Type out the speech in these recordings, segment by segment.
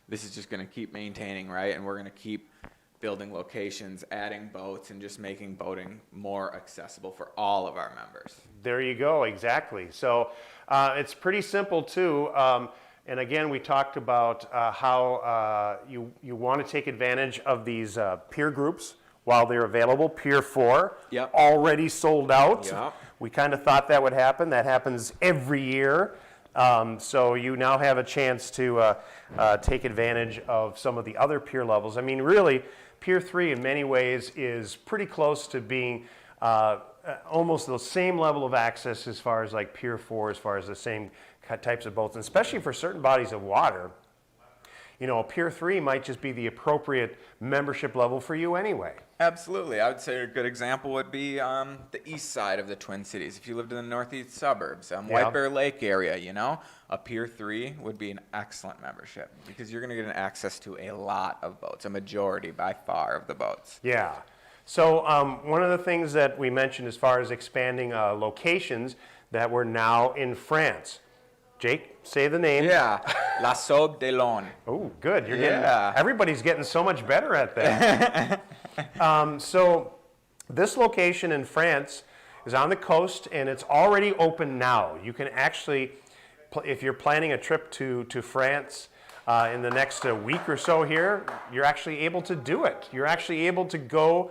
this is just going to keep maintaining, right? And we're going to keep building locations, adding boats, and just making boating more accessible for all of our members. There you go, exactly. So it's pretty simple too. And again, we talked about how you want to take advantage of these peer groups while they're available. Pier 4, Yep. already sold out. Yep. We kind of thought that would happen. That happens every year. So you now have a chance to take advantage of some of the other pier levels. I mean, really, Pier 3 in many ways is pretty close to being almost the same level of access as far as like Pier 4, as far as the same types of boats, and especially for certain bodies of water. You know, Pier 3 might just be the appropriate membership level for you anyway. Absolutely. I would say a good example would be the east side of the Twin Cities. If you lived in the northeast suburbs, White Bear Lake area, you know, a Pier 3 would be an excellent membership because you're going to get an access to a lot of boats, a majority by far of the boats. Yeah. So one of the things that we mentioned as far as expanding locations, that we're now in France. Jake, say the name. Yeah, La Sobe de Lone. Oh, good. You're getting, everybody's getting so much better at that. So this location in France is on the coast, and it's already open now. You can actually, if you're planning a trip to France in the next week or so here, you're actually able to do it. You're actually able to go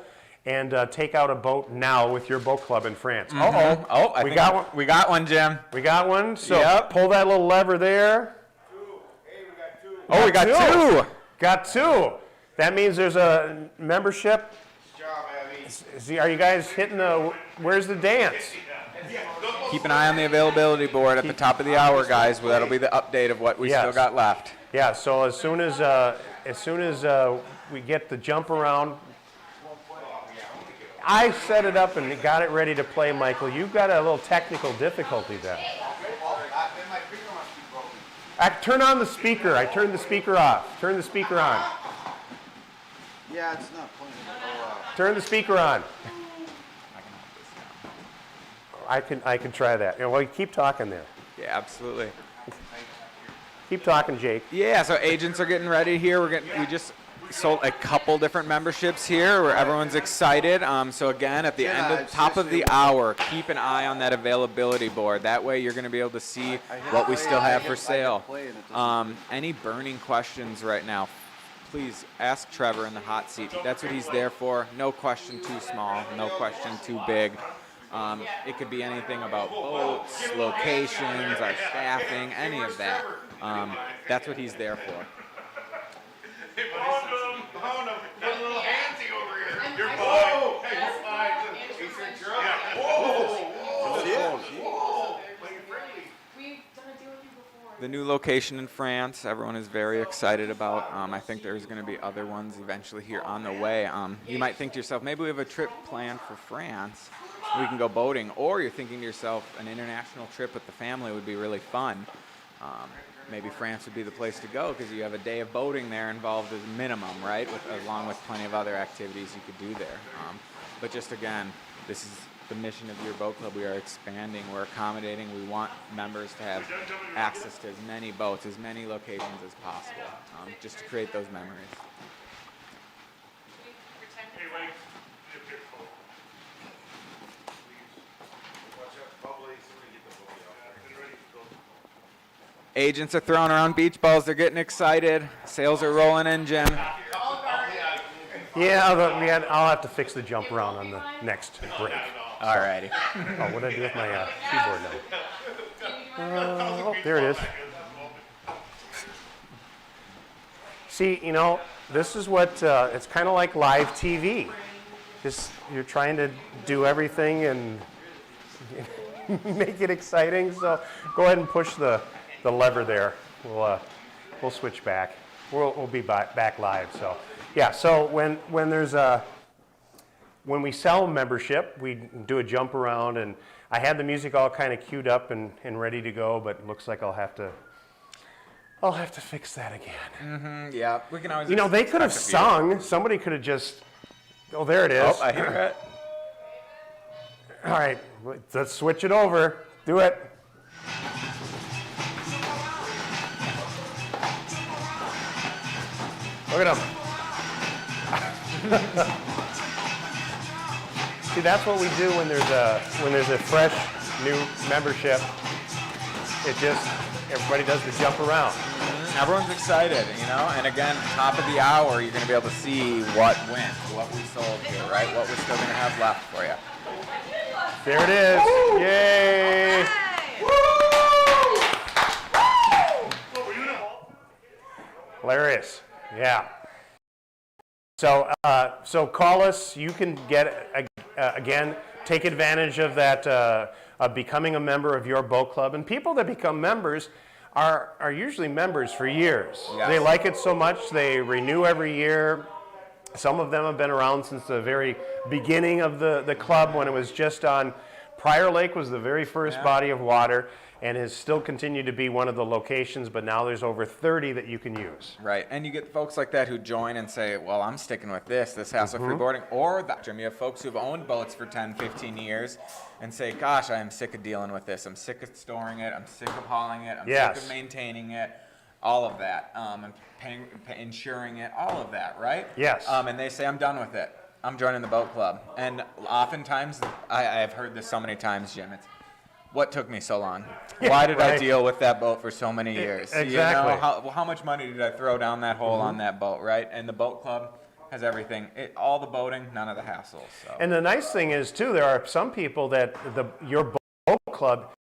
and take out a boat now with your boat club in France. Mm-hmm. Oh, we got one. We got one, Jim. We got one. So pull that little lever there. Hey, we got two. Oh, we got two. Got two. That means there's a membership. Good job, Abby. Are you guys hitting the? Where's the dance? Keep an eye on the availability board at the top of the hour, guys. Well, that'll be the update of what we still got left. Yeah. So as soon as we get the jump around. I set it up and got it ready to play, Michael. You've got a little technical difficulty there. Turn on the speaker. I turned the speaker off. Turn the speaker on. Yeah, it's not playing. Turn the speaker on. I can try that. Well, keep talking there. Yeah, absolutely. Keep talking, Jake. Yeah, so agents are getting ready here. We just sold a couple different memberships here where everyone's excited. So again, at the top of the hour, keep an eye on that availability board. That way you're going to be able to see what we still have for sale. Any burning questions right now, please ask Trevor in the hot seat. That's what he's there for. No question too small, no question too big. It could be anything about boats, locations, our staffing, any of that. That's what he's there for. Found him. Get a little handsy over here. You're fine. You're fine. He said you're up. Whoa. We've done a deal with you before. The new location in France, everyone is very excited about. I think there's going to be other ones eventually here on the way. You might think to yourself, maybe we have a trip planned for France. We can go boating. Or you're thinking to yourself, an international trip with the family would be really fun. Maybe France would be the place to go because you have a day of boating there involved as a minimum, right? Along with plenty of other activities you could do there. But just again, this is the mission of your boat club. We are expanding, we're accommodating. We want members to have access to as many boats, as many locations as possible, just to create those memories. Agents are throwing around beach balls. They're getting excited. Sales are rolling in, Jim. Yeah, I'll have to fix the jump around on the next break. All righty. Oh, what did I do with my keyboard now? Oh, there it is. See, you know, this is what, it's kind of like live TV. Just, you're trying to do everything and make it exciting. So go ahead and push the lever there. We'll switch back. We'll be back live. So yeah. So when we sell membership, we do a jump around, and I had the music all kind of queued up and ready to go, but it looks like I'll have to fix that again. Yeah, we can always. You know, they could have sung. Somebody could have just. Oh, there it is. Oh, I hear it. All right, let's switch it over. Do it. Look at them. See, that's what we do when there's a fresh new membership. Everybody does the jump around. Everyone's excited, you know, and again, top of the hour, you're going to be able to see what went, what we sold here, right? What we're still going to have left for you. There it is. Woo! Yay! Hilarious. Yeah. So, so call us. You can get, again, take advantage of that, of becoming a member of your boat club. And people that become members are usually members for years. Yes. They like it so much, they renew every year. Some of them have been around since the very beginning of the club, when it was just on Prior Lake was the very first body of water, and has still continued to be one of the locations, but now there's over 30 that you can use. Right, and you get folks like that who join and say, well, I'm sticking with this hassle-free boarding. Or you have folks who've owned boats for 10, 15 years and say, gosh, I am sick of dealing with this. I'm sick of storing it. I'm sick of hauling it. I'm sick of maintaining it. All of that, and insuring it, all of that, right? Yes. And they say, I'm done with it. I'm joining the boat club. And oftentimes, I've heard this so many times, Jim, it's, what took me so long? Why did I deal with that boat for so many years? Exactly. You know, how much money did I throw down that hole on that boat, right? And the boat club has everything. All the boating, none of the hassles. So. And the nice thing is, too, there are some people that your boat club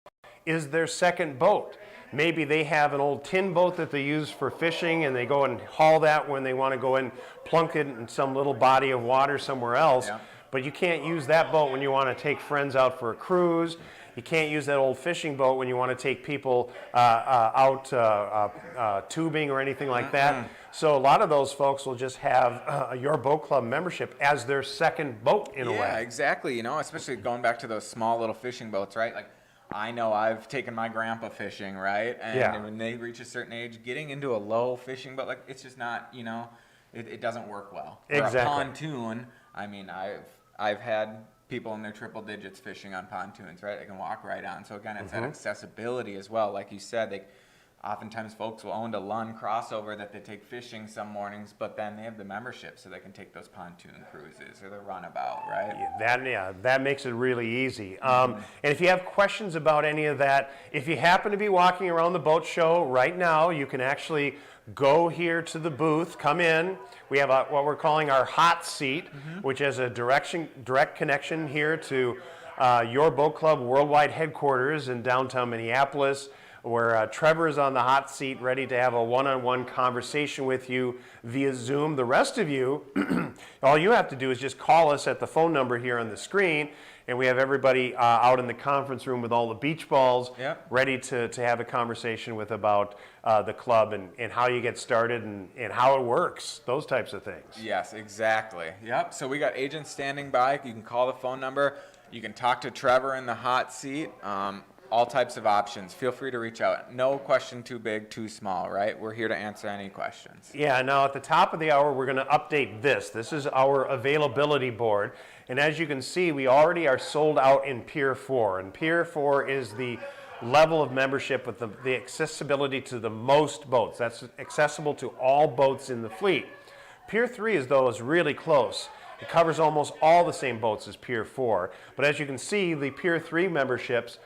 is their second boat. Maybe they have an old tin boat that they use for fishing, and they go and haul that when they want to go and plunk it in some little body of water somewhere else. Yeah. But you can't use that boat when you want to take friends out for a cruise. You can't use that old fishing boat when you want to take people out tubing or anything like that. So a lot of those folks will just have your boat club membership as their second boat in a way. Yeah, exactly. You know, especially going back to those small little fishing boats, right? Like, I know I've taken my grandpa fishing, right? And when they reach a certain age, getting into a low fishing boat, like, it's just not, you know, it doesn't work well. Exactly. Or a pontoon, I mean, I've had people in their triple digits fishing on pontoons, right? They can walk right on. So again, it's that accessibility as well. Like you said, oftentimes folks will own a Lund crossover that they take fishing some mornings, but then they have the membership so they can take those pontoon cruises or the runabout, right? That makes it really easy. And if you have questions about any of that, if you happen to be walking around the boat show right now, you can actually go here to the booth, come in. We have what we're calling our hot seat, which has a direct connection here to your boat club worldwide headquarters in downtown Minneapolis, where Trevor is on the hot seat ready to have a one-on-one conversation with you via Zoom. The rest of you, all you have to do is just call us at the phone number here on the screen, and we have everybody out in the conference room with all the beach balls ready to have a conversation with about the club and how you get started and how it works, those types of things. Yes, exactly. Yep, so we got agents standing by. You can call the phone number. You can talk to Trevor in the hot seat. All types of options. Feel free to reach out. No question too big, too small, right? We're here to answer any questions. Yeah, now at the top of the hour, we're going to update this. This is our availability board. And as you can see, we already are sold out in Pier 4. And Pier 4 is the level of membership with the accessibility to the most boats. That's accessible to all boats in the fleet. Pier 3 is really close. It covers almost all the same boats as Pier 4. But as you can see, the Pier 3 memberships,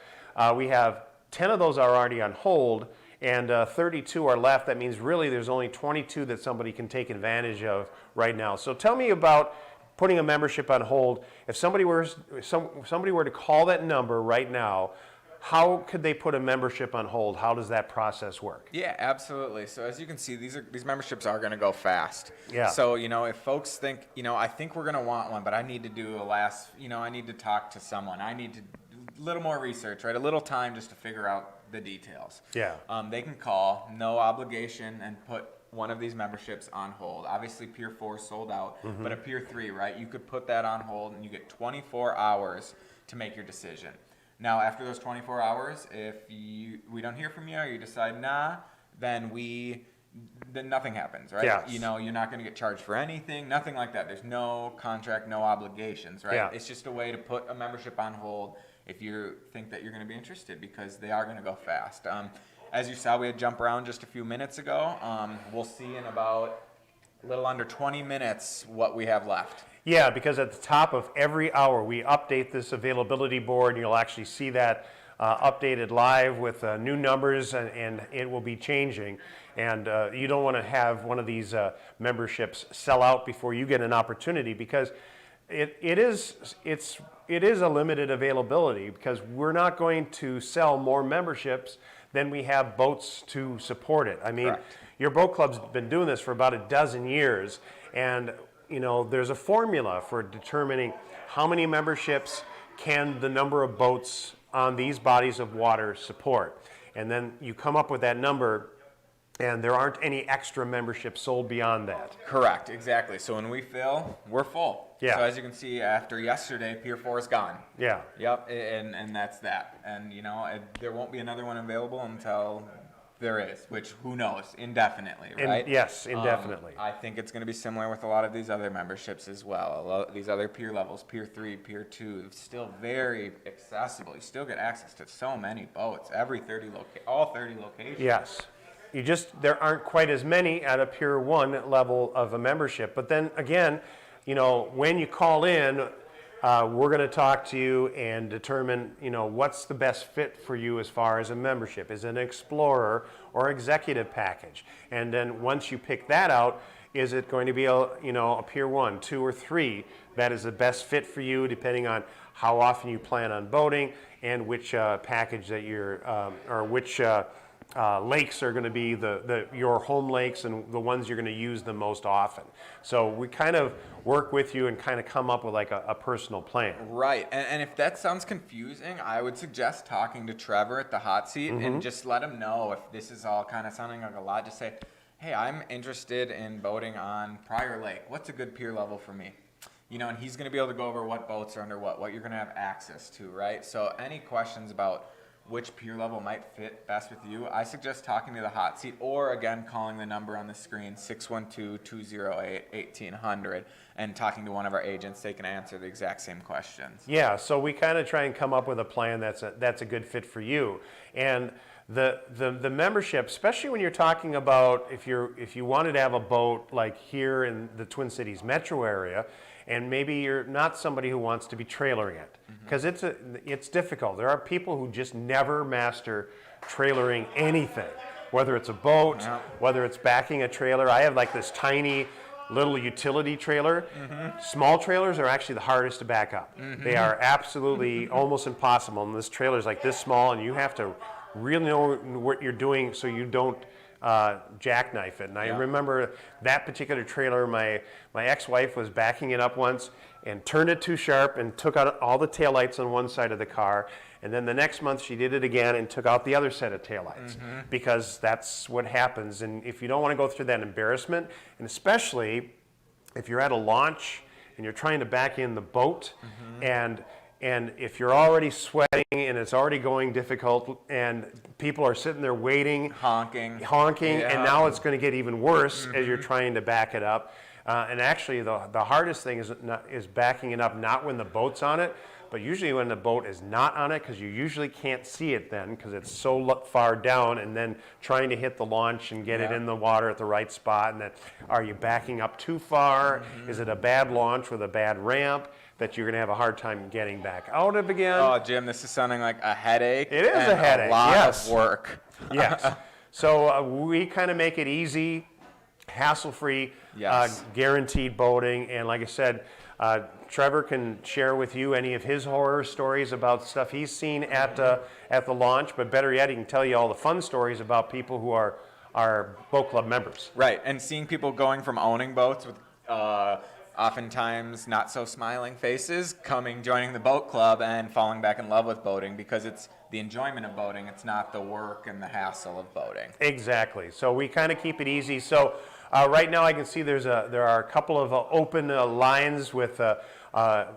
we have 10 of those are already on hold, and 32 are left. That means really there's only 22 that somebody can take advantage of right now. So tell me about putting a membership on hold. If somebody were to call that number right now, how could they put a membership on hold? How does that process work? Yeah, absolutely. So as you can see, these memberships are going to go fast. Yeah. So, you know, if folks think, you know, I think we're going to want one, but I need to do I need to talk to someone. I need to a little more research, right? A little time just to figure out the details. Yeah. They can call, no obligation, and put one of these memberships on hold. Obviously, Pier 4 is sold out, but at Pier 3, right, you could put that on hold, and you get 24 hours to make your decision. Now, after those 24 hours, if we don't hear from you or you decide nah, then nothing happens, right? Yes. You know, you're not going to get charged for anything, nothing like that. There's no contract, no obligations, right? Yeah. It's just a way to put a membership on hold if you think that you're going to be interested, because they are going to go fast. As you saw, we had jump around just a few minutes ago. We'll see in about a little under 20 minutes what we have left. Yeah, because at the top of every hour, we update this availability board, and you'll actually see that updated live with new numbers, and it will be changing. And you don't want to have one of these memberships sell out before you get an opportunity, because it is a limited availability, because we're not going to sell more memberships than we have boats to support it. I mean, Correct. Your boat club's been doing this for about a dozen years, and there's a formula for determining how many memberships can the number of boats on these bodies of water support. And then you come up with that number, and there aren't any extra memberships sold beyond that. Correct, exactly. So when we fill, we're full. Yeah. So as you can see, after yesterday, Pier 4 is gone. Yeah. Yep, and that's that. And there won't be another one available until there is, which who knows, indefinitely, right? Yes, indefinitely. I think it's going to be similar with a lot of these other memberships as well. A lot, these other pier levels, Pier 3, Pier 2, still very accessible. You still get access to so many boats, all 30 locations. Yes. There aren't quite as many at a Pier 1 level of a membership. But then again, when you call in, we're going to talk to you and determine, what's the best fit for you as far as a membership. Is it an Explorer or executive package? And then once you pick that out, is it going to be a Pier 1, 2, or 3 that is the best fit for you, depending on how often you plan on boating and which package that or which lakes are going to be your home lakes and the ones you're going to use the most often. So we kind of work with you and kind of come up with like a personal plan. Right, and if that sounds confusing, I would suggest talking to Trevor at the hot seat and just let him know if this is all kind of sounding like a lot. Just say, hey, I'm interested in boating on Prior Lake. What's a good pier level for me? And he's going to be able to go over what boats are under what you're going to have access to, right? So any questions about which pier level might fit best with you, I suggest talking to the hot seat, or again calling the number on the screen, 612-208-1800, and talking to one of our agents. They can answer the exact same questions. Yeah, so we kind of try and come up with a plan that's a good fit for you. And the membership, especially when you're talking about if you wanted to have a boat like here in the Twin Cities metro area, and maybe you're not somebody who wants to be trailering it, because it's difficult. There are people who just never master trailering anything, whether it's a boat, whether it's backing a trailer. I have like this tiny little utility trailer. Small trailers are actually the hardest to back up. They are absolutely almost impossible. And this trailer is like this small, and you have to really know what you're doing so you don't jackknife it. And I remember that particular trailer, my ex-wife was backing it up once and turned it too sharp and took out all the taillights on one side of the car. And then the next month she did it again and took out the other set of taillights, because that's what happens. And if you don't want to go through that embarrassment, and especially if you're at a launch and you're trying to back in the boat, and if you're already sweating and it's already going difficult and people are sitting there waiting, honking, and now it's going to get even worse as you're trying to back it up. And actually the hardest thing is backing it up, not when the boat's on it, but usually when the boat is not on it, because you usually can't see it then because it's so far down, and then trying to hit the launch and get it in the water at the right spot. And then, are you backing up too far? Is it a bad launch with a bad ramp that you're going to have a hard time getting back out of again? Oh, Jim, this is sounding like a headache. It is a headache, a lot yes. of work. Yes. So we kind of make it easy, hassle-free, guaranteed boating. And like I said, Trevor can share with you any of his horror stories about stuff he's seen at the launch, but better yet, he can tell you all the fun stories about people who are boat club members. Right, and seeing people going from owning boats with oftentimes not so smiling faces, joining the boat club and falling back in love with boating, because it's the enjoyment of boating, it's not the work and the hassle of boating. Exactly. So we kind of keep it easy. So right now I can see there are a couple of open lines with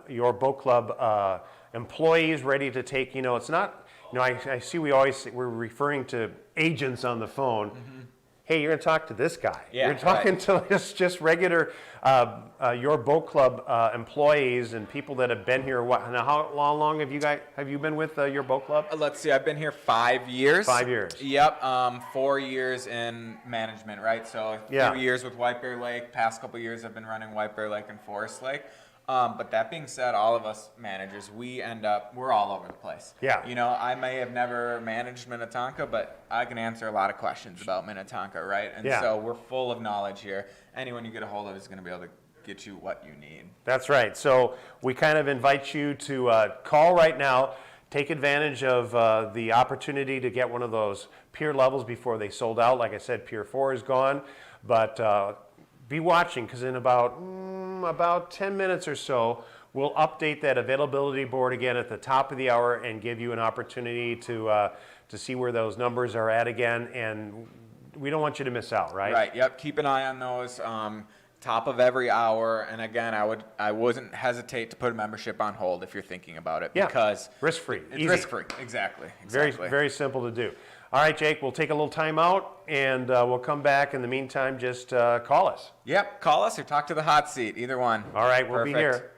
your boat club employees ready to take. It's not. I see we're referring to agents on the phone. hey, you're going to talk to this guy. Yeah, you're talking right. to just regular your boat club employees and people that have been here. What? Now, how long have you been with your boat club? Let's see, I've been here 5 years. 5 years. Yep, 4 years in management, right? So Yeah. 3 years with White Bear Lake. Past couple years I've been running White Bear Lake and Forest Lake. But that being said, all of us managers, we're all over the place. Yeah. You know, I may have never managed Minnetonka, but I can answer a lot of questions about Minnetonka, right? And Yeah. so we're full of knowledge here. Anyone you get a hold of is going to be able to get you what you need. That's right. So we kind of invite you to call right now. Take advantage of the opportunity to get one of those pier levels before they sold out. Like I said, Pier 4 is gone, but be watching because in about 10 minutes or so, we'll update that availability board again at the top of the hour and give you an opportunity to see where those numbers are at again. And we don't want you to miss out, right? Right. Yep. Keep an eye on those. Top of every hour. And again, I wouldn't hesitate to put a membership on hold if you're thinking about it, Yeah. because Risk-free. it's Easy. risk-free. Exactly. Very, very simple to do. All right, Jake, we'll take a little time out and we'll come back. In the meantime, just call us. Yep. Call us or talk to the hot seat. Either one. All right, we'll be Perfect. here.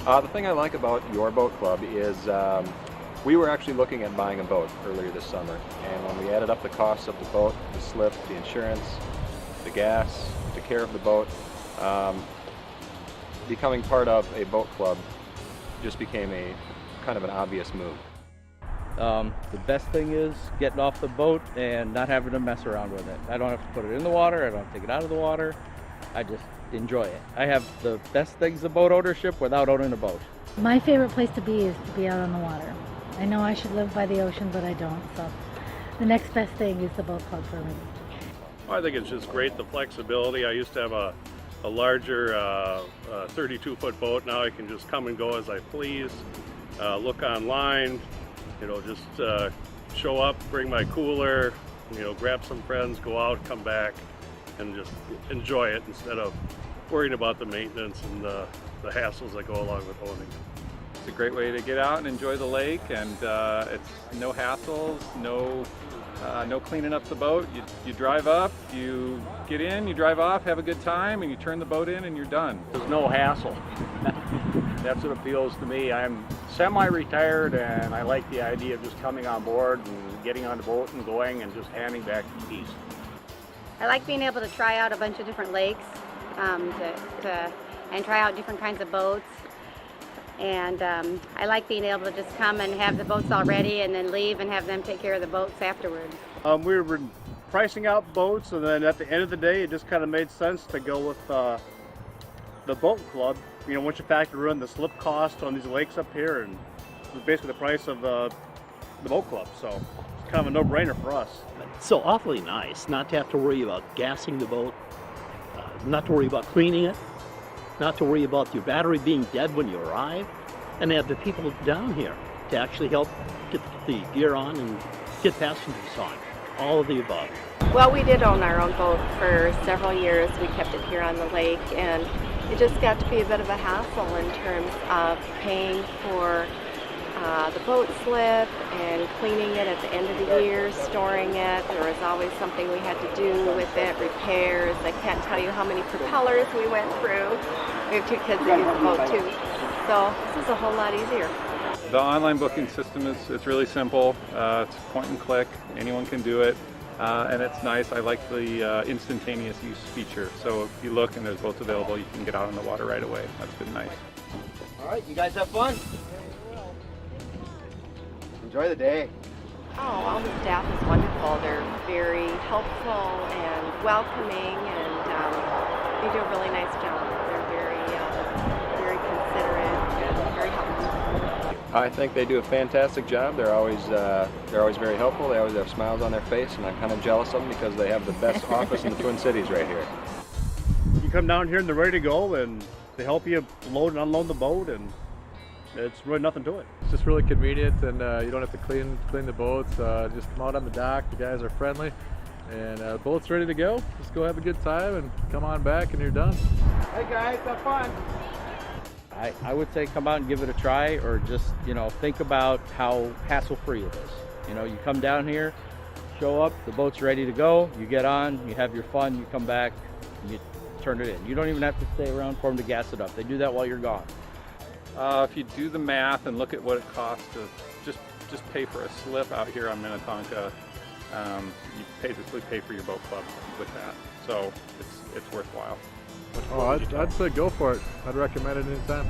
The thing I like about your boat club is we were actually looking at buying a boat earlier this summer, and when we added up the costs of the boat, the slip, the insurance, the gas, the care of the boat, becoming part of a boat club just became a kind of an obvious move. The best thing is getting off the boat and not having to mess around with it. I don't have to put it in the water, I don't have to take it out of the water. I just enjoy it. I have the best things of boat ownership without owning a boat. My favorite place to be is to be out on the water. I know I should live by the ocean, but I don't, so the next best thing is the boat club for me. I think it's just great, the flexibility. I used to have a larger 32-foot boat. Now I can just come and go as I please, look online, just show up, bring my cooler, grab some friends, go out, come back, and just enjoy it instead of worrying about the maintenance and the hassles that go along with owning. It's a great way to get out and enjoy the lake, and it's no hassles, no cleaning up the boat. You drive up, you get in, you drive off, have a good time, and you turn the boat in and you're done. There's no hassle. That's what appeals to me. I'm semi-retired and I like the idea of just coming on board and getting on the boat and going and just handing back the keys. I like being able to try out a bunch of different lakes and try out different kinds of boats. And I like being able to just come and have the boats all ready and then leave and have them take care of the boats afterwards. We were pricing out boats, and then at the end of the day it just kind of made sense to go with the boat club. Once you factor in the slip cost on these lakes up here, and it was basically the price of the boat club, so it's kind of a no-brainer for us. It's so awfully nice not to have to worry about gassing the boat, not to worry about cleaning it, not to worry about your battery being dead when you arrive, and have the people down here to actually help get the gear on and get passengers on. All of the above. Well, we did own our own boat for several years. We kept it here on the lake, and it just got to be a bit of a hassle in terms of paying for the boat slip and cleaning it at the end of the year, storing it. There was always something we had to do with it, repairs. I can't tell you how many propellers we went through. We have 2 kids that use the boat too. So this is a whole lot easier. The online booking system it's really simple. It's point and click. Anyone can do it. And it's nice. I like the instantaneous use feature. So if you look and there's boats available, you can get out on the water right away. That's been nice. All right, you guys have fun? Enjoy the day. Oh, all the staff is wonderful. They're very helpful and welcoming, and they do a really nice job. They're very considerate and very helpful. I think they do a fantastic job. They're always very helpful. They always have smiles on their face, and I'm kind of jealous of them because they have the best office in the Twin Cities right here. You come down here and they're ready to go, and they help you load and unload the boat, and it's really nothing to it. It's just really convenient, and you don't have to clean the boats. Just come out on the dock. The guys are friendly, and the boat's ready to go. Just go have a good time and come on back, and you're done. Hey guys, have fun. I would say come out and give it a try, or just, think about how hassle-free it is. You come down here, show up, the boat's ready to go, you get on, you have your fun, you come back, and you turn it in. You don't even have to stay around for them to gas it up. They do that while you're gone. If you do the math and look at what it costs to just pay for a slip out here on Minnetonka, you basically pay for your boat club with that. So it's worthwhile. Oh, I'd say go for it. I'd recommend it anytime.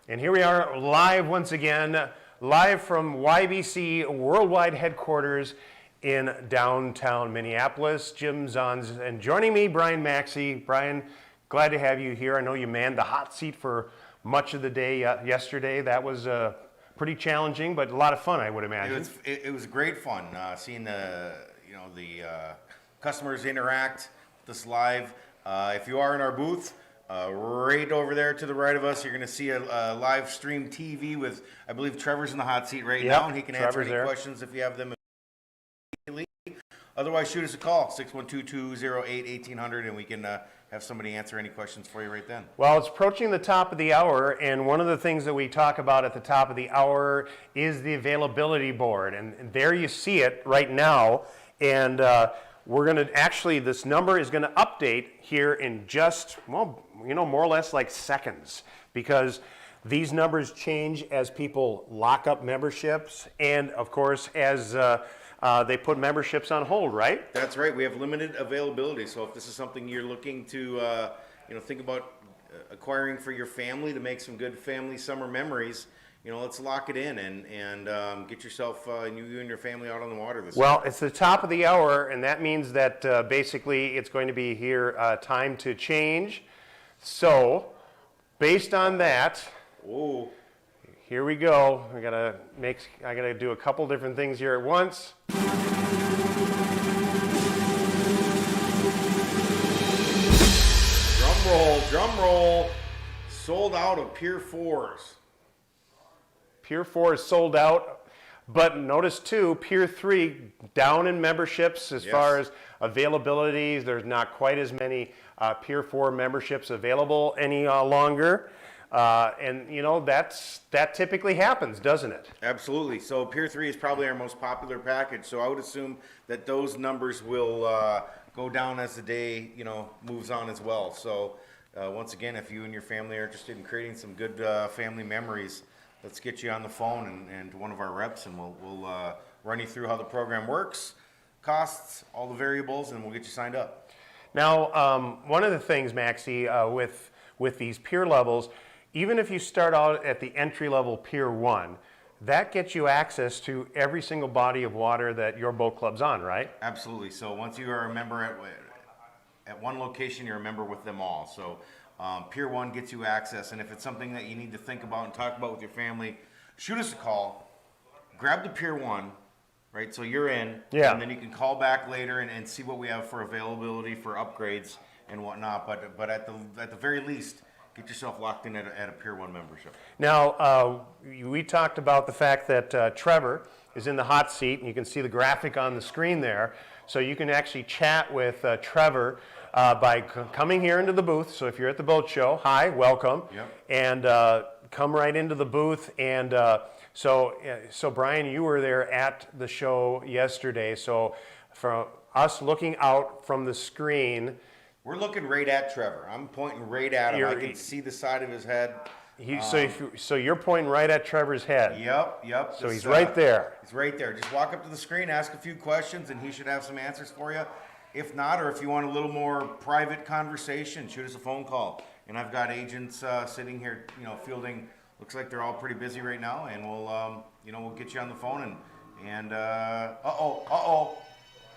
And here we are live once again, live from YBC Worldwide Headquarters in downtown Minneapolis. Jim Zons, and joining me, Brian Maxey. Brian, glad to have you here. I know you manned the hot seat for much of the day yesterday. That was pretty challenging, but a lot of fun, I would imagine. It was great fun seeing the customers interact with us live. If you are in our booth, right over there to the right of us, you're going to see a live stream TV with, I believe Trevor's in the hot seat right now, and he can answer any questions if you have them immediately. Otherwise, shoot us a call, 612-208-1800, and we can have somebody answer any questions for you right then. Well, it's approaching the top of the hour, and one of the things that we talk about at the top of the hour is the availability board, and there you see it right now, and we're going to actually, this number is going to update here in just, well, more or less like seconds, because these numbers change as people lock up memberships and, of course, as they put memberships on hold, right? That's right. We have limited availability, so if this is something you're looking to, think about acquiring for your family to make some good family summer memories, let's lock it in and get yourself, you and your family out on the water this Well, it's the top of the hour, and that means that basically it's going to be here time to change. So, based on that, here we go. I gotta do a couple different things here at once. Drum roll. Sold out of Pier 4s. Pier 4 is sold out, but notice too, Pier 3 down in memberships as far as availability. There's not quite as many Pier 4 memberships available any longer. And that typically happens, doesn't it? Absolutely. So Pier 3 is probably our most popular package. So I would assume that those numbers will go down as the day moves on as well. So once again, if you and your family are interested in creating some good family memories, let's get you on the phone and one of our reps, and we'll run you through how the program works, costs, all the variables, and we'll get you signed up. Now, one of the things, Maxie, with these pier levels, even if you start out at the entry-level Pier 1, that gets you access to every single body of water that your boat club's on, right? Absolutely. So once you are a member at one location, you're a member with them all. So Pier 1 gets you access, and if it's something that you need to think about and talk about with your family, shoot us a call, grab the Pier 1, right, so you're in, and then you can call back later and see what we have for availability for upgrades and whatnot, but at the very least, get yourself locked in at a Pier 1 membership. Now, we talked about the fact that Trevor is in the hot seat, and you can see the graphic on the screen there, so you can actually chat with Trevor by coming here into the booth. So if you're at the boat show, hi, welcome, and come right into the booth. And so Brian, you were there at the show yesterday. So from us looking out from the screen, we're looking right at Trevor. I'm pointing right at him. I can see the side of his head. So you're pointing right at Trevor's head. Yep. So he's right there. He's right there. Just walk up to the screen, ask a few questions, and he should have some answers for you. If not, or if you want a little more private conversation, shoot us a phone call. And I've got agents sitting here, fielding. Looks like they're all pretty busy right now, and we'll get you on the phone. And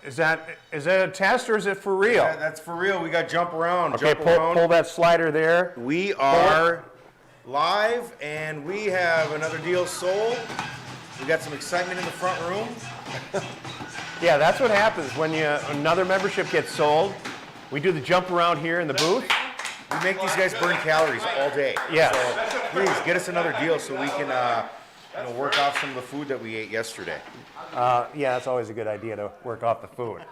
Is that a test or is it for real? That's for real. We got jump around. Okay, pull that slider there. We are live, and we have another deal sold. We got some excitement in the front room. Yeah, that's what happens when another membership gets sold. We do the jump around here in the booth. We make these guys burn calories all day. Yeah. So please get us another deal so we can work off some of the food that we ate yesterday. Yeah, that's always a good idea to work off the food.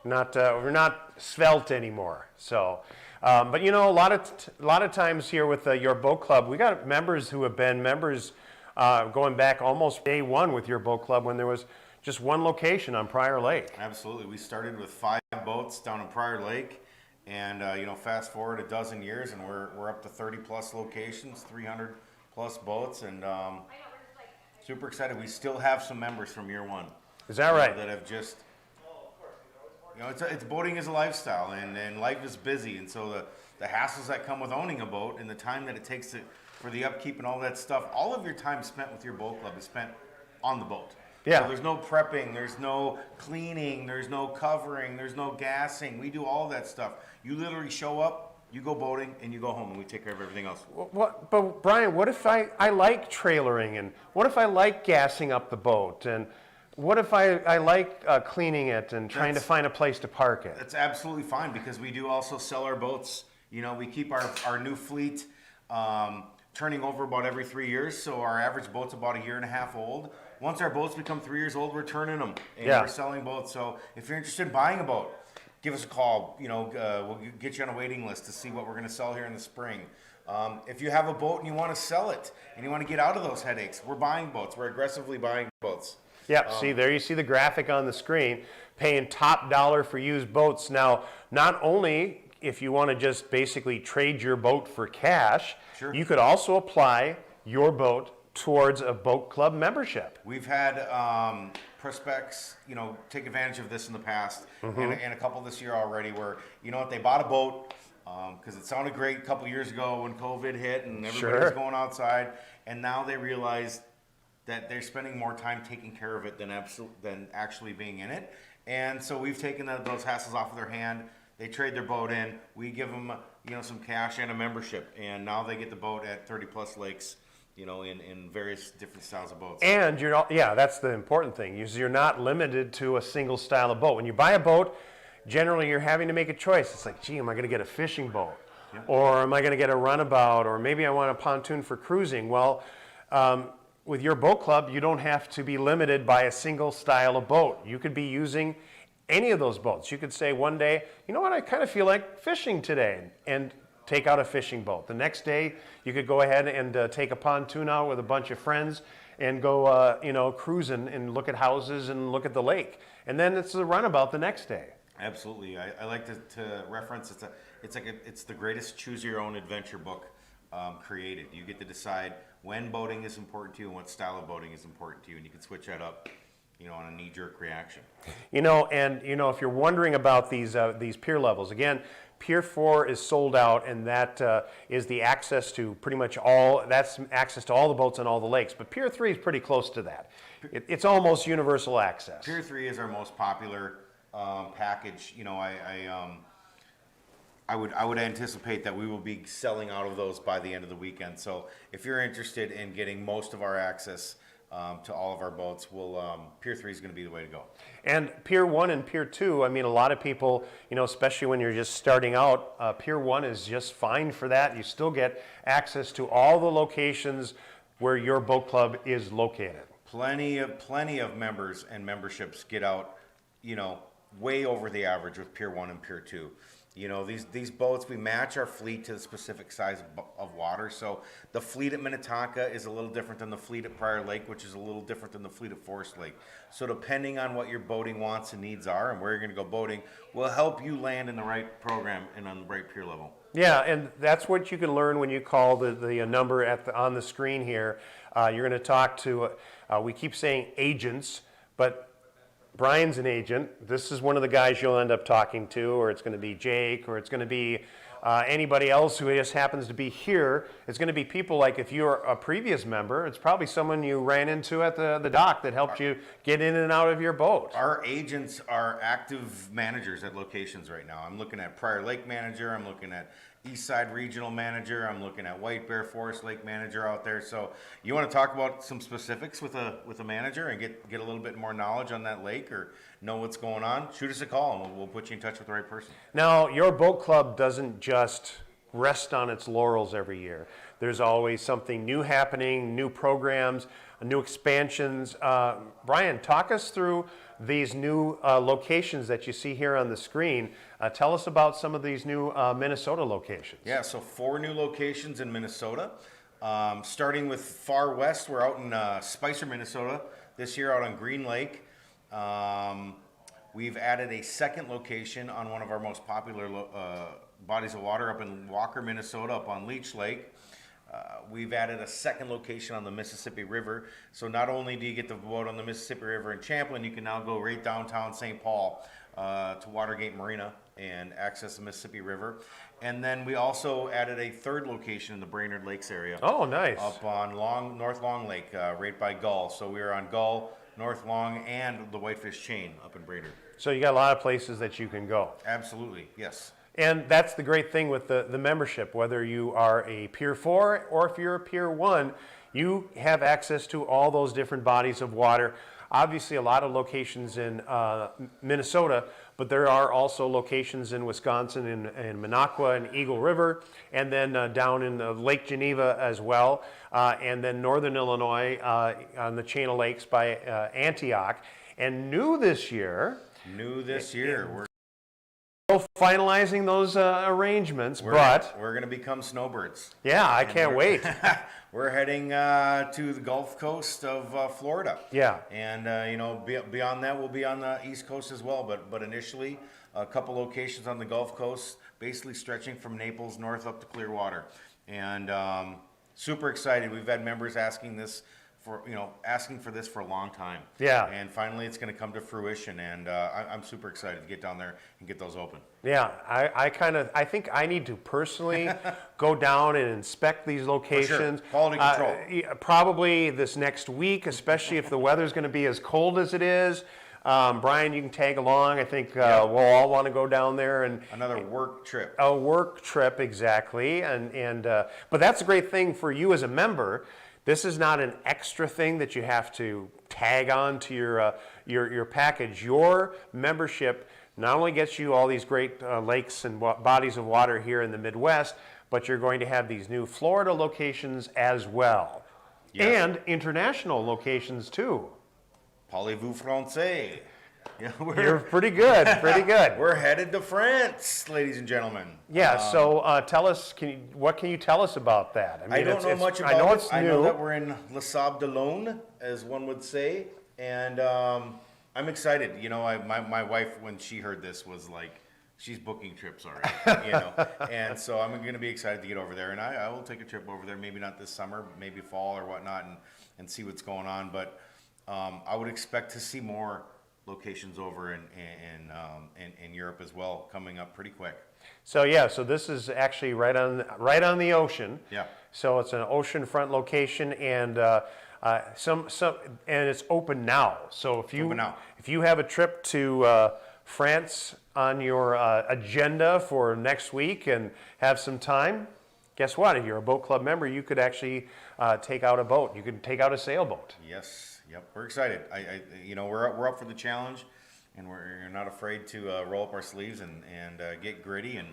We're not svelte anymore. So, but a lot of times here with your boat club, we got members who have been members going back almost day one with your boat club when there was just one location on Prior Lake. Absolutely. We started with 5 boats down in Prior Lake, and fast forward a dozen years, and we're up to 30 plus locations, 300 plus boats, and super excited. We still have some members from year one. Is that right? That have just, it's boating is a lifestyle, and life is busy, and so the hassles that come with owning a boat and the time that it takes to for the upkeep and all that stuff. All of your time spent with your boat club is spent on the boat. Yeah. So there's no prepping, there's no cleaning, there's no covering, there's no gassing. We do all that stuff. You literally show up, you go boating, and you go home, and we take care of everything else. But Brian, what if I like trailering, and what if I like gassing up the boat, and what if I like cleaning it and trying to find a place to park it? That's absolutely fine, because we do also sell our boats. You know, we keep our new fleet turning over about every 3 years, so our average boat's about a year and a half old. Once our boats become 3 years old, we're turning them, and we're selling boats. So if you're interested in buying a boat, give us a call. You know, we'll get you on a waiting list to see what we're going to sell here in the spring. If you have a boat and you want to sell it and you want to get out of those headaches, we're buying boats. We're aggressively buying boats. Yep, see, there you see the graphic on the screen, paying top dollar for used boats. Now, not only if you want to just basically trade your boat for cash, you could also apply your boat towards a boat club membership. We've had prospects, you know, take advantage of this in the past, and a couple this year already, where, you know what, they bought a boat because it sounded great a couple years ago when COVID hit and everybody was going outside, and now they realize that they're spending more time taking care of it than actually being in it. And so we've taken those hassles off of their hand. They trade their boat in. We give them, you know, some cash and a membership, and now they get the boat at 30 plus lakes, you know, in various different styles of boats. And you're not, that's the important thing, is you're not limited to a single style of boat. When you buy a boat, generally you're having to make a choice. It's like, gee, am I going to get a fishing boat? Or am I going to get a runabout? Or maybe I want a pontoon for cruising. Well, with your boat club, you don't have to be limited by a single style of boat. You could be using any of those boats. You could say one day, you know what, I kind of feel like fishing today, and take out a fishing boat. The next day, you could go ahead and take a pontoon out with a bunch of friends and go, you know, cruising and look at houses and look at the lake. And then it's a runabout the next day. Absolutely. I like to reference, it's the greatest choose your own adventure book created. You get to decide when boating is important to you and what style of boating is important to you, and you can switch that up, you know, on a knee-jerk reaction. You know, and you know, if you're wondering about these pier levels, again, Pier 4 is sold out, and that is the access to pretty much that's access to all the boats on all the lakes. But Pier 3 is pretty close to that. It's almost universal access. Pier 3 is our most popular package. You know, I would anticipate that we will be selling out of those by the end of the weekend. So if you're interested in getting most of our access to all of our boats, Pier 3 is going to be the way to go. And Pier 1 and Pier 2, I mean, a lot of people, you know, especially when you're just starting out, Pier 1 is just fine for that. You still get access to all the locations where your boat club is located. Plenty of members and memberships get out, you know, way over the average with Pier 1 and Pier 2. You know, these boats, we match our fleet to the specific size of water. So the fleet at Minnetonka is a little different than the fleet at Prior Lake, which is a little different than the fleet at Forest Lake. So depending on what your boating wants and needs are and where you're going to go boating, will help you land in the right program and on the right pier level. Yeah, and that's what you can learn when you call the number on the screen here. You're going to talk to, we keep saying agents, but Brian's an agent. This is one of the guys you'll end up talking to, or it's going to be Jake, or it's going to be anybody else who just happens to be here. It's going to be people like, if you're a previous member, it's probably someone you ran into at the dock that helped you get in and out of your boat. Our agents are active managers at locations right now. I'm looking at Prior Lake manager, I'm looking at Eastside Regional Manager, I'm looking at White Bear Forest Lake Manager out there. So you want to talk about some specifics with a manager and get a little bit more knowledge on that lake or know what's going on, shoot us a call and we'll put you in touch with the right person. Now, your boat club doesn't just rest on its laurels every year. There's always something new happening, new programs, new expansions. Brian, talk us through these new locations that you see here on the screen. Tell us about some of these new Minnesota locations. Yeah, so 4 new locations in Minnesota. Starting with far west, we're out in Spicer, Minnesota. This year out on Green Lake. We've added a second location on one of our most popular bodies of water up in Walker, Minnesota, up on Leech Lake. We've added a second location on the Mississippi River. So not only do you get the boat on the Mississippi River in Champlin, you can now go right downtown St. Paul to Watergate Marina and access the Mississippi River. And then we also added a third location in the Brainerd Lakes area. Oh, nice. Up on North Long Lake, right by Gull. So we are on Gull, North Long, and the Whitefish Chain up in Brainerd. So you got a lot of places that you can go. Absolutely, yes. And that's the great thing with the membership, whether you are a Pier 4 or if you're a Pier 1, you have access to all those different bodies of water. Obviously, a lot of locations in Minnesota, but there are also locations in Wisconsin, in Minocqua and Eagle River, and then down in Lake Geneva as well, and then northern Illinois on the chain of lakes by Antioch. And new this year, we're still finalizing those arrangements, we're going to become snowbirds. Yeah, I can't wait. We're heading to the Gulf Coast of Florida. Yeah. And beyond that, we'll be on the East Coast as well. But initially, a couple locations on the Gulf Coast, basically stretching from Naples north up to Clearwater. And super excited. We've had members asking for this for a long time. Yeah. And finally, it's going to come to fruition. And I'm super excited to get down there and get those open. Yeah, I think I need to personally go down and inspect these locations. For sure. Quality control. Probably this next week, especially if the weather's going to be as cold as it is. Brian, you can tag along. I think we'll all want to go down there and another work trip. A work trip, exactly. But that's a great thing for you as a member. This is not an extra thing that you have to tag on to your package. Your membership not only gets you all these great lakes and bodies of water here in the Midwest, but you're going to have these new Florida locations as well. Yes. And international locations too. Parlez-vous français? Yeah, you're pretty good, pretty good. We're headed to France, ladies and gentlemen. Yeah, so tell us, what can you tell us about that? I don't know much about it. I know that we're in Le Sable d'Olonne, as one would say, and I'm excited. My wife, when she heard this, was like, she's booking trips already, and so I'm going to be excited to get over there, and I will take a trip over there, maybe not this summer, maybe fall or whatnot, and see what's going on, but I would expect to see more locations over in Europe as well, coming up pretty quick. So so this is actually right on the ocean. Yeah. So it's an oceanfront location, and and it's open now. So if you have a trip to France on your agenda for next week and have some time, guess what? If you're a boat club member, you could actually take out a boat. You could take out a sailboat. Yes. Yep. We're excited. We're up for the challenge, and we're not afraid to roll up our sleeves and get gritty and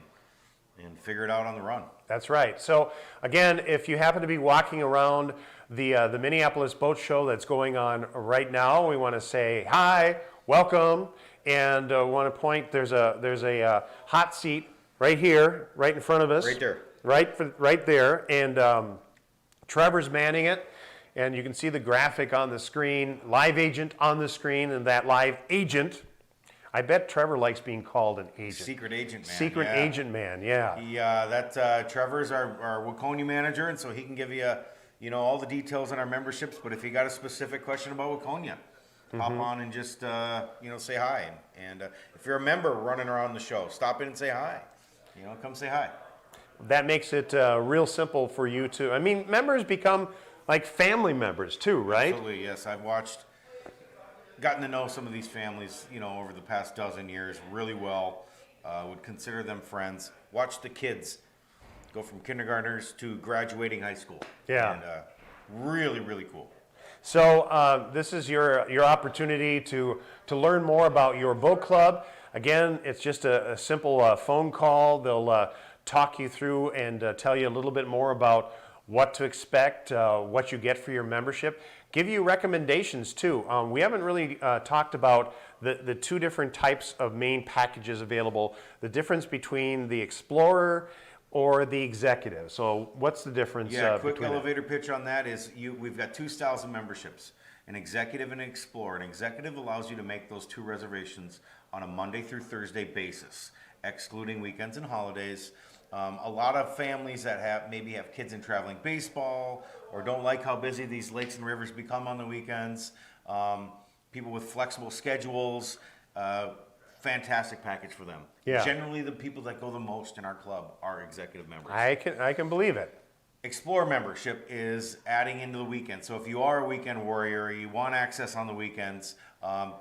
figure it out on the run. That's right. So again, if you happen to be walking around the Minneapolis Boat Show that's going on right now, we want to say hi, welcome, and want to point there's a hot seat right here, right in front of us. Right there. Right there, and Trevor's manning it. And you can see the graphic on the screen, live agent on the screen, and that live agent, I bet Trevor likes being called an agent. Secret agent man. Secret agent man, yeah. Trevor's our Waconia manager, and so he can give you, all the details on our memberships. But if you got a specific question about Waconia, hop on and just, say hi. And if you're a member running around the show, stop in and say hi. Come say hi. That makes it real simple for you to. Members become like family members too, right? Absolutely, yes. I've gotten to know some of these families, over the past dozen years really well. Would consider them friends. Watch the kids go from kindergartners to graduating high school. Yeah. And really, really cool. So this is your opportunity to learn more about your boat club. Again, it's just a simple phone call. They'll talk you through and tell you a little bit more about what to expect, what you get for your membership. Give you recommendations too. We haven't really talked about the two different types of main packages available, the difference between the Explorer or the Executive. So what's the difference? Yeah, quick elevator pitch on that is we've got two styles of memberships, an Executive and an Explorer. An Executive allows you to make those two reservations on a Monday through Thursday basis, excluding weekends and holidays. A lot of families that maybe have kids in traveling baseball or don't like how busy these lakes and rivers become on the weekends. People with flexible schedules, fantastic package for them. Yeah. Generally, the people that go the most in our club are executive members. I can believe it. Explore membership is adding into the weekend. So if you are a weekend warrior, you want access on the weekends,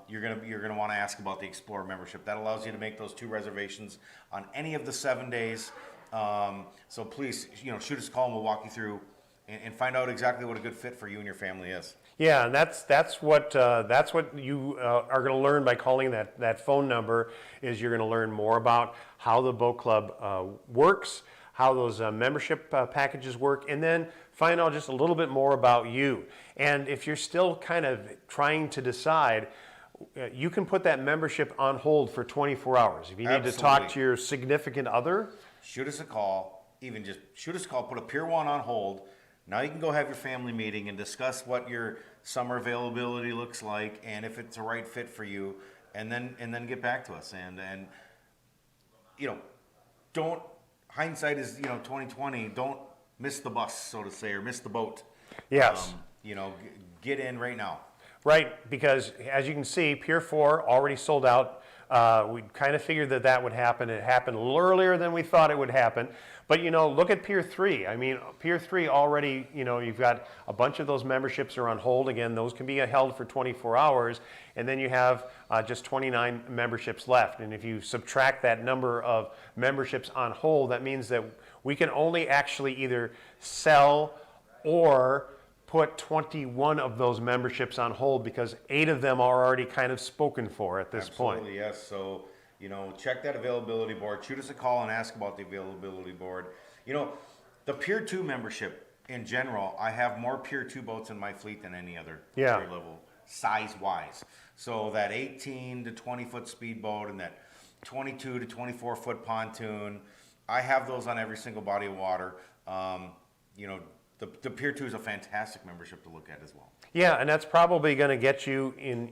you're gonna want to ask about the Explore membership. That allows you to make those 2 reservations on any of the 7 days. So please, shoot us a call and we'll walk you through and find out exactly what a good fit for you and your family is. Yeah, and that's what you are going to learn by calling that phone number. Is you're going to learn more about how the boat club works, how those membership packages work, and then find out just a little bit more about you. And if you're still kind of trying to decide, you can put that membership on hold for 24 hours. If you need to talk to your significant other, shoot us a call. Even just shoot us a call. Put a Pier 1 on hold. Now you can go have your family meeting and discuss what your summer availability looks like and if it's a right fit for you, and then get back to us. And don't, hindsight is 2020. Don't miss the bus, so to say, or miss the boat. Yes. Get in right now. Right, because as you can see, Pier 4 already sold out. We kind of figured that would happen. It happened a little earlier than we thought it would happen. But look at Pier 3. I mean, Pier 3 already, you've got a bunch of those memberships are on hold. Again, those can be held for 24 hours. And then you have just 29 memberships left. And if you subtract that number of memberships on hold, that means that we can only actually either sell or put 21 of those memberships on hold because 8 of them are already kind of spoken for at this point. Absolutely, yes. So, check that availability board. Shoot us a call and ask about the availability board. The Pier 2 membership in general, I have more Pier 2 boats in my fleet than any other Yeah. pier level, size-wise. So that 18 to 20 foot speedboat and that 22 to 24 foot pontoon, I have those on every single body of water. The Pier 2 is a fantastic membership to look at as well. Yeah, and that's probably going to get you in,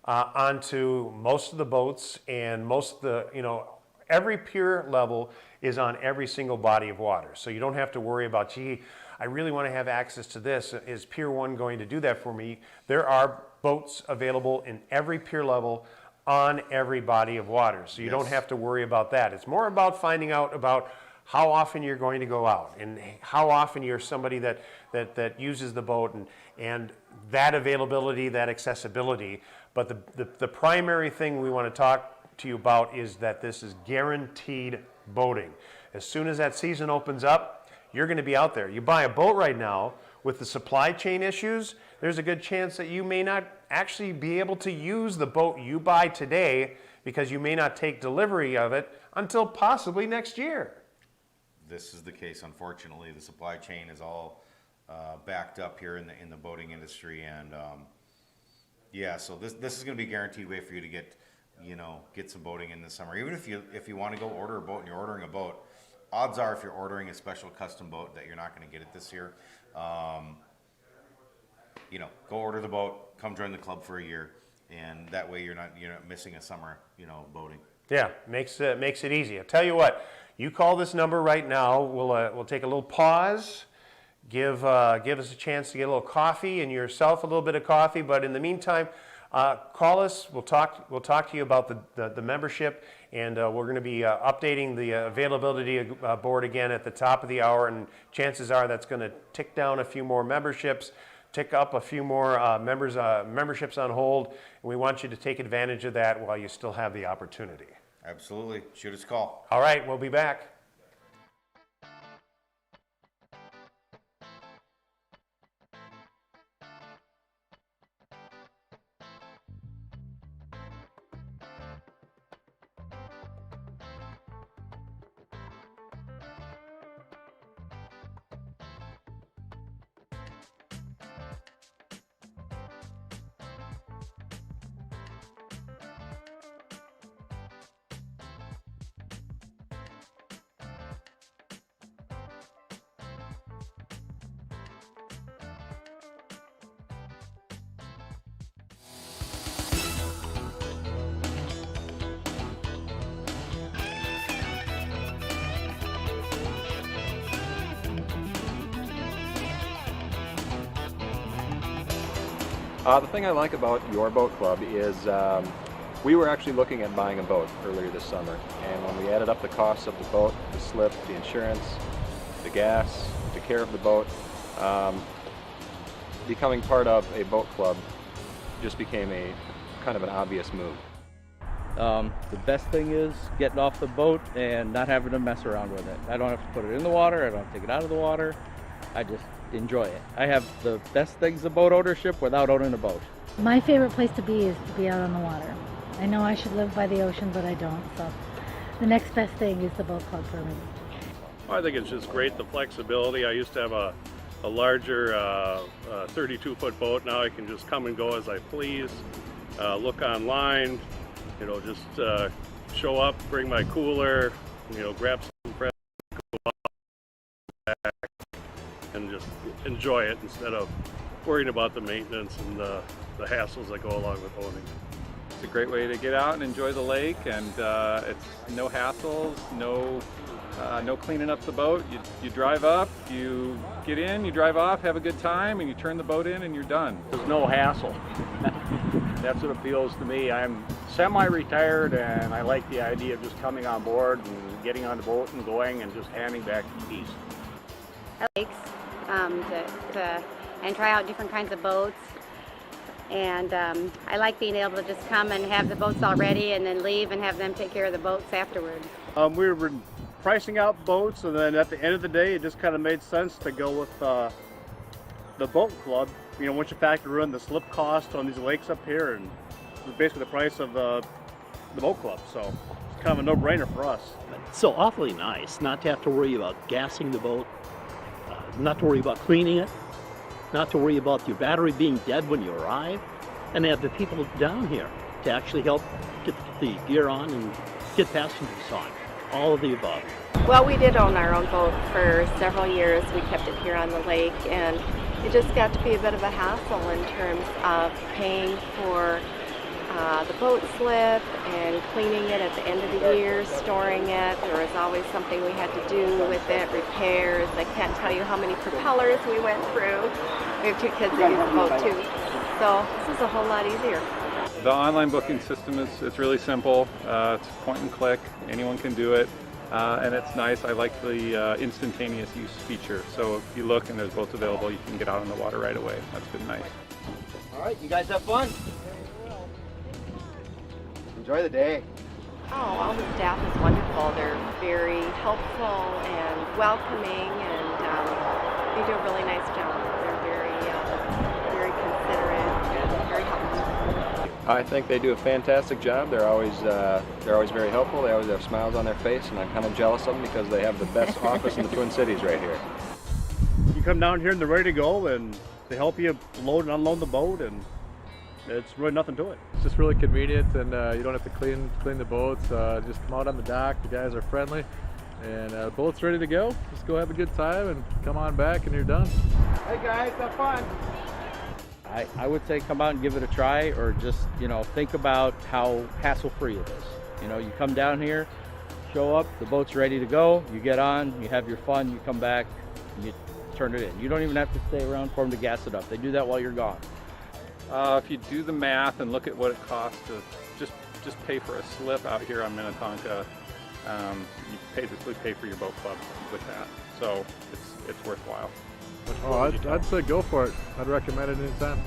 onto most of the boats and most of the, every pier level is on every single body of water. So you don't have to worry about, gee, I really want to have access to this. Is Pier 1 going to do that for me? There are boats available in every pier level on every body of water. So you don't have to worry about that. It's more about finding out about how often you're going to go out and how often you're somebody that uses the boat and that availability, that accessibility. But the primary thing we want to talk to you about is that this is guaranteed boating. As soon as that season opens up, you're going to be out there. You buy a boat right now with the supply chain issues, there's a good chance that you may not actually be able to use the boat you buy today because you may not take delivery of it until possibly next year. This is the case, unfortunately. The supply chain is all backed up here in the boating industry, and so this is going to be a guaranteed way for you to get some boating in the summer. Even if you want to go order a boat and you're ordering a boat, odds are if you're ordering a special custom boat that you're not going to get it this year. Go order the boat, come join the club for a year, and that way you're not missing a summer boating. Yeah, makes it easy. I'll tell you what. You call this number right now. We'll take a little pause, give us a chance to get a little coffee and yourself a little bit of coffee. But in the meantime, call us. We'll talk to you about the membership, and we're going to be updating the availability board again at the top of the hour. And chances are that's going to tick down a few more memberships, tick up a few more memberships on hold. And we want you to take advantage of that while you still have the opportunity. Absolutely. Shoot us a call. All right, we'll be back. The thing I like about your boat club is We were actually looking at buying a boat earlier this summer, and when we added up the costs of the boat, the slip, the insurance, the gas, the care of the boat, becoming part of a boat club just became a kind of an obvious move. The best thing is getting off the boat and not having to mess around with it. I don't have to put it in the water, I don't have to take it out of the water. I just enjoy it. I have the best things of boat ownership without owning a boat. My favorite place to be is to be out on the water. I know I should live by the ocean, but I don't. So the next best thing is the boat club for me. I think it's just great, the flexibility. I used to have a larger 32-foot boat. Now I can just come and go as I please, look online, just show up, bring my cooler, grab some fresh back and just enjoy it instead of worrying about the maintenance and the hassles that go along with owning. It's a great way to get out and enjoy the lake, and it's no hassles, no cleaning up the boat. You drive up, you get in, you drive off, have a good time, and you turn the boat in and you're done. There's no hassle. That's what appeals to me. I'm semi-retired and I like the idea of just coming on board and getting on the boat and going and just handing back the keys. Lakes, and try out different kinds of boats. And I like being able to just come and have the boats all ready and then leave and have them take care of the boats afterwards. We were pricing out boats, and then at the end of the day, it just kind of made sense to go with the boat club. Once you factor in the slip cost on these lakes up here, and it's basically the price of the boat club. So it's kind of a no-brainer for us. It's so awfully nice not to have to worry about gassing the boat, not to worry about cleaning it, not to worry about your battery being dead when you arrive, and have the people down here to actually help get the gear on and get passengers on. All of the above. Well, we did own our own boat for several years. We kept it here on the lake, and it just got to be a bit of a hassle in terms of paying for the boat slip and cleaning it at the end of the year, storing it. There was always something we had to do with it, repairs. I can't tell you how many propellers we went through. We have 2 kids that use the boat too. So this is a whole lot easier. The online booking system it's really simple. It's point and click. Anyone can do it, and it's nice. I like the instantaneous use feature. So if you look and there's boats available, you can get out on the water right away. That's been nice. All right, you guys have fun. Enjoy the day. Oh, all the staff is wonderful. They're very helpful and welcoming, and they do a really nice job. They're very considerate and very helpful. I think they do a fantastic job. They're always very helpful. They always have smiles on their face, and I'm kind of jealous of them because they have the best office in the Twin Cities right here. You come down here and they're ready to go, and they help you load and unload the boat, and it's really nothing to it. It's just really convenient, and you don't have to clean the boats. Just come out on the dock. The guys are friendly, and the boat's ready to go. Just go have a good time and come on back, and you're done. Hey guys, have fun. I would say come out and give it a try, or just, think about how hassle-free it is. You come down here, show up, the boat's ready to go, you get on, you have your fun, you come back, and you turn it in. You don't even have to stay around for them to gas it up. They do that while you're gone. If you do the math and look at what it costs to just pay for a slip out here on Minnetonka, you basically pay for your boat club with that. So it's worthwhile. Oh, I'd say go for it. I'd recommend it anytime.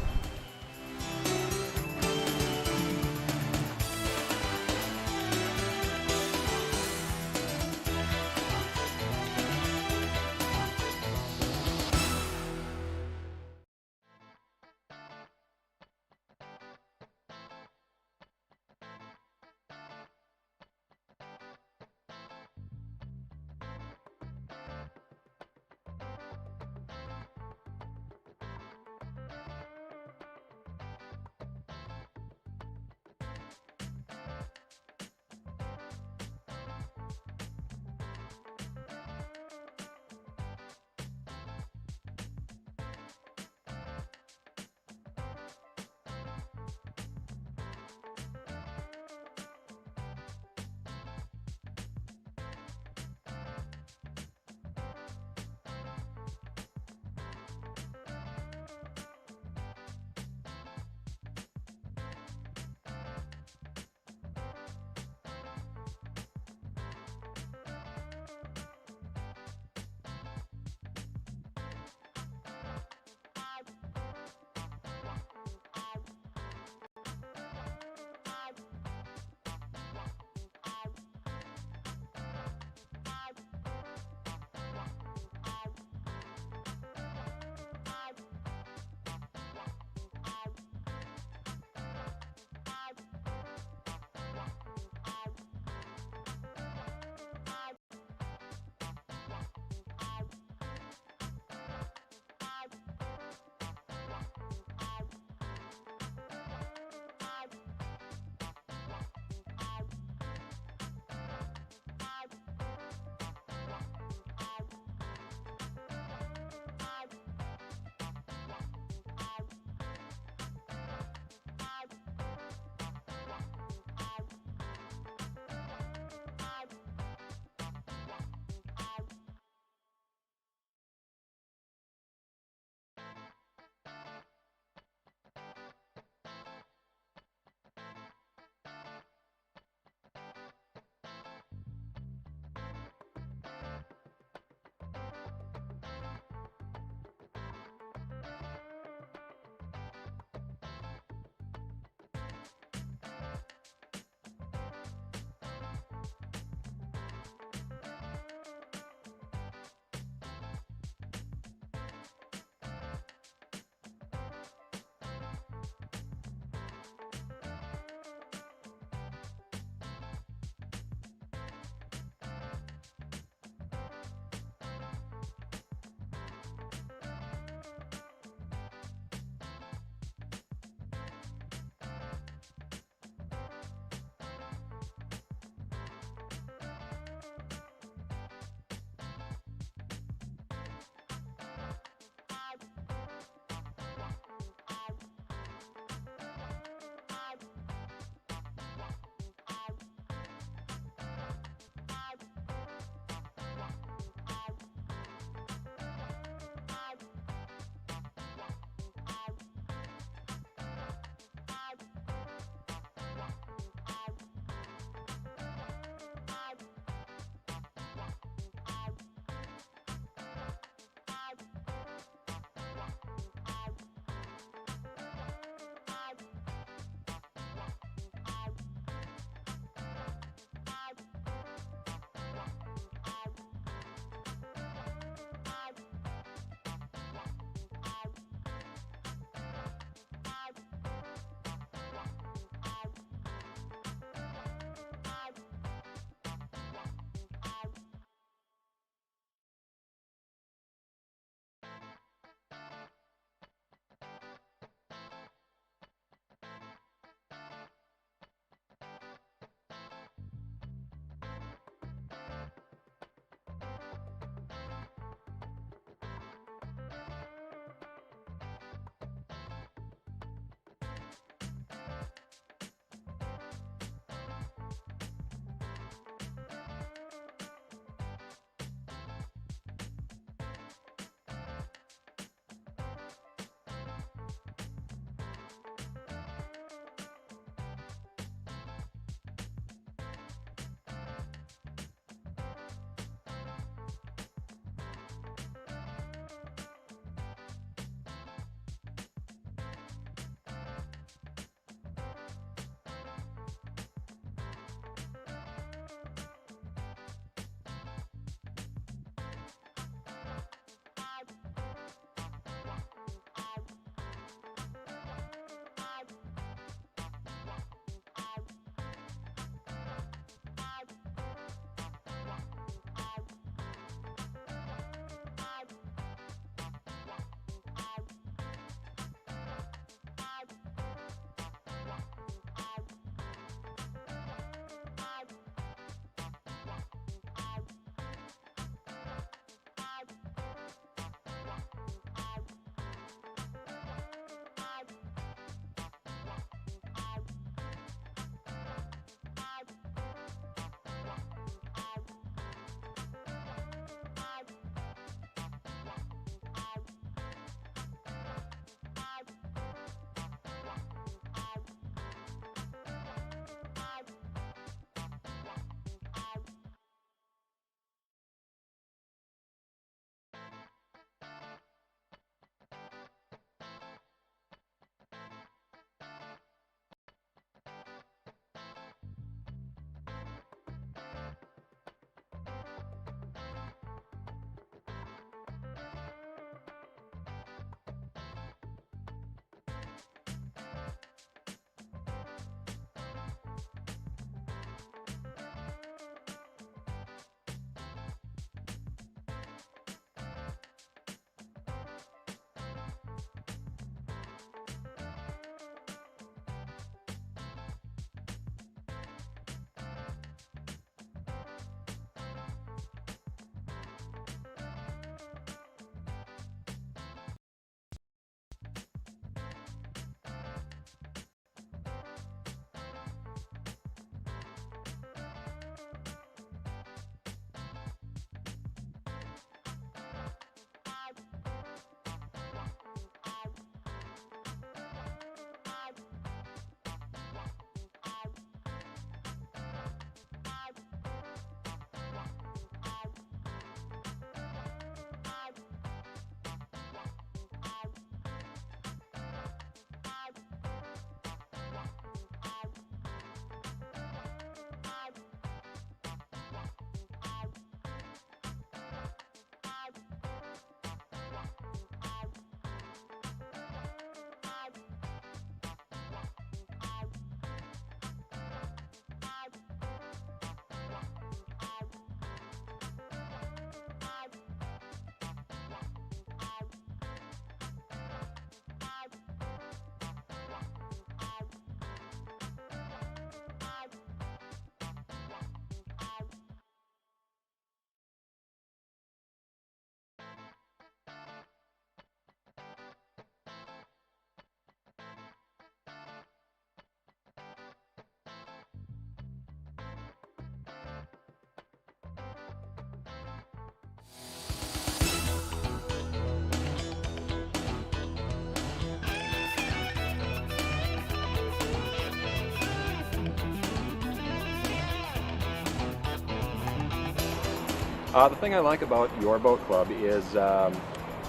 The thing I like about your boat club is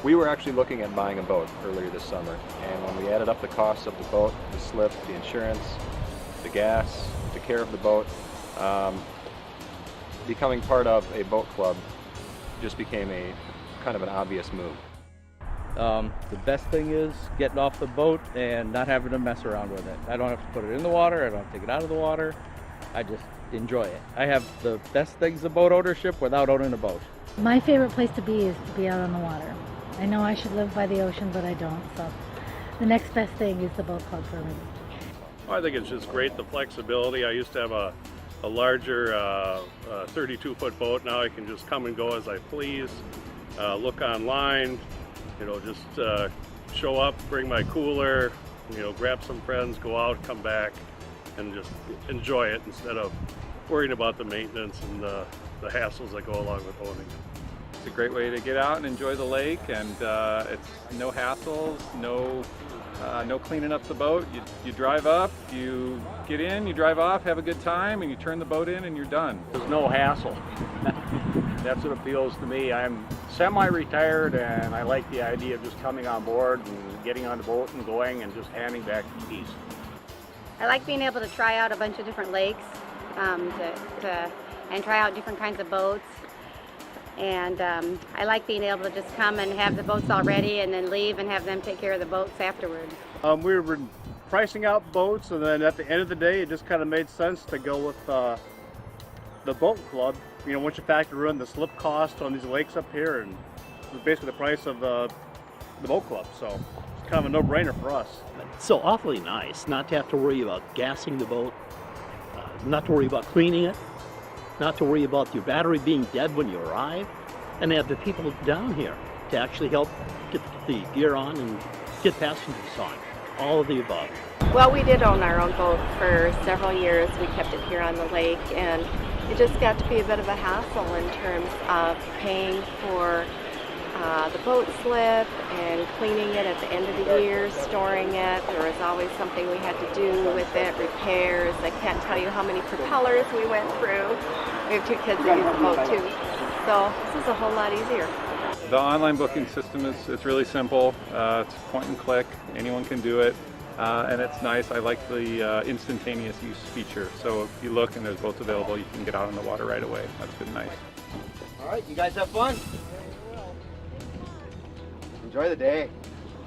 we were actually looking at buying a boat earlier this summer, and when we added up the costs of the boat, the slip, the insurance, the gas, the care of the boat, becoming part of a boat club just became a kind of an obvious move. The best thing is getting off the boat and not having to mess around with it. I don't have to put it in the water, I don't have to take it out of the water. I just enjoy it. I have the best things of boat ownership without owning a boat. My favorite place to be is to be out on the water. I know I should live by the ocean, but I don't. So the next best thing is the boat club for me. I think it's just great, the flexibility. I used to have a larger 32-foot boat. Now I can just come and go as I please, look online, just show up, bring my cooler, grab some friends, go out, come back, and just enjoy it instead of worrying about the maintenance and the hassles that go along with owning. It's a great way to get out and enjoy the lake, and it's no hassles, no cleaning up the boat. You drive up, you get in, you drive off, have a good time, and you turn the boat in and you're done. There's no hassle. That's what appeals to me. I'm semi-retired and I like the idea of just coming on board and getting on the boat and going and just handing back the keys. I like being able to try out a bunch of different lakes and try out different kinds of boats. And I like being able to just come and have the boats all ready and then leave and have them take care of the boats afterwards. We were pricing out boats, and then at the end of the day it just kind of made sense to go with the boat club. Once you factor in the slip cost on these lakes up here, and it's basically the price of the boat club, so it's kind of a no-brainer for us. So awfully nice not to have to worry about gassing the boat, not to worry about cleaning it, not to worry about your battery being dead when you arrive, and have the people down here to actually help get the gear on and get passengers on. All of the above. Well, we did own our own boat for several years. We kept it here on the lake, and it just got to be a bit of a hassle in terms of paying for the boat slip and cleaning it at the end of the year, storing it. There was always something we had to do with it, repairs. I can't tell you how many propellers we went through. We have two kids that use the boat too. So this is a whole lot easier. The online booking system it's really simple. It's point and click. Anyone can do it. And it's nice. I like the instantaneous use feature. So if you look and there's boats available, you can get out on the water right away. That's been nice. All right, you guys have fun. Enjoy the day.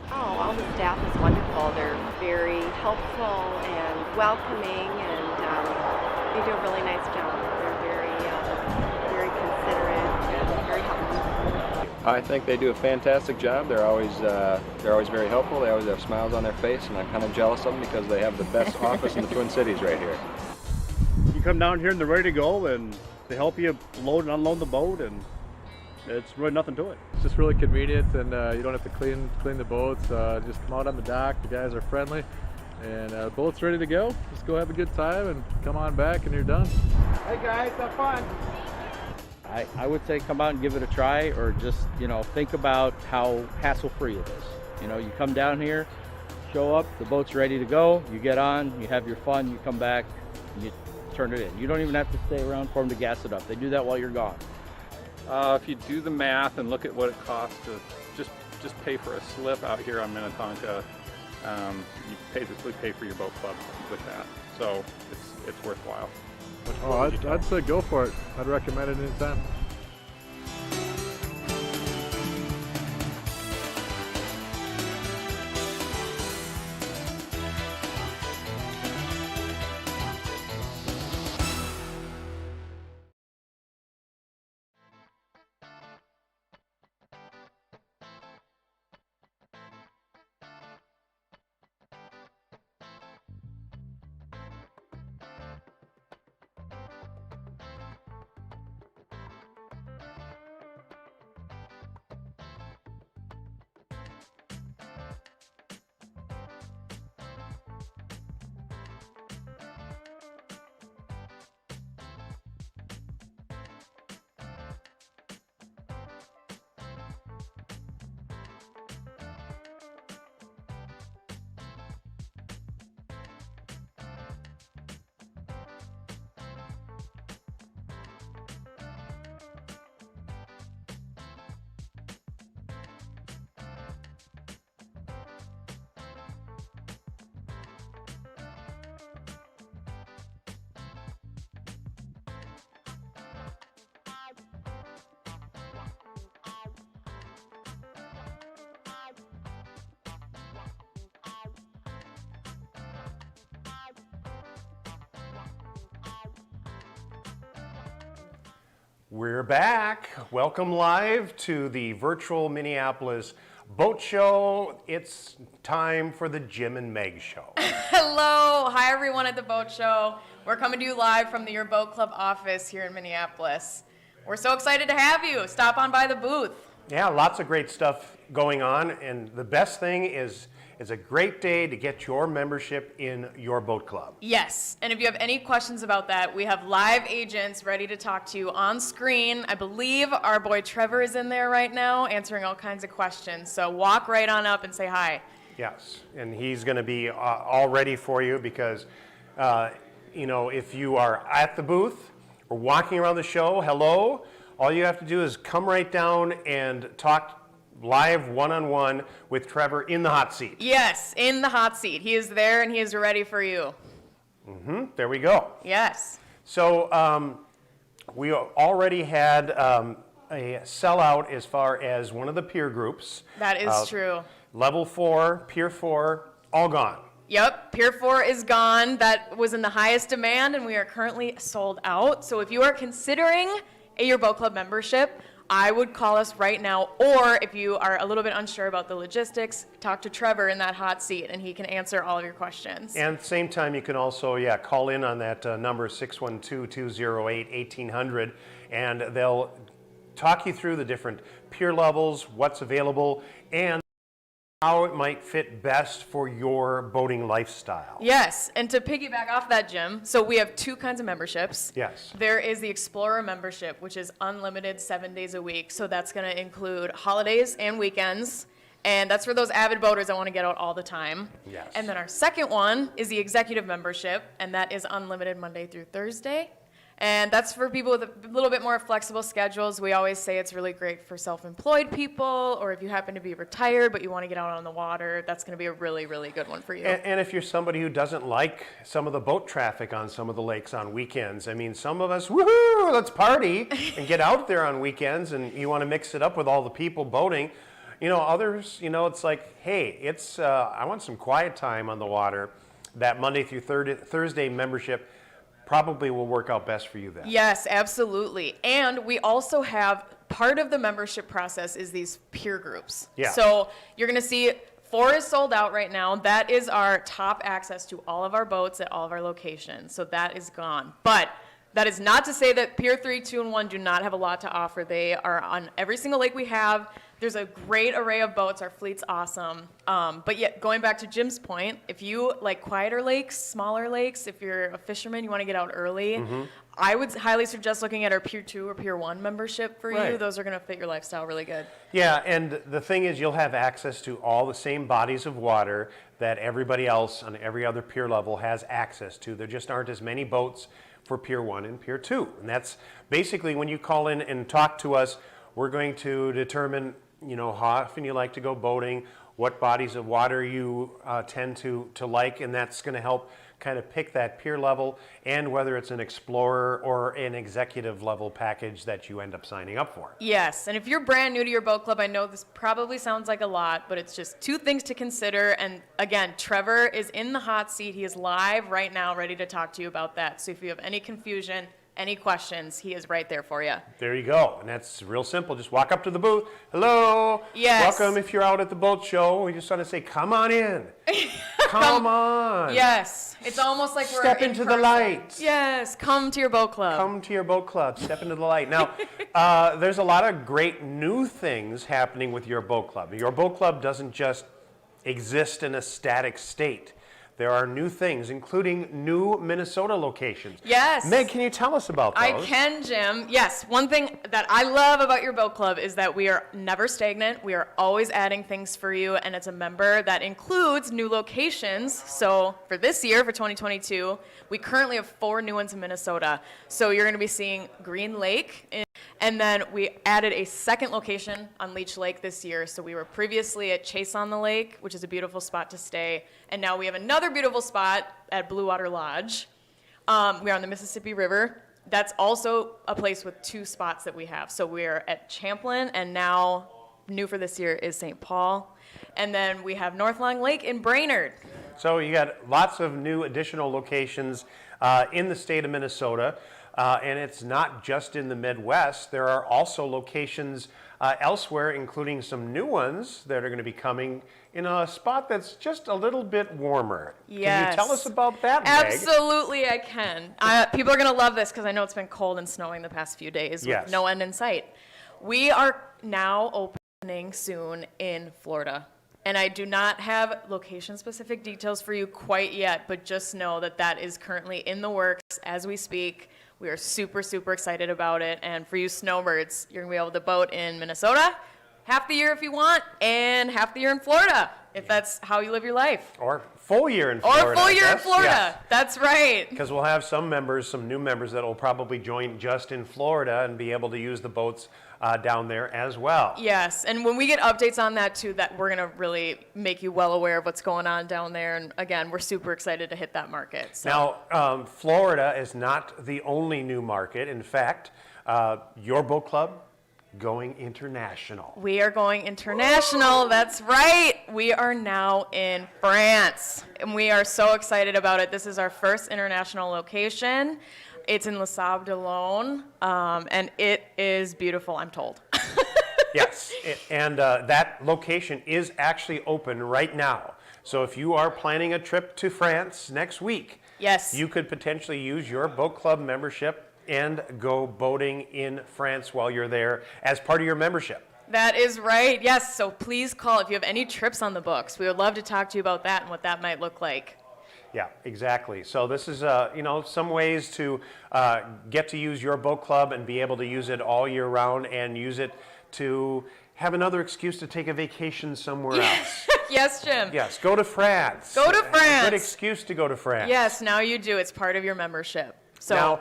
Oh, all the staff is wonderful. They're very helpful and welcoming, and they do a really nice job. They're very considerate and very helpful. I think they do a fantastic job. They're always very helpful. They always have smiles on their face, and I'm kind of jealous of them because they have the best office in the Twin Cities right here. You come down here and they're ready to go, and they help you load and unload the boat, and it's really nothing to it. It's just really convenient, and you don't have to clean the boats. Just come out on the dock. The guys are friendly, and the boat's ready to go. Just go have a good time and come on back, and you're done. Hey guys, have fun. I would say come out and give it a try, or just think about how hassle-free it is. You come down here, show up, the boat's ready to go. You get on, you have your fun, you come back, and you turn it in. You don't even have to stay around for them to gas it up. They do that while you're gone. If you do the math and look at what it costs to just pay for a slip out here on Minnetonka, you basically pay for your boat club with that. So it's worthwhile. Oh, I'd say go for it. I'd recommend it anytime. We're back. Welcome live to the virtual Minneapolis Boat Show. It's time for the Jim and Meg Show. Hello. Hi, everyone at the Boat Show. We're coming to you live from the Your Boat Club office here in Minneapolis. We're so excited to have you. Stop on by the booth. Yeah, lots of great stuff going on, and the best thing is it's a great day to get your membership in your boat club. Yes, and if you have any questions about that, we have live agents ready to talk to you on screen. I believe our boy Trevor is in there right now answering all kinds of questions, so walk right on up and say hi. Yes, and he's going to be all ready for you because, you know, if you are at the booth or walking around the show, hello, all you have to do is come right down and talk live one-on-one with Trevor in the hot seat. Yes, in the hot seat. He is there and he is ready for you. There we go. Yes. So we already had a sellout as far as one of the peer groups. That is true. Level 4, Pier 4, all gone. Yep, Pier 4 is gone. That was in the highest demand and we are currently sold out. So if you are considering a Your Boat Club membership, I would call us right now, or if you are a little bit unsure about the logistics, talk to Trevor in that hot seat and he can answer all of your questions. And at the same time, you can also, call in on that number 612-208-1800, and they'll talk you through the different pier levels, what's available, and how it might fit best for your boating lifestyle. Yes, and to piggyback off that, Jim, so we have two kinds of memberships. Yes. There is the Explorer membership, which is unlimited 7 days a week. So that's going to include holidays and weekends. And that's for those avid boaters that want to get out all the time. Yes. And then our second one is the Executive membership, and that is unlimited Monday through Thursday. And that's for people with a little bit more flexible schedules. We always say it's really great for self-employed people, or if you happen to be retired but you want to get out on the water, that's going to be a really, really good one for you. And if you're somebody who doesn't like some of the boat traffic on some of the lakes on weekends, I mean, some of us, woohoo, let's party and get out there on weekends, and you want to mix it up with all the people boating. You know, others, you know, it's like, hey, I want some quiet time on the water. That Monday through Thursday membership probably will work out best for you then. Yes, absolutely. And we also have, part of the membership process is these peer groups. Yeah. So you're going to see 4 is sold out right now. That is our top access to all of our boats at all of our locations. So that is gone. But that is not to say that Pier 3, 2, and 1 do not have a lot to offer. They are on every single lake we have. There's a great array of boats. Our fleet's awesome. But yet, going back to Jim's point, if you like quieter lakes, smaller lakes, if you're a fisherman, you want to get out early, I would highly suggest looking at our Pier 2 or Pier 1 membership for you. Right. Those are going to fit your lifestyle really good. Yeah, and the thing is, you'll have access to all the same bodies of water that everybody else on every other pier level has access to. There just aren't as many boats for Pier 1 and Pier 2. And that's basically when you call in and talk to us, we're going to determine, you know, how often you like to go boating, what bodies of water you tend to like, and that's going to help kind of pick that pier level and whether it's an Explorer or an Executive level package that you end up signing up for. Yes, and if you're brand new to your boat club, I know this probably sounds like a lot, but it's just 2 things to consider. And again, Trevor is in the hot seat. He is live right now, ready to talk to you about that. So if you have any confusion, any questions, he is right there for you. There you go. And that's real simple. Just walk up to the booth. Hello. Yes. Welcome if you're out at the boat show. We just want to say, come on in. Come on. Yes. It's almost like we're Step in into the person. light. Yes. Come to your boat club. Come to your boat club. Step into the light. Now, there's a lot of great new things happening with your boat club. Your boat club doesn't just exist in a static state. There are new things, including new Minnesota locations. Yes. Meg, can you tell us about those? I can, Jim. Yes, one thing that I love about your boat club is that we are never stagnant. We are always adding things for you, and it's a member that includes new locations. So for this year, for 2022, we currently have 4 new ones in Minnesota. So you're going to be seeing Green Lake, and then we added a second location on Leech Lake this year. So we were previously at Chase on the Lake, which is a beautiful spot to stay, and now we have another beautiful spot at Blue Water Lodge. We are on the Mississippi River. That's also a place with 2 spots that we have. So we're at Champlin, and now new for this year is St. Paul. And then we have North Long Lake in Brainerd. So you got lots of new additional locations in the state of Minnesota. And it's not just in the Midwest. There are also locations elsewhere, including some new ones that are going to be coming in a spot that's just a little bit warmer. Can Yes. you tell us about that, Meg? Absolutely, I can. People are going to love this because I know it's been cold and snowing the past few days Yes. with no end in sight. We are now opening soon in Florida. And I do not have location-specific details for you quite yet, but just know that that is currently in the works as we speak. We are super, super excited about it. And for you snowbirds, you're going to be able to boat in Minnesota half the year if you want, and half the year in Florida, if that's how you live your life. Or full year in Florida. Or full year I in guess. Florida. Yes. That's right. Because we'll have some members, some new members that will probably join just in Florida and be able to use the boats down there as well. Yes, and when we get updates on that too, that we're gonna really make you well aware of what's going on down there. And again, we're super excited to hit that market. So. Now, Florida is not the only new market. In fact, your boat club going international. We are going international. That's right. We are now in France, and we are so excited about it. This is our first international location. It's in Les Sables d'Olonne, and it is beautiful, I'm told. Yes, and that location is actually open right now. So if you are planning a trip to France next week, yes, you could potentially use your boat club membership and go boating in France while you're there as part of your membership. That is right. Yes, so please call if you have any trips on the books. We would love to talk to you about that and what that might look like. Yeah, exactly. So this is, some ways to get to use your boat club and be able to use it all year round and use it to have another excuse to take a vacation somewhere else. Yes, Jim. Yes, go to France. Go to France. Good excuse to go to France. Yes, now you do. It's part of your membership. So now,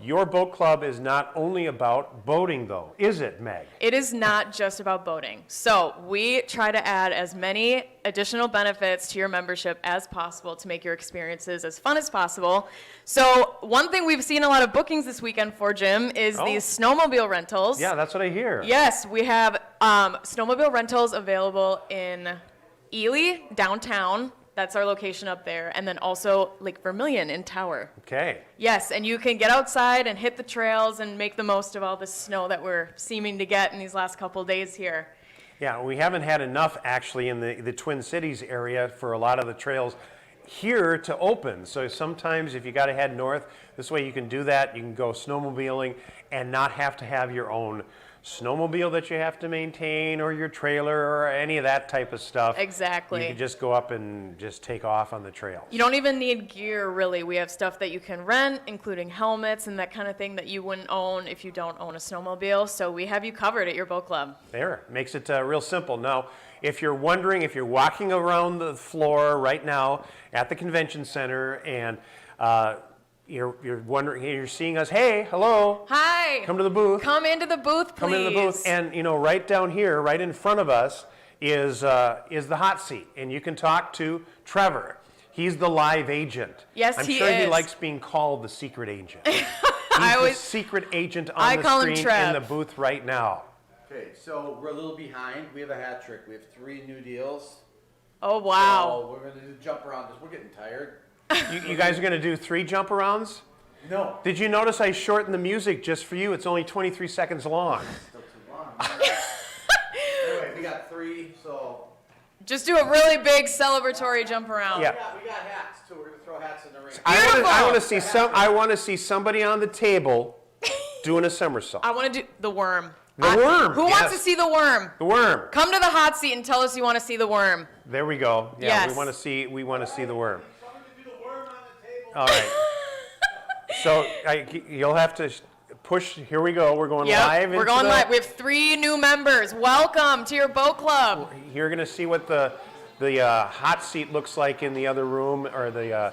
your boat club is not only about boating, though, is it, Meg? it is not just about boating. So we try to add as many additional benefits to your membership as possible to make your experiences as fun as possible. So one thing we've seen a lot of bookings this weekend for, Jim, is these snowmobile rentals. Yeah, that's what I hear. Yes, we have snowmobile rentals available in Ely, downtown. That's our location up there. And then also Lake Vermilion in Tower. Okay. Yes, and you can get outside and hit the trails and make the most of all the snow that we're seeming to get in these last couple days here. Yeah, we haven't had enough actually in the Twin Cities area for a lot of the trails here to open. So sometimes if you got to head north, this way you can do that. You can go snowmobiling and not have to have your own snowmobile that you have to maintain or your trailer or any of that type of stuff. Exactly. You can just go up and just take off on the trail. You don't even need gear, really. We have stuff that you can rent, including helmets and that kind of thing that you wouldn't own if you don't own a snowmobile. So we have you covered at your boat club. There, makes it real simple. Now, if you're wondering, if you're walking around the floor right now at the convention center and you're wondering, you're seeing us, hey, hello. Hi. Come to the booth. Come into the booth, please. Come into the booth. And, right down here, right in front of us, is the hot seat. And you can talk to Trevor. He's the live agent. Yes, I'm he sure he is. likes being called the secret agent. He's the secret agent on the screen in the booth right now. Okay, so we're a little behind. We have a hat trick. We have 3 new deals. Oh, wow. So we're going to do jump around this. We're getting tired. You guys are going to do 3 jump arounds? No. Did you notice I shortened the music just for you? It's only 23 seconds long. Still too long. Anyway, we got 3, so. Just do a really big celebratory jump around. Yeah. We got hats too. We're gonna throw hats in the ring. I want to see somebody on the table doing a somersault. I want to do the worm. The worm. Who wants to see the worm? The worm. Come to the hot seat and tell us you want to see the worm. There we go. Yeah, Yes. we want to see the worm. All right. So you'll have to push. Here we go. We're going live. We're going live. We have 3 new members. Welcome to your boat club. You're going to see what the hot seat looks like in the other room or the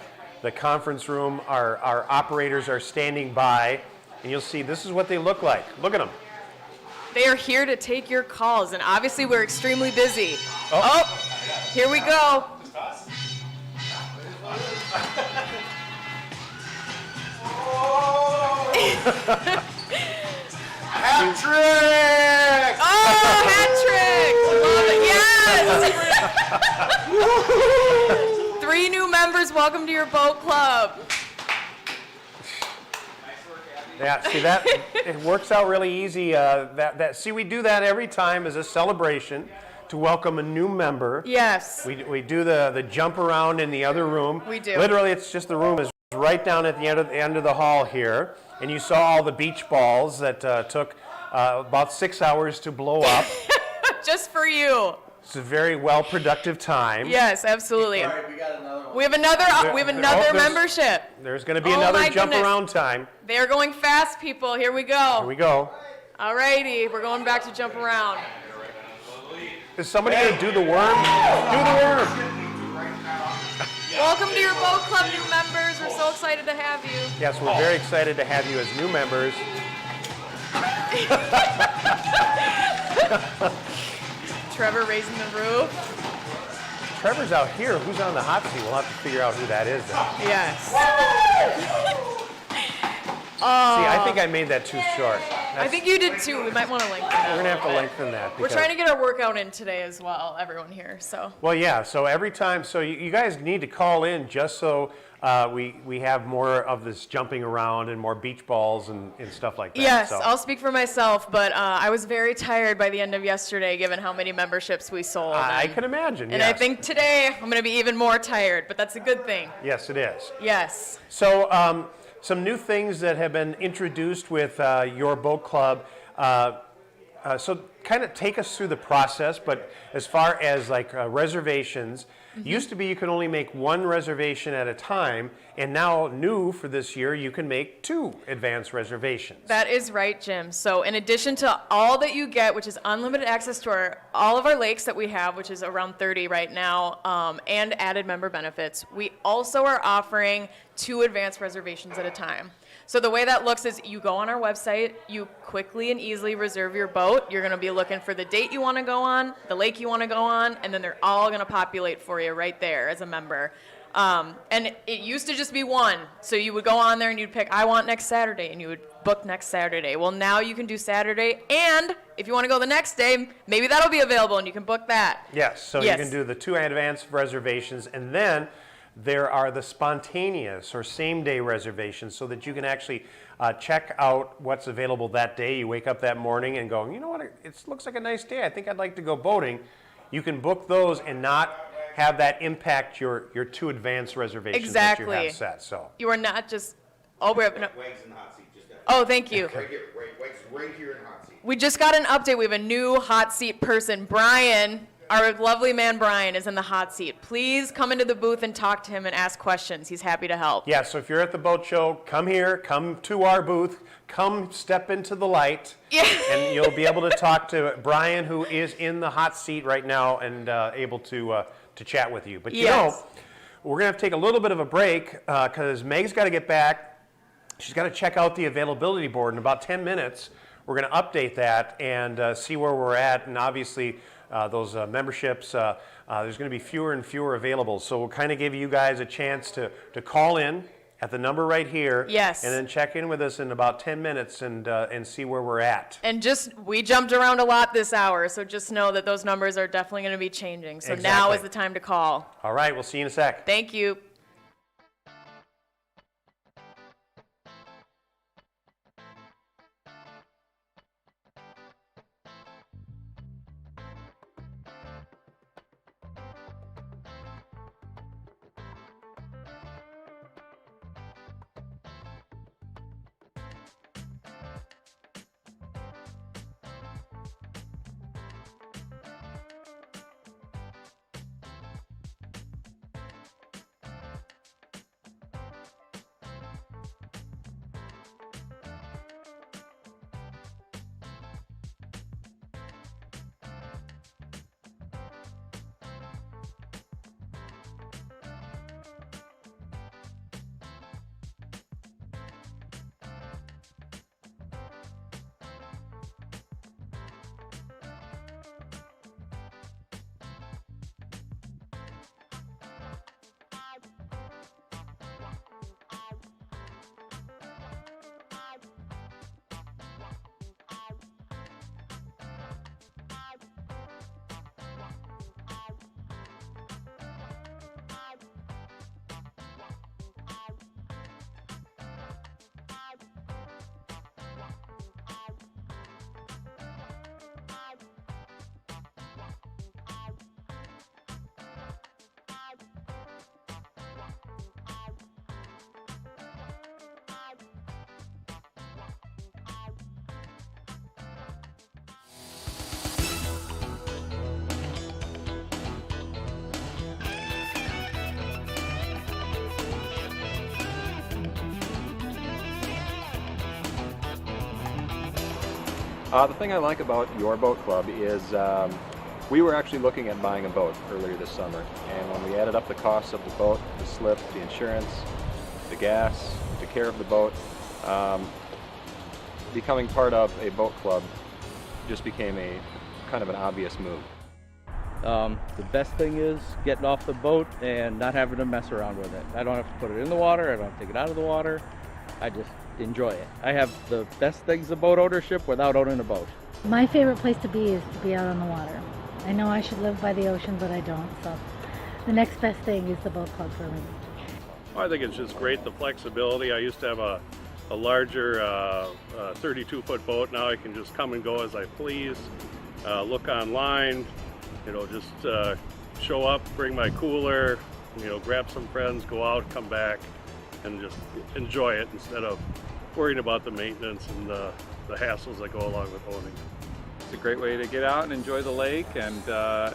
conference room. Our operators are standing by, and you'll see this is what they look like. Look at them. They are here to take your calls, and obviously we're extremely busy. Oh, here we go. Hat trick! Oh, hat trick! Love it. Yes! 3 new members. Welcome to your boat club. Nice work, Abby. Yeah, see that it works out really easy. See, we do that every time as a celebration to welcome a new member. Yes. We do the jump around in the other room. We do. Literally, it's just the room is right down at the end of the hall here, and you saw all the beach balls that took about 6 hours to blow up. Just for you. It's a very well productive time. Yes, absolutely. All right, we got another one. We have another membership. There's going to be Oh another my jump goodness. around time. They are going fast, people. Here we go. Here we go. Alrighty, we're going back to jump around. Is somebody going to do the worm? Do the worm. Welcome to your boat club, new members. We're so excited to have you. Yes, we're very excited to have you as new members. Trevor raising the roof. Trevor's out here. Who's on the hot seat? We'll have to figure out who that is then. Yes. See, I think I made that too short. I think you did too. We might want to lengthen that. We're going to have to a little bit. lengthen that. We're because- trying to get our workout in today as well, everyone here. So Well, yeah, so every time, so you guys need to call in just so we have more of this jumping around and more beach balls and stuff like that. yes, so. I'll speak for myself, but I was very tired by the end of yesterday, given how many memberships we sold. I and- can imagine, And yes. I think today I'm going to be even more tired, but that's a good thing. Yes, it is. Yes. So some new things that have been introduced with your boat club. So kind of take us through the process, but as far as like reservations, used to be you could only make one reservation at a time, and now new for this year, you can make 2 advance reservations. That is right, Jim. So in addition to all that you get, which is unlimited access to all of our lakes that we have, which is around 30 right now, and added member benefits, we also are offering 2 advance reservations at a time. So the way that looks is you go on our website, you quickly and easily reserve your boat. You're going to be looking for the date you want to go on, the lake you want to go on, and then they're all going to populate for you right there as a member. And it used to just be one. So you would go on there and you'd pick, I want next Saturday, and you would book next Saturday. Well, now you can do Saturday, and if you want to go the next day, maybe that'll be available and you can book that. Yes, so Yes. you can do the 2 advance reservations, and then there are the spontaneous or same-day reservations so that you can actually check out what's available that day. You wake up that morning and go, you know what, it looks like a nice day. I think I'd like to go boating. You can book those and not have that impact your 2 advance reservations that you Exactly. have set. So You are not just, oh, we're, no. Wags in the hot seat. Just got Oh, thank you. right here. Wags right here in the hot seat. We just got an update. We have a new hot seat person. Brian, our lovely man Brian, is in the hot seat. Please come into the booth and talk to him and ask questions. He's happy to help. yeah, so if you're at the boat show, come here, come to our booth, come step into the light, and you'll be able to talk to Brian, who is in the hot seat right now and able to chat with you. But you know, we're going to have to take a little bit of a break because Meg's got to get back. She's got to check out the availability board in about 10 minutes. We're going to update that and see where we're at, and obviously those memberships, there's going to be fewer and fewer available. So we'll kind of give you guys a chance to call in at the number right here. Yes. And then check in with us in about 10 minutes and see where we're at. And we jumped around a lot this hour, so just know that those numbers are definitely going to be changing. So now Exactly. is the time to call. All right, we'll see you in a sec. Thank you. The thing I like about your boat club is we were actually looking at buying a boat earlier this summer, and when we added up the costs of the boat, the slip, the insurance, the gas, the care of the boat, becoming part of a boat club just became a kind of an obvious move. The best thing is getting off the boat and not having to mess around with it. I don't have to put it in the water, I don't have to take it out of the water. I just enjoy it. I have the best things of boat ownership without owning a boat. My favorite place to be is to be out on the water. I know I should live by the ocean, but I don't, so the next best thing is the boat club for me. I think it's just great, the flexibility. I used to have a larger 32-foot boat. Now I can just come and go as I please, look online, just show up, bring my cooler, grab some friends, go out, come back, and just enjoy it instead of worrying about the maintenance and the hassles that go along with owning. It's a great way to get out and enjoy the lake, and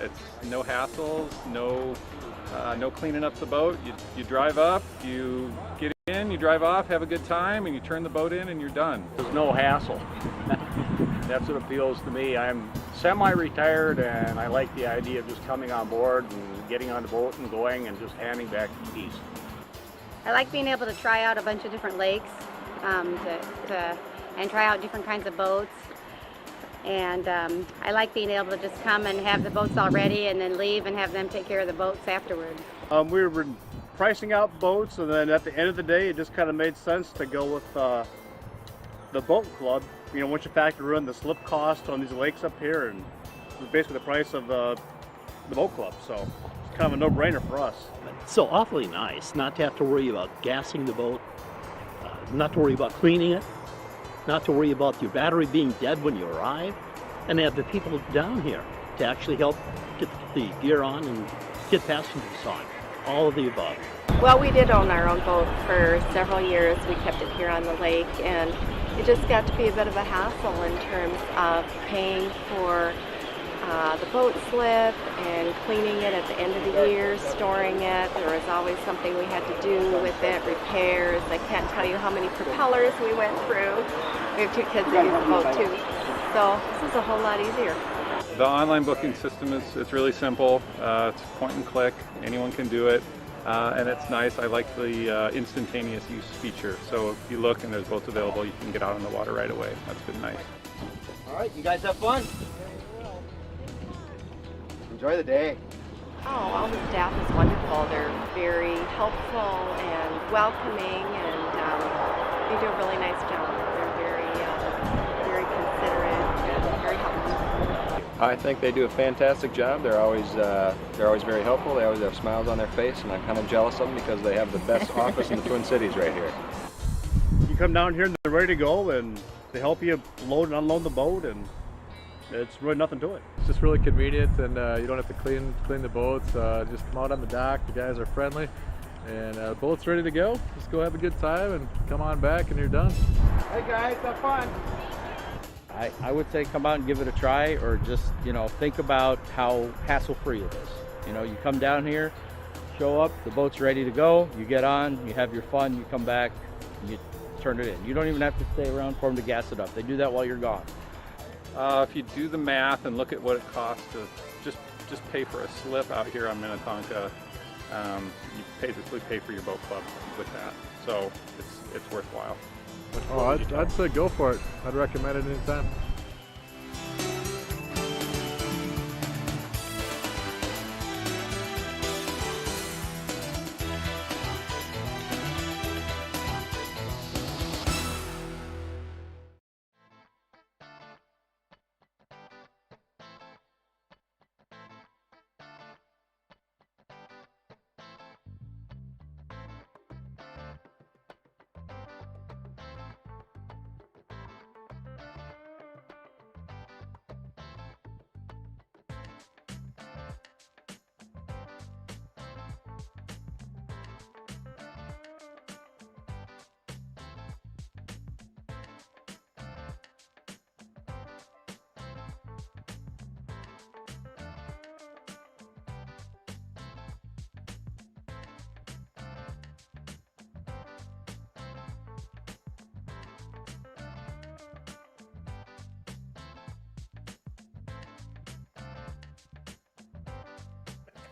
it's no hassles, no cleaning up the boat. You drive up, you get in, you drive off, have a good time, and you turn the boat in and you're done. There's no hassle. That's what appeals to me. I'm semi-retired and I like the idea of just coming on board and getting on the boat and going and just handing back the keys. I like being able to try out a bunch of different lakes and try out different kinds of boats. And I like being able to just come and have the boats all ready and then leave and have them take care of the boats afterwards. We were pricing out boats, and then at the end of the day it just kind of made sense to go with the boat club. Once you factor in the slip cost on these lakes up here, and it's basically the price of the boat club, so it's kind of a no-brainer for us. So awfully nice not to have to worry about gassing the boat, not to worry about cleaning it, not to worry about your battery being dead when you arrive, and have the people down here to actually help get the gear on and get passengers on. All of the above. Well, we did own our own boat for several years. We kept it here on the lake, and it just got to be a bit of a hassle in terms of paying for the boat slip and cleaning it at the end of the year, storing it. There was always something we had to do with it, repairs. I can't tell you how many propellers we went through. We have two kids that use the boat too. So this is a whole lot easier. The online booking system it's really simple. It's point and click. Anyone can do it. And it's nice. I like the instantaneous use feature. So if you look and there's boats available, you can get out on the water right away. That's been nice. All right, you guys have fun. Enjoy the day. Oh, all the staff is wonderful. They're very helpful and welcoming, and they do a really nice job. They're very considerate and very helpful. I think they do a fantastic job. They're always very helpful. They always have smiles on their face, and I'm kind of jealous of them because they have the best office in the Twin Cities right here. You come down here and they're ready to go, and they help you load and unload the boat, and it's really nothing to it. It's just really convenient, and you don't have to clean the boats. Just come out on the dock. The guys are friendly, and the boat's ready to go. Just go have a good time and come on back, and you're done. Hey guys, have fun. I would say come out and give it a try, or just, think about how hassle-free it is. You come down here, show up, the boat's ready to go, you get on, you have your fun, you come back, and you turn it in. You don't even have to stay around for them to gas it up. They do that while you're gone. If you do the math and look at what it costs to just pay for a slip out here on Minnetonka, you basically pay for your boat club with that. So it's worthwhile. Oh, I'd say go for it. I'd recommend it anytime.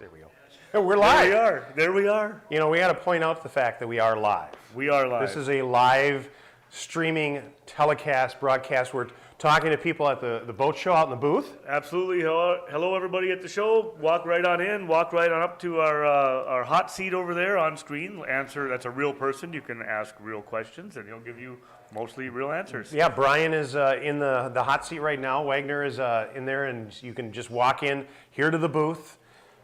There we go. We're live. There we are. You know, we got to point out the fact that we are live. We are live. This is a live streaming telecast, broadcast. We're talking to people at the boat show out in the booth. Absolutely. Hello, everybody at the show. Walk right on in. Walk right on up to our hot seat over there on screen. Answer. That's a real person. You can ask real questions, and he'll give you mostly real answers. Yeah, Brian is in the hot seat right now. Wagner is in there, and you can just walk in here to the booth.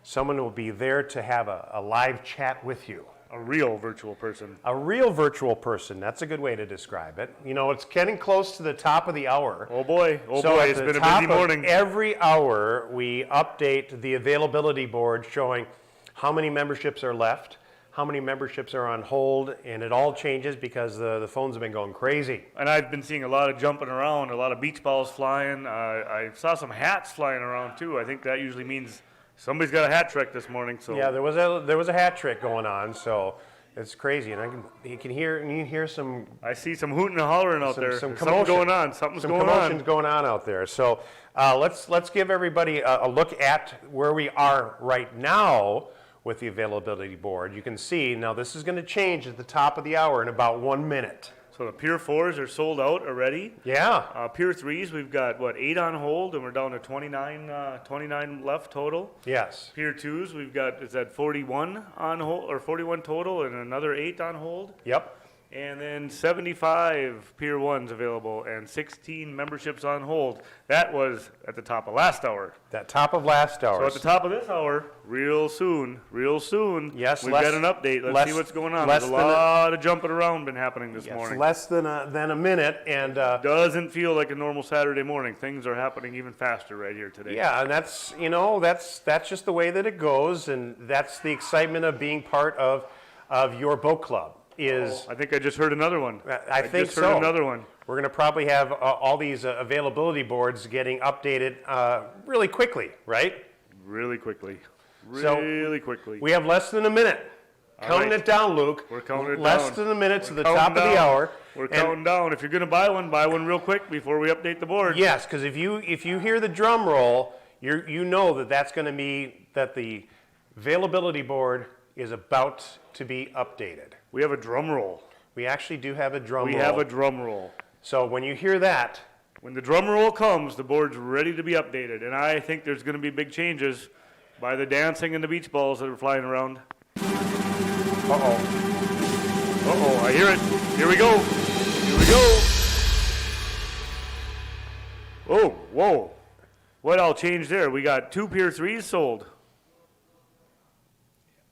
Someone will be there to have a live chat with you. A real virtual person. A real virtual person. That's a good way to describe it. You know, it's getting close to the top of the hour. Oh boy. Oh so boy. At It's the been a top busy morning. Of every hour, we update the availability board showing how many memberships are left, how many memberships are on hold, and it all changes because the phones have been going crazy. And I've been seeing a lot of jumping around, a lot of beach balls flying. I saw some hats flying around too. I think that usually means somebody's got a hat trick this morning. So yeah, there was a hat trick going on, so it's crazy, and you can hear some. I see some hooting and hollering out there. Some There's commotion something going on. Something's some going commotion's on. going on out there. So let's give everybody a look at where we are right now with the availability board. You can see now this is going to change at the top of the hour in about 1 minute. So the Pier 4s are sold out already. Yeah. Pier 3s, we've got, 8 on hold, and we're down to 29 left total. Yes. Pier 2s, we've got, is that 41 on hold, or 41 total, and another 8 on hold. Yep. And then 75 Pier 1s available, and 16 memberships on hold. That was at the top of last hour. That top of last hour. So at the top of this hour, real soon, yes, we've got an update. Let's see what's going on. There's a lot of jumping around been happening this morning. Less than a minute, and doesn't feel like a normal Saturday morning. Things are happening even faster right here today. yeah, and that's just the way that it goes, and that's the excitement of being part of your boat club. I think I just heard another one. I think just heard so. another one. We're going to probably have all these availability boards getting updated really quickly, right? Really quickly. So, Really quickly. We have less than a minute. Counting it down, Luke. We're counting it less down. than a minute to the Counting top of the down. hour. We're counting down. If you're going to buy one real quick before we update the board. Yes, because if you hear the drum roll, you know that's going to mean that the availability board is about to be updated. We have a drum roll. We actually do have a drum roll. We have a drum roll. So when you hear that, when the drum roll comes, the board's ready to be updated. And I think there's going to be big changes by the dancing and the beach balls that are flying around. Uh-oh. Uh-oh, I hear it. Here we go. Here we go. Oh, whoa. What all changed there? We got 2 Pier 3s sold.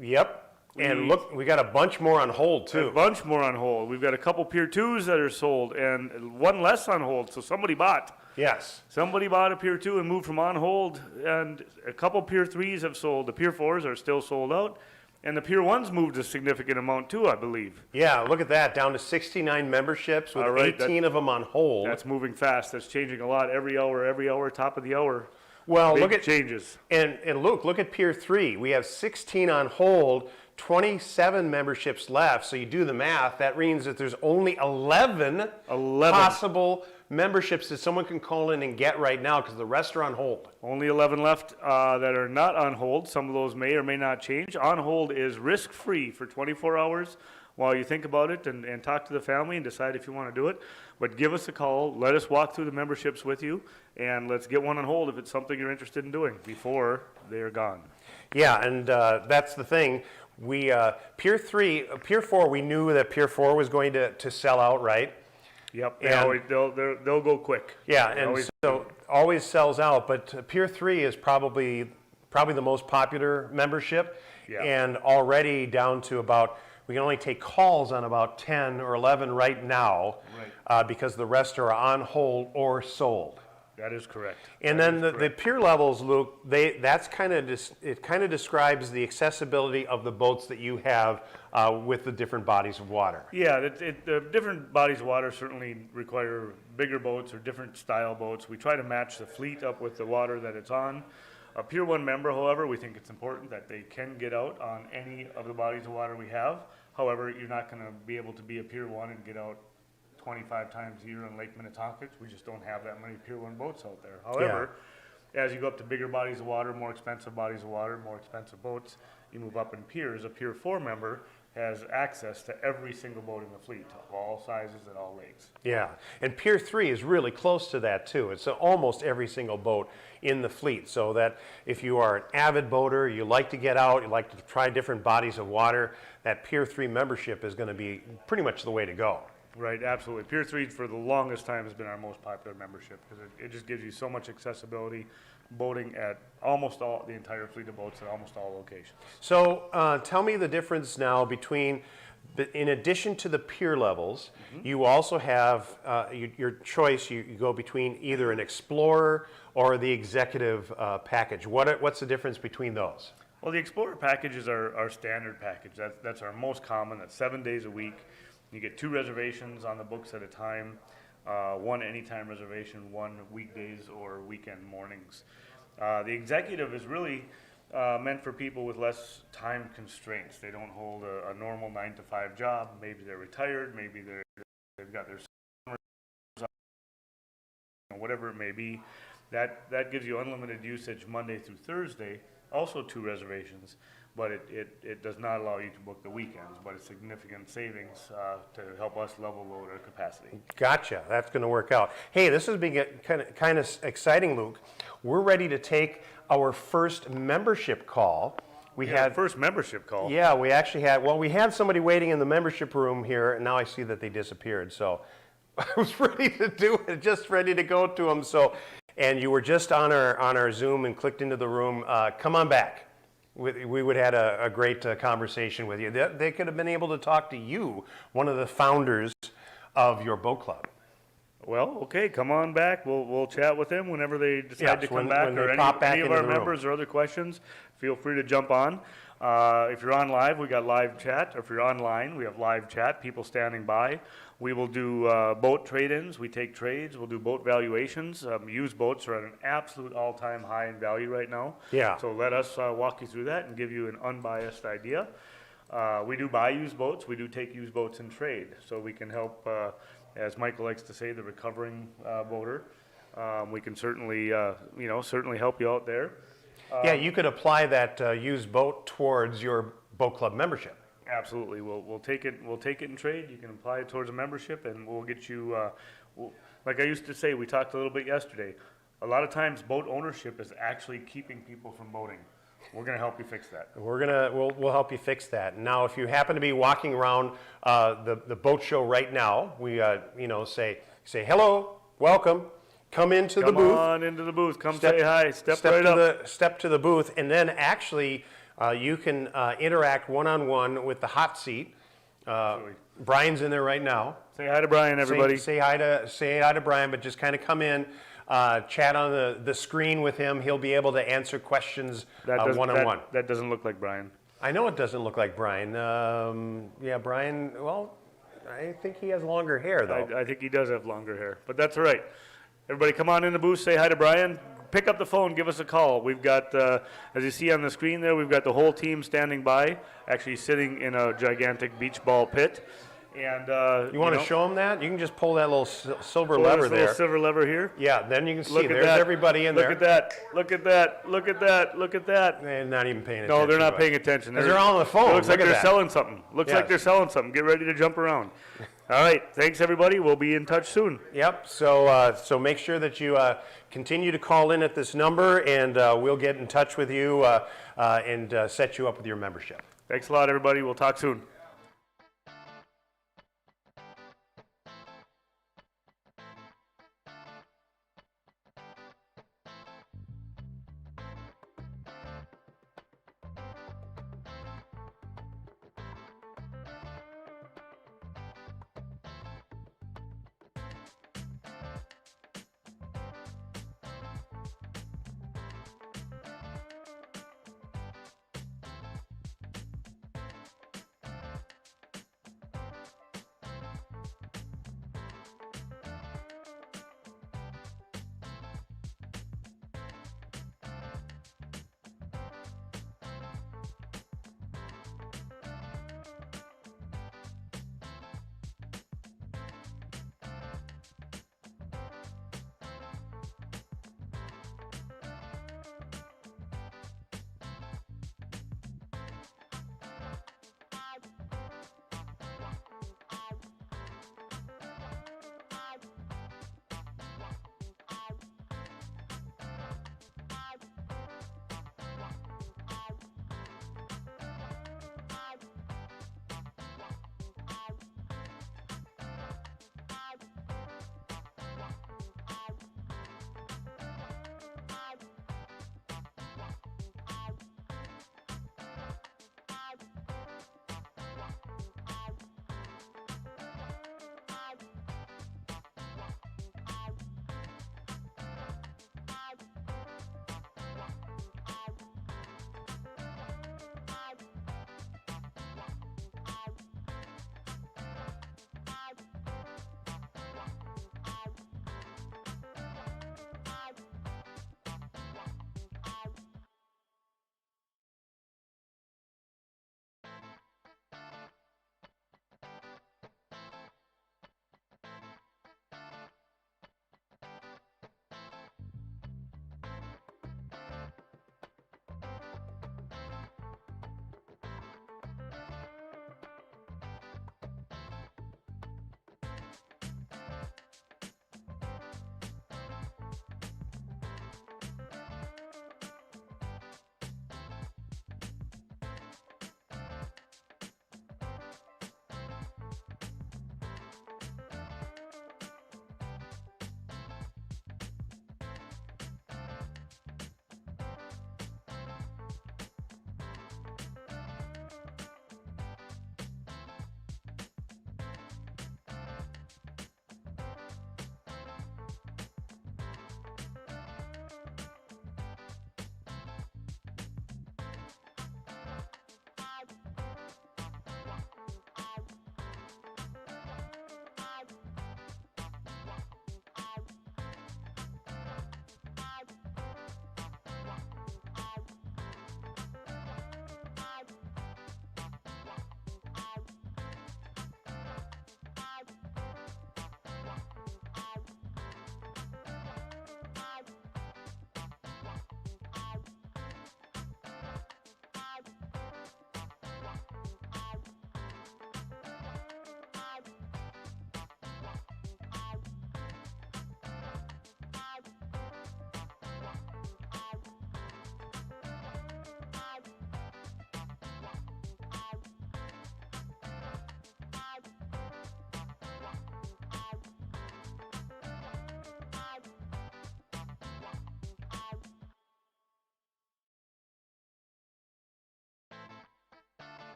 Yep. And look, we got a bunch more on hold, too. A bunch more on hold. We've got a couple Pier 2s that are sold and one less on hold, so somebody bought. Yes. Somebody bought a Pier 2 and moved from on hold, and a couple Pier 3s have sold. The Pier 4s are still sold out, and the Pier 1s moved a significant amount too, I believe. Yeah, look at that, down to 69 memberships with 18 of them on hold. That's moving fast. That's changing a lot every hour, top of the hour. Well, Big look at changes. And Luke, look at Pier 3. We have 16 on hold, 27 memberships left. So you do the math. That means that there's only 11 possible memberships that someone can call in and get right now because the rest are on hold. Only 11 left that are not on hold. Some of those may or may not change. On hold is risk-free for 24 hours while you think about it and talk to the family and decide if you want to do it. But give us a call. Let us walk through the memberships with you, and let's get one on hold if it's something you're interested in doing before they're gone. Yeah, and that's the thing. We Pier 4, we knew that Pier 4 was going to sell out, right? Yep, they'll go quick. Yeah, and so always sells out, but Pier 3 is probably the most popular membership, and already down to about, we can only take calls on about 10 or 11 right now, because the rest are on hold or sold. That is correct. And then the pier levels, Luke, it kind of describes the accessibility of the boats that you have with the different bodies of water. Yeah, the different bodies of water certainly require bigger boats or different style boats. We try to match the fleet up with the water that it's on. A Pier 1 member, however, we think it's important that they can get out on any of the bodies of water we have. However, you're not going to be able to be a Pier 1 and get out 25 times a year on Lake Minnetonka. We just don't have that many Pier 1 boats out there. However, As you go up to bigger bodies of water, more expensive bodies of water, more expensive boats, you move up in piers. A Pier 4 member has access to every single boat in the fleet of all sizes and all lakes. Yeah, and Pier 3 is really close to that too. It's almost every single boat in the fleet, so that if you are an avid boater, you like to get out, you like to try different bodies of water, that Pier 3 membership is going to be pretty much the way to go. Right, absolutely. Pier 3 for the longest time has been our most popular membership because it just gives you so much accessibility, boating at almost the entire fleet of boats at almost all locations. So tell me the difference now between, in addition to the pier levels, you also have your choice, you go between either an Explorer or the Executive package. What's the difference between those? Well, the Explorer package is our standard package. That's our most common. That's 7 days a week. You get 2 reservations on the books at a time, 1 anytime reservation, 1 weekdays or weekend mornings. The Executive is really meant for people with less time constraints. They don't hold a normal 9-to-5 job. Maybe they're retired, maybe they've got their summers, whatever it may be. That gives you unlimited usage Monday through Thursday, also 2 reservations. But it does not allow you to book the weekends, but it's significant savings to help us level load our capacity. Gotcha, that's going to work out. Hey, this has been kind of exciting, Luke. We're ready to take our first membership call. We had first membership call. Yeah, we actually had, well, we had somebody waiting in the membership room here, and now I see that they disappeared. So I was ready to do it, just ready to go to them. So, and you were just on our Zoom and clicked into the room. Come on back. We would have had a great conversation with you. They could have been able to talk to you, one of the founders of your boat club. Well, okay, come on back. We'll chat with them whenever they decide to come when back, they or pop back any of into our the room. members or other questions. Feel free to jump on. If you're on live, we got live chat. Or if you're online, we have live chat. People standing by. We will do boat trade-ins. We take trades. We'll do boat valuations. Used boats are at an absolute all-time high in value right now. Yeah. So let us walk you through that and give you an unbiased idea. We do buy used boats. We do take used boats in trade. So we can help, as Michael likes to say, the recovering boater. We can certainly, certainly help you out there. Yeah, you could apply that used boat towards your boat club membership. Absolutely, we'll take it. We'll take it in trade. You can apply it towards a membership, and we'll get you. Like I used to say, we talked a little bit yesterday. A lot of times, boat ownership is actually keeping people from boating. We're going to help you fix that. We'll help you fix that. Now, if you happen to be walking around the boat show right now, we say hello, welcome. Come into the booth. Come on into the booth. Come say hi. Step right up. Step to the booth, and then actually you can interact one-on-one with the hot seat. Brian's in there right now. Say hi to Brian, everybody. Say hi to Brian, but just kind of come in, chat on the screen with him. He'll be able to answer questions one-on-one. That doesn't look like Brian. I know it doesn't look like Brian. Yeah, Brian, well, I think he has longer hair, though. I think he does have longer hair, but that's all right. Everybody come on in the booth, say hi to Brian. Pick up the phone, give us a call. We've got, as you see on the screen there, we've got the whole team standing by, actually sitting in a gigantic beach ball pit. And you want to show them that? You can just pull that little silver This lever there. little silver lever here. Yeah, then you can see Look at there's that. everybody in there. Look at that. Look at that. Look at that. Look at that. They're not even paying attention. No, they're not to paying us. attention. 'Cause they're all on the phone. It looks like Look at they're that. selling something. Looks like Yes. they're selling something. Get ready to jump around. All right. Thanks, everybody. We'll be in touch soon. Yep. So make sure that you continue to call in at this number, and we'll get in touch with you and set you up with your membership. Thanks a lot, everybody. We'll talk soon.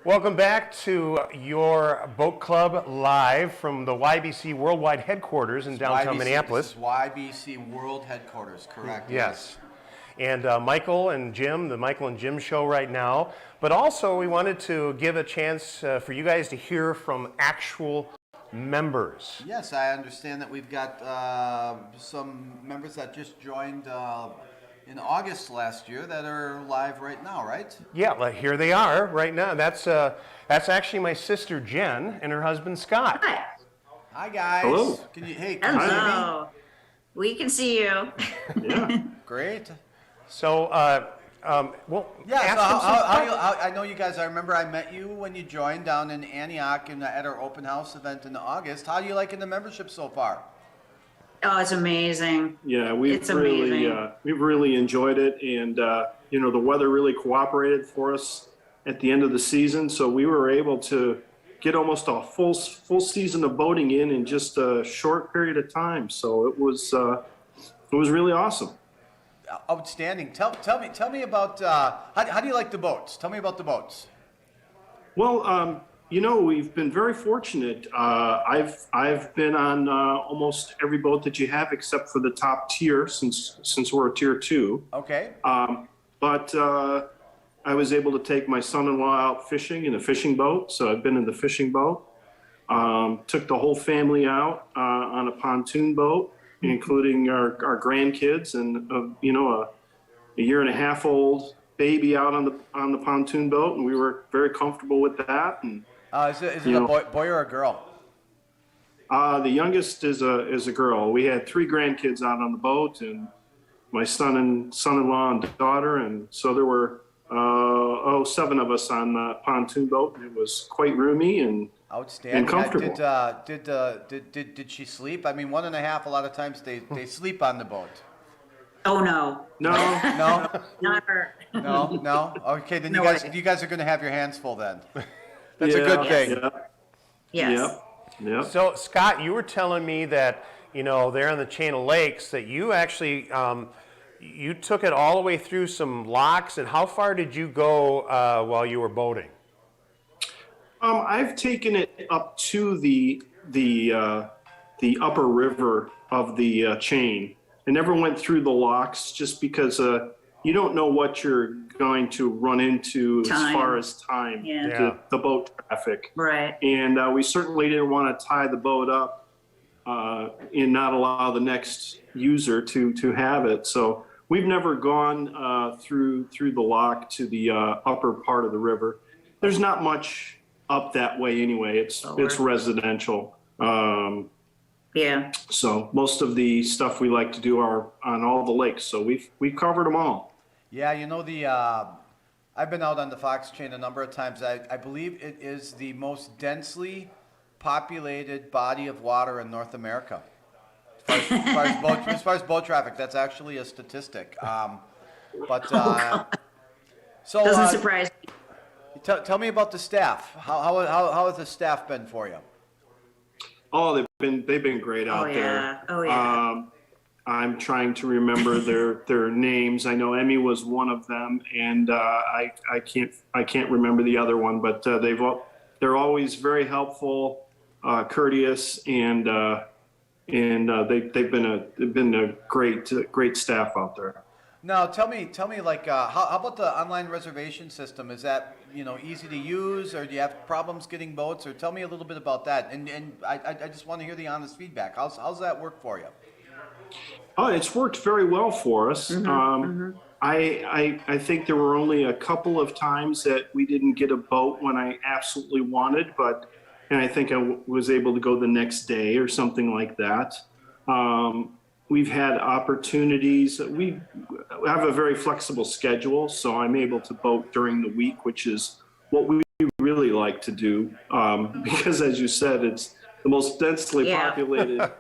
Welcome back to your boat club live from the YBC Worldwide Headquarters in downtown YBC, Minneapolis. This is YBC World Headquarters, correct? Yes. And Michael and Jim, the Michael and Jim show right now. But also we wanted to give a chance for you guys to hear from actual members. Yes, I understand that we've got some members that just joined in August last year that are live right now, right? Yeah, like here they are right now. That's actually my sister Jen and her husband Scott. Hi guys. Hello. Can you can you hear me? We can see you. Yeah. Great. So, well, Yeah, ask so them some I know you guys, I remember I met you when you joined down in Antioch at our open house event in August. How do you liking the membership so far? Oh, it's amazing. Yeah, It's amazing. we've really enjoyed it, and the weather really cooperated for us at the end of the season, so we were able to get almost a full season of boating in just a short period of time. So it was really awesome. Outstanding. Tell me about how do you like the boats? Tell me about the boats. Well, we've been very fortunate. I've been on almost every boat that you have except for the top tier since we're a tier 2. Okay. But I was able to take my son-in-law out fishing in a fishing boat, so I've been in the fishing boat. Took the whole family out on a pontoon boat, including our grandkids and a year and a half old baby out on the pontoon boat, and we were very comfortable with that. And is it a boy or a girl? The youngest is a girl. We had 3 grandkids out on the boat, and my son-in-law and daughter, and so there were 7 of us on the pontoon boat, and it was quite roomy and outstanding. And comfortable. Did she sleep? I mean, 1.5. A lot of times they sleep on the boat. Oh no. No. No. Not her. No. Okay, then No you guys are going to have your hands full then. That's a good thing. Yeah. Yes. Yeah. So Scott, you were telling me that there on the chain of lakes that you actually you took it all the way through some locks. And how far did you go while you were boating? I've taken it up to the upper river of the chain. I never went through the locks just because you don't know what you're going to run into as far as time, the boat traffic. Right. And we certainly didn't want to tie the boat up and not allow the next user to have it. So we've never gone through the lock to the upper part of the river. There's not much up that way anyway. It's residential. Yeah. So most of the stuff we like to do are on all the lakes. So we've covered them all. Yeah, I've been out on the Fox chain a number of times. I believe it is the most densely populated body of water in North America. As far as boat traffic, that's actually a statistic. So doesn't surprise me. Tell me about the staff. How has the staff been for you? Oh, they've been great out there. Oh yeah. I'm trying to remember their names. I know Emmy was one of them, and I can't remember the other one. But they're always very helpful, courteous, and they've been a great staff out there. Now, tell me, like, how about the online reservation system? Is that easy to use, or do you have problems getting boats? Or tell me a little bit about that. And I just want to hear the honest feedback. How's that work for you? Oh, it's worked very well for us. I think there were only a couple of times that we didn't get a boat when I absolutely wanted, and I think I was able to go the next day or something like that. We've had opportunities. We have a very flexible schedule, so I'm able to boat during the week, which is what we really like to do, because as you said, it's the most densely populated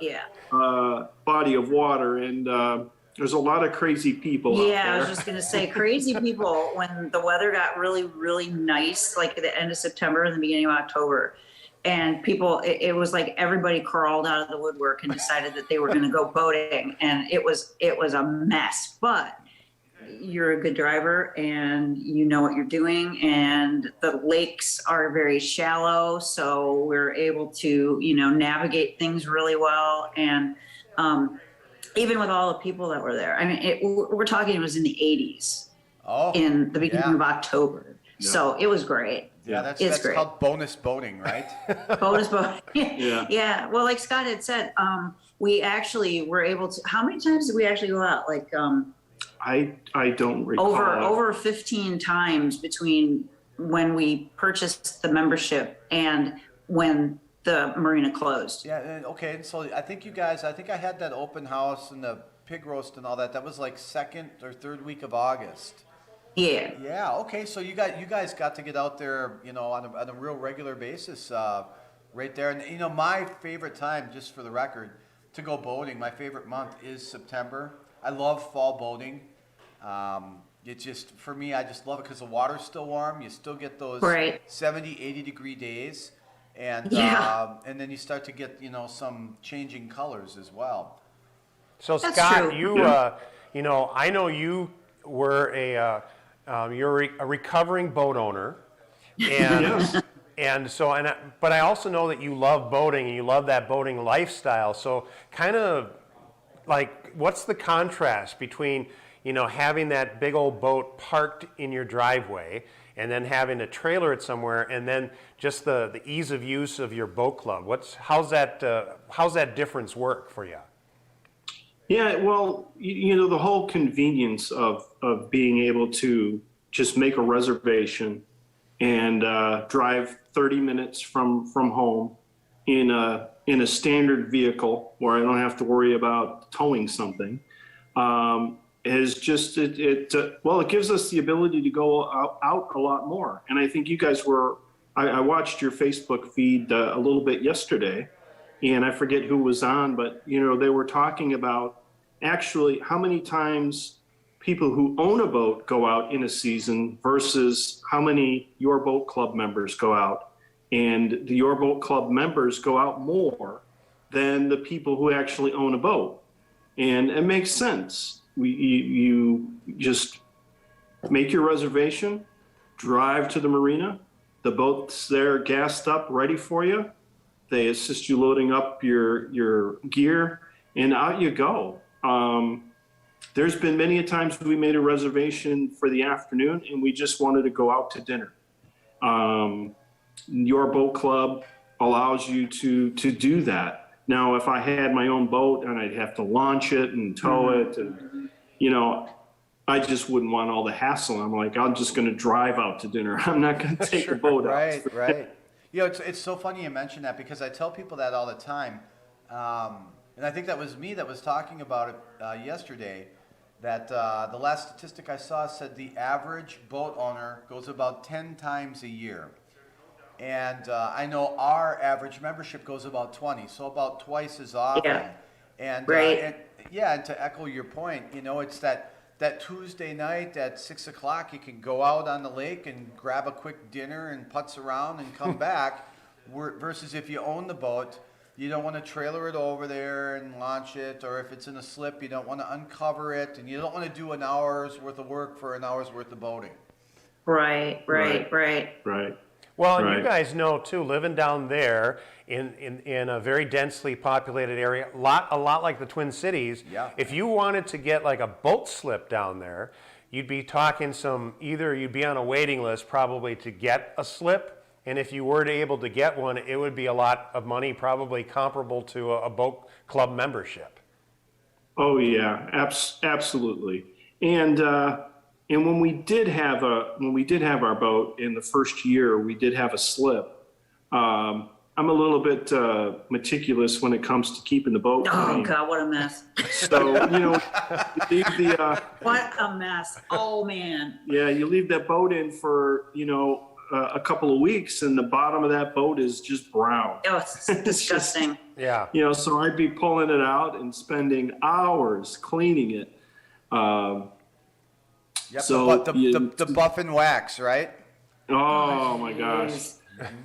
body of water, and there's a lot of crazy people out there. I was just going to say, crazy people when the weather got really, really nice, like at the end of September and the beginning of October. And people, it was like everybody crawled out of the woodwork and decided that they were going to go boating. And it was a mess. But you're a good driver and you know what you're doing, and the lakes are very shallow, so we're able to, navigate things really well. And even with all the people that were there, I mean, we're talking, it was in the 80s in the beginning of October. So it was great. Yeah, that's great. called bonus boating, right? Bonus boating. Yeah. Yeah. Well, like Scott had said, we actually were able to, how many times did we actually go out? Like, I don't recall. over 15 times between when we purchased the membership and when the marina closed. Yeah, okay, so I think I had that open house and the pig roast and all that. That was like second or third week of August. Yeah. Yeah, okay, so you guys got to get out there, on a real regular basis, right there. And, my favorite time, just for the record, to go boating, my favorite month is September. I love fall boating. It just, for me, I just love it because the water's still warm. You still get those 70, 80 degree days. And and then you start to get, some changing colors as well. So Scott, you I know you were you're a recovering boat owner, and but I also know that you love boating and you love that boating lifestyle. So kind of like, what's the contrast between having that big old boat parked in your driveway and then having to trailer it somewhere, and then just the ease of use of your boat club? How's that difference work for you? Yeah, well, the whole convenience of being able to just make a reservation and drive 30 minutes from home in a standard vehicle where I don't have to worry about towing something, is just it gives us the ability to go out a lot more. And I think you guys I watched your Facebook feed a little bit yesterday, and I forget who was on, but they were talking about actually how many times people who own a boat go out in a season versus how many Your Boat Club members go out. And the Your Boat Club members go out more than the people who actually own a boat. And it makes sense. You just make your reservation, drive to the marina, the boat's there gassed up, ready for you. They assist you loading up your gear, and out you go. There's been many a times we made a reservation for the afternoon and we just wanted to go out to dinner. Your Boat Club allows you to do that. Now, if I had my own boat and I'd have to launch it and tow it, and I just wouldn't want all the hassle. I'm like, I'm just going to drive out to dinner. I'm not going to take the boat out. Right. It's so funny you mention that, because I tell people that all the time. And I think that was me that was talking about it yesterday, that the last statistic I saw said the average boat owner goes about 10 times a year. And I know our average membership goes about 20, so about twice as often. Yeah. And, Right. and to echo your point, it's that Tuesday night at 6 o'clock, you can go out on the lake and grab a quick dinner and putz around and come back, versus if you own the boat, you don't want to trailer it over there and launch it, or if it's in a slip, you don't want to uncover it, and you don't want to do an hour's worth of work for an hour's worth of boating. Right. Well, and you guys know too, living down there in a very densely populated area, a lot like the Twin Cities. Yeah. If you wanted to get like a boat slip down there, you'd be talking either you'd be on a waiting list probably to get a slip. And if you were able to get one, it would be a lot of money, probably comparable to a boat club membership. Oh yeah, absolutely. And when we did have our boat in the first year, we did have a slip. I'm a little bit meticulous when it comes to keeping the boat clean. Oh God, what a mess! So leave what a mess! Oh man. Yeah, you leave that boat in for a couple of weeks, and the bottom of that boat is just brown. Oh, it's disgusting. Yeah. So I'd be pulling it out and spending hours cleaning it. Yep, So the buff and wax, right? Oh my gosh.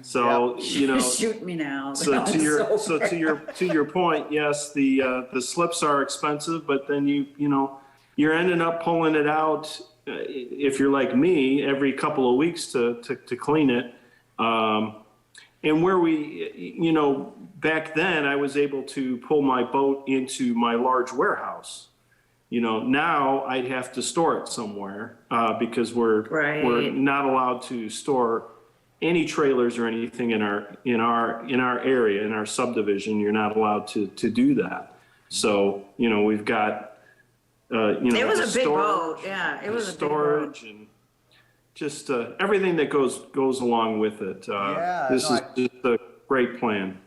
So shoot me now. So to your point, yes, the slips are expensive, but then you're ending up pulling it out, if you're like me, every couple of weeks to clean it. And where back then I was able to pull my boat into my large warehouse. Now I'd have to store it somewhere because we're not allowed to store any trailers or anything in our area, in our subdivision. You're not allowed to do that. So we've got It was the a big storage, boat, yeah, it was a big boat. storage and just everything that goes along with it. This is just a great plan.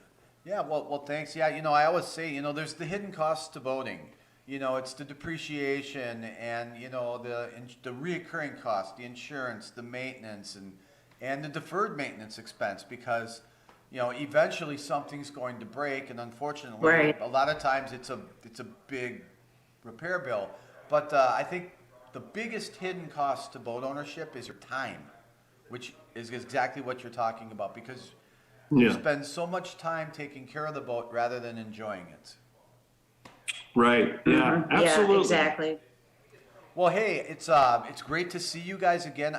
Yeah, well, thanks. Yeah, I always say, there's the hidden costs to boating. It's the depreciation and, the reoccurring cost, the insurance, the maintenance, and the deferred maintenance expense because, eventually something's going to break, and unfortunately, a lot of times it's a big repair bill. But I think the biggest hidden cost to boat ownership is your time, which is exactly what you're talking about because you spend so much time taking care of the boat rather than enjoying it. Right. Yeah. Absolutely. Yeah, exactly. Well, hey, it's great to see you guys again.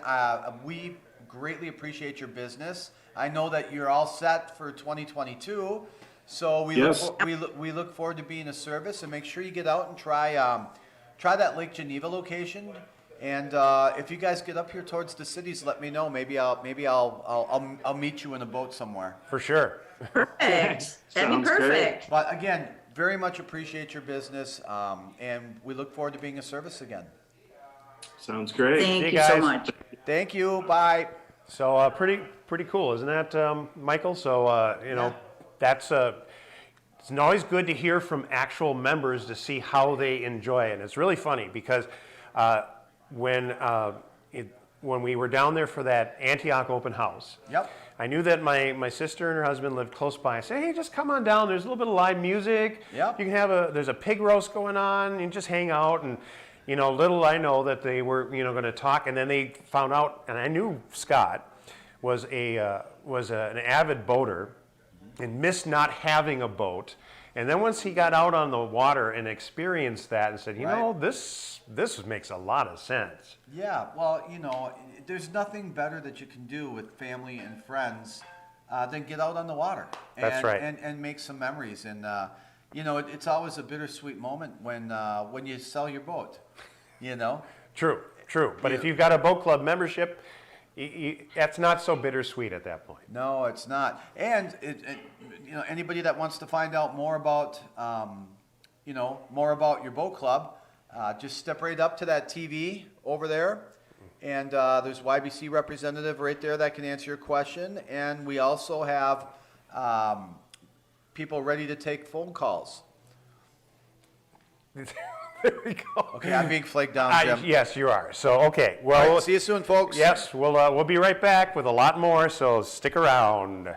We greatly appreciate your business. I know that you're all set for 2022, so we look forward to being a service and make sure you get out and try that Lake Geneva location. And if you guys get up here towards the cities, let me know. Maybe I'll meet you in a boat somewhere. For sure. Perfect. That'd be perfect. But again, very much appreciate your business, and we look forward to being a service again. Sounds great. Thank you so much. Thank you. Bye. So pretty cool, isn't that, Michael? So that's it's always good to hear from actual members to see how they enjoy it. And it's really funny because when we were down there for that Antioch open house, I knew that my sister and her husband lived close by. I said, hey, just come on down. There's a little bit of live music. Yep. You can there's a pig roast going on and just hang out. And, little I know that they were, going to talk. And then they found out, and I knew Scott was an avid boater and missed not having a boat. And then once he got out on the water and experienced that and said, this makes a lot of sense. Yeah, well, there's nothing better that you can do with family and friends than get out on the water. That's right. And make some memories. And, it's always a bittersweet moment when you sell your boat, True. But if you've got a boat club membership, that's not so bittersweet at that point. No, it's not. And anybody that wants to find out more about your boat club, just step right up to that TV over there, and there's YBC representative right there that can answer your question. And we also have people ready to take phone calls. There we go. Okay, I'm being flagged down, Jim. Yes, you are. So, okay. Well, right, see you soon, folks. Yes, we'll be right back with a lot more, so stick around.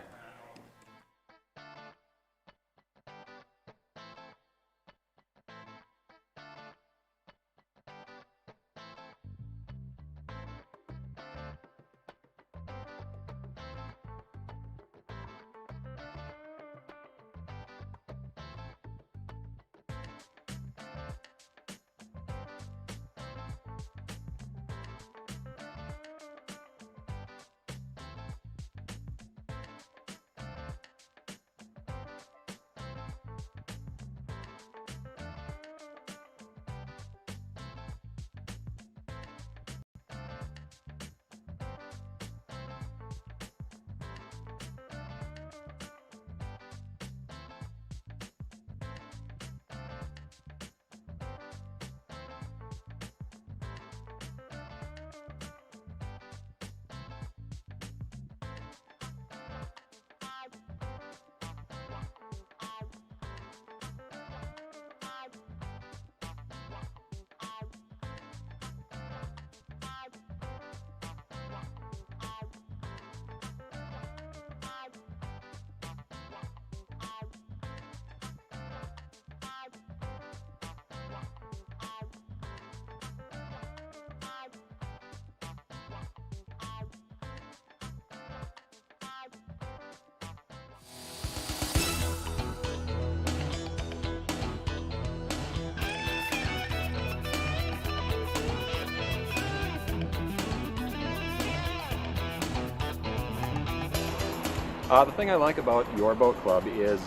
The thing I like about your boat club is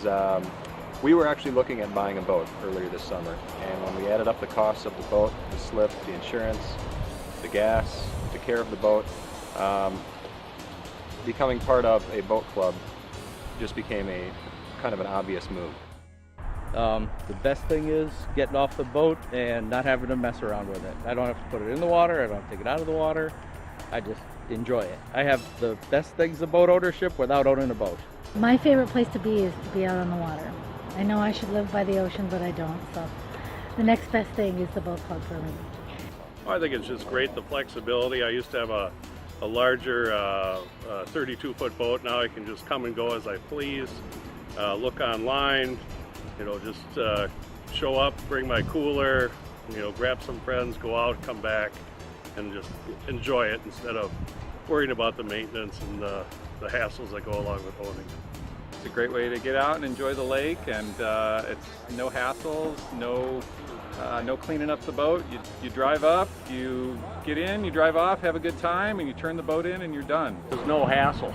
we were actually looking at buying a boat earlier this summer, and when we added up the costs of the boat, the slip, the insurance, the gas, the care of the boat, becoming part of a boat club just became a kind of an obvious move. The best thing is getting off the boat and not having to mess around with it. I don't have to put it in the water, I don't have to take it out of the water. I just enjoy it. I have the best things of boat ownership without owning a boat. My favorite place to be is to be out on the water. I know I should live by the ocean, but I don't, so the next best thing is the boat club for me. I think it's just great, the flexibility. I used to have a larger 32-foot boat. Now I can just come and go as I please, look online, just show up, bring my cooler, grab some friends, go out, come back, and just enjoy it instead of worrying about the maintenance and the hassles that go along with owning. It's a great way to get out and enjoy the lake, and it's no hassles, no cleaning up the boat. You drive up, you get in, you drive off, have a good time, and you turn the boat in and you're done. There's no hassle.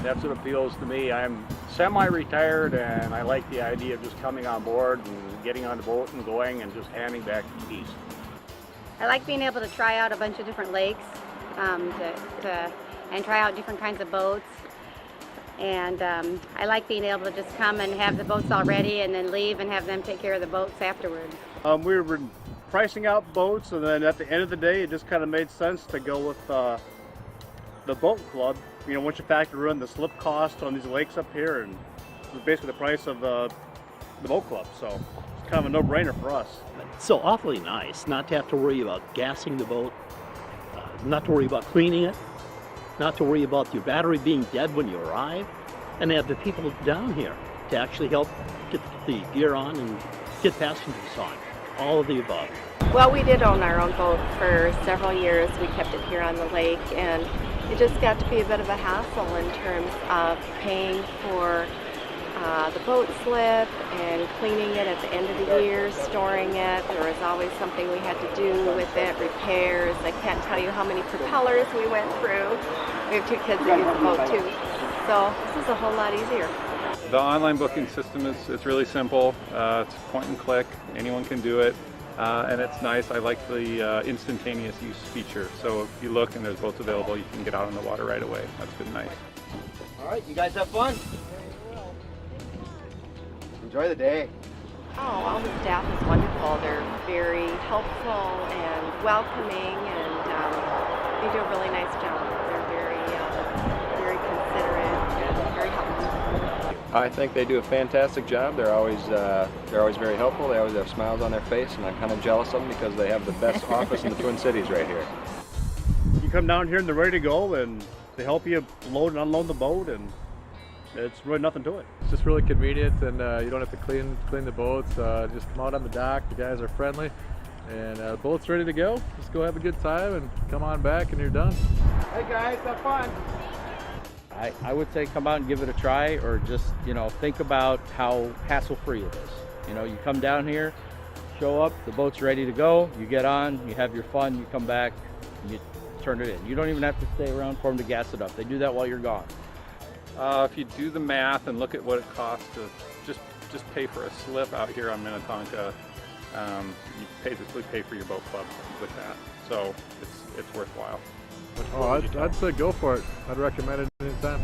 That's what appeals to me. I'm semi-retired and I like the idea of just coming on board and getting on the boat and going and just handing back the keys. I like being able to try out a bunch of different lakes and try out different kinds of boats. And I like being able to just come and have the boats all ready and then leave and have them take care of the boats afterwards. We were pricing out boats, and then at the end of the day it just kind of made sense to go with the boat club. Once you factor in the slip cost on these lakes up here, and it's basically the price of the boat club, so it's kind of a no-brainer for us. It's so awfully nice not to have to worry about gassing the boat, not to worry about cleaning it, not to worry about your battery being dead when you arrive, and have the people down here to actually help get the gear on and get passengers on. All of the above. Well, we did own our own boat for several years. We kept it here on the lake, and it just got to be a bit of a hassle in terms of paying for the boat slip and cleaning it at the end of the year, storing it. There was always something we had to do with it, repairs. I can't tell you how many propellers we went through. We have two kids that use the boat too. So this is a whole lot easier. The online booking system it's really simple. It's point and click. Anyone can do it. And it's nice. I like the instantaneous use feature. So if you look and there's boats available, you can get out on the water right away. That's been nice. All right, you guys have fun. Enjoy the day. Oh, all the staff is wonderful. They're very helpful and welcoming, and they do a really nice job. They're very considerate and very helpful. I think they do a fantastic job. They're always very helpful. They always have smiles on their face, and I'm kind of jealous of them because they have the best office in the Twin Cities right here. You come down here and they're ready to go, and they help you load and unload the boat, and it's really nothing to it. It's just really convenient, and you don't have to clean the boats. Just come out on the dock. The guys are friendly, and the boat's ready to go. Just go have a good time and come on back, and you're done. Hey guys, have fun. I would say come out and give it a try, or just, think about how hassle-free it is. You come down here, show up, the boat's ready to go, you get on, you have your fun, you come back, and you turn it in. You don't even have to stay around for them to gas it up. They do that while you're gone. If you do the math and look at what it costs to just pay for a slip out here on Minnetonka, you basically pay for your boat club with that. So it's worthwhile. Oh, I'd say go for it. I'd recommend it anytime.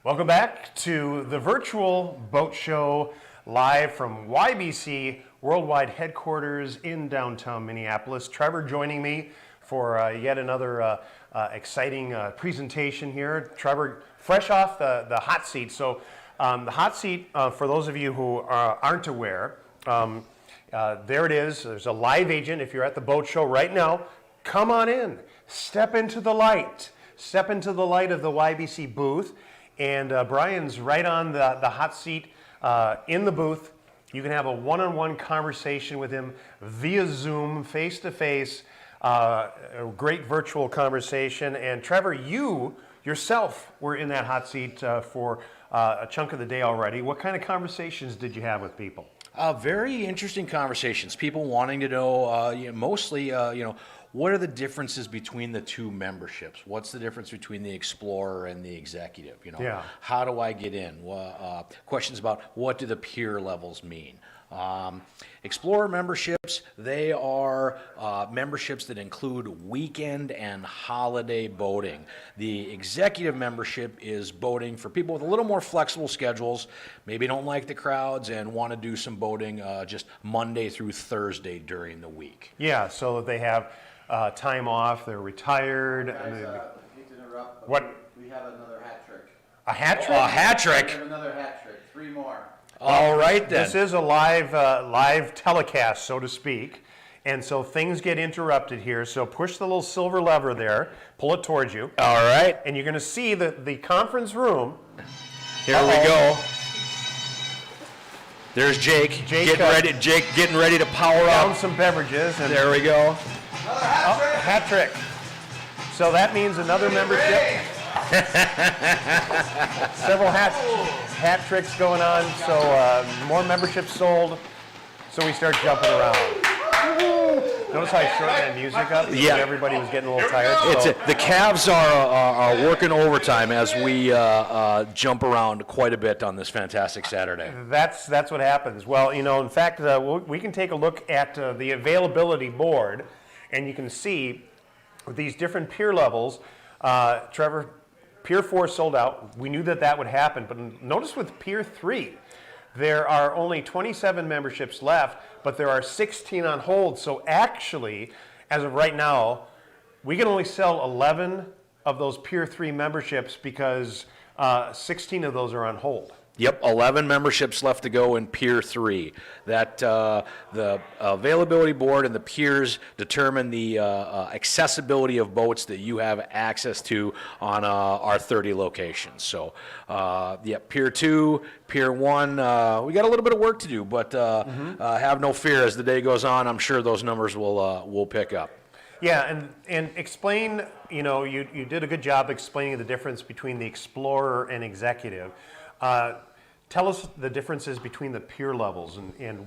Welcome back to the virtual boat show live from YBC Worldwide Headquarters in downtown Minneapolis. Trevor joining me for yet another exciting presentation here. Trevor, fresh off the hot seat. So the hot seat, for those of you who aren't aware, there it is. There's a live agent. If you're at the boat show right now, come on in. Step into the light. Step into the light of the YBC booth. And Brian's right on the hot seat in the booth. You can have a one-on-one conversation with him via Zoom, face-to-face, a great virtual conversation. And Trevor, you yourself were in that hot seat for a chunk of the day already. What kind of conversations did you have with people? Very interesting conversations. People wanting to know, mostly, what are the differences between the two memberships? What's the difference between the Explorer and the Executive? Yeah. How do I get in? Questions about what do the peer levels mean? Explorer memberships, they are memberships that include weekend and holiday boating. The Executive membership is boating for people with a little more flexible schedules, maybe don't like the crowds and want to do some boating just Monday through Thursday during the week. Yeah, so that they have time off, they're retired. Guys, hate to interrupt, but What? we have another hat trick. A hat trick? A hat trick? We have another hat trick. 3 more. All right then. This is a live telecast, so to speak. And so things get interrupted here. So push the little silver lever there, pull it towards you. All right. And you're going to see the conference room. Here we go. There's Jake. Jake getting ready to power Down up. some beverages. And There we go. hat trick. So that means another membership. Several hat tricks going on. So more memberships sold. So we start jumping around. Notice how I shortened that music up? Yeah. Everybody was getting a little tired. The Cavs are working overtime as we jump around quite a bit on this fantastic Saturday. That's what happens. Well, in fact, we can take a look at the availability board, and you can see these different pier levels. Trevor, Pier 4 sold out. We knew that would happen, but notice with Pier 3, there are only 27 memberships left, but there are 16 on hold. So actually, as of right now, we can only sell 11 of those Pier 3 memberships because 16 of those are on hold. Yep, 11 memberships left to go in Pier 3. That the availability board and the piers determine the accessibility of boats that you have access to on our 30 locations. So, Pier 2, Pier 1, we got a little bit of work to do, but have no fear. As the day goes on, I'm sure those numbers will pick up. Yeah, and explain, you did a good job explaining the difference between the Explorer and Executive. Tell us the differences between the pier levels and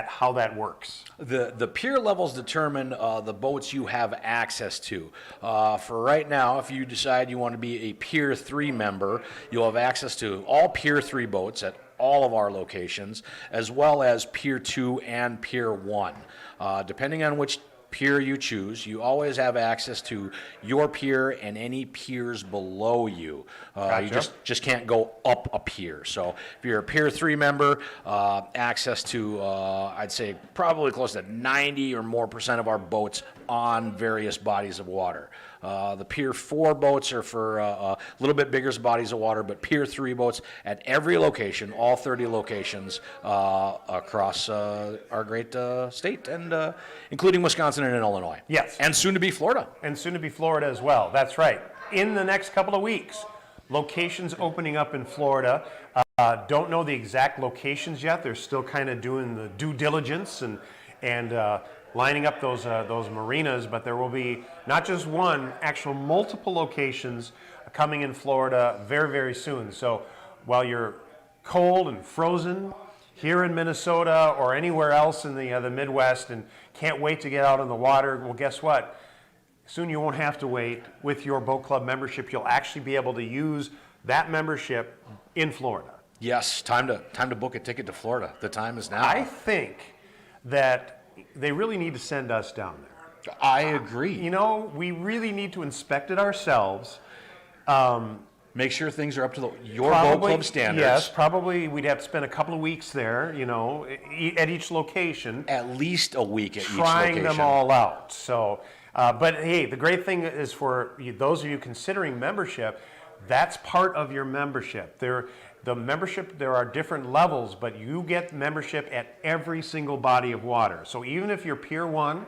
how that works. The pier levels determine the boats you have access to. For right now, if you decide you want to be a Pier 3 member, you'll have access to all Pier 3 boats at all of our locations, as well as Pier 2 and Pier 1. Depending on which pier you choose, you always have access to your pier and any piers below you. Gotcha. You just can't go up a pier. So if you're a Pier 3 member, access to, I'd say, probably close to 90 or more % of our boats on various bodies of water. The Pier 4 boats are for a little bit bigger bodies of water, but Pier 3 boats at every location, all 30 locations across our great state, and including Wisconsin and in Illinois. Yes. And soon to be Florida. And soon to be Florida as well. That's right. In the next couple of weeks, locations opening up in Florida. Don't know the exact locations yet. They're still kind of doing the due diligence and lining up those marinas, but there will be not just one, actual multiple locations coming in Florida very, very soon. So while you're cold and frozen here in Minnesota or anywhere else in the Midwest and can't wait to get out on the water, well, guess what? Soon you won't have to wait. With your boat club membership, you'll actually be able to use that membership in Florida. Yes, time to book a ticket to Florida. The time is now. I think that they really need to send us down there. I agree. We really need to inspect it ourselves. Make sure things are up to your boat club standards. Yes, probably we'd have to spend a couple of weeks there, you know, at each location. At least a week at each location. Trying them all out. So, but hey, the great thing is for those of you considering membership, that's part of your membership. The membership, there are different levels, but you get membership at every single body of water. So even if you're Pier 1,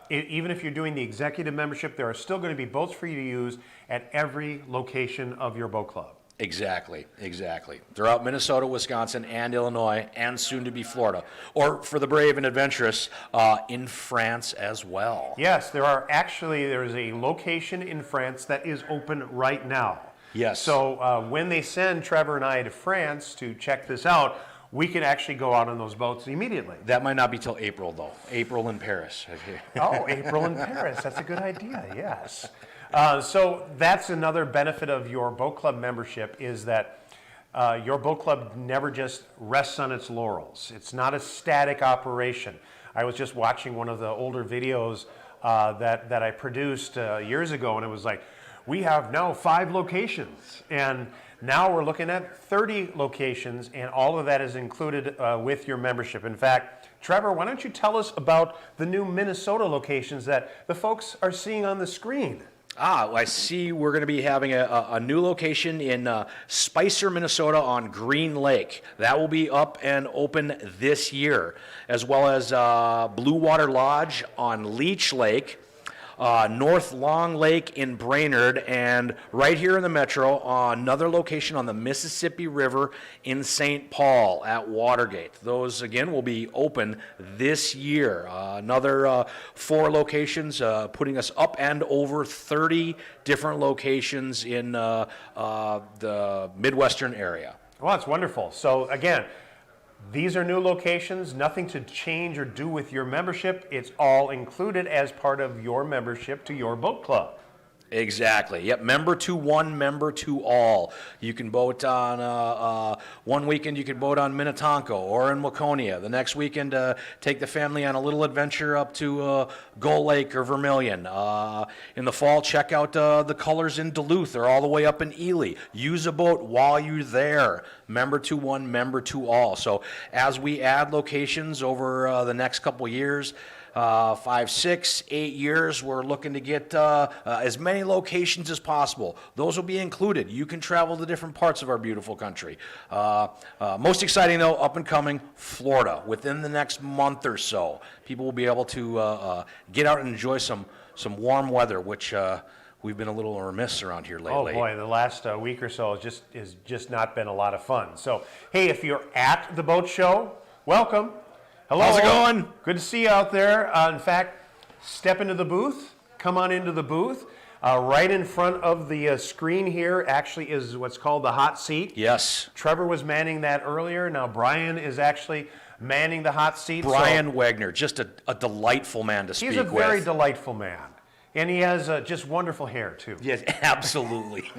even if you're doing the executive membership, there are still going to be boats for you to use at every location of your boat club. Exactly, exactly. Throughout Minnesota, Wisconsin, and Illinois, and soon to be Florida. Or for the brave and adventurous, in France as well. Yes, there's a location in France that is open right now. Yes. So when they send Trevor and I to France to check this out, we can actually go out on those boats immediately. That might not be till April, though. April in Paris. Oh, April in Paris. That's a good idea, yes. So that's another benefit of your boat club membership is that your boat club never just rests on its laurels. It's not a static operation. I was just watching one of the older videos that I produced years ago, and it was like, we have now 5 locations, and now we're looking at 30 locations, and all of that is included with your membership. In fact, Trevor, why don't you tell us about the new Minnesota locations that the folks are seeing on the screen? I see we're going to be having a new location in Spicer, Minnesota on Green Lake. That will be up and open this year, as well as Blue Water Lodge on Leech Lake, North Long Lake in Brainerd, and right here in the metro, another location on the Mississippi River in St. Paul at Watergate. Those, again, will be open this year. Another 4 locations, putting us up and over 30 different locations in the Midwestern area. Well, that's wonderful. So, again, these are new locations, nothing to change or do with your membership. It's all included as part of your membership to your boat club. Exactly. Yep. Member to one, member to all. You can boat on one weekend. You can boat on Minnetonka or in Waconia. The next weekend, take the family on a little adventure up to Gull Lake or Vermilion. In the fall, check out the colors in Duluth or all the way up in Ely. Use a boat while you're there. Member to one, member to all. So as we add locations over the next couple of years, 5, 6, 8 years, we're looking to get as many locations as possible. Those will be included. You can travel to different parts of our beautiful country. Most exciting, though, up and coming, Florida. Within the next month or so, people will be able to get out and enjoy some warm weather, which we've been a little remiss around here lately. Oh boy, the last week or so has just not been a lot of fun. So, hey, if you're at the boat show, welcome. Hello. How's it going? Good to see you out there. In fact, step into the booth. Come on into the booth. Right in front of the screen here actually is what's called the hot seat. Yes. Trevor was manning that earlier. Now Brian is actually manning the hot seat. Brian Wagner, just a delightful man to speak with. He's a very delightful man. And he has just wonderful hair, too. Yes, absolutely.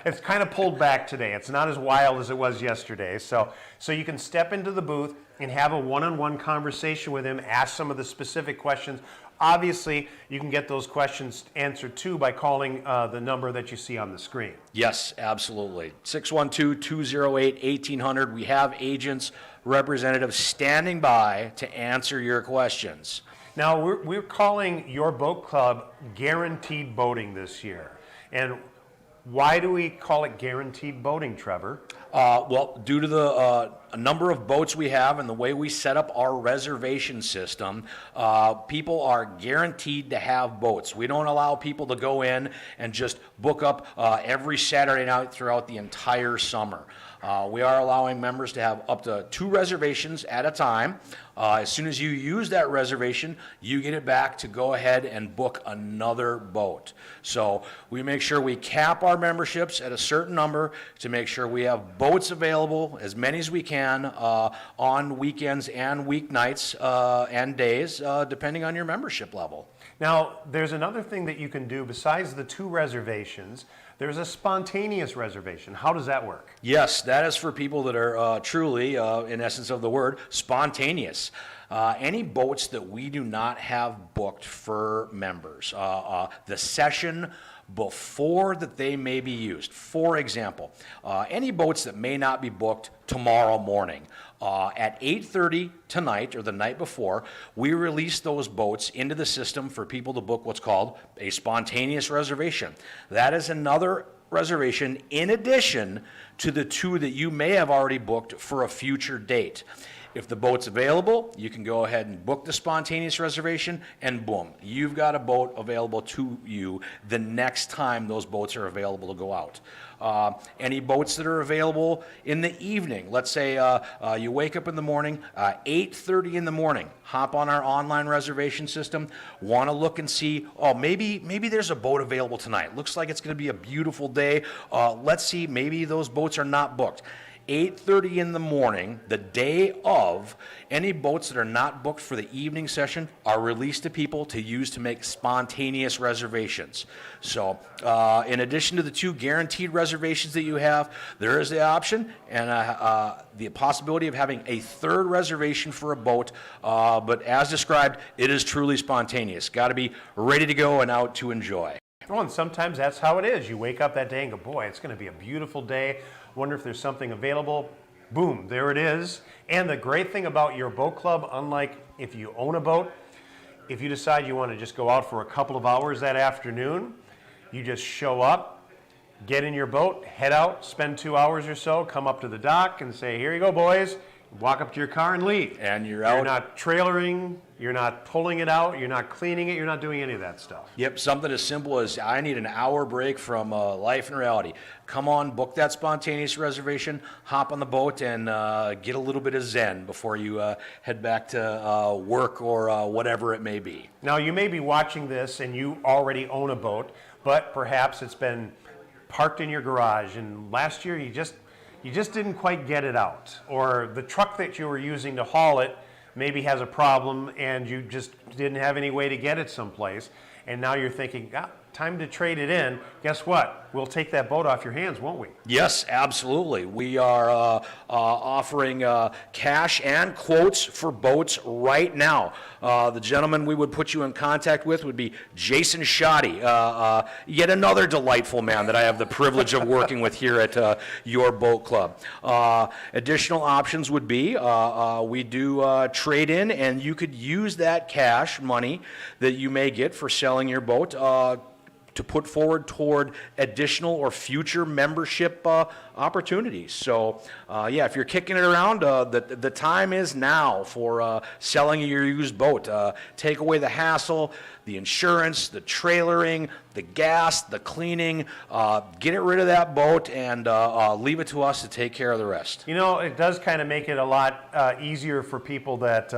It's kind of pulled back today. It's not as wild as it was yesterday. So you can step into the booth and have a one-on-one conversation with him, ask some of the specific questions. Obviously, you can get those questions answered, too, by calling the number that you see on the screen. Yes, absolutely. 612-208-1800. We have agents, representatives standing by to answer your questions. Now, we're calling your boat club Guaranteed Boating this year. And why do we call it Guaranteed Boating, Trevor? Well, due to the number of boats we have and the way we set up our reservation system, people are guaranteed to have boats. We don't allow people to go in and just book up every Saturday night throughout the entire summer. We are allowing members to have up to 2 reservations at a time. As soon as you use that reservation, you get it back to go ahead and book another boat. So we make sure we cap our memberships at a certain number to make sure we have boats available, as many as we can, on weekends and weeknights and days, depending on your membership level. Now, there's another thing that you can do besides the 2 reservations. There's a spontaneous reservation. How does that work? Yes, that is for people that are truly, in essence of the word, spontaneous. Any boats that we do not have booked for members, the session before that they may be used. For example, any boats that may not be booked tomorrow morning. At 8:30 tonight or the night before, we release those boats into the system for people to book what's called a spontaneous reservation. That is another reservation in addition to the 2 that you may have already booked for a future date. If the boat's available, you can go ahead and book the spontaneous reservation, and boom, you've got a boat available to you the next time those boats are available to go out. Any boats that are available in the evening, let's say you wake up in the morning, 8:30 in the morning, hop on our online reservation system, want to look and see, oh, maybe there's a boat available tonight. Looks like it's going to be a beautiful day. Let's see, maybe those boats are not booked. 8:30 in the morning, the day of, any boats that are not booked for the evening session are released to people to use to make spontaneous reservations. So in addition to the 2 guaranteed reservations that you have, there is the option and the possibility of having a 3rd reservation for a boat, but as described, it is truly spontaneous. Got to be ready to go and out to enjoy. Oh, and sometimes that's how it is. You wake up that day and go, boy, it's going to be a beautiful day. Wonder if there's something available. Boom, there it is. And the great thing about your boat club, unlike if you own a boat, if you decide you want to just go out for a couple of hours that afternoon, you just show up, get in your boat, head out, spend 2 hours or so, come up to the dock and say, here you go, boys. Walk up to your car and leave. And you're out. You're not trailering, you're not pulling it out, you're not cleaning it, you're not doing any of that stuff. Yep, something as simple as I need an hour break from life and reality. Come on, book that spontaneous reservation, hop on the boat, and get a little bit of zen before you head back to work or whatever it may be. Now, you may be watching this and you already own a boat, but perhaps it's been parked in your garage, and last year you just didn't quite get it out, or the truck that you were using to haul it maybe has a problem and you just didn't have any way to get it someplace, and now you're thinking, time to trade it in. Guess what? We'll take that boat off your hands, won't we? Yes, absolutely. We are offering cash and quotes for boats right now. The gentleman we would put you in contact with would be Jason Shoddy, yet another delightful man that I have the privilege of working with here at your boat club. Additional options would be we do trade in, and you could use that cash money that you may get for selling your boat to put forward toward additional or future membership opportunities. So yeah, if you're kicking it around, the time is now for selling your used boat. Take away the hassle, the insurance, the trailering, the gas, the cleaning. Get rid of that boat and leave it to us to take care of the rest. You know, it does kind of make it a lot easier for people that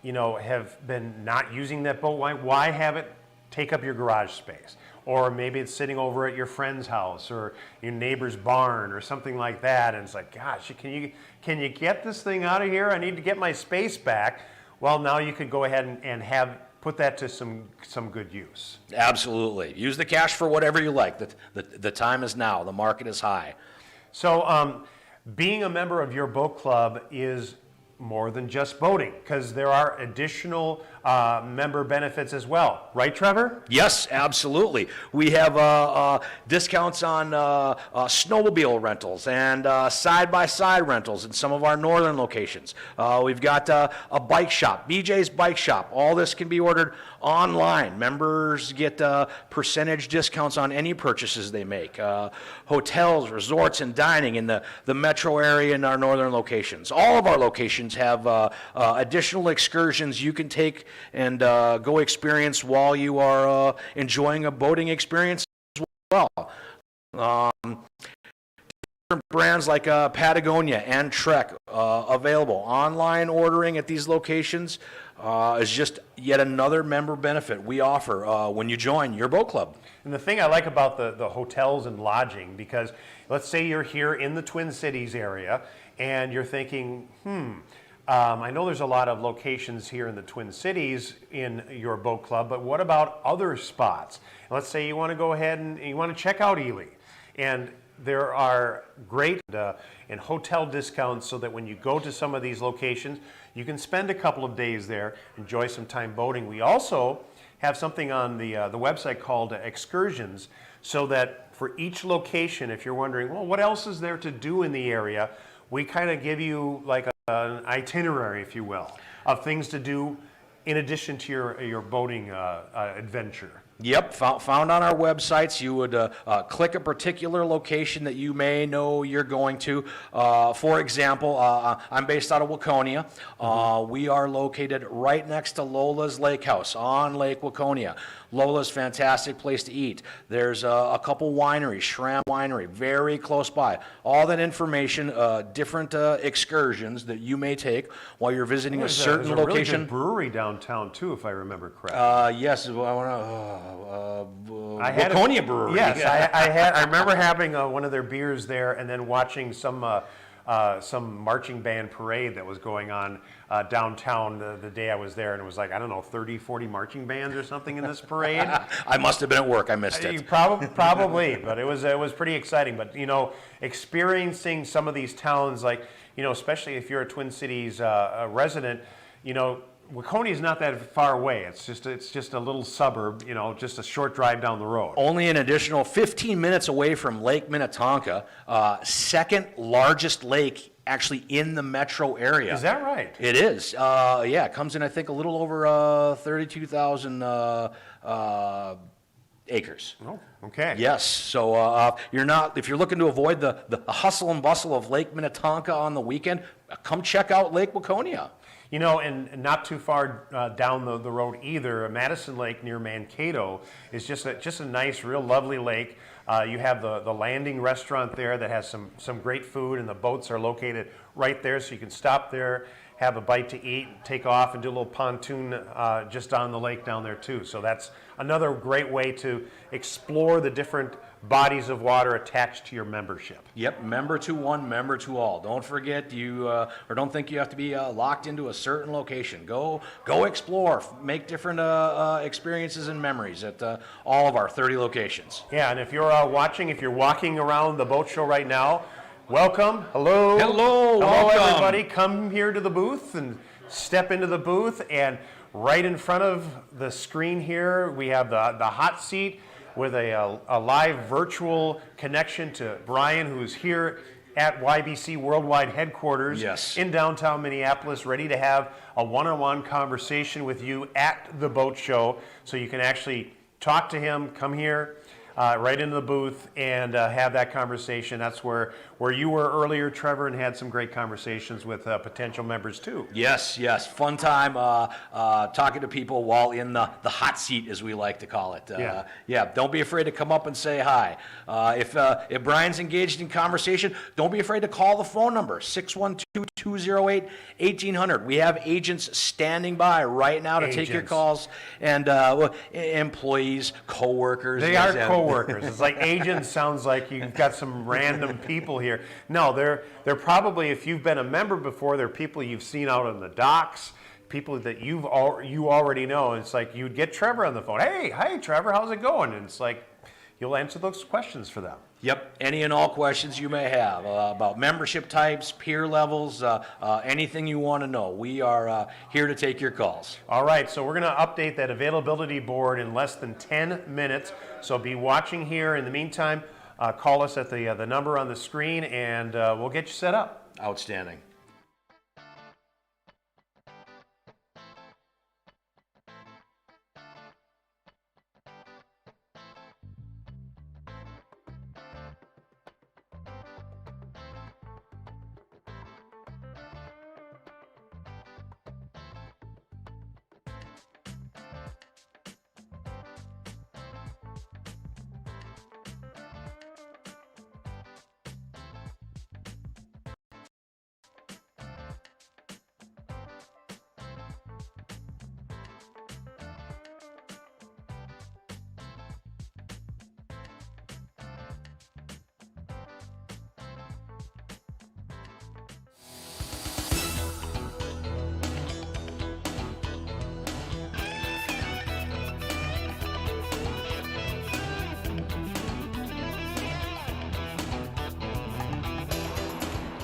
you know, have been not using that boat. Why have it take up your garage space? Or maybe it's sitting over at your friend's house or your neighbor's barn or something like that, and it's like, gosh, can you get this thing out of here? I need to get my space back. Well, now you could go ahead and put that to some good use. Absolutely. Use the cash for whatever you like. The time is now. The market is high. So being a member of your boat club is more than just boating, because there are additional member benefits as well. Right, Trevor? Yes, absolutely. We have discounts on snowmobile rentals and side-by-side rentals in some of our northern locations. We've got a bike shop, BJ's Bike Shop. All this can be ordered online. Members get percentage discounts on any purchases they make. Hotels, resorts, and dining in the metro area in our northern locations. All of our locations have additional excursions you can take and go experience while you are enjoying a boating experience as well. Different brands like Patagonia and Trek available. Online ordering at these locations is just yet another member benefit we offer when you join your boat club. And the thing I like about the hotels and lodging, because let's say you're here in the Twin Cities area and you're thinking, I know there's a lot of locations here in the Twin Cities in your boat club, but what about other spots? Let's say you want to go ahead and you want to check out Ely. And there are great and hotel discounts so that when you go to some of these locations, you can spend a couple of days there, enjoy some time boating. We also have something on the website called excursions, so that for each location, if you're wondering, well, what else is there to do in the area, we kind of give you like an itinerary, if you will, of things to do in addition to your boating adventure. Yep, found on our websites. You would click a particular location that you may know you're going to. For example, I'm based out of Waconia. We are located right next to Lola's Lake House on Lake Waconia. Lola's fantastic place to eat. There's a couple wineries, Schramm Winery, very close by. All that information, different excursions that you may take while you're visiting a certain There's a location. really good brewery downtown too, if I remember correctly. Yes, Waconia Brewery. Yes, I remember having one of their beers there, and then watching some marching band parade that was going on downtown the day I was there, and it was like, I don't know, 30, 40 marching bands or something in this parade. I must have been at work. I missed it. Probably, but it was pretty exciting. But experiencing some of these towns, like especially if you're a Twin Cities resident, Waconia is not that far away. It's just a little suburb, just a short drive down the road. Only an additional 15 minutes away from Lake Minnetonka, second largest lake actually in the metro area. Is that right? It is. Yeah, it comes in, I think, a little over 32,000 acres. Oh, okay. Yes. So if you're looking to avoid the hustle and bustle of Lake Minnetonka on the weekend, come check out Lake Waconia. And not too far down the road either, Madison Lake near Mankato is just a nice, real lovely lake. You have the Landing restaurant there that has some great food, and the boats are located right there, so you can stop there, have a bite to eat, take off, and do a little pontoon just on the lake down there too. So that's another great way to explore the different bodies of water attached to your membership. Yep, member to one, member to all. Don't forget or don't think you have to be locked into a certain location. Go explore, make different experiences and memories at all of our 30 locations. Yeah, and if you're if you're walking around the boat show right now, welcome, hello. Hello, welcome. Everybody. Come here to the booth and step into the booth, and right in front of the screen here, we have the hot seat with a live virtual connection to Brian, who's here at YBC Worldwide Headquarters in downtown Minneapolis, ready to have a one-on-one conversation with you at the boat show. So you can actually talk to him, come here, right into the booth, and have that conversation. That's where you were earlier, Trevor, and had some great conversations with potential members too. Yes, fun time talking to people while in the hot seat, as we like to call it. Don't be afraid to come up and say hi. If Brian's engaged in conversation, don't be afraid to call the phone number, 612-208-1800. We have agents standing by right now to take your calls, and employees, co-workers. They are co-workers. It's like agents sounds like you've got some random people here. No, they're probably, if you've been a member before, they're people you've seen out on the docks, people that you already know. It's like you'd get Trevor on the phone. Hey, Trevor, how's it going? And it's like you'll answer those questions for them. Yep, any and all questions you may have about membership types, peer levels, anything you want to know. We are here to take your calls. All right, so we're going to update that availability board in less than 10 minutes. So be watching here. In the meantime, call us at the number on the screen, and we'll get you set up. Outstanding.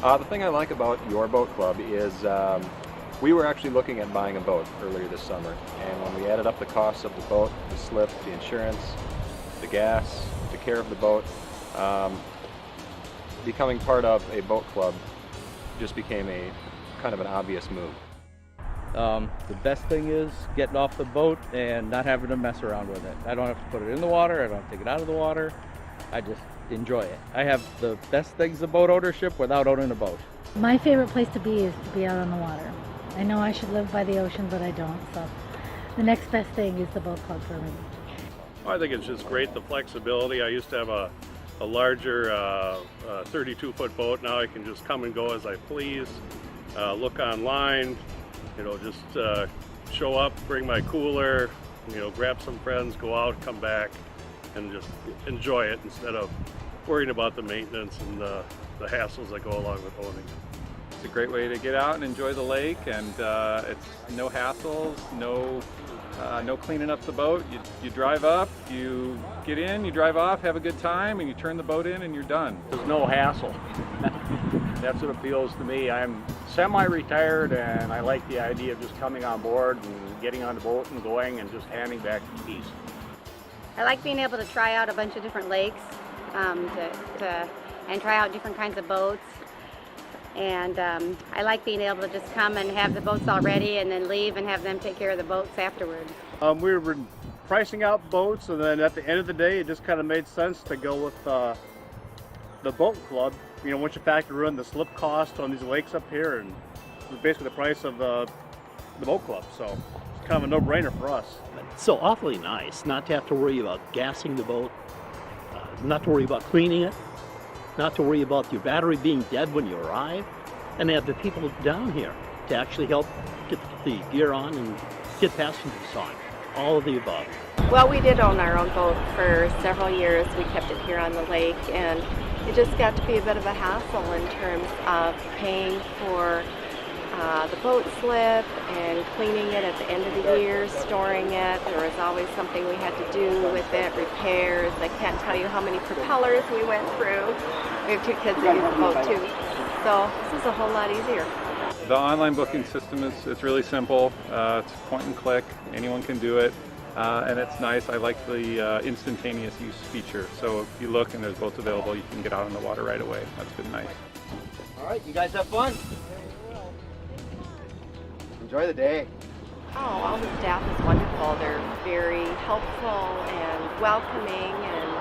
The thing I like about your boat club is We were actually looking at buying a boat earlier this summer, and when we added up the costs of the boat, the slip, the insurance, the gas, the care of the boat, becoming part of a boat club just became a kind of an obvious move. The best thing is getting off the boat and not having to mess around with it. I don't have to put it in the water, I don't have to take it out of the water. I just enjoy it. I have the best things of boat ownership without owning a boat. My favorite place to be is to be out on the water. I know I should live by the ocean, but I don't, so the next best thing is the boat club for me. I think it's just great, the flexibility. I used to have a larger 32-foot boat. Now I can just come and go as I please, look online, just show up, bring my cooler, grab some friends, go out, come back, and just enjoy it instead of worrying about the maintenance and the hassles that go along with owning. It's a great way to get out and enjoy the lake, and it's no hassles, no cleaning up the boat. You drive up, you get in, you drive off, have a good time, and you turn the boat in and you're done. There's no hassle. That's what appeals to me. I'm semi-retired and I like the idea of just coming on board and getting on the boat and going and just handing back the keys. I like being able to try out a bunch of different lakes and try out different kinds of boats. And I like being able to just come and have the boats all ready and then leave and have them take care of the boats afterwards. We were pricing out boats, and then at the end of the day, it just kind of made sense to go with the boat club. Once you factor in the slip cost on these lakes up here, and it's basically the price of the boat club. So it's kind of a no-brainer for us. It's so awfully nice not to have to worry about gassing the boat, not to worry about cleaning it, not to worry about your battery being dead when you arrive, and have the people down here to actually help get the gear on and get passengers on. All of the above. Well, we did own our own boat for several years. We kept it here on the lake, and it just got to be a bit of a hassle in terms of paying for the boat slip and cleaning it at the end of the year, storing it. There was always something we had to do with it, repairs. I can't tell you how many propellers we went through. We have two kids that use the boat too. So this is a whole lot easier. The online booking system it's really simple. It's point and click. Anyone can do it. And it's nice. I like the instantaneous use feature. So if you look and there's boats available, you can get out on the water right away. That's been nice. All right, you guys have fun. Enjoy the day. Oh, all the staff is wonderful. They're very helpful and welcoming, and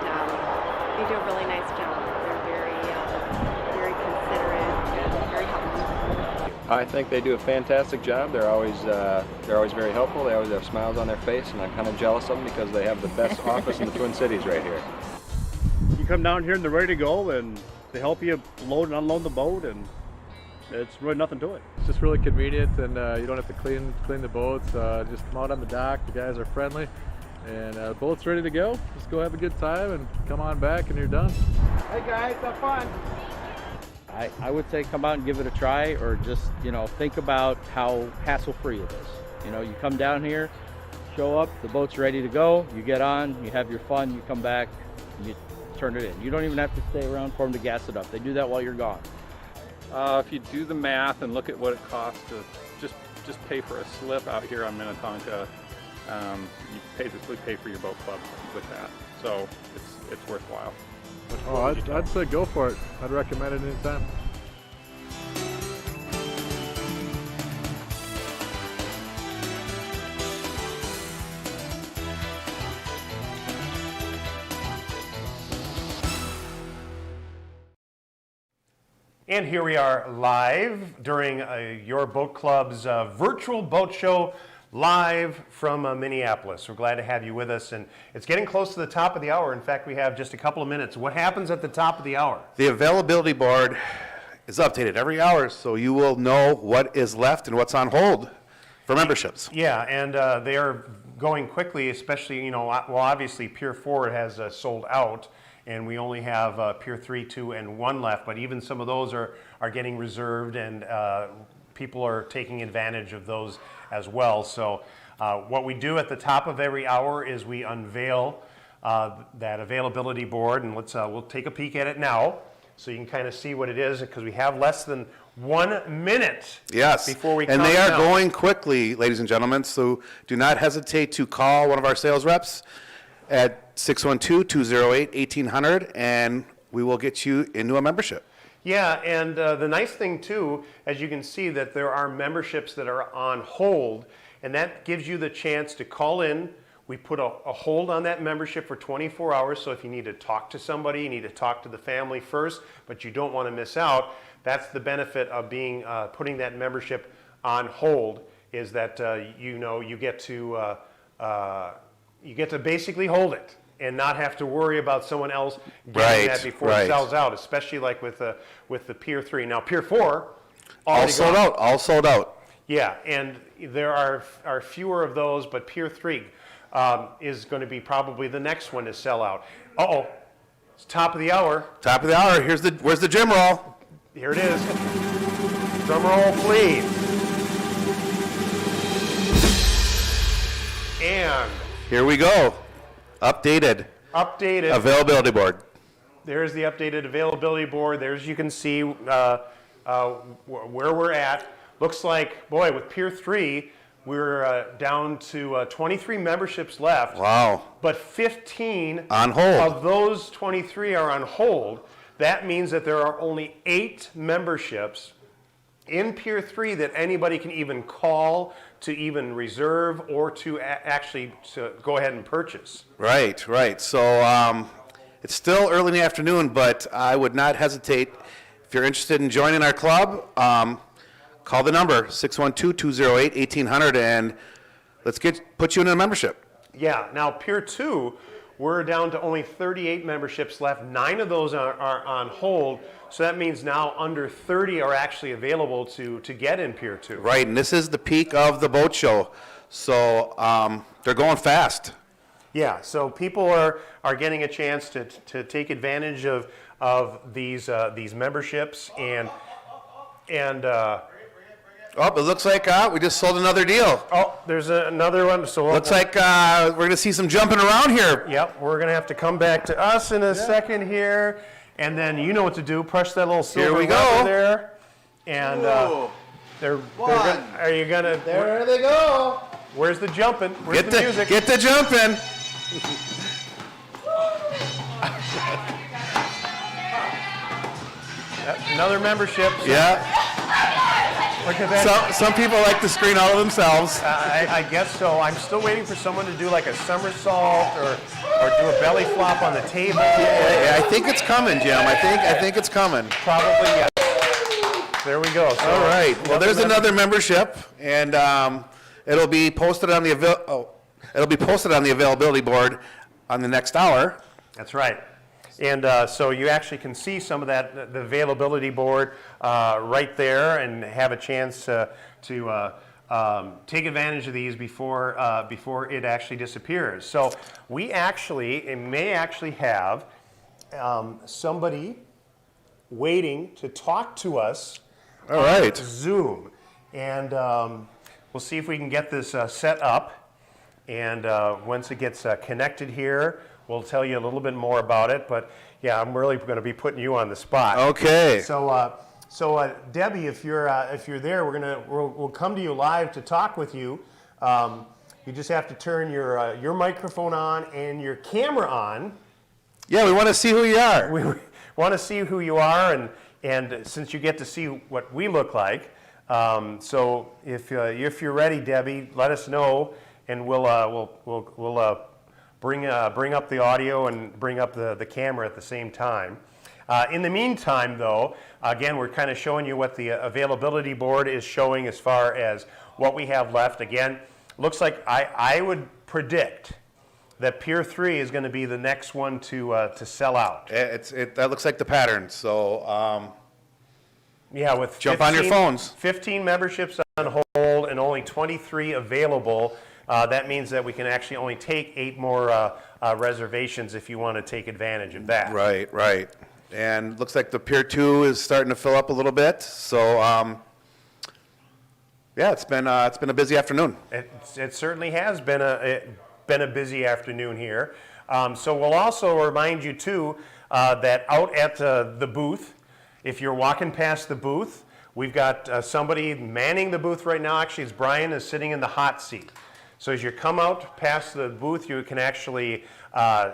they do a really nice job. They're very considerate and very helpful. I think they do a fantastic job. They're always very helpful. They always have smiles on their face, and I'm kind of jealous of them because they have the best office in the Twin Cities right here. You come down here and they're ready to go, and they help you load and unload the boat, and it's really nothing to it. It's just really convenient, and you don't have to clean the boats. Just come out on the dock. The guys are friendly, and the boat's ready to go. Just go have a good time and come on back, and you're done. Hey guys, have fun. I would say come out and give it a try, or just, think about how hassle-free it is. You come down here, show up, the boat's ready to go, you get on, you have your fun, you come back, and you turn it in. You don't even have to stay around for them to gas it up. They do that while you're gone. If you do the math and look at what it costs to just pay for a slip out here on Minnetonka, you basically pay for your boat club with that. So it's worthwhile. Oh, I'd say go for it. I'd recommend it anytime. And here we are live during your boat club's virtual boat show, live from Minneapolis. We're glad to have you with us, and it's getting close to the top of the hour. In fact, we have just a couple of minutes. What happens at the top of the hour? The availability board is updated every hour, so you will know what is left and what's on hold for memberships. Yeah, and they are going quickly, especially, obviously Pier 4 has sold out, and we only have Pier 3, 2, and 1 left, but even some of those are getting reserved, and people are taking advantage of those as well. So what we do at the top of every hour is we unveil that availability board, and we'll take a peek at it now. so you can kind of see what it is, because we have less than 1 minute Yes. before we and count they are down. going quickly, ladies and gentlemen, so do not hesitate to call one of our sales reps at 612-208-1800, and we will get you into a membership. Yeah, and the nice thing too, as you can see, that there are memberships that are on hold, and that gives you the chance to call in. We put a hold on that membership for 24 hours, so if you need to talk to somebody, you need to talk to the family first, but you don't want to miss out. That's the benefit of being putting that membership on hold, is that you get to basically hold it and not have to worry about someone else getting that before it sells out, especially like with the Pier 3. Now Pier 4, All sold out, all sold out. Yeah, and there are fewer of those, but Pier 3 is going to be probably the next one to sell out. Uh-oh, it's top of the hour. Top of the hour, where's the gym roll? Here it is. Drum roll, please. And here we go. Updated availability board. There's the updated availability board. There's, you can see where we're at. Looks like, boy, with Pier 3, we're down to 23 memberships left. Wow. But 15 on hold. Of those 23 are on hold. That means that there are only 8 memberships in Pier 3 that anybody can even call to even reserve or to actually to go ahead and purchase. Right, right. So it's still early in the afternoon, but I would not hesitate. If you're interested in joining our club, call the number, 612-208-1800, and let's put you in a membership. Yeah, now Pier 2, we're down to only 38 memberships left. 9 of those are on hold, so that means now under 30 are actually available to get in Pier 2. Right, and this is the peak of the boat show, so they're going fast. Yeah, so people are getting a chance to take advantage of these memberships and oh, it looks like we just sold another deal. Oh, there's another one. So looks like we're going to see some jumping around here. Yep, we're going to have to come back to us in a second here, and then you know what to do. Push that little silver lever there, and they're gonna, are you gonna? There they go. Where's the jumping? Where's the music? Get the jumping. Another membership. So yeah. Look at that. Some people like to screen all of themselves. I guess so. I'm still waiting for someone to do like a somersault or do a belly flop on the table. Yeah, I think it's coming, Jim. I think it's coming. Probably, yes. There we go. So all right. Well, there's another membership, and it'll be posted on the availability board on the next hour. That's right. And so you actually can see some of that, the availability board right there, and have a chance to take advantage of these before it actually disappears. So we may actually have somebody waiting to talk to us on Zoom. And we'll see if we can get this set up. And once it gets connected here, we'll tell you a little bit more about it, but yeah, I'm really going to be putting you on the spot. Okay. So Debbie, if you're there, we'll come to you live to talk with you. You just have to turn your microphone on and your camera on. Yeah, we want to see who you are. We want to see who you are, and since you get to see what we look like, so if you're ready, Debbie, let us know, and we'll bring up the audio and bring up the camera at the same time. In the meantime, though, again, we're kind of showing you what the availability board is showing as far as what we have left. Again, looks like I would predict that Pier 3 is going to be the next one to sell out. That looks like the pattern. So yeah, with jump on your phones. 15 memberships on hold and only 23 available. That means that we can actually only take 8 more reservations if you want to take advantage of that. Right, right. And looks like the Pier 2 is starting to fill up a little bit. So yeah, it's been a busy afternoon. It certainly has been a busy afternoon here. So we'll also remind you too that out at the booth, if you're walking past the booth, we've got somebody manning the booth right now. Actually, it's Brian is sitting in the hot seat. So as you come out past the booth, you can actually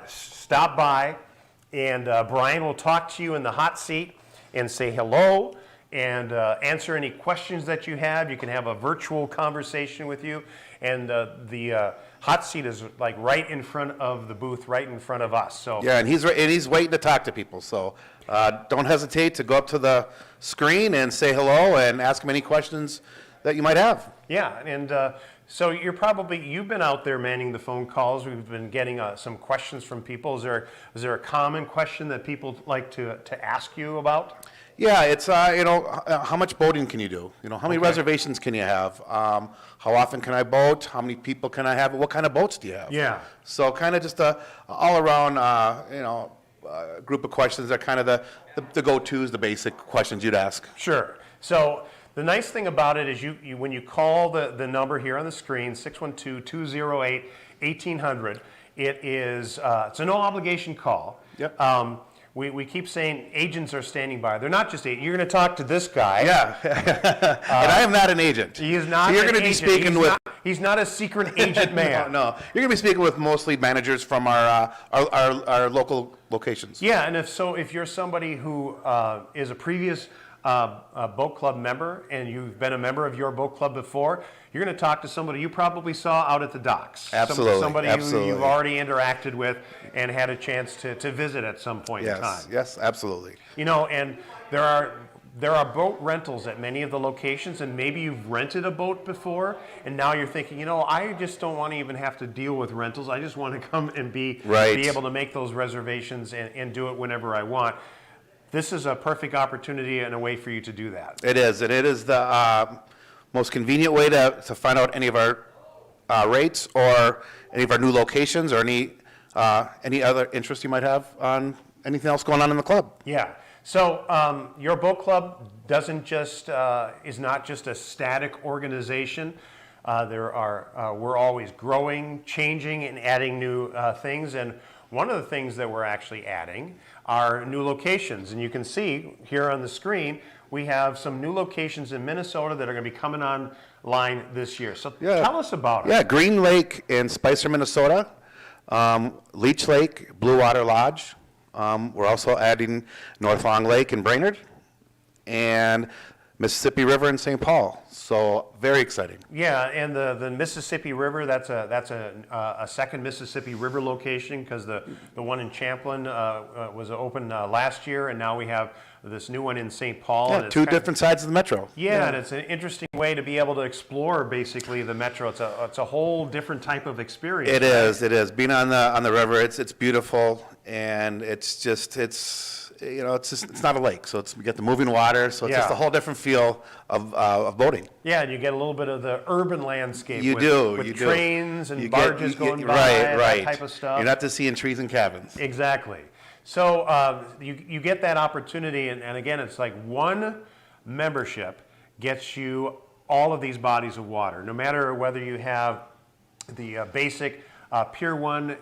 stop by, and Brian will talk to you in the hot seat and say hello and answer any questions that you have. You can have a virtual conversation with you. And the hot seat is like right in front of the booth, right in front of us. So Yeah, and he's waiting to talk to people. So don't hesitate to go up to the screen and say hello and ask him any questions that you might have. yeah, and so you've been out there manning the phone calls. We've been getting some questions from people. Is there a common question that people like to ask you about? Yeah, it's how much boating can you do? How many reservations can you have? How often can I boat? How many people can I have? What kind of boats do you have? Yeah. So kind of just a all around group of questions that are kind of the go-tos, the basic questions you'd ask. Sure. So the nice thing about it is you when you call the number here on the screen, 612-208-1800, it's a no obligation call. Yep. We keep saying agents are standing by. They're not just agents. You're going to talk to this guy. Yeah. And I am not an agent. He is not. So you're an going to be agent. speaking with. He's not a secret agent man. No. You're going to be speaking with mostly managers from our local locations. Yeah, and if you're somebody who is a previous boat club member and you've been a member of your boat club before, you're going to talk to somebody you probably saw out at the docks. Absolutely. Somebody Absolutely. who you've already interacted with and had a chance to visit at some point in time. Yes, absolutely. And there are boat rentals at many of the locations, and maybe you've rented a boat before, and now you're thinking, I just don't want to even have to deal with rentals. I just want to come and be able to make those reservations and do it whenever I want. This is a perfect opportunity and a way for you to do that. It is, and it is the most convenient way to find out any of our rates or any of our new locations or any other interest you might have on anything else going on in the club. Yeah. So your boat club is not just a static organization. We're always growing, changing, and adding new things. And one of the things that we're actually adding are new locations. And you can see here on the screen, we have some new locations in Minnesota that are going to be coming online this year. So tell us about it. Yeah, Green Lake in Spicer, Minnesota. Leech Lake, Blue Water Lodge. We're also adding North Long Lake in Brainerd. And Mississippi River in St. Paul. So very exciting. Yeah, and the Mississippi River, that's a second Mississippi River location, because the one in Champlin was open last year, and now we have this new one in St. Paul. Yeah, and two different sides of the metro. Yeah, and it's an interesting way to be able to explore basically the metro. It's a whole different type of experience. It is. Being on the river, it's beautiful, and it's not a lake, so we get the moving water, so it's just a whole different feel of boating. Yeah, and you get a little bit of the urban landscape. You with trains and barges going by, that type of stuff. You're not just seeing trees and cabins. Exactly. So you get that opportunity, and again, it's like one membership gets you all of these bodies of water, no matter whether you have the basic Pier 1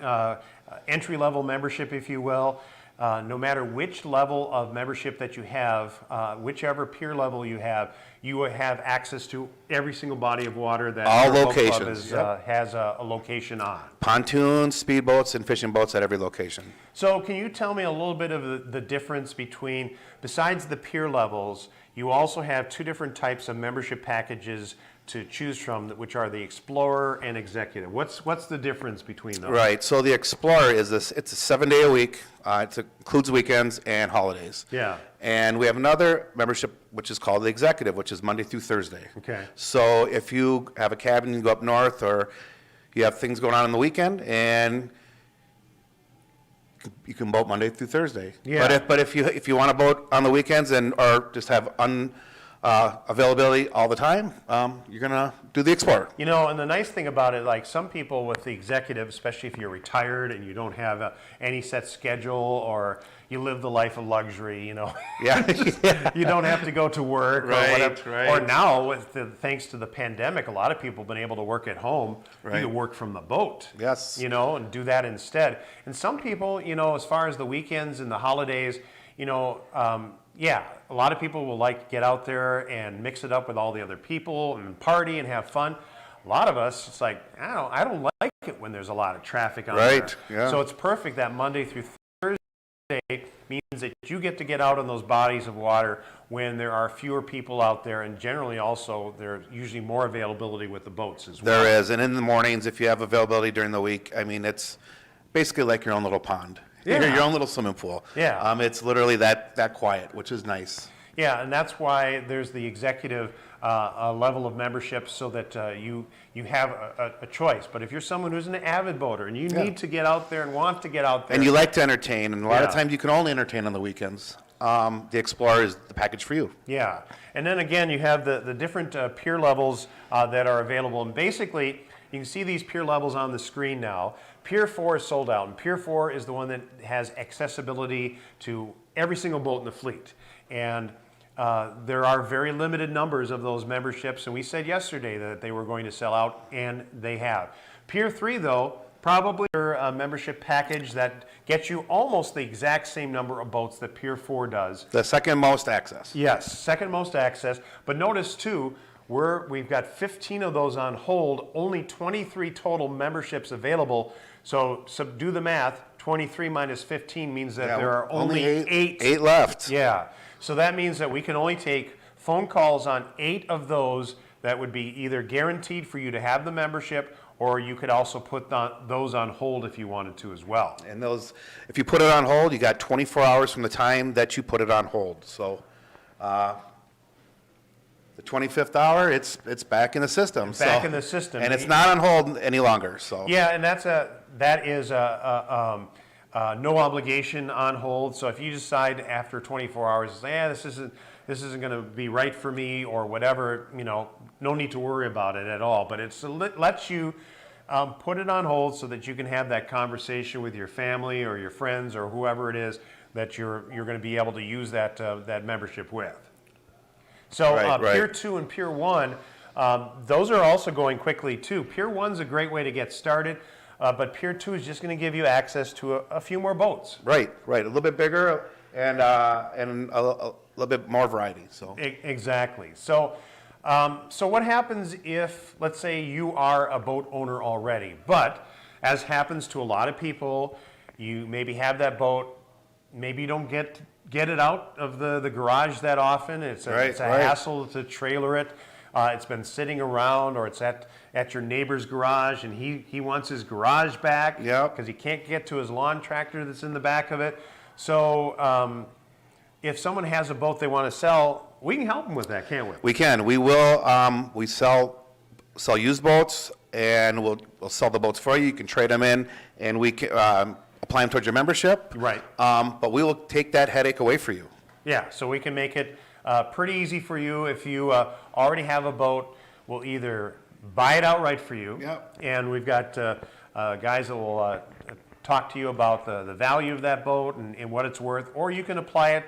entry-level membership, if you will. No matter which level of membership that you have, whichever pier level you have access to every single body of water that all your locations boat club has a location on. Pontoons, speedboats, and fishing boats at every location. So can you tell me a little bit of the difference between, besides the pier levels, you also have two different types of membership packages to choose from, which are the Explorer and Executive. What's the difference between those? Right. So the Explorer it's a 7-day a week. It includes weekends and holidays. Yeah. And we have another membership which is called the Executive, which is Monday through Thursday. Okay. So if you have a cabin, you go up north, or you have things going on the weekend, and you can boat Monday through Thursday. Yeah. But if you want to boat on the weekends or just have availability all the time, you're going to do the Explorer. You know, and the nice thing about it, like some people with the executive, especially if you're retired and you don't have any set schedule or you live the life of luxury, you know. Yeah. You don't have to go to work Right, or whatever. right. Or now, thanks to the pandemic, a lot of people have been able to work at home. Right. You can work from the boat. Yes. You know, and do that instead. And some people, you know, as far as the weekends and the holidays, you know, yeah, a lot of people will like to get out there and mix it up with all the other people and party and have fun. A lot of us, it's like, I don't like it when there's a lot of traffic on there. Right, yeah. So it's perfect that Monday through Thursday means that you get to get out on those bodies of water when there are fewer people out there, and generally also there's usually more availability with the boats as well. There is, and in the mornings, if you have availability during the week, I mean, it's basically like your own little pond. Yeah. Your own little swimming pool. Yeah. It's literally that quiet, which is nice. Yeah, and that's why there's the executive level of membership, so that you have a choice. But if you're someone who's an avid boater and you need to get out there and want to get out there, And you like to entertain, and a lot of Yeah. times you can only entertain on the weekends. The Explorer is the package for you. yeah. And then again, you have the different pier levels that are available, and basically you can see these pier levels on the screen now. Pier 4 is sold out, and Pier 4 is the one that has accessibility to every single boat in the fleet. And there are very limited numbers of those memberships, and we said yesterday that they were going to sell out, and they have. Pier 3, though, probably a membership package that gets you almost the exact same number of boats that Pier 4 does. The second most access. Yes, second most access. But notice, too, we've got 15 of those on hold, only 23 total memberships available. So do the math. 23 minus 15 means that Yeah, there are only only eight. Eight left. Yeah. So that means that we can only take phone calls on 8 of those that would be either guaranteed for you to have the membership, or you could also put those on hold if you wanted to as well. And those, if you put it on hold, you got 24 hours from the time that you put it on hold. So the 25th hour, it's back in the system. Back in the system. And it's not on hold any longer. So Yeah, and that is no obligation on hold. So if you decide after 24 hours, this isn't going to be right for me or whatever, you know, no need to worry about it at all. But it lets you put it on hold so that you can have that conversation with your family or your friends or whoever it is that you're going to be able to use that membership with. So Right, right. Pier 2 and Pier 1, those are also going quickly too. Pier 1's a great way to get started, but Pier 2 is just going to give you access to a few more boats. Right. A little bit bigger and a little bit more variety. So Exactly. So what happens if, let's say, you are a boat owner already, but as happens to a lot of people, you maybe have that boat, maybe you don't get it out of the garage that often. It's a hassle to trailer it. It's been sitting around, or it's at your neighbor's garage, and he wants his garage back because he can't get to his lawn tractor that's in the back of it. So if someone has a boat they want to sell, we can help them with that, can't we? we can. We will. We sell used boats, and we'll sell the boats for you. You can trade them in, and we can apply them towards your membership. Right. But we will take that headache away for you. Yeah, so we can make it pretty easy for you. If you already have a boat, we'll either buy it outright for you, and we've got guys that will talk to you about the value of that boat and what it's worth, or you can apply it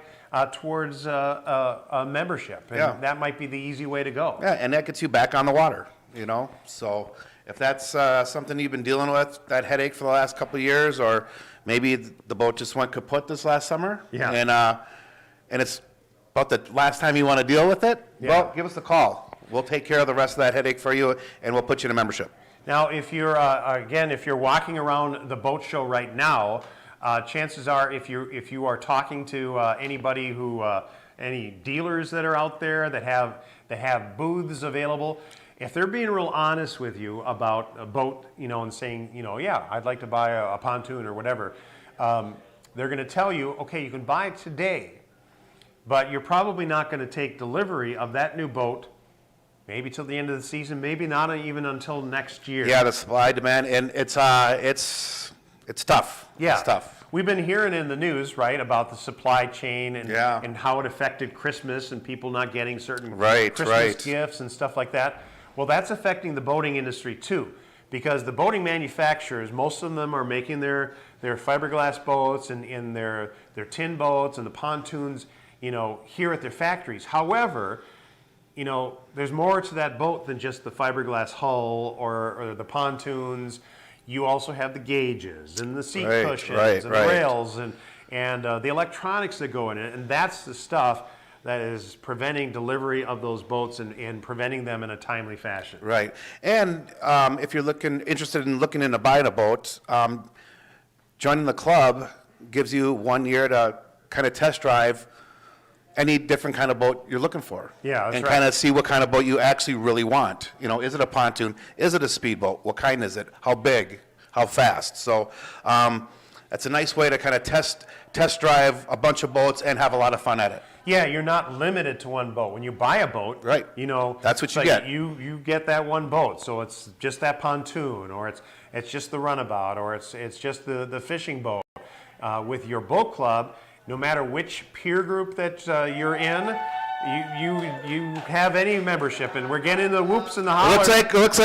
towards a membership, and that might be the easy way to go. Yeah, and that gets you back on the water, you know. So if that's something you've been dealing with, that headache for the last couple of years, or maybe the boat just went kaput this last summer, and it's about the last time you want to deal with it, well, give us a call. We'll take care of the rest of that headache for you, and we'll put you in a membership. Now, if you're if you're walking around the boat show right now, chances are if you are talking to anybody any dealers that are out there that have booths available, if they're being real honest with you about a boat, you know, and saying, you know, yeah, I'd like to buy a pontoon or whatever, they're going to tell you, okay, you can buy it today, but you're probably not going to take delivery of that new boat maybe till the end of the season, maybe not even until next year. Yeah, the supply demand, and it's tough. Yeah. It's tough. we've been hearing in the news, right, about the supply chain and, Yeah. and how it affected Christmas and people not getting certain Right, Christmas right. gifts and stuff like that. Well, that's affecting the boating industry too, because the boating manufacturers, most of them are making their fiberglass boats and their tin boats and the pontoons, you know, here at their factories. However, you know, there's more to that boat than just the fiberglass hull or the pontoons. You also have the gauges and the seat Right, cushions right, and right. the rails and the electronics that go in it. And that's the stuff that is preventing delivery of those boats and preventing them in a timely fashion. Right. And if you're interested in looking into buying a boat, joining the club gives you 1 year to kind of test drive any different kind of boat you're looking for. Yeah, that's and right. kind of see what kind of boat you actually really want. You know, is it a pontoon? Is it a speedboat? What kind is it? How big? How fast? So that's a nice way to kind of test drive a bunch of boats and have a lot of fun at it. Yeah, you're not limited to one boat. When you buy a boat, right? You know, That's what it's you like get. You get that one boat, so it's just that pontoon, or it's just the runabout, or it's just the fishing boat. With your boat club, no matter which peer group that you're in, you have any membership, and we're getting the whoops and the hollers. It looks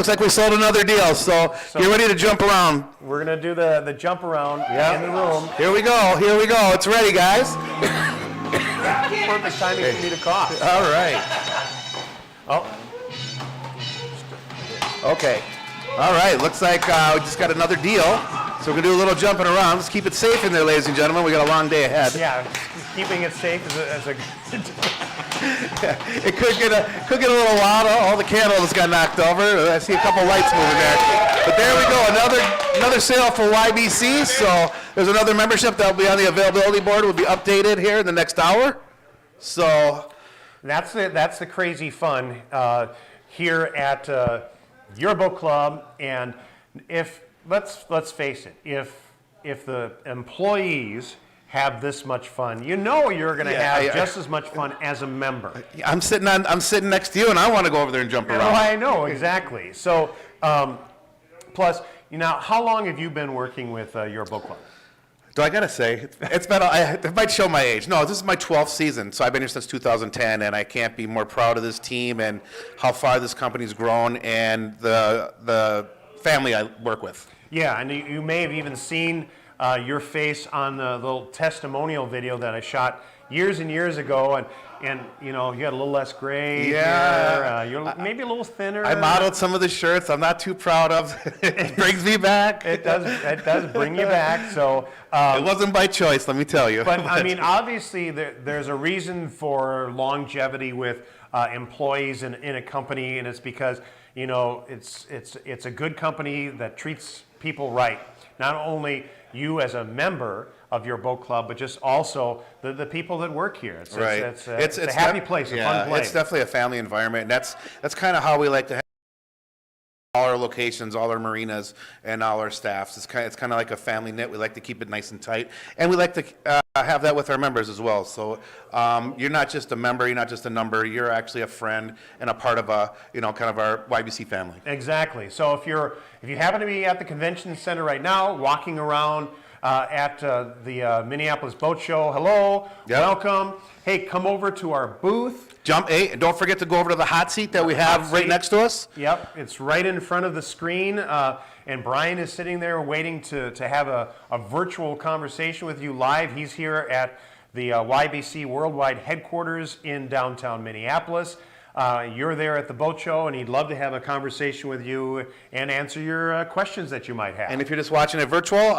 like we sold another deal. So get ready to jump around. We're gonna do the jump around in the room. Here we go. It's ready, guys. Perfect timing for me to cough. All right. Oh. Okay. All right. Looks like we just got another deal. So we're gonna do a little jumping around. Let's keep it safe in there, ladies and gentlemen. We got a long day ahead. Yeah, keeping it safe as a It could get a little loud. All the candles got knocked over. I see a couple lights moving there. But there we go. Another sale for YBC. So there's another membership that will be on the availability board. Will be updated here in the next hour. So that's the crazy fun here at your boat club. And if let's face it, if the employees have this much fun, you know you're going to have just as much fun as a member. I'm sitting next to you, and I want to go over there and jump around. Oh, I know exactly. So, plus, you know, how long have you been working with your boat club? Do I gotta say, it's been, it might show my age. No, this is my 12th season, so I've been here since 2010, and I can't be more proud of this team and how far this company's grown and the family I work with. Yeah, and you may have even seen your face on the little testimonial video that I shot years and years ago, and you know, you got a little less gray hair, you're maybe a little thinner. I modeled some of the shirts I'm not too proud of. It brings me back. It does bring you back. So it wasn't by choice, let me tell you. But I mean, obviously, there's a reason for longevity with employees in a company, and it's because, you know, it's a good company that treats people right. Not only you as a member of your boat club, but just also the people that work here. It's a happy place, a fun place. It's definitely a family environment, and that's kind of how we like to have all our locations, all our marinas, and all our staffs. It's kind of like a family knit. We like to keep it nice and tight, and we like to have that with our members as well. So you're not just a member, you're not just a number. You're actually a friend and a part of kind of our YBC family. Exactly. So if you happen to be at the convention center right now, walking around at the Minneapolis Boat Show, hello, welcome. Hey, come over to our booth. And don't forget to go over to the hot seat that we have right next to us. Yep, it's right in front of the screen, and Brian is sitting there waiting to have a virtual conversation with you live. He's here at the YBC Worldwide Headquarters in downtown Minneapolis. You're there at the boat show, and he'd love to have a conversation with you and answer your questions that you might have. And if you're just watching it virtual,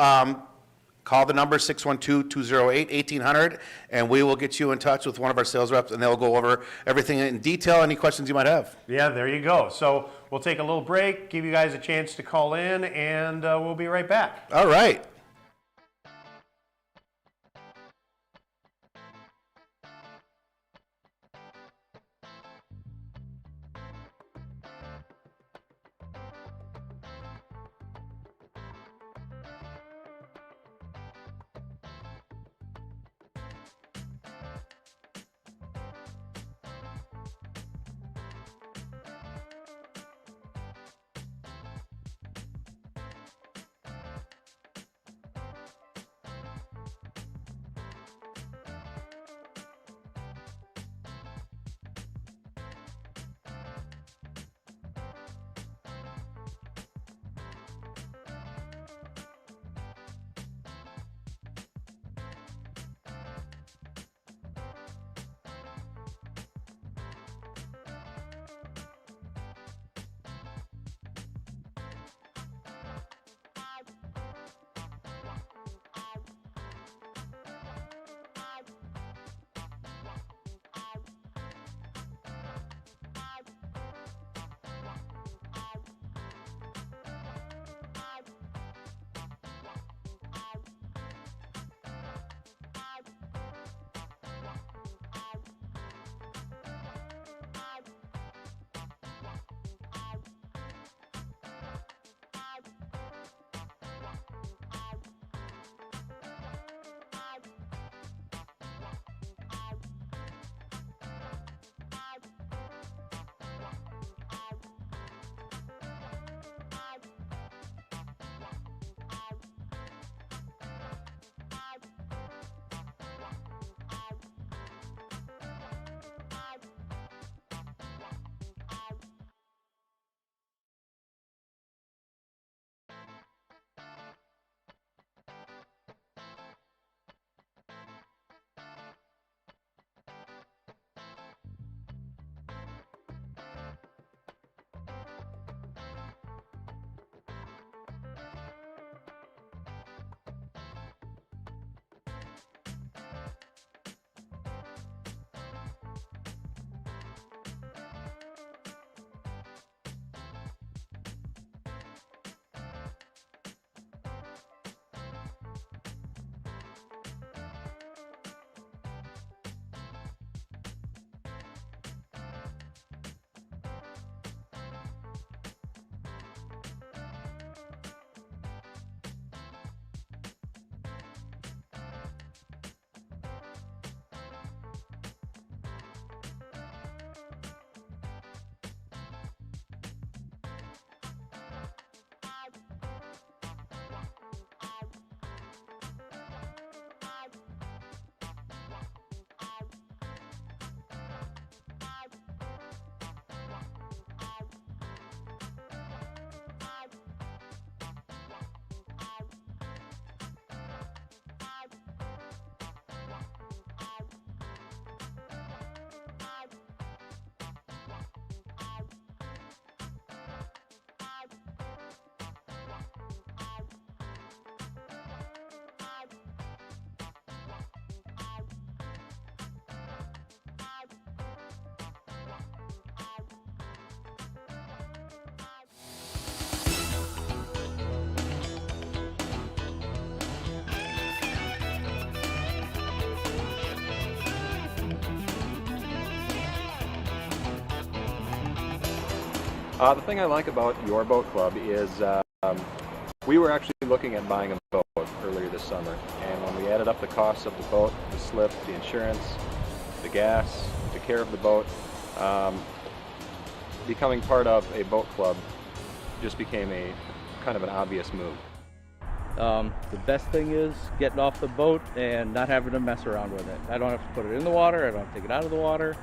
call the number 612-208-1800, and we will get you in touch with one of our sales reps, and they'll go over everything in detail, any questions you might have. Yeah, there you go. So we'll take a little break, give you guys a chance to call in, and we'll be right back. All right. The thing I like about your boat club is we were actually looking at buying a boat earlier this summer, and when we added up the costs of the boat, the slip, the insurance, the gas, the care of the boat, becoming part of a boat club just became a kind of an obvious move. The best thing is getting off the boat and not having to mess around with it. I don't have to put it in the water, I don't have to take it out of the water.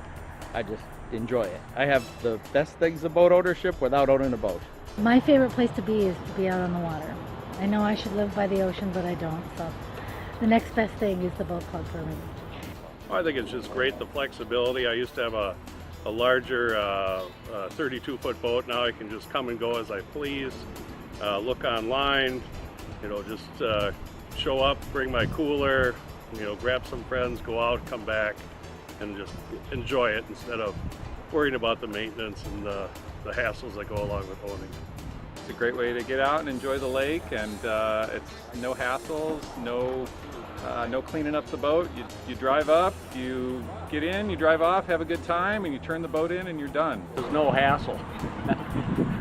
I just enjoy it. I have the best things of boat ownership without owning a boat. My favorite place to be is to be out on the water. I know I should live by the ocean, but I don't. So the next best thing is the boat club for me. I think it's just great, the flexibility. I used to have a larger 32-foot boat. Now I can just come and go as I please, look online, just show up, bring my cooler, grab some friends, go out, come back, and just enjoy it instead of worrying about the maintenance and the hassles that go along with owning. It's a great way to get out and enjoy the lake, and it's no hassles, no cleaning up the boat. You drive up, you get in, you drive off, have a good time, and you turn the boat in and you're done. There's no hassle.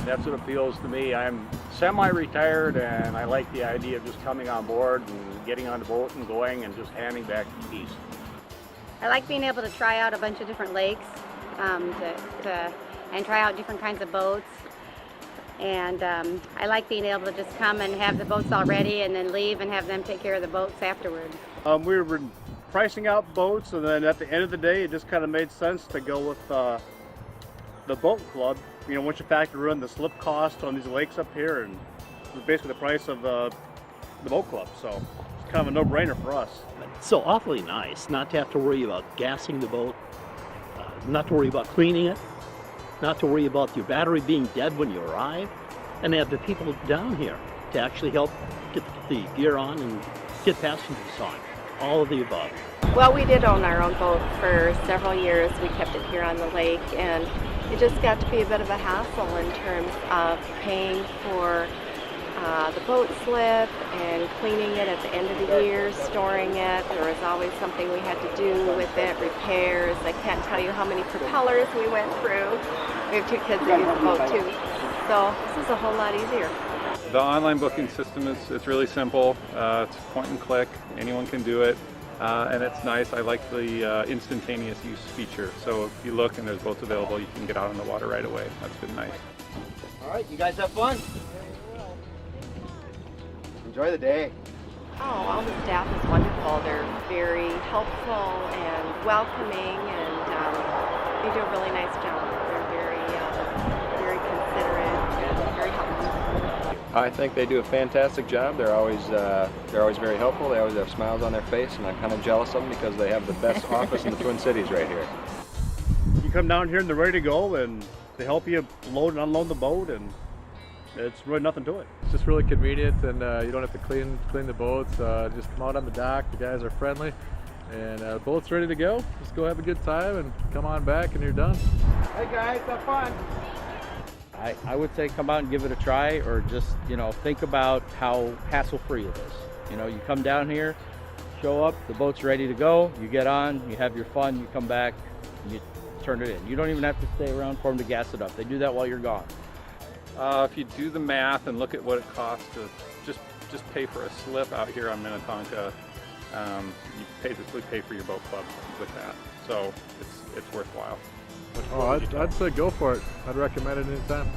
That's what appeals to me. I'm semi-retired and I like the idea of just coming on board and getting on the boat and going and just handing back the keys. I like being able to try out a bunch of different lakes and try out different kinds of boats. And I like being able to just come and have the boats all ready and then leave and have them take care of the boats afterward. We were pricing out boats, and then at the end of the day, it just kind of made sense to go with the boat club. Once you factor in the slip cost on these lakes up here, and it's basically the price of the boat club. So it's kind of a no-brainer for us. It's so awfully nice not to have to worry about gassing the boat, not to worry about cleaning it, not to worry about your battery being dead when you arrive, and have the people down here to actually help get the gear on and get passengers on. All of the above. Well, we did own our own boat for several years. We kept it here on the lake, and it just got to be a bit of a hassle in terms of paying for the boat slip and cleaning it at the end of the year, storing it. There was always something we had to do with it, repairs. I can't tell you how many propellers we went through. We have two kids that use the boat too. So this is a whole lot easier. The online booking system it's really simple. It's point and click. Anyone can do it. And it's nice. I like the instantaneous use feature. So if you look and there's boats available, you can get out on the water right away. That's been nice. All right, you guys have fun. Enjoy the day. Oh, all the staff is wonderful. They're very helpful and welcoming, and they do a really nice job. They're very considerate and very helpful. I think they do a fantastic job. They're always very helpful. They always have smiles on their face, and I'm kind of jealous of them because they have the best office in the Twin Cities right here. You come down here and they're ready to go, and they help you load and unload the boat, and it's really nothing to it. It's just really convenient, and you don't have to clean the boats. Just come out on the dock. The guys are friendly, and the boat's ready to go. Just go have a good time and come on back, and you're done. Hey guys, have fun. I would say come out and give it a try, or just think about how hassle-free it is. You come down here, show up, the boat's ready to go. You get on, you have your fun, you come back, and you turn it in. You don't even have to stay around for them to gas it up. They do that while you're gone. If you do the math and look at what it costs to just pay for a slip out here on Minnetonka, you basically pay for your boat club with that. So it's worthwhile. Oh, I'd say go for it. I'd recommend it anytime.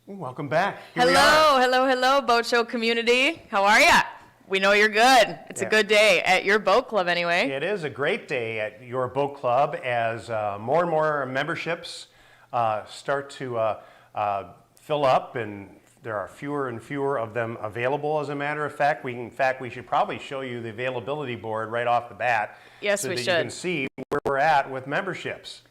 Welcome back. Here we are. Hello, Boat Show community. How are ya? We know you're good. It's a good day at your boat club anyway. It is a great day at your boat club as more and more memberships start to fill up, and there are fewer and fewer of them available. As a matter of fact, we should probably show you the availability board right off the bat. Yes, so we that should. you can see where we're at with memberships.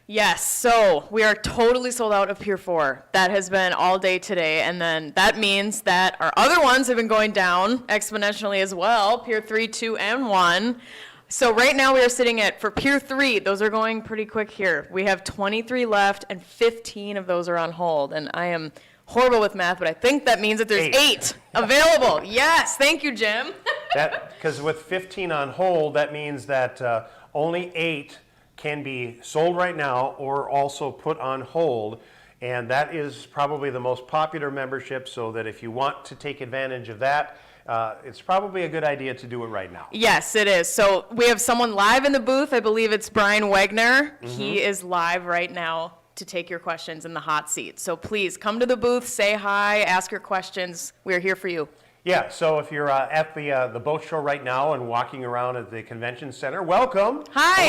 Yes, so we are totally sold out of Pier 4. That has been all day today, and then that means that our other ones have been going down exponentially as well, Pier 3, 2, and 1. So right now we are sitting at, for Pier 3, those are going pretty quick here. We have 23 left, and 15 of those are on hold, and I am horrible with math, but I think that means that there's 8 available. Yes, thank you, Jim. Because with 15 on hold, that means that only 8 can be sold right now or also put on hold, and that is probably the most popular membership, so that if you want to take advantage of that, it's probably a good idea to do it right now. Yes, it is. So we have someone live in the booth. I believe it's Brian Wagner. He is live right now to take your questions in the hot seat. So please come to the booth, say hi, ask your questions. We're here for you. Yeah, so if you're at the boat show right now and walking around at the convention center, welcome. Hi.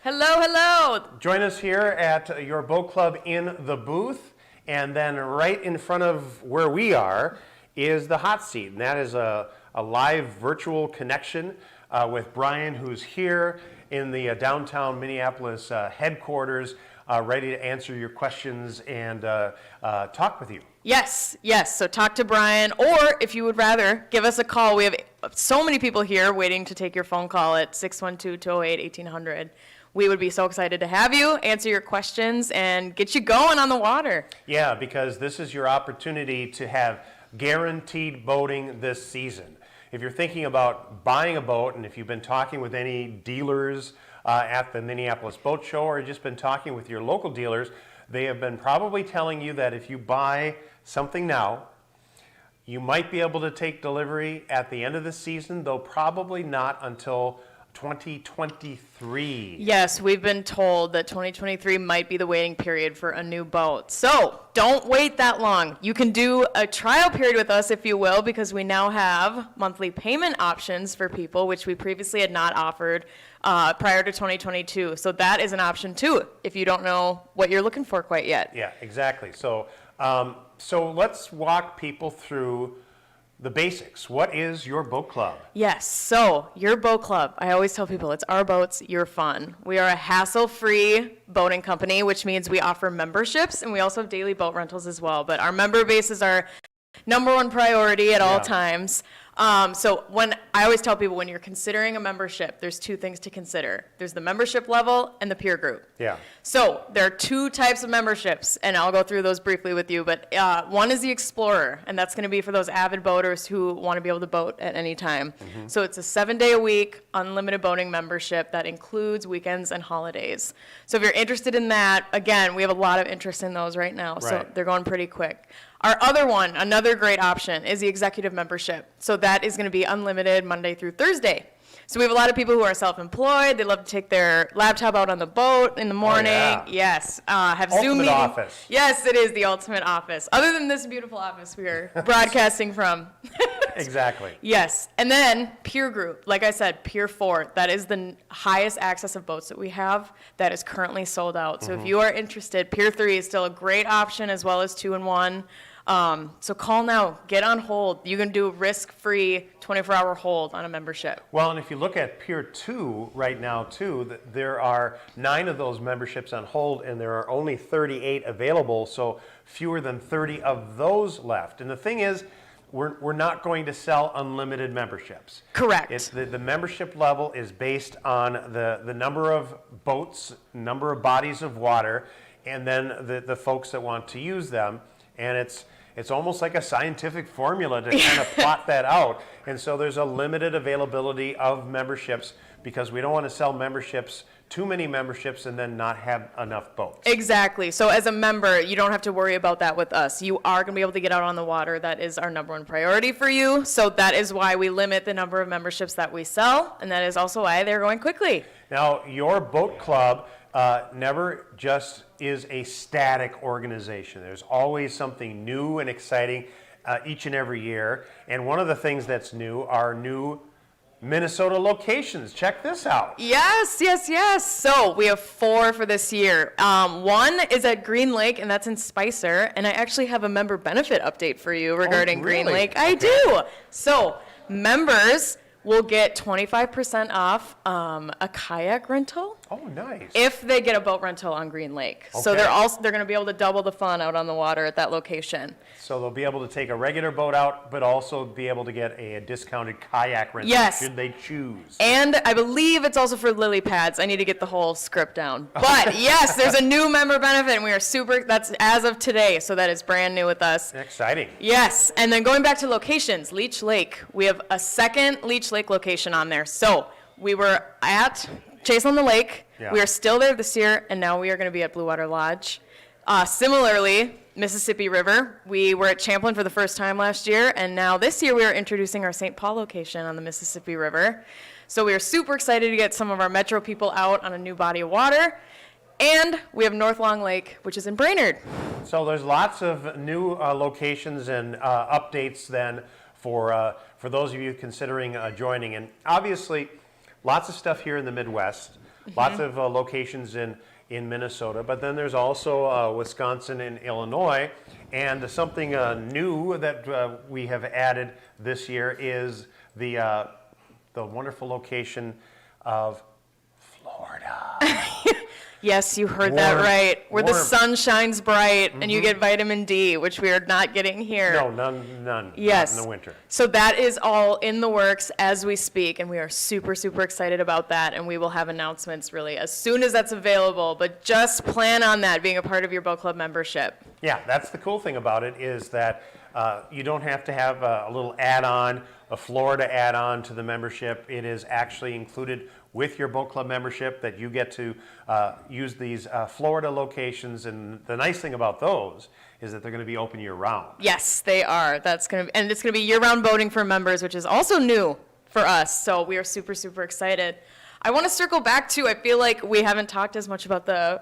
Hello. Hello. Join us here at your boat club in the booth, and then right in front of where we are is the hot seat, and that is a live virtual connection with Brian, who's here in the downtown Minneapolis headquarters, ready to answer your questions and talk with you. Yes. So talk to Brian, or if you would rather, give us a call. We have so many people here waiting to take your phone call at 612-208-1800. We would be so excited to have you, answer your questions, and get you going on the water. Yeah, because this is your opportunity to have guaranteed boating this season. If you're thinking about buying a boat, and if you've been talking with any dealers at the Minneapolis Boat Show, or just been talking with your local dealers, they have been probably telling you that if you buy something now, you might be able to take delivery at the end of the season, though probably not until 2023. Yes, we've been told that 2023 might be the waiting period for a new boat. So don't wait that long. You can do a trial period with us, if you will, because we now have monthly payment options for people, which we previously had not offered prior to 2022. So that is an option too, if you don't know what you're looking for quite yet. Yeah, exactly. So let's walk people through the basics. What is your boat club? Yes, so your boat club, I always tell people it's our boats, your fun. We are a hassle-free boating company, which means we offer memberships, and we also have daily boat rentals as well. But our member base is our number one priority at all times. So when I always tell people, when you're considering a membership, there's 2 things to consider. There's the membership level and the peer group. Yeah. So there are 2 types of memberships, and I'll go through those briefly with you. But one is the Explorer, and that's going to be for those avid boaters who want to be able to boat at any time. So it's a 7-day-a-week unlimited boating membership that includes weekends and holidays. So if you're interested in that, again, we have a lot of interest in those right now, so they're going pretty quick. Our other one, another great option, is the executive membership. So that is going to be unlimited Monday through Thursday. So we have a lot of people who are self-employed. They love to take their laptop out on the boat in the morning. Yes. Have Zoom meetings. Ultimate office. Yes, it is the ultimate office. Other than this beautiful office we are broadcasting from. Exactly. Yes. And then peer group. Like I said, Pier 4. That is the highest access of boats that we have that is currently sold out. So if you are interested, Pier 3 is still a great option, as well as 2 and 1. So call now, get on hold. You can do a risk-free 24-hour hold on a membership. Well, and if you look at Pier 2 right now too, there are 9 of those memberships on hold, and there are only 38 available, so fewer than 30 of those left. And the thing is, we're not going to sell unlimited memberships. Correct. It's the membership level is based on the number of boats, number of bodies of water, and then the folks that want to use them. And it's almost like a scientific formula to kind of plot that out. And so there's a limited availability of memberships because we don't want to sell memberships, too many memberships, and then not have enough boats. Exactly. So as a member, you don't have to worry about that with us. You are going to be able to get out on the water. That is our number one priority for you. So that is why we limit the number of memberships that we sell, and that is also why they're going quickly. Now, your boat club never just is a static organization. There's always something new and exciting each and every year. And one of the things that's new are new Minnesota locations. Check this out. Yes, yes, yes. So we have 4 for this year. One is at Green Lake, and that's in Spicer. And I actually have a member benefit update for you regarding Green really? Lake. I do. So members will get 25% off a kayak rental. Oh, nice. If they get a boat rental on Green Lake. So Okay. they're going to be able to double the fun out on the water at that location. So they'll be able to take a regular boat out, but also be able to get a discounted kayak rental Yes. should they choose. And I believe it's also for lily pads. I need to get the whole script down. But yes, there's a new member benefit, and we are that's as of today, so that is brand new with us. Exciting. Yes, and then going back to locations, Leech Lake. We have a second Leech Lake location on there. So we were at Chase on the Lake. Yeah. We are still there this year, and now we are going to be at Blue Water Lodge. Similarly, Mississippi River. We were at Champlin for the first time last year, and now this year we are introducing our St. Paul location on the Mississippi River. So we are super excited to get some of our metro people out on a new body of water. And we have North Long Lake, which is in Brainerd. So there's lots of new locations and updates then for those of you considering joining. And obviously, lots of stuff here in the Midwest, lots of locations in Minnesota, but then there's also Wisconsin and Illinois. And something new that we have added this year is the wonderful location of Florida. Yes, you heard that Warm. right. Where the Warm. sun shines bright and you get vitamin D, which we are not getting here. No, none. Yes. Not in the winter. So that is all in the works as we speak, and we are super, super excited about that, and we will have announcements really as soon as that's available, but just plan on that being a part of your boat club membership. Yeah, that's the cool thing about it is that you don't have to have a little add-on, a Florida add-on to the membership. It is actually included with your boat club membership that you get to use these Florida locations. And the nice thing about those is that they're going to be open year-round. Yes, they are. And it's going to be year-round boating for members, which is also new for us. So we are super, super excited. I want to circle back to, I feel like we haven't talked as much about the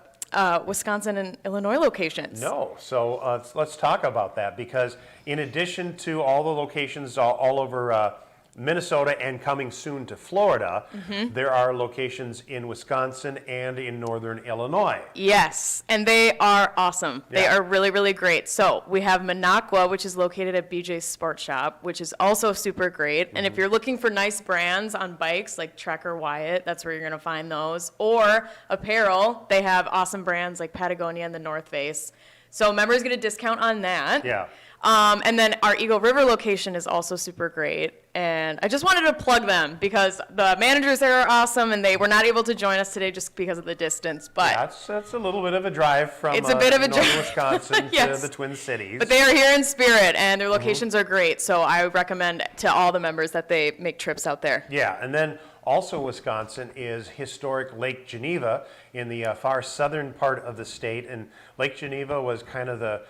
Wisconsin and Illinois locations. No, so let's talk about that, because in addition to all the locations all over Minnesota and coming soon to Florida, there are locations in Wisconsin and in northern Illinois. Yes, and they are awesome. They Yeah. are really, really great. So we have Minocqua, which is located at BJ's Sport Shop, which is also super great. And if you're looking for nice brands on bikes like Trek or Wyatt, that's where you're going to find those. Or apparel, they have awesome brands like Patagonia and the North Face. So members get a discount on that. Yeah. And then our Eagle River location is also super great. And I just wanted to plug them because the managers there are awesome, and they were not able to join us today just because of the distance. But Yeah, that's a little bit of a drive from It's a bit of a northern drive. Wisconsin Yes. to the Twin Cities. But they are here in spirit, and their locations are great. So I recommend to all the members that they make trips out there. Yeah, and then also Wisconsin is historic Lake Geneva in the far southern part of the state. And Lake Geneva was kind of the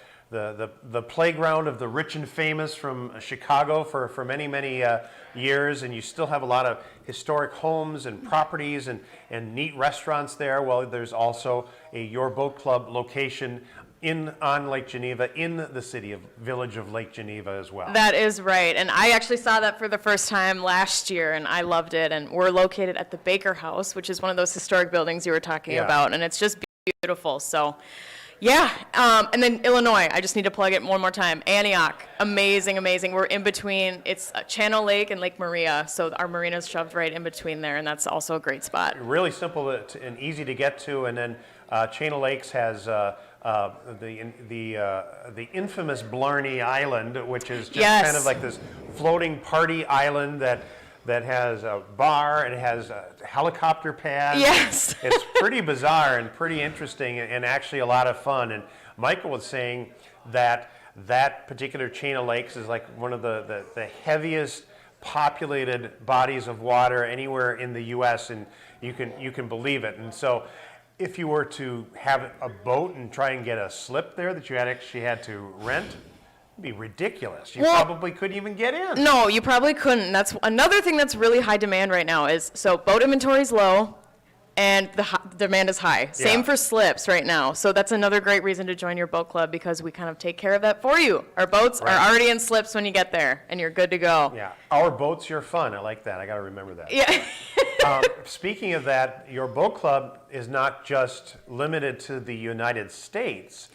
playground of the rich and famous from Chicago for many, many years, and you still have a lot of historic homes and properties and neat restaurants there. Well, there's also a Your Boat Club location on Lake Geneva in the village of Lake Geneva as well. That is right. And I actually saw that for the first time last year, and I loved it. And we're located at the Baker House, which is one of those historic buildings you were talking Yeah. about, and it's just beautiful. So yeah, and then Illinois, I just need to plug it one more time. Antioch, amazing, amazing. We're in between, it's Channel Lake and Lake Maria, so our marina's shoved right in between there, and that's also a great spot. Really simple and easy to get to, and then Chain of Lakes has the infamous Blarney Island, which is just Yes. kind of like this floating party island that has a bar, and it has a helicopter pad. Yes. It's pretty bizarre and pretty interesting and actually a lot of fun. And Michael was saying that particular chain of lakes is like one of the heaviest populated bodies of water anywhere in the U.S., and you can believe it. And so if you were to have a boat and try and get a slip there that you actually had to rent, it'd be ridiculous. You probably couldn't even get in. No, you probably couldn't. That's another thing that's really high demand right now is, so boat inventory is low, and the demand is high. Same for slips right now. So that's another great reason to join your boat club, because we kind of take care of that for you. Our boats are already in slips when you get there, and you're good to go. Yeah, our boats, your fun. I like that. I got to remember that. Yeah. Speaking of that, your boat club is not just limited to the United States.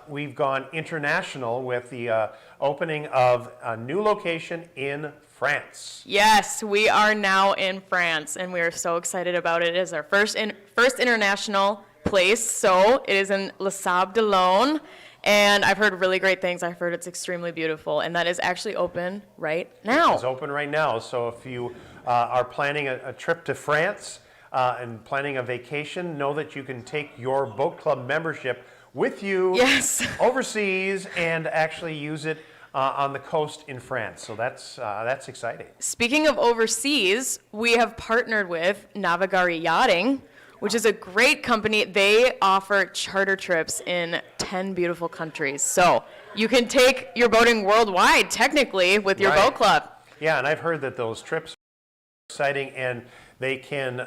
We've gone international with the opening of a new location in France. Yes, we are now in France, and we are so excited about it. It is our first international place, so it is in Les Sables d'Olonne, and I've heard really great things. I've heard it's extremely beautiful, and that is actually open right now. It's open right now, so if you are planning a trip to France and planning a vacation, know that you can take your boat club membership with you overseas and actually use it on the coast in France. So that's exciting. Speaking of overseas, we have partnered with Navigare Yachting, which is a great company. They offer charter trips in 10 beautiful countries. So you can take your boating worldwide, technically, with your boat club. Yeah, and I've heard that those trips are exciting, and they can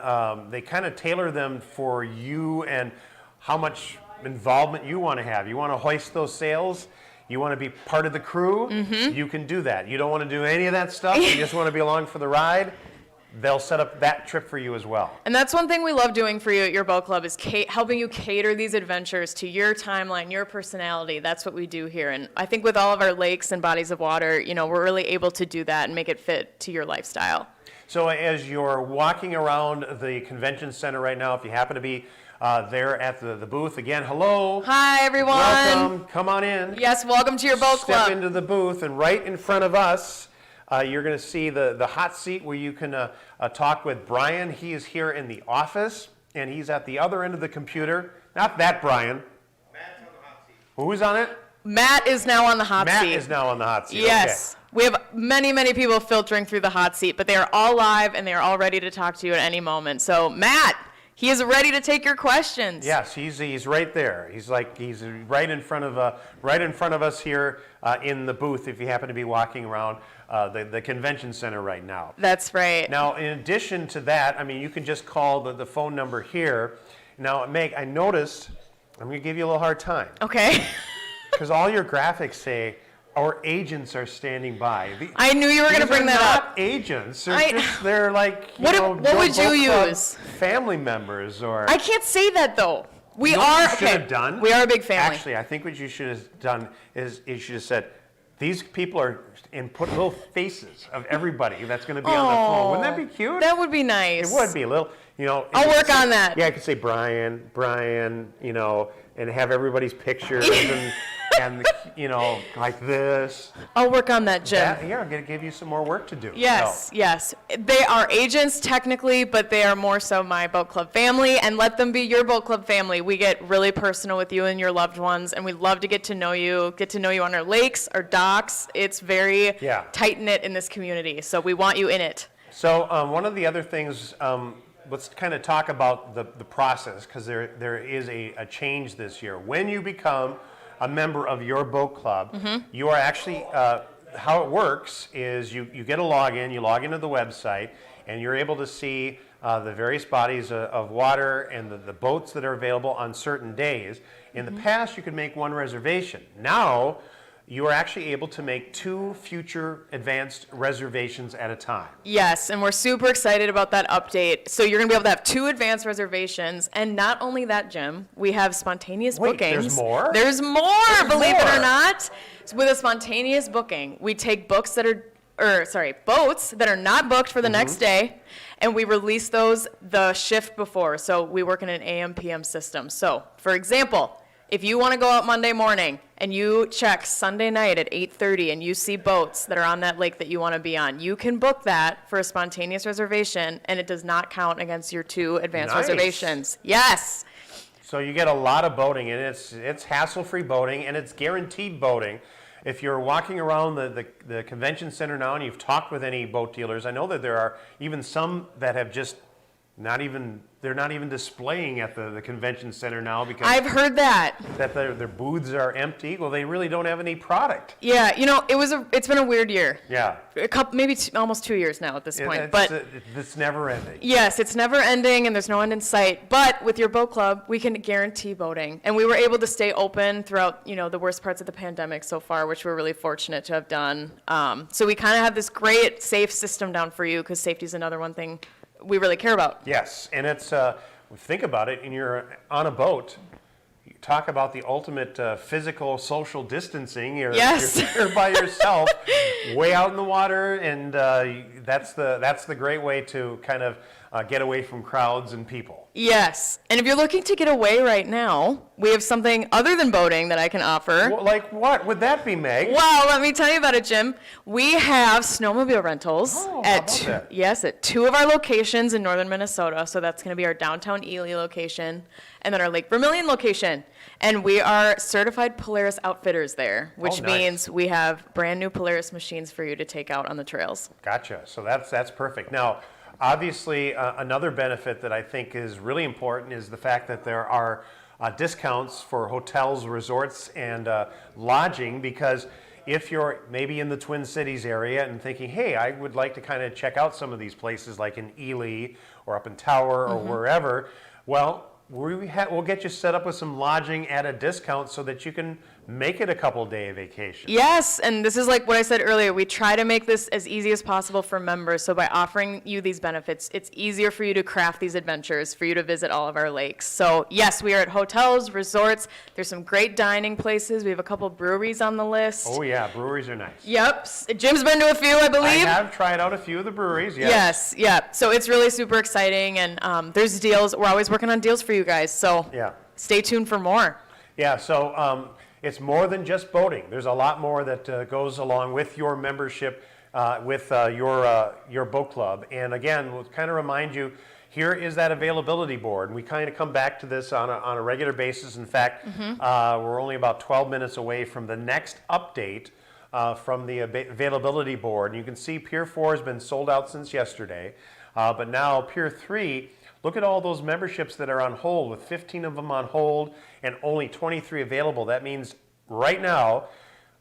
they kind of tailor them for you and how much involvement you want to have. You want to hoist those sails? You want to be part of the crew? You can do that. You don't want to do any of that stuff? You just want to be along for the ride? They'll set up that trip for you as well. And that's one thing we love doing for you at your boat club is helping you cater these adventures to your timeline, your personality. That's what we do here. And I think with all of our lakes and bodies of water, you know, we're really able to do that and make it fit to your lifestyle. So as you're walking around the convention center right now, if you happen to be there at the booth, again, hello. Hi, everyone. Welcome. Come on in. Yes, welcome to your boat club. Step into the booth, and right in front of us, you're going to see the hot seat where you can talk with Brian. He is here in the office, and he's at the other end of the computer. Not that Brian. Matt's on the hot seat. Who's on it? Matt is now on the hot seat. Matt is now on the hot seat. Yes. Okay. We have many, many people filtering through the hot seat, but they are all live, and they are all ready to talk to you at any moment. So, Matt, he is ready to take your questions. Yes, he's right there. He's right in front of us here in the booth. If you happen to be walking around the convention center right now. That's right. Now, in addition to that, I mean, you can just call the phone number here. Now, Meg, I noticed. I'm going to give you a little hard time. Okay. Because all your graphics say our agents are standing by. I knew you were going to bring that up. They're not agents. They're like, what would you use? Family members or. I can't say that though. We You know are. what you should have done? We are a big family. Actually, I think what you should have done is you should have said, these people are, and put little faces of everybody that's going to be on the phone. Wouldn't that be cute? That would be nice. It would be a little, you know. I'll work on that. Yeah, I could say Brian, you know, and have everybody's pictures and you know, like this. I'll work on that, Jim. Yeah, I'm going to give you some more work to do. Yes, yes. They are agents technically, but they are more so my boat club family, and let them be your boat club family. We get really personal with you and your loved ones, and we love to get to know you on our lakes, our docks. It's very tight-knit in this community, so we want you in it. So one of the other things, let's kind of talk about the process, because there is a change this year. When you become a member of your boat club, you are actually, how it works is you get a login, you log into the website, and you're able to see the various bodies of water and the boats that are available on certain days. In the past, you could make one reservation. Now, you are actually able to make 2 future advanced reservations at a time. Yes, and we're super excited about that update. So you're going to be able to have 2 advanced reservations, and not only that, Jim, we have spontaneous bookings. There's more? There's more, believe it or not. So with a spontaneous booking, we take boats that are not booked for the next day, and we release those the shift before. So we work in an AM/PM system. So, for example, if you want to go out Monday morning and you check Sunday night at 8:30 and you see boats that are on that lake that you want to be on, you can book that for a spontaneous reservation, and it does not count against your 2 advanced reservations. Yes. So you get a lot of boating, and it's hassle-free boating, and it's guaranteed boating. If you're walking around the convention center now and you've talked with any boat dealers, I know that there are even some that have just they're not even displaying at the convention center now because I've heard that. that their booths are empty. Well, they really don't have any product. Yeah, it's been a weird year. Yeah. A couple, maybe almost 2 years now at this point. But it's never ending. yes, it's never ending and there's no end in sight. But with your boat club, we can guarantee boating. And we were able to stay open throughout, the worst parts of the pandemic so far, which we're really fortunate to have done. So we kind of have this great safe system down for you because safety is another one thing we really care about. Yes, and it's, think about it, and you're on a boat, you talk about the ultimate physical, social distancing. Yes. You're by yourself, way out in the water, and that's the great way to kind of get away from crowds and people. Yes, and if you're looking to get away right now, we have something other than boating that I can offer. Well, like what would that be, Meg? Well, let me tell you about it, Jim. We have snowmobile rentals at two of our locations in northern Minnesota. So that's going to be our downtown Ely location and then our Lake Vermilion location. And we are certified Polaris outfitters there, which means we have brand new Polaris machines for you to take out on the trails. Gotcha. So that's perfect. Now, obviously, another benefit that I think is really important is the fact that there are discounts for hotels, resorts, and lodging, because if you're maybe in the Twin Cities area and thinking, hey, I would like to kind of check out some of these places like in Ely or up in Tower or wherever, well, we'll get you set up with some lodging at a discount so that you can make it a couple-day vacation. Yes, and this is like what I said earlier. We try to make this as easy as possible for members. So by offering you these benefits, it's easier for you to craft these adventures, for you to visit all of our lakes. So yes, we are at hotels, resorts. There's some great dining places. We have a couple breweries on the list. Oh yeah, breweries are nice. Yep, Jim's been to a few, I believe. I have tried out a few of the breweries, yes. Yes, yeah. So it's really super exciting, and there's deals. We're always working on deals for you guys. So stay tuned for more. Yeah, so it's more than just boating. There's a lot more that goes along with your membership with your boat club. And again, we'll kind of remind you, here is that availability board. And we kind of come back to this on a regular basis. In fact, we're only about 12 minutes away from the next update from the availability board. And you can see Pier 4 has been sold out since yesterday. But now Pier 3, look at all those memberships that are on hold, with 15 of them on hold and only 23 available. That means right now,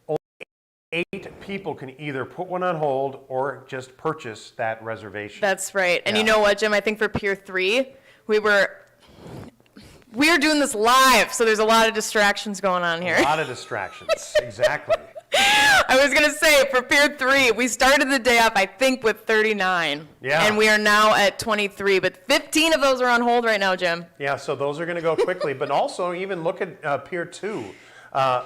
only 8 people can either put one on hold or just purchase that reservation. That's right. And you know what, Jim? I think for Pier 3, we are doing this live, so there's a lot of distractions going on here. A lot of distractions, exactly. I was going to say, for Pier 3, we started the day off, I think, with 39. Yeah. And we are now at 23, but 15 of those are on hold right now, Jim. Yeah, so those are going to go quickly. But also, even look at Pier 2.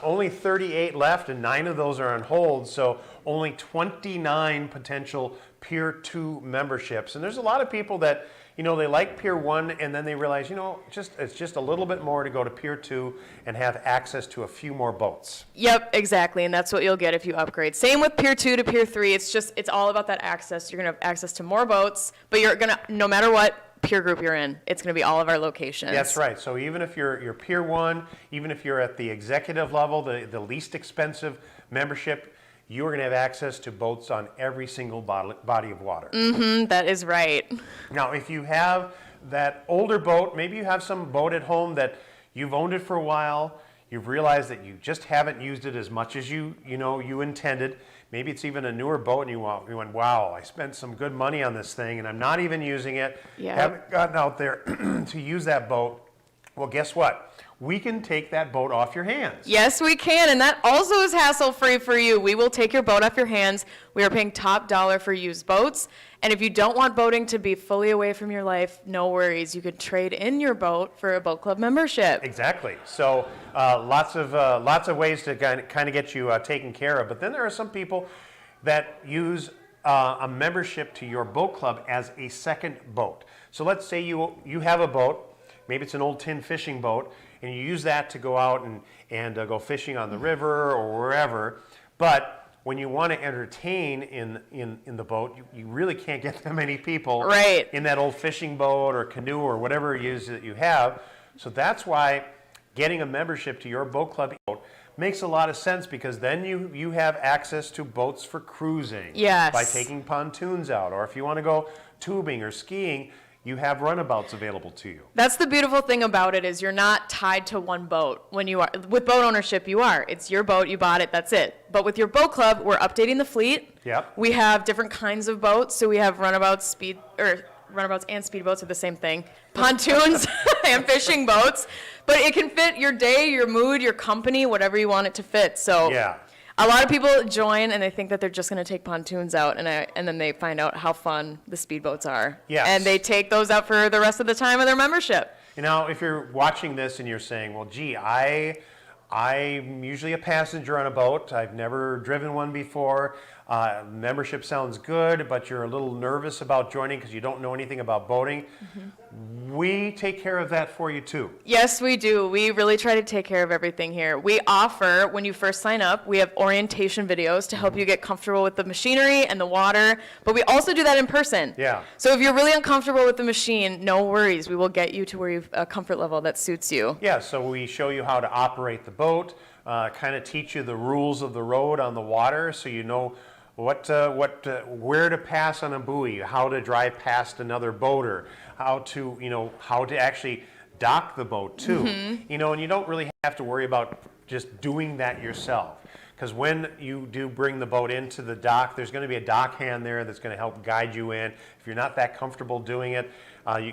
Only 38 left, and 9 of those are on hold, so only 29 potential Pier 2 memberships. And there's a lot of people that, they like Pier 1, and then they realize, it's just a little bit more to go to Pier 2 and have access to a few more boats. Yep, exactly, and that's what you'll get if you upgrade. Same with Pier 2 to Pier 3. It's all about that access. You're going to have access to more boats, but you're going to, no matter what peer group you're in, it's going to be all of our locations. That's right. So even if you're Pier 1, even if you're at the executive level, the least expensive membership, you are going to have access to boats on every single body of water. That is right. Now, if you have that older boat, maybe you have some boat at home that you've owned it for a while, you've realized that you just haven't used it as much as you intended. Maybe it's even a newer boat and you went, wow, I spent some good money on this thing and I'm not even using it. Haven't gotten out there to use that boat. Well, guess what? We can take that boat off your hands. Yes, we can, and that also is hassle-free for you. We will take your boat off your hands. We are paying top dollar for used boats, and if you don't want boating to be fully away from your life, no worries. You could trade in your boat for a boat club membership. Exactly. So lots of ways to kind of get you taken care of. But then there are some people that use a membership to your boat club as a second boat. So let's say you have a boat, maybe it's an old tin fishing boat, and you use that to go out and go fishing on the river or wherever. But when you want to entertain in the boat, you really can't get that many people in that old fishing boat or canoe or whatever it is that you have. So that's why getting a membership to your boat club makes a lot of sense, because then you have access to boats for cruising. Yes. By taking pontoons out, or if you want to go tubing or skiing, you have runabouts available to you. That's the beautiful thing about it is you're not tied to one boat. When you are with boat ownership, you are. It's your boat, you bought it, that's it. But with your boat club, we're updating the fleet. Yep. We have different kinds of boats. So we have runabouts and speedboats are the same thing. Pontoons and fishing boats. But it can fit your day, your mood, your company, whatever you want it to fit. So Yeah. a lot of people join and they think that they're just going to take pontoons out, and then they find out how fun the speedboats are. Yes. And they take those out for the rest of the time of their membership. You know, if you're watching this and you're saying, well, gee, I'm usually a passenger on a boat. I've never driven one before. Membership sounds good, but you're a little nervous about joining because you don't know anything about boating. We take care of that for you too. Yes, we do. We really try to take care of everything here. We offer, when you first sign up, we have orientation videos to help you get comfortable with the machinery and the water, but we also do that in person. Yeah. So if you're really uncomfortable with the machine, no worries. We will get you to where you've a comfort level that suits you. Yeah, so we show you how to operate the boat, kind of teach you the rules of the road on the water so you know where to pass on a buoy, how to drive past another boater, how to actually dock the boat too. Mhm. You know, and you don't really have to worry about just doing that yourself. Because when you do bring the boat into the dock, there's going to be a dock hand there that's going to help guide you in. If you're not that comfortable doing it,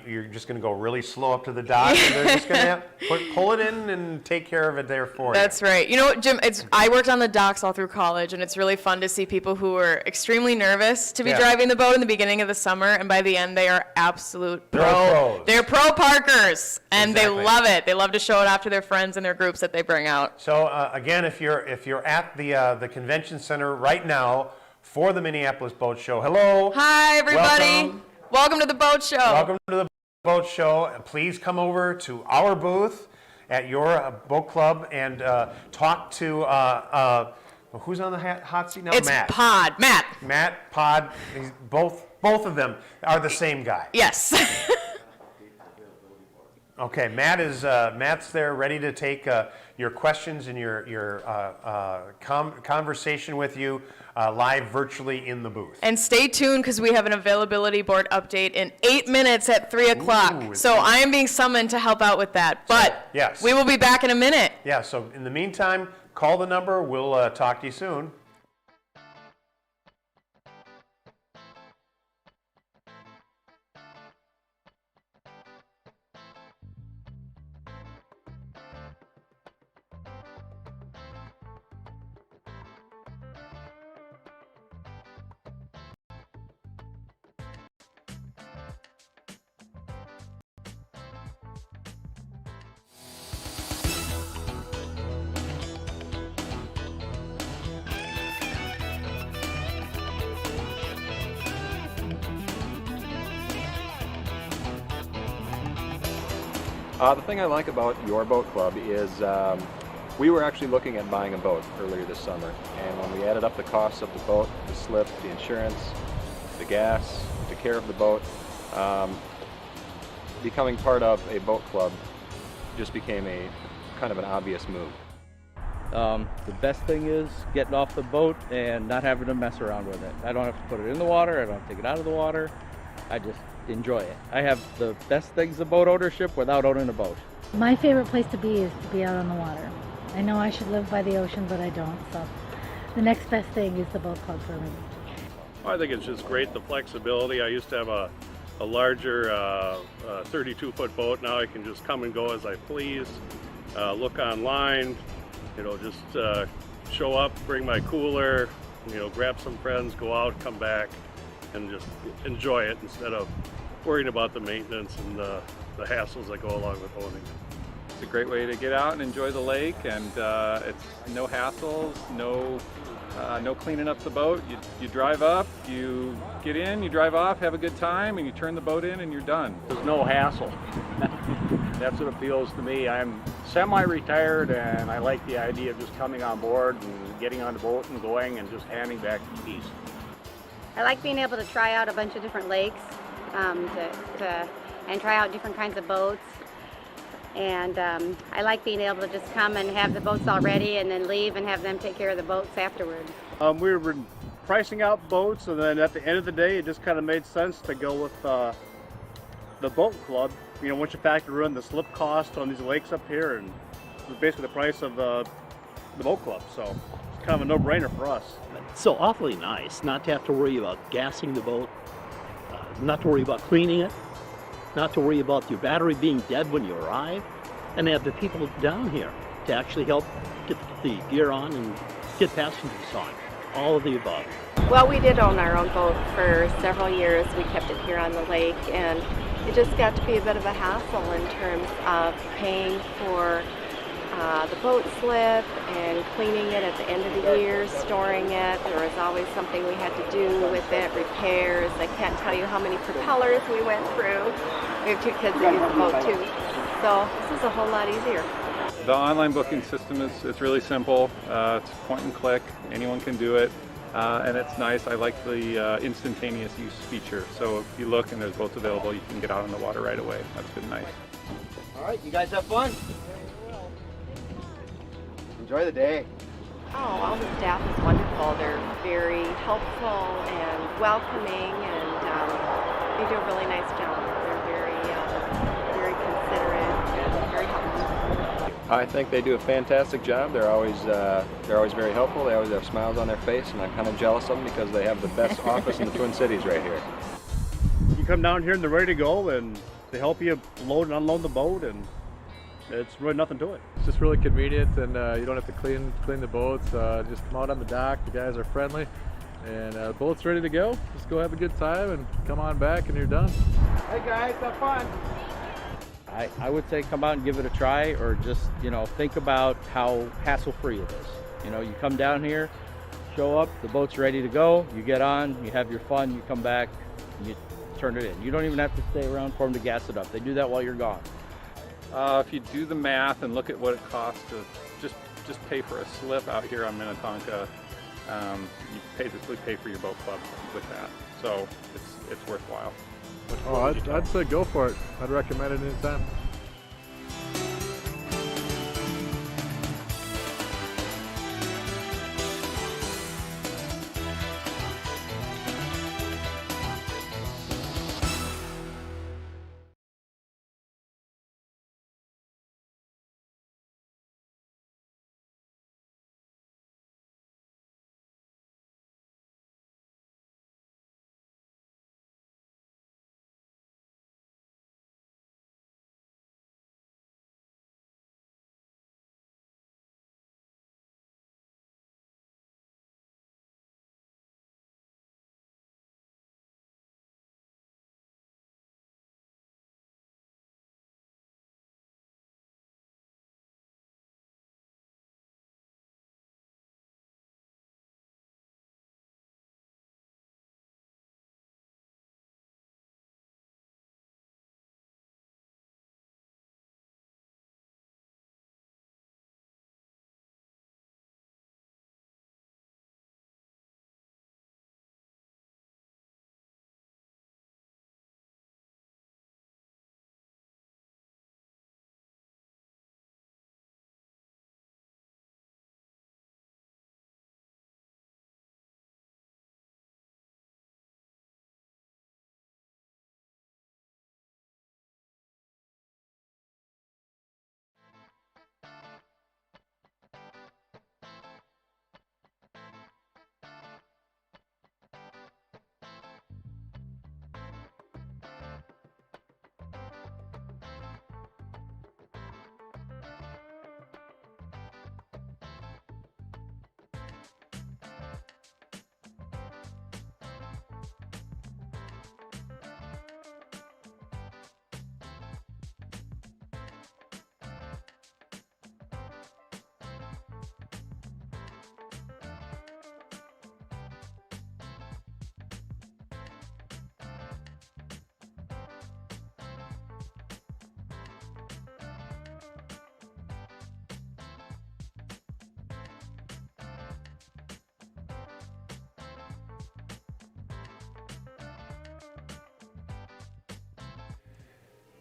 you're just going to go really slow up to the dock, and they're just going to pull it in and take care of it there for you. That's right. You know what, Jim, I worked on the docks all through college, and it's really fun to see people who are extremely nervous to be Yeah. driving the boat in the beginning of the summer, and by the end, they are absolute They're pros. They're pro parkers, and Exactly. they love it. They love to show it off to their friends and their groups that they bring out. So again, if you're at the convention center right now for the Minneapolis Boat Show, hello. Hi, everybody. Welcome to the boat show. Welcome to the boat show. Please come over to our booth at your boat club and talk to who's on the hot seat now? It's Matt. Matt. Pod. Both of them are the same guy. Yes. Okay, Matt's there, ready to take your questions and your conversation with you live virtually in the booth. And stay tuned because we have an availability board update in 8 minutes at 3 o'clock. So I am being summoned to help out with that. But yes, we will be back in a minute. Yeah, so in the meantime, call the number. We'll talk to you soon. The thing I like about your boat club is we were actually looking at buying a boat earlier this summer, and when we added up the costs of the boat, the slip, the insurance, the gas, the care of the boat, becoming part of a boat club just became a kind of an obvious move. The best thing is getting off the boat and not having to mess around with it. I don't have to put it in the water, I don't have to take it out of the water. I just enjoy it. I have the best things of boat ownership without owning a boat. My favorite place to be is to be out on the water. I know I should live by the ocean, but I don't, so the next best thing is the boat club for me. Well, I think it's just great, the flexibility. I used to have a larger 32-foot boat. Now I can just come and go as I please, look online, just show up, bring my cooler, grab some friends, go out, come back, and just enjoy it instead of worrying about the maintenance and the hassles that go along with owning. It's a great way to get out and enjoy the lake, and it's no hassles, no cleaning up the boat. You drive up, you get in, you drive off, have a good time, and you turn the boat in and you're done. There's no hassle. That's what appeals to me. I'm semi-retired and I like the idea of just coming on board and getting on the boat and going and just handing back the keys. I like being able to try out a bunch of different lakes and try out different kinds of boats. And I like being able to just come and have the boats all ready and then leave and have them take care of the boats afterwards. We were pricing out boats, and then at the end of the day, it just kind of made sense to go with the boat club, once you factor in the slip cost on these lakes up here, and basically the price of the boat club, so it's kind of a no-brainer for us. It's so awfully nice not to have to worry about gassing the boat, not to worry about cleaning it, not to worry about your battery being dead when you arrive, and have the people down here to actually help get the gear on and get passengers on. All of the above. Well, we did own our own boat for several years. We kept it here on the lake, and it just got to be a bit of a hassle in terms of paying for the boat slip and cleaning it at the end of the year, storing it. There was always something we had to do with it, repairs. I can't tell you how many propellers we went through. We have 2 kids that use the boat too. So this is a whole lot easier. The online booking system it's really simple. It's point and click. Anyone can do it. And it's nice. I like the instantaneous use feature. So if you look and there's boats available, you can get out on the water right away. That's been nice. All right, you guys have fun. Enjoy the day. Oh, all the staff is wonderful. They're very helpful and welcoming, and they do a really nice job. They're very considerate and very helpful. I think they do a fantastic job. They're always very helpful. They always have smiles on their face, and I'm kind of jealous of them because they have the best office in the Twin Cities right here. You come down here and they're ready to go, and they help you load and unload the boat, and it's really nothing to it. It's just really convenient, and you don't have to clean the boats. Just come out on the dock. The guys are friendly, and the boat's ready to go. Just go have a good time and come on back, and you're done. Hey guys, have fun. I would say come out and give it a try, or just, think about how hassle-free it is. You come down here, show up, the boat's ready to go, you get on, you have your fun, you come back, and you turn it in. You don't even have to stay around for them to gas it up. They do that while you're gone. If you do the math and look at what it costs to just pay for a slip out here on Minnetonka, you basically pay for your boat club with that. So it's worthwhile. Oh, I'd say go for it. I'd recommend it anytime.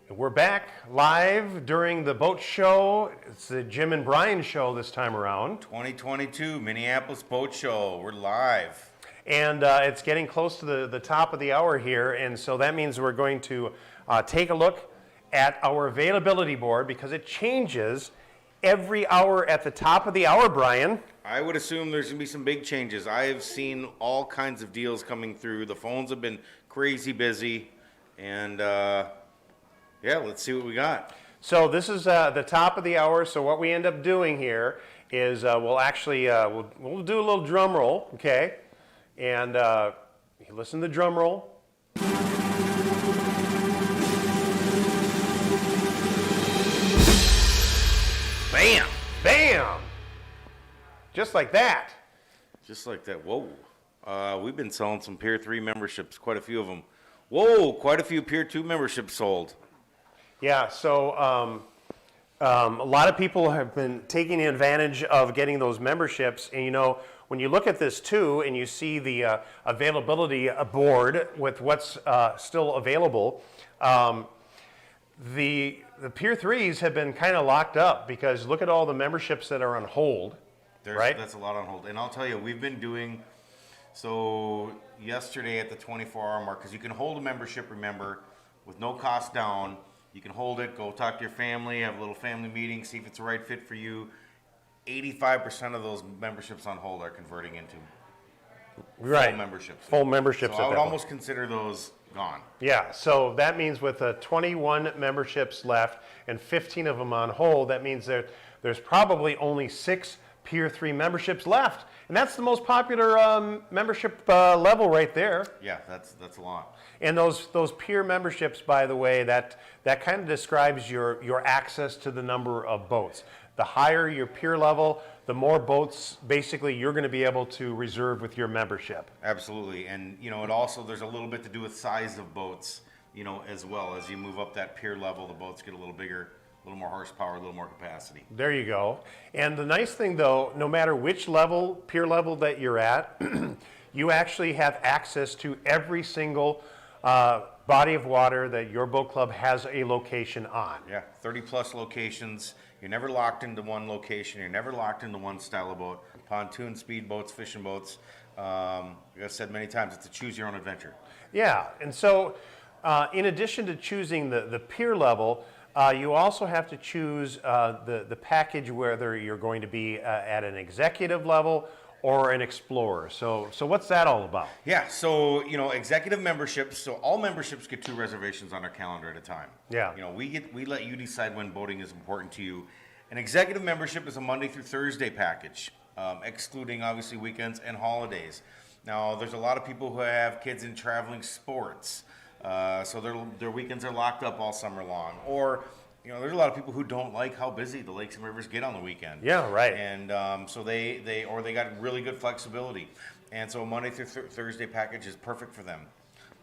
We're back live during the boat show. It's the Jim and Brian show this time around. 2022 Minneapolis Boat Show. We're live. And it's getting close to the top of the hour here, and so that means we're going to take a look at our availability board because it changes every hour at the top of the hour, Brian. I would assume there's going to be some big changes. I have seen all kinds of deals coming through. The phones have been crazy busy, and yeah, let's see what we got. So this is the top of the hour, so what we end up doing here is we'll actually, we'll do a little drum roll, okay? And you listen to the drum roll. Bam! Bam! Just like that. Just like that. Whoa. We've been selling some Pier 3 memberships, quite a few of them. Whoa, quite a few Pier 2 memberships sold. Yeah, so a lot of people have been taking advantage of getting those memberships. And you know, when you look at this too, and you see the availability board with what's still available, the Pier 3s have been kind of locked up because look at all the memberships that are on hold, right? That's a lot on hold. And I'll tell you, we've been doing, so yesterday at the 24-hour mark, because you can hold a membership, remember, with no cost down. You can hold it, go talk to your family, have a little family meeting, see if it's the right fit for you. 85% of those memberships on hold are converting into full memberships. Full memberships. So I would at that almost point. consider those gone. Yeah, so that means with 21 memberships left and 15 of them on hold, that means there's probably only 6 Pier 3 memberships left. And that's the most popular membership level right there. Yeah, that's a lot. And those Pier memberships, by the way, that kind of describes your access to the number of boats. The higher your Pier level, the more boats basically you're going to be able to reserve with your membership. Absolutely, and you know, it also, there's a little bit to do with size of boats, you know, as well. As you move up that Pier level, the boats get a little bigger, a little more horsepower, a little more capacity. There you go. And the nice thing though, no matter which level, Pier level that you're at, you actually have access to every single body of water that your boat club has a location on. Yeah, 30 plus locations. You're never locked into one location. You're never locked into one style of boat. Pontoon, speedboats, fishing boats. Like I've said many times, it's a choose your own adventure. Yeah, and so in addition to choosing the Pier level, you also have to choose the package, whether you're going to be at an executive level or an explorer. So what's that all about? Yeah, so, you know, executive memberships, so all memberships get 2 reservations on our calendar at a time. Yeah. You know, we let you decide when boating is important to you. An executive membership is a Monday through Thursday package, excluding obviously weekends and holidays. Now, there's a lot of people who have kids in traveling sports, so their weekends are locked up all summer long. Or, you know, there's a lot of people who don't like how busy the lakes and rivers get on the weekend. Yeah, right. And so they got really good flexibility. And so a Monday through Thursday package is perfect for them.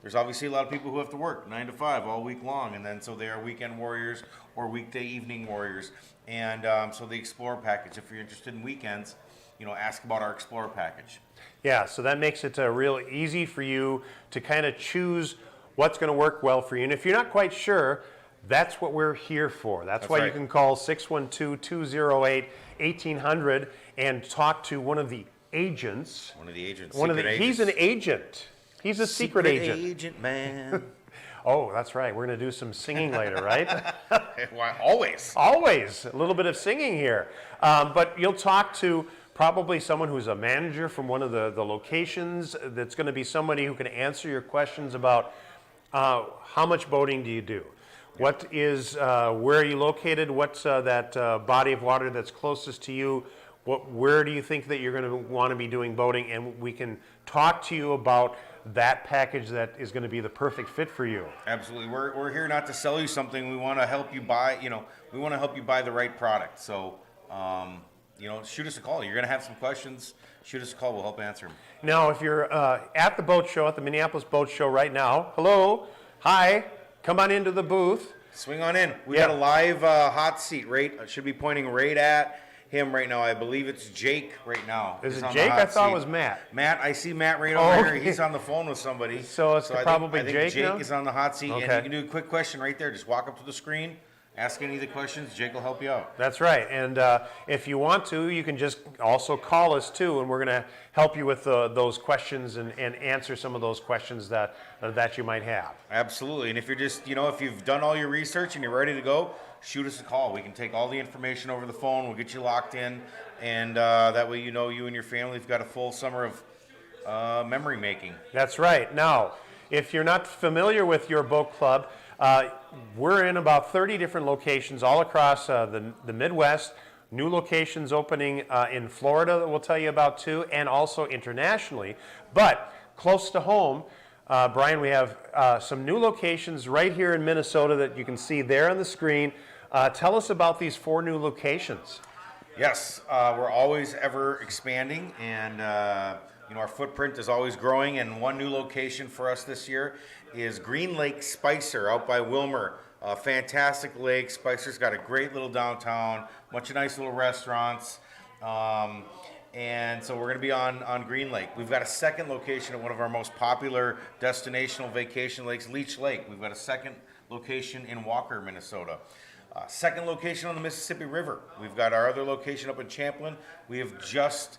There's obviously a lot of people who have to work 9 to 5 all week long, and then so they are weekend warriors or weekday evening warriors. And so the Explorer package, if you're interested in weekends, you know, ask about our Explorer package. Yeah, so that makes it real easy for you to kind of choose what's going to work well for you. And if you're not quite sure, that's what we're here for. That's why right. you can call 612-208-1800 and talk to one of the agents. One of the agents. He's an agent. He's a secret agent. Agent, man. Oh, that's right. We're going to do some singing later, right? Why, always. Always. A little bit of singing here. But you'll talk to probably someone who's a manager from one of the locations. That's going to be somebody who can answer your questions about how much boating do you do? What is, where are you located? What's that body of water that's closest to you? Where do you think that you're going to want to be doing boating? And we can talk to you about that package that is going to be the perfect fit for you. Absolutely. We're here not to sell you something. We want to help you buy, you know, we want to help you buy the right product. So, you know, shoot us a call. You're going to have some questions. Shoot us a call. We'll help answer them. Now, if you're at the boat show, at the Minneapolis Boat Show right now, hello, hi, come on into the booth. Swing on in. We got a live hot seat right, should be pointing right at him right now. I believe it's Jake right now. Is He's it on Jake? the I hot thought seat. it was Matt. Matt, I see Matt right Oh, over okay. here. He's on the phone with somebody. So it's I probably think Jake Jake now? is on the hot seat, Okay. and you can do a quick question right there. Just walk up to the screen, Ask any of the questions. Jake will help you out. That's right. And if you want to, you can just also call us too, and we're going to help you with those questions and answer some of those questions that you might have. Absolutely. And if you're just, if you've done all your research and you're ready to go, shoot us a call. We can take all the information over the phone. We'll get you locked in. And that way, you and your family have got a full summer of memory making. That's right. Now, if you're not familiar with your boat club, we're in about 30 different locations all across the Midwest. New locations opening in Florida that we'll tell you about too, and also internationally. But close to home, Brian, we have some new locations right here in Minnesota that you can see there on the screen. Tell us about these 4 new locations. Yes, we're always ever expanding, and our footprint is always growing. And one new location for us this year is Green Lake Spicer out by Wilmer. Fantastic lake. Spicer's got a great little downtown, bunch of nice little restaurants. And so we're going to be on Green Lake. We've got a second location at one of our most popular destinational vacation lakes, Leech Lake. We've got a second location in Walker, Minnesota. Second location on the Mississippi River. We've got our other location up in Champlin. We have just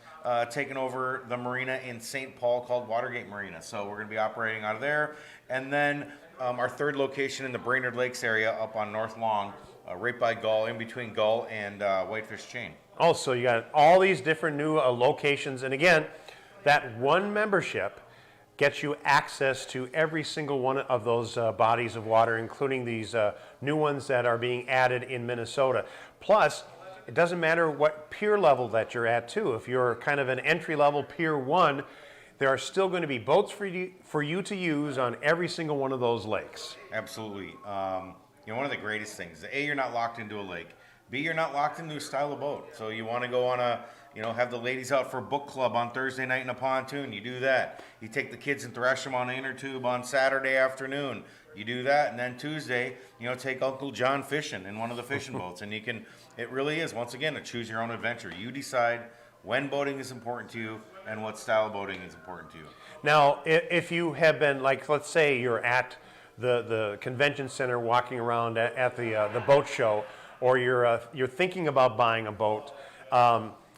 taken over the marina in St. Paul called Watergate Marina. So we're going to be operating out of there. And then our third location in the Brainerd Lakes area up on North Long, right by Gull, in between Gull and Whitefish Chain. Also, you got all these different new locations. And again, that one membership gets you access to every single one of those bodies of water, including these new ones that are being added in Minnesota. Plus, it doesn't matter what pier level that you're at too. If you're kind of an entry-level Pier 1, there are still going to be boats for you to use on every single one of those lakes. Absolutely. One of the greatest things, A, you're not locked into a lake. B, you're not locked into a style of boat. So you want to go on have the ladies out for a book club on Thursday night in a pontoon, you do that. You take the kids and thrash them on an inner tube on Saturday afternoon, you do that. And then Tuesday, take Uncle John fishing in one of the fishing boats. And it really is, once again, a choose your own adventure. You decide when boating is important to you and what style of boating is important to you. Now, if you have been, like, let's say you're at the convention center walking around at the boat show, or you're thinking about buying a boat,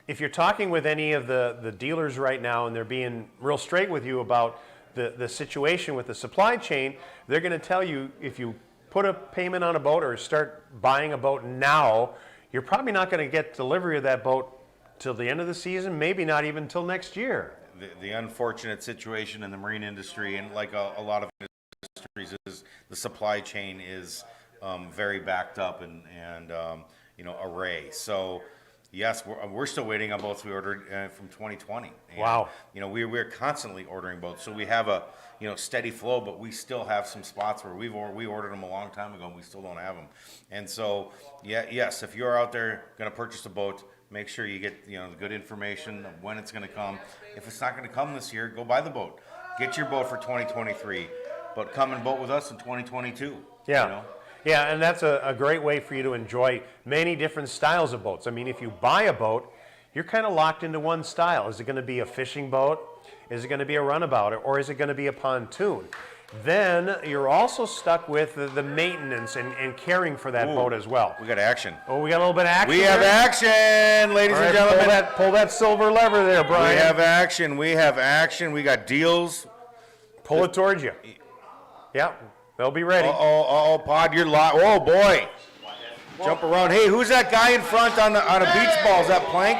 if you're talking with any of the dealers right now and they're being real straight with you about the situation with the supply chain, they're going to tell you if you put a payment on a boat or start buying a boat now, you're probably not going to get delivery of that boat till the end of the season, maybe not even till next year. The unfortunate situation in the marine industry, and like a lot of industries, is the supply chain is very backed up and array. So yes, we're still waiting on boats we ordered from 2020. And, wow. We're constantly ordering boats, so we have a steady flow, but we still have some spots where we ordered them a long time ago and we still don't have them. And so yes, if you're out there going to purchase a boat, make sure you get the good information of when it's going to come. If it's not going to come this year, go buy the boat. Get your boat for 2023, but come and boat with us in 2022. Yeah. Yeah, and that's a great way for you to enjoy many different styles of boats. I mean, if you buy a boat, you're kind of locked into one style. Is it going to be a fishing boat? Is it going to be a runabout? Or is it going to be a pontoon? Then you're also stuck with the maintenance and caring for that boat as well. We got action. Oh, we got a little bit of action. We have action, ladies and gentlemen. Pull that silver lever there, Brian. We have action. We have action. We got deals. Pull it towards you. Yeah, they'll be ready. Pod, you're live. Oh boy, jump around. Hey, who's that guy in front on a beach ball? Is that Plank?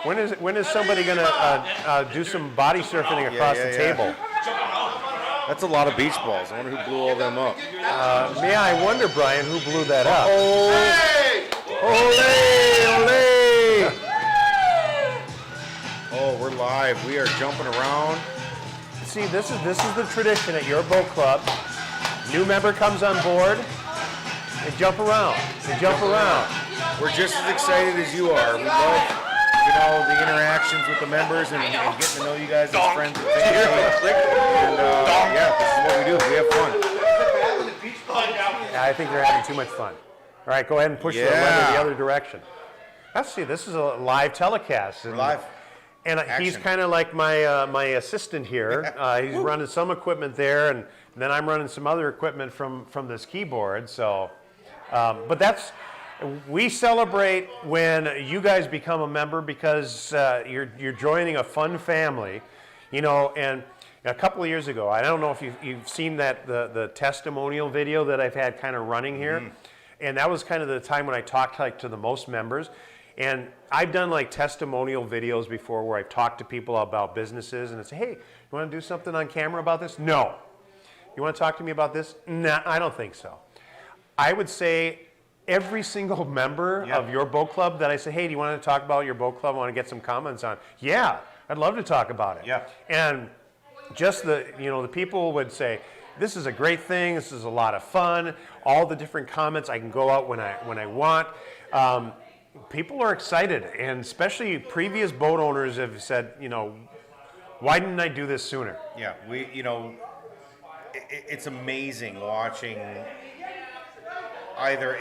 When is somebody gonna do some body surfing across the table? That's a lot of beach balls. I wonder who blew all them up. I wonder, Brian, who blew that up? Ole! Oh, we're live. We are jumping around. See, this is the tradition at your boat club. New member comes on board. They jump around. We're just as excited as you are. We love the interactions with the members and getting to know you guys as friends and family. And this is what we do. We have fun. Yeah, I think they're having too much fun. All right, go ahead and push the lever the other direction. Let's see, this is a live telecast. We're live. And he's Action. kind of like my assistant here. He's running some equipment there, and then I'm running some other equipment from this keyboard. So, but we celebrate when you guys become a member because you're joining a fun family, you know. And a couple of years ago, I don't know if you've seen the testimonial video that I've had kind of running here, and that was kind of the time when I talked like to the most members. And I've done like testimonial videos before where I've talked to people about businesses and I say, hey, you want to do something on camera about this? No. You want to talk to me about this? Nah, I don't think so. I would say every single member of your boat club that I say, hey, do you want to talk about your boat club? I want to get some comments on. Yeah, I'd love to talk about it. Yeah. And just the people would say, this is a great thing. This is a lot of fun. All the different comments, I can go out when I want. People are excited, and especially previous boat owners have said, why didn't I do this sooner? Yeah, it's amazing watching either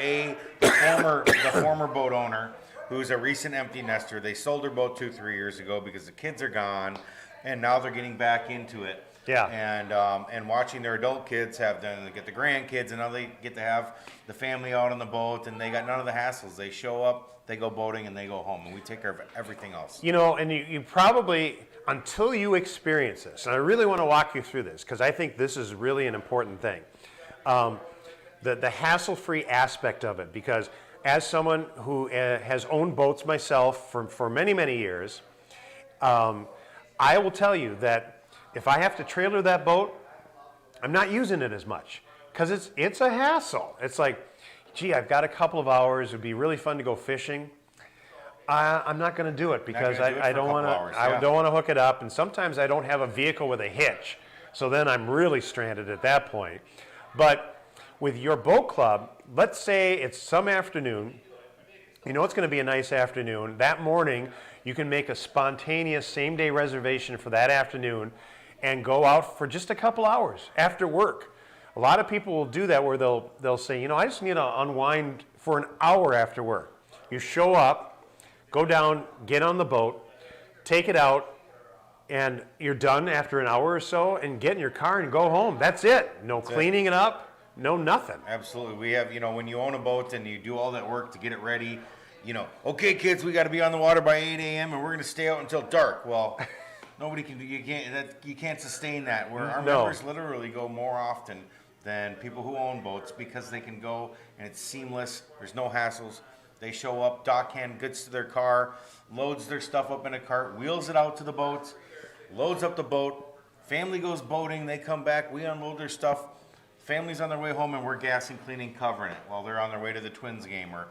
the former boat owner who's a recent empty nester. They sold their boat 2-3 years ago because the kids are gone, and now they're getting back into it. Yeah. And watching their adult kids they get the grandkids, and now they get to have the family out on the boat, and they got none of the hassles. They show up, they go boating, and they go home, and we take care of everything else. And you probably, until you experience this, and I really want to walk you through this because I think this is really an important thing, the hassle-free aspect of it, because as someone who has owned boats myself for many, many years, I will tell you that if I have to trailer that boat, I'm not using it as much because it's a hassle. It's like, gee, I've got a couple of hours. It would be really fun to go fishing. I'm not going to do it because I don't want to. I don't want to hook it up, and sometimes I don't have a vehicle with a hitch, so then I'm really stranded at that point. But with your boat club, let's say it's some afternoon. It's going to be a nice afternoon. That morning, you can make a spontaneous same-day reservation for that afternoon and go out for just a couple hours after work. A lot of people will do that where they'll say, I just need to unwind for an hour after work. You show up, go down, get on the boat, take it out, and you're done after an hour or so, and get in your car and go home. That's it. No cleaning it up, no nothing. Absolutely. We have, when you own a boat and you do all that work to get it ready, okay, kids, we got to be on the water by 8 a.m. and we're going to stay out until dark. Well, nobody can. You can't sustain that. Where our members literally go more often than people who own boats because they can go and it's seamless. There's no hassles. They show up, dockhand, gets to their car, loads their stuff up in a cart, wheels it out to the boats, loads up the boat. Family goes boating. They come back. We unload their stuff. Family's on their way home, and we're gassing, cleaning, covering it while they're on their way to the Twins game, or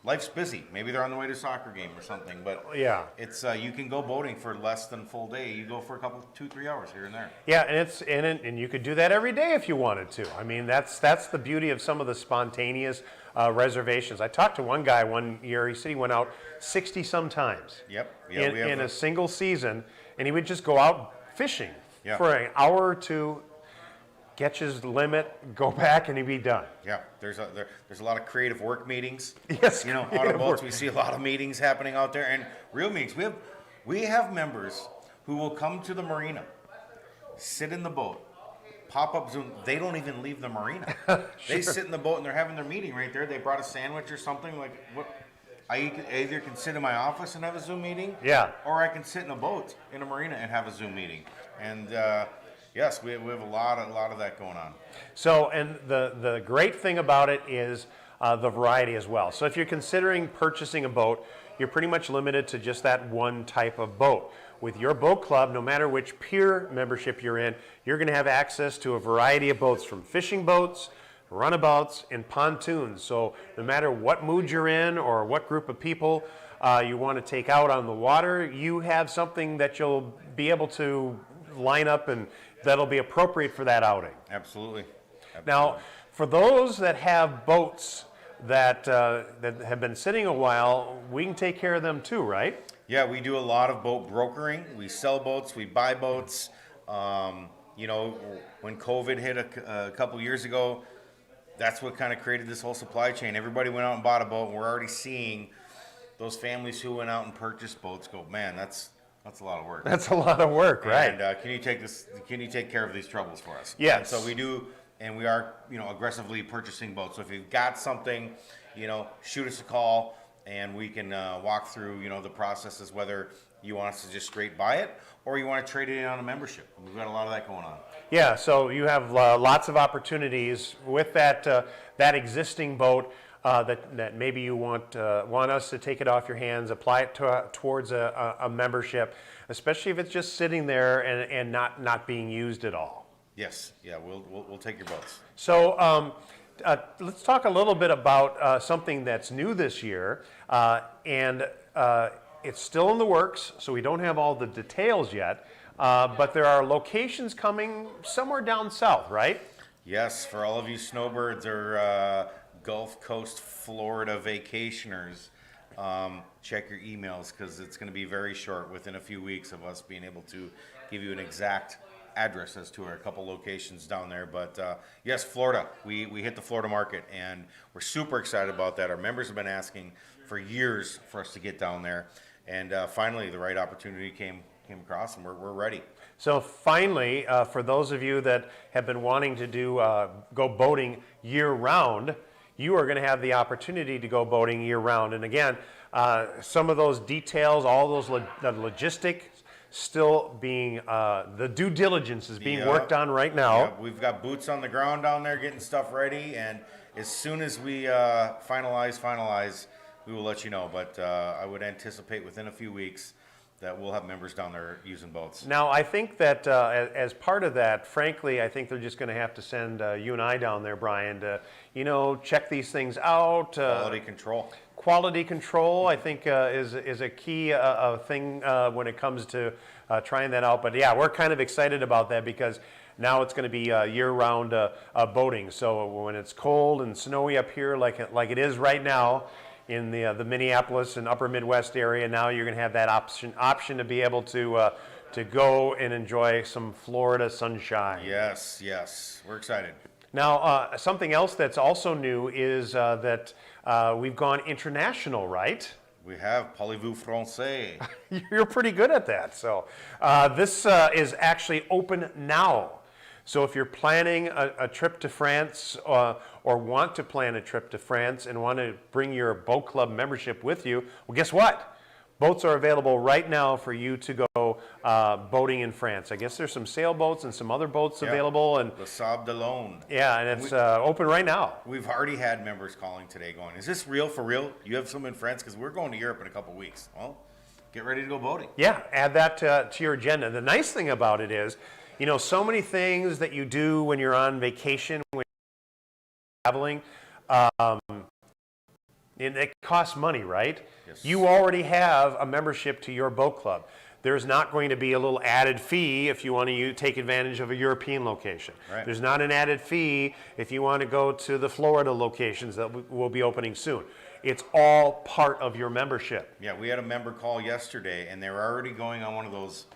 life's busy. Maybe they're on the way to a soccer game or something. But yeah, it's you can go boating for less than full day. You go for a couple, 2-3 hours here and there. Yeah, and you could do that every day if you wanted to. I mean, that's the beauty of some of the spontaneous reservations. I talked to one guy one year. He said he went out 60 some times. Yep. In a single season, and he would just go out fishing for an hour or two. Catch his limit, go back, and he'd be done. Yeah, there's a lot of creative work meetings. Yes, on our boats we see a lot of meetings happening out there, and real meetings. We have members who will come to the marina, sit in the boat, pop up Zoom. They don't even leave the marina. They sit in the boat and they're having their meeting right there. They brought a sandwich or something. Like what? I either can sit in my office and have a Zoom meeting, or I can sit in a boat in a marina and have a Zoom meeting. And yes, we have a lot of that going on. So, and the great thing about it is the variety as well. So if you're considering purchasing a boat, you're pretty much limited to just that one type of boat. With your boat club, no matter which pier membership you're in, you're going to have access to a variety of boats, from fishing boats, runabouts, and pontoons. So no matter what mood you're in or what group of people you want to take out on the water, you have something that you'll be able to line up and that'll be appropriate for that outing. Absolutely. Now, for those that have boats that have been sitting a while, we can take care of them too, right? Yeah, we do a lot of boat brokering. We sell boats, we buy boats. When COVID hit a couple years ago, that's what kind of created this whole supply chain. Everybody went out and bought a boat, and we're already seeing those families who went out and purchased boats go, man, that's That's a lot of work. That's a lot of work, right? And can you take care of these troubles for us? Yes. And so we do, and we are, aggressively purchasing boats. So if you've got something, shoot us a call, and we can walk through, the processes, whether you want us to just straight buy it or you want to trade it in on a membership. We've got a lot of that going on. Yeah, so you have lots of opportunities with that that existing boat that maybe you want us to take it off your hands, apply it towards a membership, especially if it's just sitting there and not being used at all. Yes, yeah, we'll take your boats. So let's talk a little bit about something that's new this year, and it's still in the works, so we don't have all the details yet, but there are locations coming somewhere down south, right? Yes, for all of you snowbirds or Gulf Coast Florida vacationers, check your emails because it's going to be very short, within a few weeks of us being able to give you an exact address as to a couple locations down there. But yes, Florida, we hit the Florida market, and we're super excited about that. Our members have been asking for years for us to get down there, and finally the right opportunity came across, and we're ready. So finally, for those of you that have been wanting to go boating year-round, you are going to have the opportunity to go boating year-round. And again, some of those details, all those the logistics, still being the due diligence is being worked on right now. Yep, we've got boots on the ground down there getting stuff ready, and as soon as we finalize, we will let you know. But I would anticipate within a few weeks that we'll have members down there using boats. Now, I think that as part of that, frankly, I think they're just going to have to send you and I down there, Brian, to, check these things out. Quality control. Quality control, I think, is a key thing when it comes to trying that out. But yeah, we're kind of excited about that because now it's going to be year-round boating. So when it's cold and snowy up here, like it is right now, in the Minneapolis and upper Midwest area, now you're going to have that option to be able to go and enjoy some Florida sunshine. Yes, we're excited. Now, something else that's also new is that we've gone international, right? We have Parlez-vous français. You're pretty good at that. So this is actually open now. So if you're planning a trip to France or want to plan a trip to France and want to bring your boat club membership with you, well, guess what? Boats are available right now for you to go boating in France. I guess there's some sailboats and some other boats available. And Le Sable d'Olonne. Yeah, and it's open right now. We've already had members calling today going, is this real for real? You have some in France? Because we're going to Europe in a couple weeks. Well, get ready to go boating. Yeah, add that to your agenda. The nice thing about it is, so many things that you do when you're on vacation, when you're traveling, it costs money, right? Yes. You already have a membership to your boat club. There's not going to be a little added fee if you want to take advantage of a European location. Right. There's not an added fee if you want to go to the Florida locations that will be opening soon. It's all part of your membership. Yeah, we had a member call yesterday, and they were already going on one of those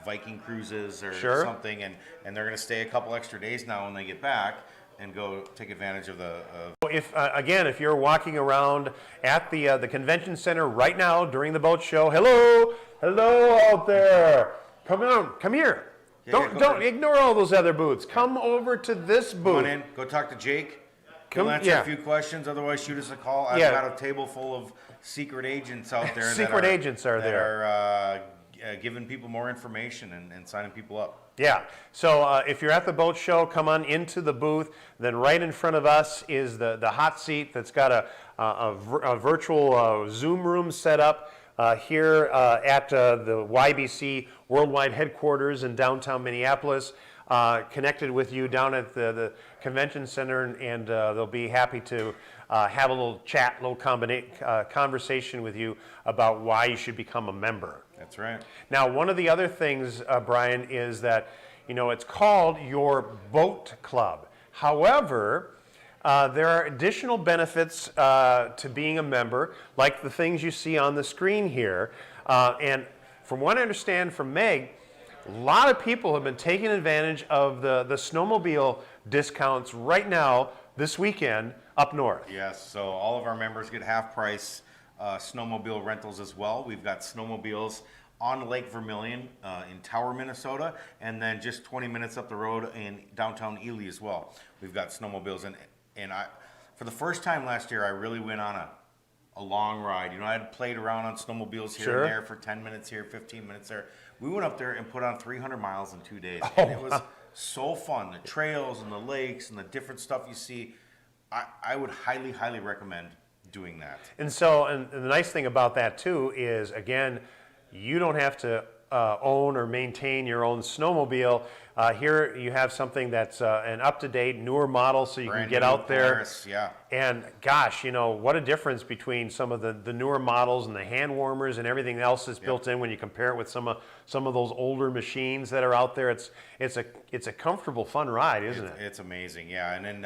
Viking cruises or something, and they're going to stay a couple extra days now when they get back and go take advantage of the... If you're walking around at the convention center right now during the boat show, hello out there, come here. Yeah, Don't ignore all those other booths. Come over to this booth. Come on in, go talk to Jake. He'll answer a few questions, otherwise shoot us a call. I've got a table full of secret agents out there. Agents are there. Giving people more information and signing people up. Yeah, so if you're at the boat show, come on into the booth. Then right in front of us is the hot seat that's got a virtual Zoom room set up here at the YBC Worldwide Headquarters in downtown Minneapolis. Connected with you down at the convention center, and they'll be happy to have a little chat, little conversation with you about why you should become a member. That's right. Now, one of the other things, Brian, is that it's called your boat club. However, there are additional benefits to being a member, like the things you see on the screen here. And from what I understand from Meg, a lot of people have been taking advantage of the snowmobile discounts right now this weekend up north. Yes, so all of our members get half price snowmobile rentals as well. We've got snowmobiles on Lake Vermilion in Tower, Minnesota, and then just 20 minutes up the road in downtown Ely as well. We've got snowmobiles, and for the first time last year, I really went on a long ride. I had played around on snowmobiles here Sure. and there for 10 minutes here, 15 minutes there. We went up there and put on 300 miles in 2 days, and it was so fun. The trails and the lakes and the different stuff you see, I would highly, highly recommend doing that. And so, and the nice thing about that too is, again, you don't have to own or maintain your own snowmobile. Here you have something that's an up-to-date, newer model, so you Brand can get new out there. Polaris, yeah. And gosh, what a difference between some of the newer models and the hand warmers and everything else that's built in when you compare it with some of those older machines that are out there. It's a comfortable, fun ride, isn't it? It's amazing, yeah. And then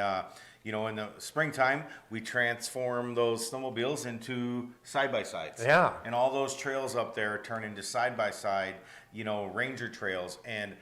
in the springtime, we transform those snowmobiles into side-by-sides. Yeah. And all those trails up there turn into side-by-side, ranger trails. And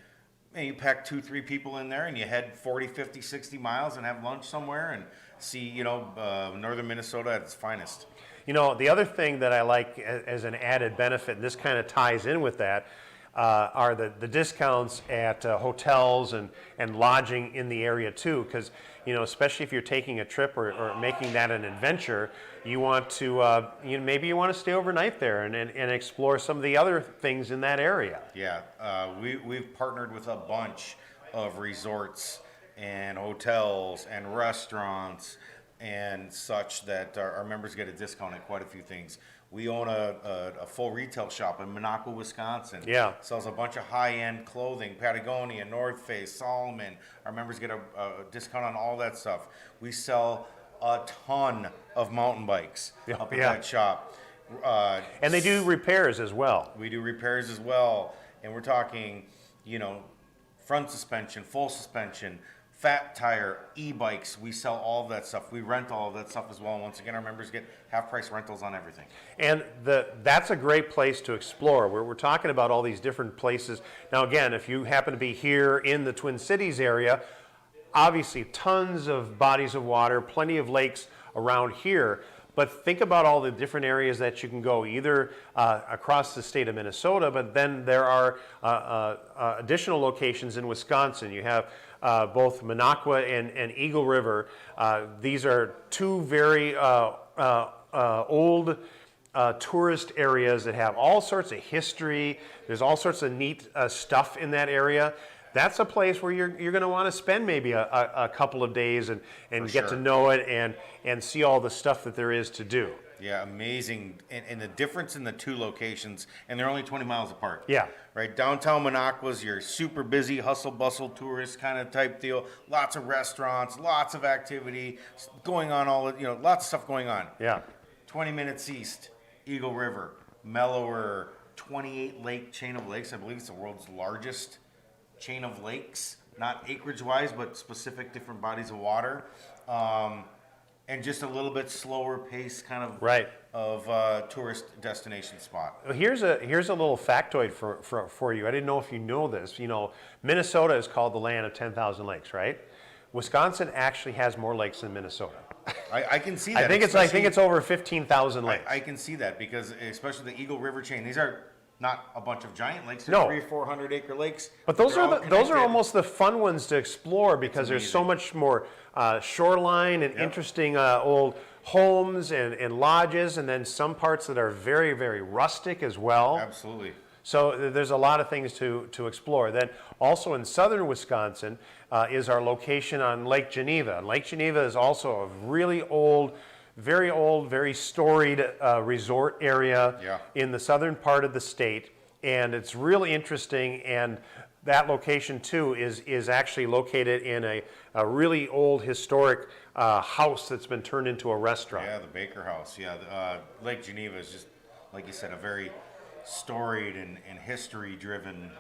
you pack 2-3 people in there and you head 40, 50, 60 miles and have lunch somewhere and see, northern Minnesota at its finest. The other thing that I like as an added benefit, and this kind of ties in with that, are the discounts at hotels and lodging in the area too, because especially if you're taking a trip or making that an adventure, you want to maybe you want to stay overnight there and explore some of the other things in that area. Yeah, we've partnered with a bunch of resorts and hotels and restaurants and such that our members get a discount at quite a few things. We own a full retail shop in Minocqua, Wisconsin. Yeah. Sells a bunch of high-end clothing, Patagonia, North Face, Salomon. Our members get a discount on all that stuff. We sell a ton of mountain bikes up at that shop. And they do repairs as well. We do repairs as well. And we're talking, front suspension, full suspension, fat tire, e-bikes. We sell all of that stuff. We rent all of that stuff as well. And once again, our members get half-price rentals on everything. And that's a great place to explore. We're talking about all these different places. Now, again, if you happen to be here in the Twin Cities area, obviously tons of bodies of water, plenty of lakes around here. But think about all the different areas that you can go, either across the state of Minnesota, but then there are additional locations in Wisconsin. You have both Minocqua and Eagle River. These are two very old tourist areas that have all sorts of history. There's all sorts of neat stuff in that area. That's a place where you're going to want to spend maybe a couple of days and get to know it and see all the stuff that there is to do. Yeah, amazing. And the difference in the two locations, and they're only 20 miles apart. Yeah. Right, downtown Minocqua's your super busy, hustle-bustle tourist kind of type deal. Lots of restaurants, lots of activity going on, lots of stuff going on. Yeah. 20 minutes east, Eagle River, mellower, 28-lake chain of lakes. I believe it's the world's largest chain of lakes, not acreage-wise, but specific different bodies of water. And just a little bit slower pace kind of tourist destination spot. Here's a little factoid for you. I didn't know if you know this. Minnesota is called the land of 10,000 lakes, right? Wisconsin actually has more lakes than Minnesota. I can see that. I think it's over 15,000 lakes. I can see that because especially the Eagle River chain. These are not a bunch of giant lakes. They're No. 300-400 acre lakes. But those They're all are connected. almost the fun ones to explore because there's so much more shoreline and interesting old homes and lodges, and then some parts that are very, very rustic as well. Absolutely. So there's a lot of things to explore. Then also in southern Wisconsin is our location on Lake Geneva. And Lake Geneva is also a really old, very storied resort area in the southern part of the state. And it's really interesting. And that location too is actually located in a really old historic house that's been turned into a restaurant. Yeah, the Baker House. Yeah, Lake Geneva is just, like you said, a very storied and history-driven,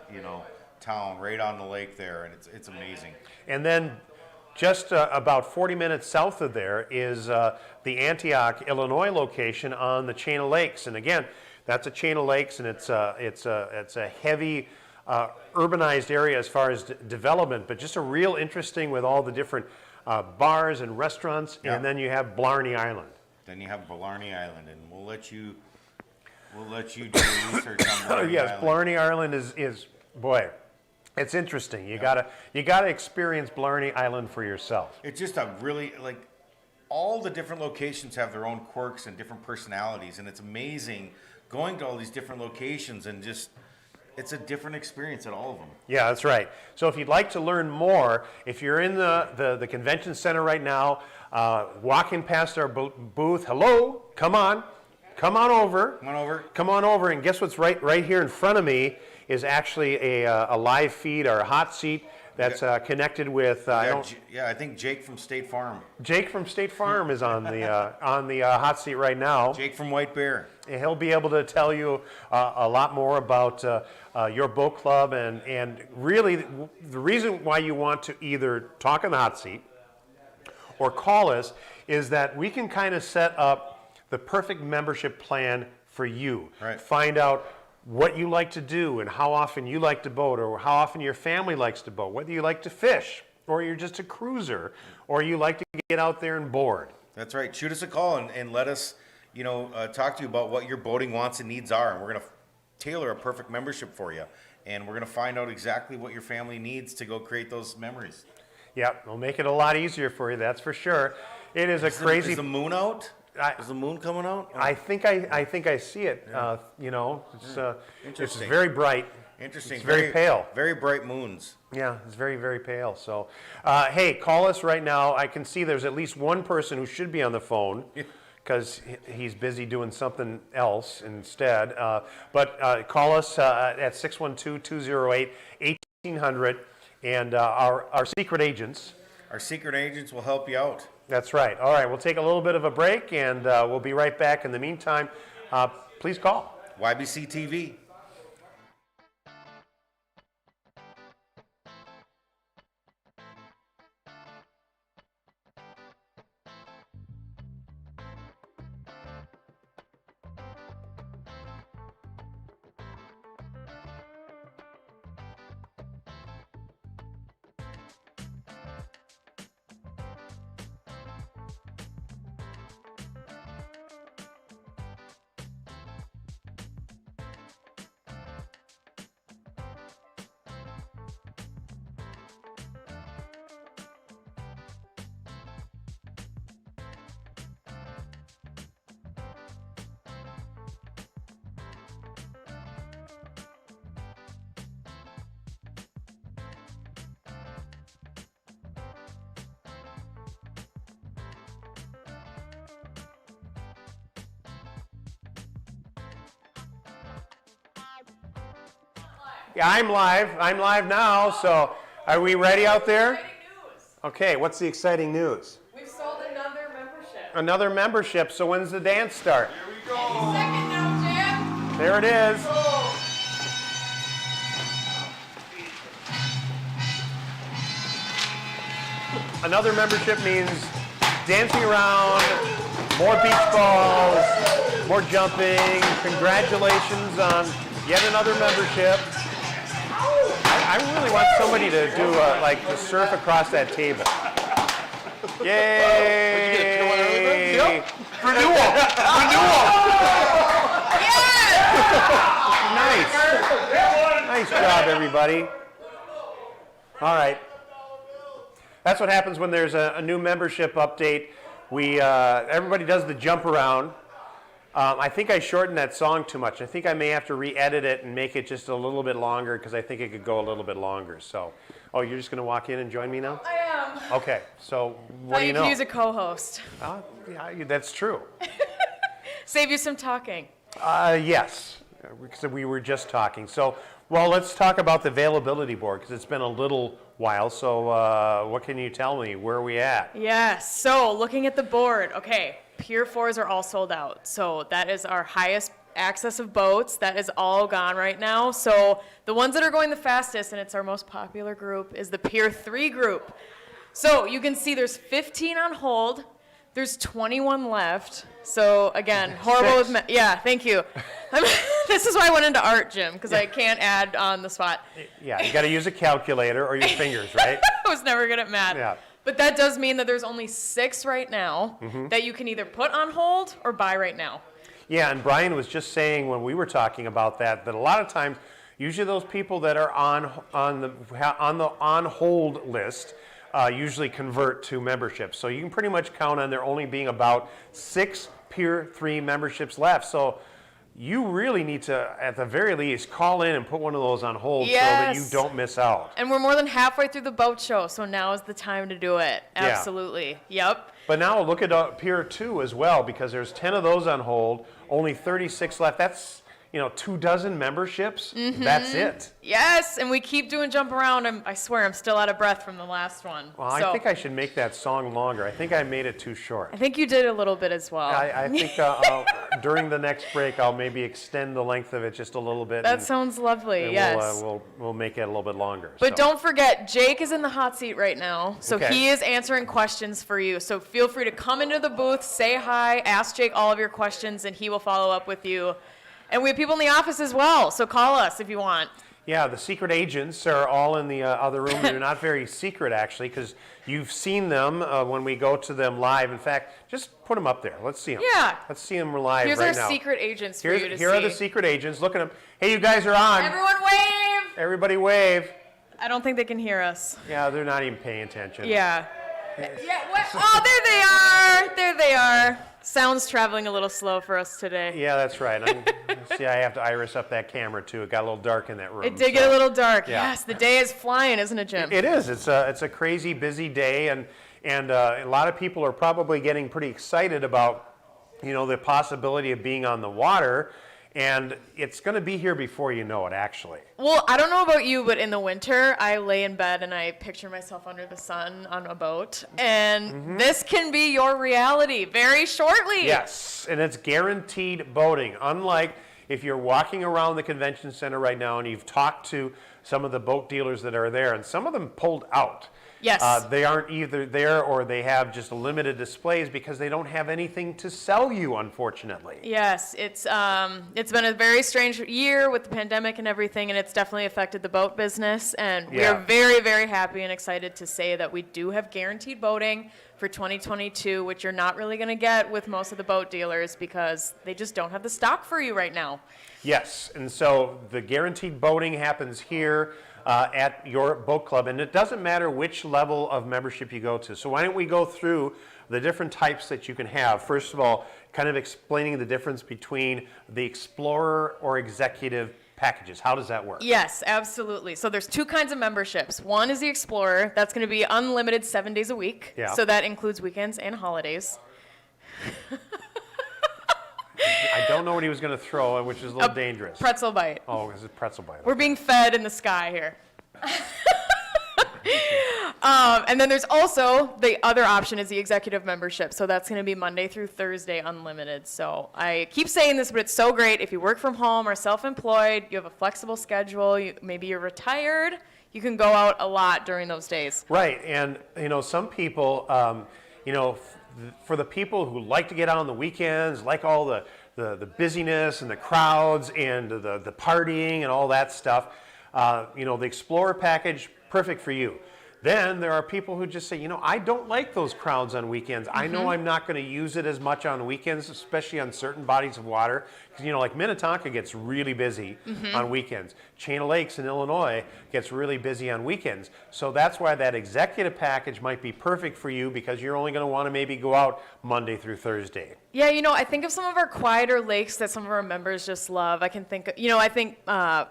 town right on the lake there, and it's amazing. And then just about 40 minutes south of there is the Antioch, Illinois location on the chain of lakes. And again, that's a chain of lakes, and it's a heavy urbanized area as far as development, but just a real interesting with all the different bars and restaurants. Yeah. And then you have Blarney Island. Then you have Blarney Island, and we'll let you We'll let you do the research on Blarney Yes, Island. Blarney Island is boy, it's interesting. You gotta experience Blarney Island for yourself. It's just a really, like, all the different locations have their own quirks and different personalities, and it's amazing going to all these different locations and just, it's a different experience at all of them. Yeah, that's right. So if you'd like to learn more, if you're in the convention center right now, walking past our booth, hello, come on over. Come on over. Come on over, and guess what's right here in front of me is actually a live feed or a hot seat that's connected with. I think Jake from State Farm. Jake from State Farm is on the hot seat right now. Jake from White Bear. And he'll be able to tell you a lot more about your boat club and really the reason why you want to either talk in the hot seat or call us is that we can kind of set up the perfect membership plan for you. Right. Find out what you like to do and how often you like to boat or how often your family likes to boat, whether you like to fish or you're just a cruiser or you like to get out there and board. That's right. Shoot us a call and let us, talk to you about what your boating wants and needs are. And we're going to tailor a perfect membership for you. And we're going to find out exactly what your family needs to go create those memories. Yeah, we'll make it a lot easier for you, that's for sure. It is crazy. Is the moon out? Is the moon coming out? I think I see it. Yeah. It's very bright. Interesting. It's very pale. Very bright moons. Yeah, it's very, very pale. So, hey, call us right now. I can see there's at least one person who should be on the phone because he's busy doing something else instead. But call us at 612-208-1800, and our secret agents. Our secret agents will help you out. That's right. All right, we'll take a little bit of a break, and we'll be right back. In the meantime, please call. YBC TV. Yeah, I'm live. I'm live now. So, are we ready out there? Okay, what's the exciting news? We've sold another membership. Another membership. So when's the dance start? Here we go. Any second now, Jim. There it is. Another membership means dancing around, more beach balls, more jumping. Congratulations on yet another membership. I really want somebody to do to surf across that table. Yay! Renewal! Nice job, everybody. All right. That's what happens when there's a new membership update. Everybody does the jump around. I think I shortened that song too much. I think I may have to re-edit it and make it just a little bit longer because I think it could go a little bit longer. So, you're just going to walk in and join me now? I am. Okay, so what do you know? Could use a co-host. Yeah, that's true. Save you some talking. Yes, because we were just talking. So, let's talk about the availability board because it's been a little while. So, what can you tell me? Where are we at? Yes, so looking at the board, okay, Pier 4s are all sold out. So that is our highest access of boats. That is all gone right now. So the ones that are going the fastest, and it's our most popular group, is the Pier 3 group. So you can see there's 15 on hold. There's 21 left. So again, horrible with yeah, thank you. This is why I went into art, Jim, because I can't add on the spot. Yeah, you got to use a calculator or your fingers, right? I was never good at math. Yeah. But that does mean that there's only 6 right now that you can either put on hold or buy right now. Yeah, and Brian was just saying when we were talking about that a lot of times, usually those people that are on the on hold list usually convert to memberships. So you can pretty much count on there only being about 6 Pier 3 memberships left. So you really need to, at the very least, call in and put one of those on hold so that you Yes. don't miss out. And we're more than halfway through the boat show, so now is the time to do it. Yeah. Absolutely. Yep. But now look at Pier 2 as well, because there's 10 of those on hold, only 36 left. That's, 24 memberships. That's it. Yes, and we keep doing jump around. I swear I'm still out of breath from the last one. Well, So, I think I should make that song longer. I think I made it too short. I think you did a little bit as well. I think during the next break, I'll maybe extend the length of it just a little bit. That and- sounds lovely, and yes. We'll make it a little bit longer. But so. don't forget, Jake is in the hot seat right now, so Okay. he is answering questions for you. So feel free to come into the booth, say hi, ask Jake all of your questions, and he will follow up with you. And we have people in the office as well, so call us if you want. Yeah, the secret agents are all in the other room. They're not very secret, actually, because you've seen them when we go to them live. In fact, just put them up there. Let's see them. Yeah. Let's see them live Here's right our now. secret agents for Here's- you to Here see. are the secret agents. Look at them. Hey, you guys are on. Everyone wave! Everybody wave. I don't think they can hear us. Yeah, they're not even paying attention. Yeah. Yeah, what? Oh, there they are! There they are. Sound's traveling a little slow for us today. Yeah, that's right. See, I have to iris up that camera, too. It got a little dark in that room. It did get a little dark. Yeah. Yes, the day is flying, isn't it, Jim? It is. It's a crazy busy day, and a lot of people are probably getting pretty excited about, the possibility of being on the water, and it's going to be here before you know it, actually. Well, I don't know about you, but in the winter, I lay in bed and I picture myself under the sun on a boat, and this can be your reality very shortly. Yes, and it's guaranteed boating. Unlike if you're walking around the convention center right now and you've talked to some of the boat dealers that are there, and some of them pulled out. Yes. They aren't either there or they have just limited displays because they don't have anything to sell you, unfortunately. Yes, it's been a very strange year with the pandemic and everything, and it's definitely affected the boat business. And we Yeah. are very, very happy and excited to say that we do have guaranteed boating for 2022, which you're not really going to get with most of the boat dealers because they just don't have the stock for you right now. Yes, and so the guaranteed boating happens here at your boat club, and it doesn't matter which level of membership you go to. So why don't we go through the different types that you can have. First of all, kind of explaining the difference between the Explorer or Executive packages. How does that work? Yes, absolutely. So there's two kinds of memberships. One is the Explorer. That's going to be unlimited 7 days a week. Yeah. So that includes weekends and holidays. I don't know what he was going to throw, which is a little dangerous. Pretzel bite. Oh, it's a pretzel bite. We're being fed in the sky here. And then there's also the other option is the executive membership. So that's going to be Monday through Thursday unlimited. So I keep saying this, but it's so great. If you work from home or self-employed, you have a flexible schedule, maybe you're retired, you can go out a lot during those days. Right, and some people, for the people who like to get out on the weekends, like all the busyness and the crowds and the partying and all that stuff, the Explorer package, perfect for you. Then there are people who just say, I don't like those crowds on weekends. I know I'm not going to use it as much on weekends, especially on certain bodies of water. Because, like Minnetonka gets really busy on weekends. Chain of Lakes in Illinois gets really busy on weekends. So that's why that executive package might be perfect for you because you're only going to want to maybe go out Monday through Thursday. Yeah, I think of some of our quieter lakes that some of our members just love. I can think, I think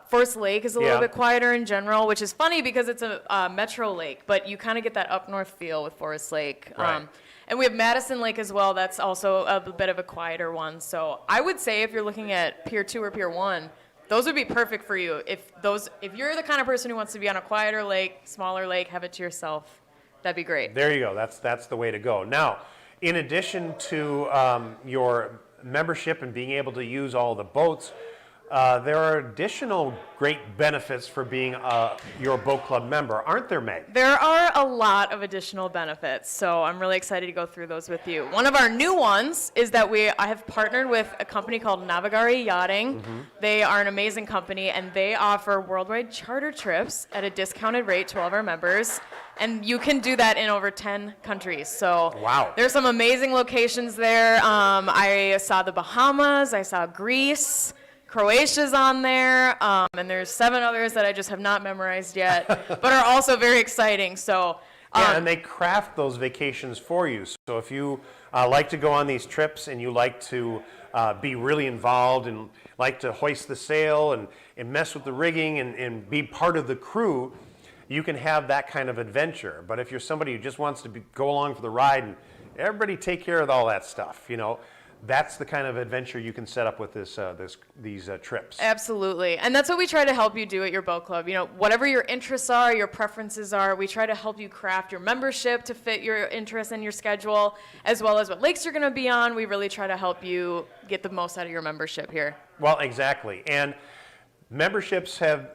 Forest Lake is a little bit quieter in general, which is funny because it's a metro lake, but you kind of get that up north feel with Forest Lake. Right. And we have Madison Lake as well. That's also a bit of a quieter one. So I would say if you're looking at Pier 2 or Pier 1, those would be perfect for you. If you're the kind of person who wants to be on a quieter lake, smaller lake, have it to yourself, that'd be great. There you go. That's the way to go. Now, in addition to your membership and being able to use all the boats, there are additional great benefits for being your boat club member, aren't there, Meg? There are a lot of additional benefits, so I'm really excited to go through those with you. One of our new ones is that I have partnered with a company called Navigare Yachting. They are an amazing company, and they offer worldwide charter trips at a discounted rate to all of our members. And you can do that in over 10 countries. So wow. There's some amazing locations there. I saw the Bahamas, I saw Greece, Croatia's on there, and there's 7 others that I just have not memorized yet, but are also very exciting. So yeah, and they craft those vacations for you. So if you like to go on these trips and you like to be really involved and like to hoist the sail and mess with the rigging and be part of the crew, you can have that kind of adventure. But if you're somebody who just wants to go along for the ride and everybody take care of all that stuff, you know, that's the kind of adventure you can set up with these trips. Absolutely. And that's what we try to help you do at your boat club. You know, whatever your interests are, your preferences are, we try to help you craft your membership to fit your interests and your schedule, as well as what lakes you're going to be on. We really try to help you get the most out of your membership here. Well, exactly. And memberships have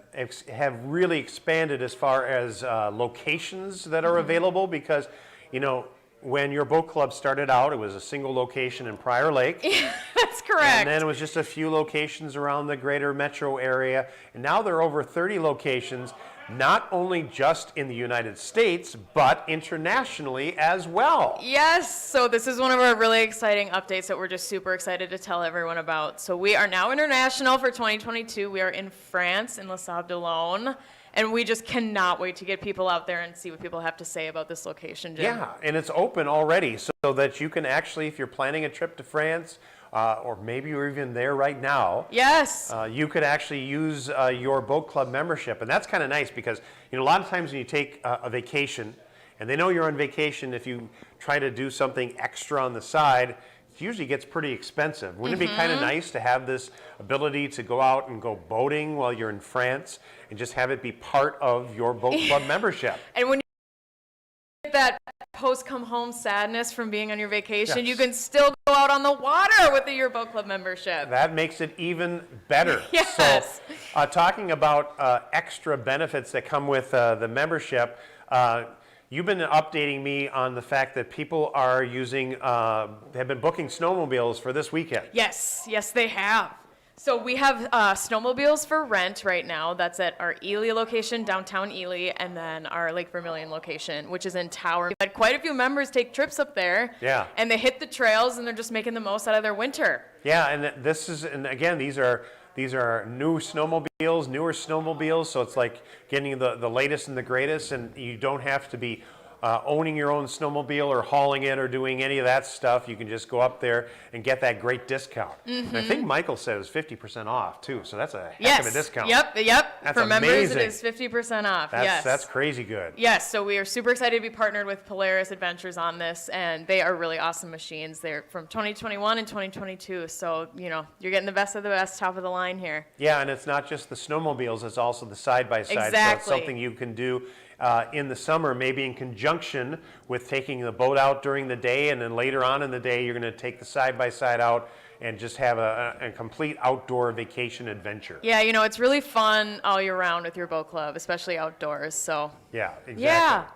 really expanded as far as locations that are available because, you know, when your boat club started out, it was a single location in Prior Lake. That's correct. And then it was just a few locations around the greater metro area. And now there are over 30 locations, not only just in the United States, but internationally as well. Yes, so this is one of our really exciting updates that we're just super excited to tell everyone about. So we are now international for 2022. We are in France, in Les Sables d'Olonne. And we just cannot wait to get people out there and see what people have to say about this location, Jim. Yeah, and it's open already so that you can actually, if you're planning a trip to France, or maybe you're even there right now. Yes. You could actually use your boat club membership. And that's kind of nice because, you know, a lot of times when you take a vacation, and they know you're on vacation, if you try to do something extra on the side, it usually gets pretty expensive. Wouldn't it be kind of nice to have this ability to go out and go boating while you're in France and just have it be part of your boat club membership? And when you get that post-come-home sadness from being on your vacation, Yes. you can still go out on the water with your boat club membership. That makes it even better. Yes. So, talking about extra benefits that come with the membership, you've been updating me on the fact that people are have been booking snowmobiles for this weekend. Yes, they have. So we have snowmobiles for rent right now. That's at our Ely location, downtown Ely, and then our Lake Vermilion location, which is in Tower. We've had quite a few members take trips up there. Yeah. And they hit the trails, and they're just making the most out of their winter. Yeah, and again, these are newer snowmobiles, so it's like getting the latest and the greatest, and you don't have to be owning your own snowmobile or hauling it or doing any of that stuff. You can just go up there and get that great discount. And I think Michael said it was 50% off too, so that's a heck of a discount. Yep. That's For members, amazing. it is 50% off. Yes. That's crazy good. Yes, so we are super excited to be partnered with Polaris Adventures on this, and they are really awesome machines. They're from 2021 and 2022, so, you know, you're getting the best of the best, top of the line here. Yeah, and it's not just the snowmobiles, it's also the side-by-side. Exactly. So it's something you can do in the summer, maybe in conjunction with taking the boat out during the day, and then later on in the day, you're going to take the side-by-side out and just have a complete outdoor vacation adventure. Yeah, you know, it's really fun all year round with your boat club, especially outdoors, so. Yeah, exactly. Yeah.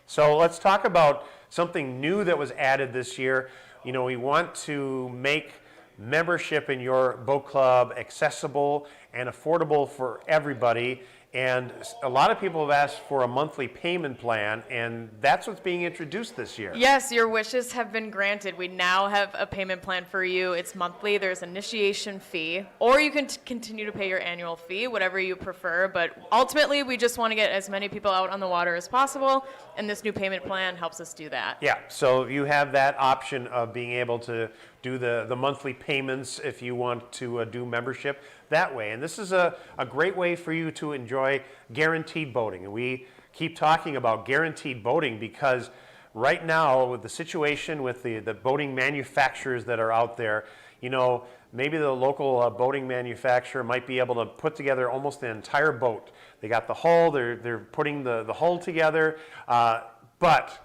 So let's talk about something new that was added this year. You know, we want to make membership in your boat club accessible and affordable for everybody. And a lot of people have asked for a monthly payment plan, and that's what's being introduced this year. Yes, your wishes have been granted. We now have a payment plan for you. It's monthly. There's an initiation fee, or you can continue to pay your annual fee, whatever you prefer. But ultimately, we just want to get as many people out on the water as possible, and this new payment plan helps us do that. Yeah, so you have that option of being able to do the monthly payments if you want to do membership that way. And this is a great way for you to enjoy guaranteed boating. And we keep talking about guaranteed boating because right now with the situation with the boating manufacturers that are out there, you know, maybe the local boating manufacturer might be able to put together almost the entire boat. They got the hull, they're putting the hull together, but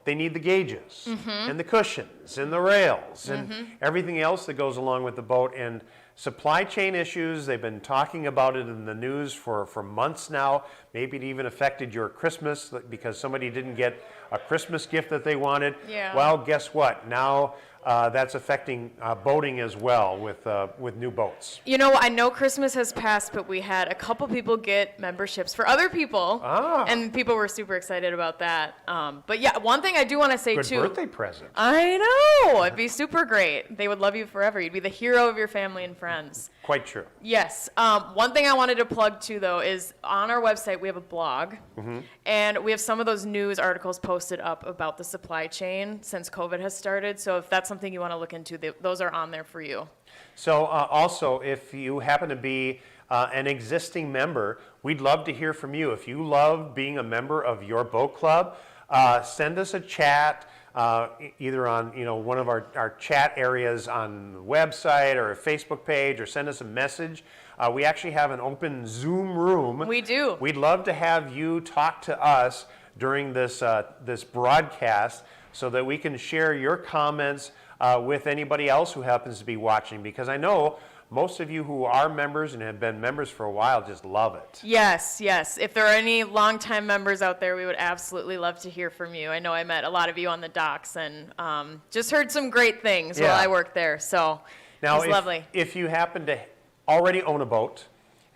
they need the gauges and the cushions and the rails and everything else that goes along with the boat. And supply chain issues. They've been talking about it in the news for months now. Maybe it even affected your Christmas because somebody didn't get a Christmas gift that they wanted. Yeah. Well, guess what? Now that's affecting boating as well with new boats. You know, I know Christmas has passed, but we had a couple people get memberships for other people, and people were super excited about that. But yeah, one thing I do want to say Good too. birthday present. I know, it'd be super great. They would love you forever. You'd be the hero of your family and friends. Quite true. Yes. One thing I wanted to plug too, though, is on our website we have a blog, and we have some of those news articles posted up about the supply chain since COVID has started. So if that's something you want to look into, those are on there for you. So also, if you happen to be an existing member, we'd love to hear from you. If you love being a member of your boat club, send us a chat. Either on one of our chat areas on the website or a Facebook page, or send us a message. We actually have an open Zoom room. We do. We'd love to have you talk to us during this this broadcast so that we can share your comments with anybody else who happens to be watching, because I know most of you who are members and have been members for a while just love it. Yes, yes. If there are any longtime members out there, we would absolutely love to hear from you. I know I met a lot of you on the docks and just heard some great things while I worked there. So now, it was lovely. If you happen to already own a boat,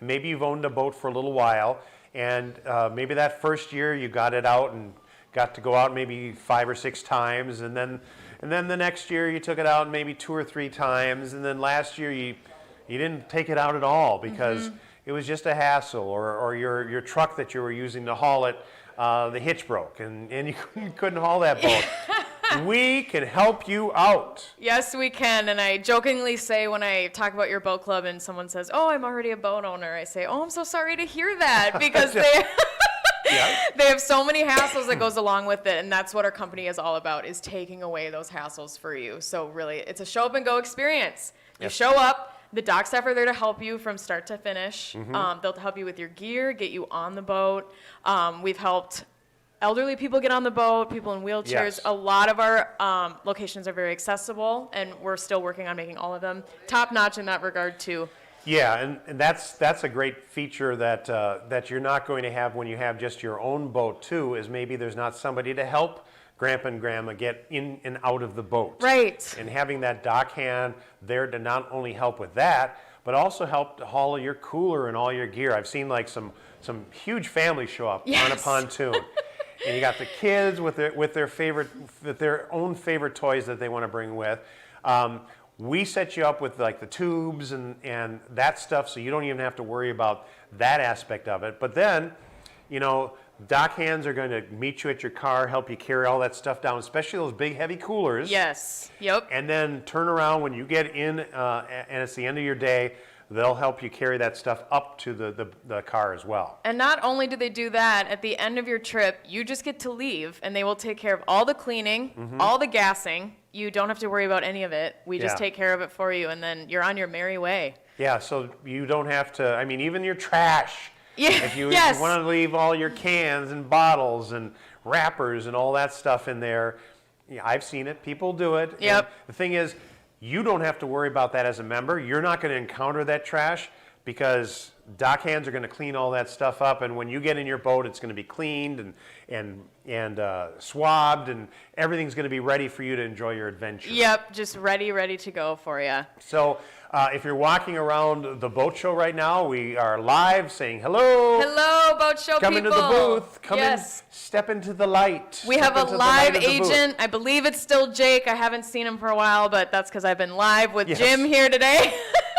maybe you've owned a boat for a little while, and maybe that first year you got it out and got to go out maybe 5 or 6 times, and then the next year you took it out maybe 2 or 3 times, and then last year you didn't take it out at all because it was just a hassle, or your truck that you were using to haul it, the hitch broke and you couldn't haul that boat. We can help you out. Yes, we can. And I jokingly say when I talk about your boat club and someone says, "Oh, I'm already a boat owner," I say, "Oh, I'm so sorry to hear that," because they have so many hassles that goes along with it, and that's what our company is all about, is taking away those hassles for you. So really, it's a show up and go experience. You show up, the dock staff are there to help you from start to finish. They'll help you with your gear, get you on the boat. We've helped elderly people get on the boat, people in wheelchairs. Yes. A lot of our locations are very accessible, and we're still working on making all of them top-notch in that regard too. Yeah, and that's a great feature that you're not going to have when you have just your own boat too, is maybe there's not somebody to help Grandpa and Grandma get in and out of the boat. Right. And having that dock hand there to not only help with that, but also help to haul your cooler and all your gear. I've seen like some huge families show up on a pontoon. And you got the kids with their own favorite toys that they want to bring with. We set you up with like the tubes and that stuff, so you don't even have to worry about that aspect of it. But then, dock hands are going to meet you at your car, help you carry all that stuff down, especially those big heavy coolers. Yes. Yep. And then turn around when you get in and it's the end of your day, they'll help you carry that stuff up to the car as well. And not only do they do that, at the end of your trip, you just get to leave, and they will take care of all the cleaning, all the gassing. You don't have to worry about any of it. We just take care of it for you, and then you're on your merry way. Yeah, so you don't have to, even your trash. Yeah. If you want to leave all your cans and bottles and wrappers and all that stuff in there, I've seen it. People do it. Yep. And the thing is, you don't have to worry about that as a member. You're not going to encounter that trash because dock hands are going to clean all that stuff up, and when you get in your boat, it's going to be cleaned and swabbed, and everything's going to be ready for you to enjoy your adventure. Yep, just ready to go for you. So if you're walking around the boat show right now, we are live saying hello. Hello, boat show Come people. into the booth. Come in, yes. Step into the light. We Step have a into the light live of the booth. agent. I believe it's still Jake. I haven't seen him for a while, but that's because I've been live with Yes. Jim here today.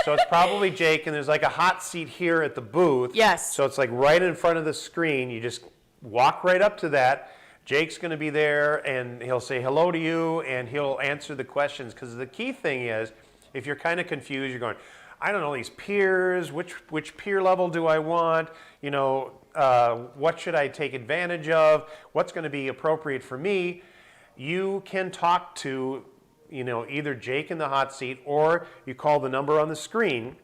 So it's probably Jake, and there's like a hot seat here at the booth. Yes. So it's like right in front of the screen. You just walk right up to that. Jake's going to be there, and he'll say hello to you, and he'll answer the questions. Because the key thing is, if you're kind of confused, you're going, I don't know these piers. Which pier level do I want? What should I take advantage of? What's going to be appropriate for me? You can talk to either Jake in the hot seat, or you call the number on the screen,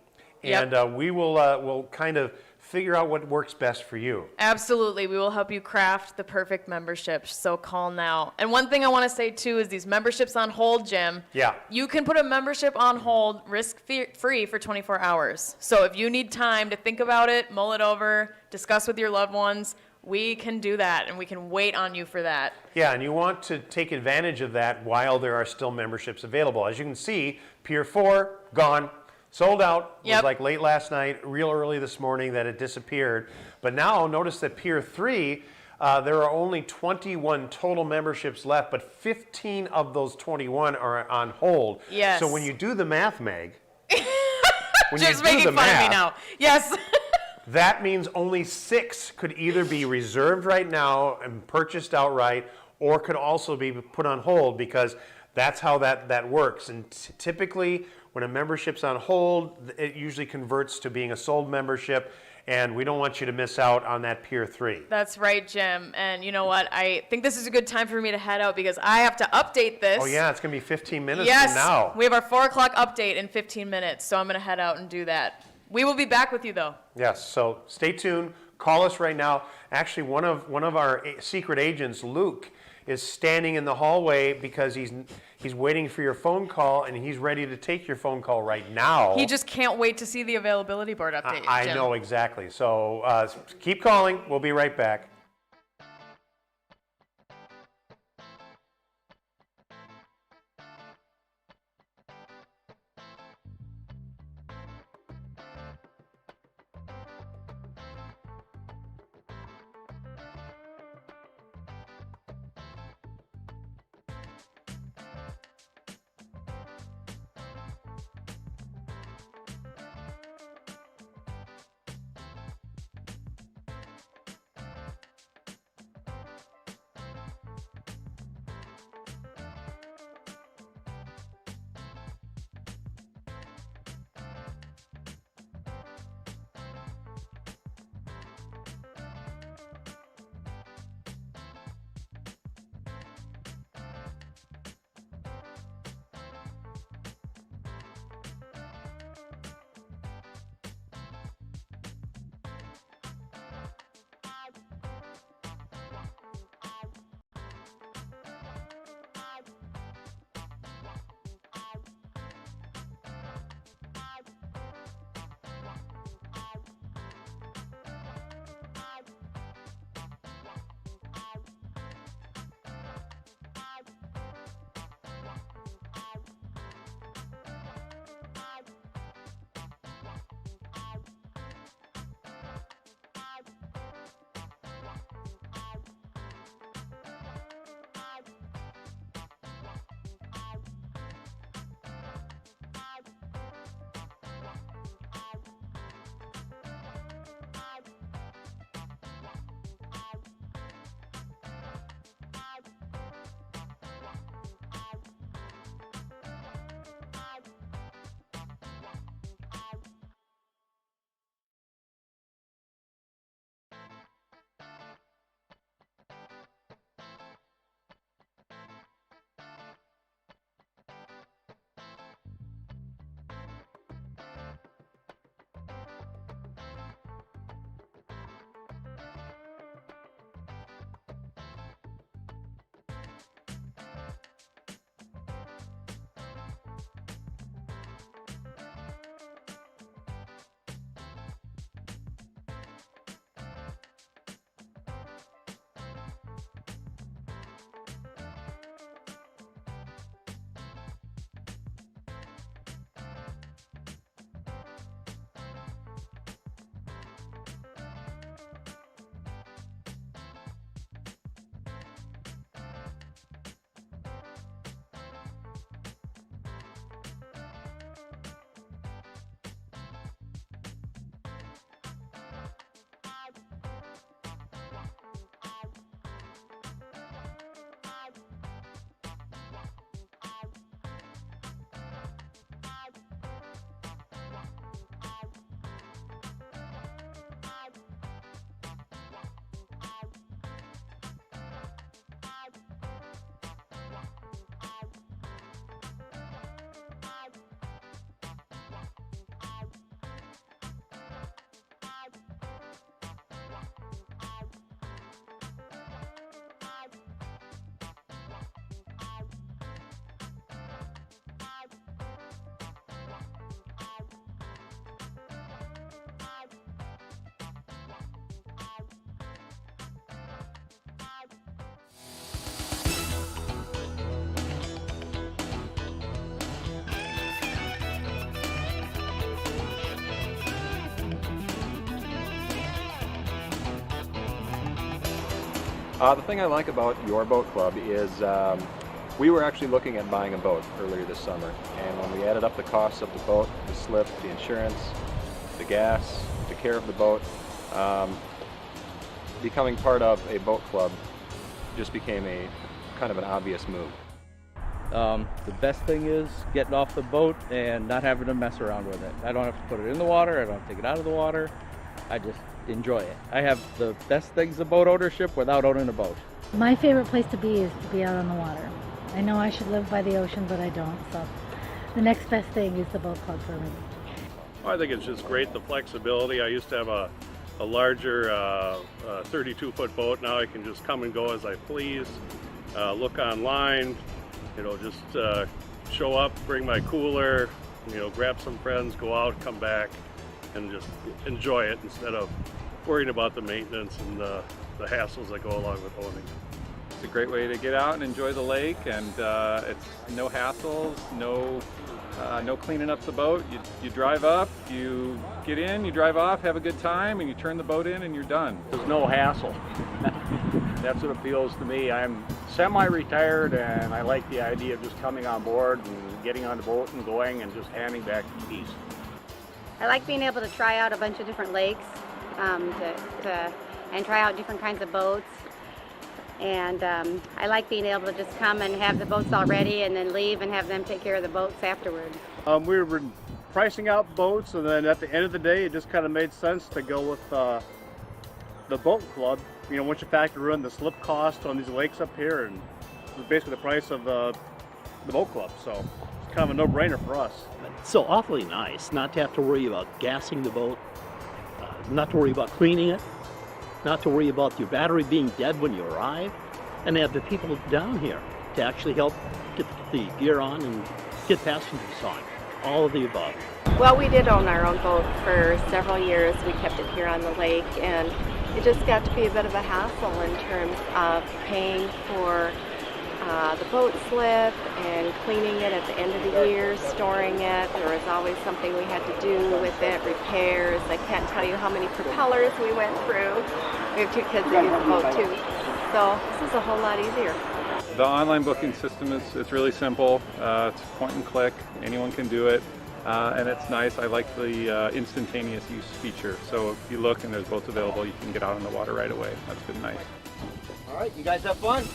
and we will kind of figure out what works best for you. Absolutely. We will help you craft the perfect membership. So call now. And one thing I want to say too is these memberships on hold, Jim. Yeah. You can put a membership on hold risk-free for 24 hours. So if you need time to think about it, mull it over, discuss with your loved ones, we can do that, and we can wait on you for that. Yeah, and you want to take advantage of that while there are still memberships available. As you can see, Pier 4, gone. Sold out. It was Yep. like late last night, real early this morning that it disappeared. But now notice that Pier 3, there are only 21 total memberships left, but 15 of those 21 are on hold. Yes. So when you do the math, Meg, when Just you do making the fun of me math, now. Yes. that means only 6 could either be reserved right now and purchased outright, or could also be put on hold, because that's how that works. And typically, when a membership's on hold, it usually converts to being a sold membership, and we don't want you to miss out on that Pier 3. That's right, Jim. And you know what? I think this is a good time for me to head out because I have to update this. Oh yeah, it's going to be 15 minutes Yes. from now. We have our 4 o'clock update in 15 minutes, so I'm going to head out and do that. We will be back with you, though. Yes, so stay tuned. Call us right now. Actually, one of our secret agents, Luke, is standing in the hallway because he's waiting for your phone call, and he's ready to take your phone call right now. He just can't wait to see the availability board update. I Jim. know exactly. So keep calling. We'll be right back. The thing I like about your boat club is we were actually looking at buying a boat earlier this summer, and when we added up the costs of the boat, the slip, the insurance, the gas, the care of the boat, becoming part of a boat club just became a kind of an obvious move. The best thing is getting off the boat and not having to mess around with it. I don't have to put it in the water, I don't have to take it out of the water. I just enjoy it. I have the best things of boat ownership without owning a boat. My favorite place to be is to be out on the water. I know I should live by the ocean, but I don't, so the next best thing is the boat club for me. I think it's just great, the flexibility. I used to have a larger 32-foot boat. Now I can just come and go as I please, look online, just show up, bring my cooler, grab some friends, go out, come back, and just enjoy it instead of worrying about the maintenance and the hassles that go along with owning. It's a great way to get out and enjoy the lake, and it's no hassles, no cleaning up the boat. You drive up, you get in, you drive off, have a good time, and you turn the boat in and you're done. There's no hassle. That's what appeals to me. I'm semi-retired and I like the idea of just coming on board and getting on the boat and going and just handing back the keys. I like being able to try out a bunch of different lakes and try out different kinds of boats. And I like being able to just come and have the boats all ready and then leave and have them take care of the boats afterward. We were pricing out boats, and then at the end of the day, it just kind of made sense to go with the boat club. Once you factor in the slip cost on these lakes up here, and it's basically the price of the boat club. So it's kind of a no-brainer for us. It's so awfully nice not to have to worry about gassing the boat, not to worry about cleaning it, not to worry about your battery being dead when you arrive, and have the people down here to actually help get the gear on and get passengers on. All of the above. Well, we did own our own boat for several years. We kept it here on the lake, and it just got to be a bit of a hassle in terms of paying for the boat slip and cleaning it at the end of the year, storing it. There was always something we had to do with it, repairs. I can't tell you how many propellers we went through. We have two kids that use the boat too. So this is a whole lot easier. The online booking system it's really simple. It's point and click. Anyone can do it. And it's nice. I like the instantaneous use feature. So if you look and there's boats available, you can get out on the water right away. That's been nice. All right, you guys have fun.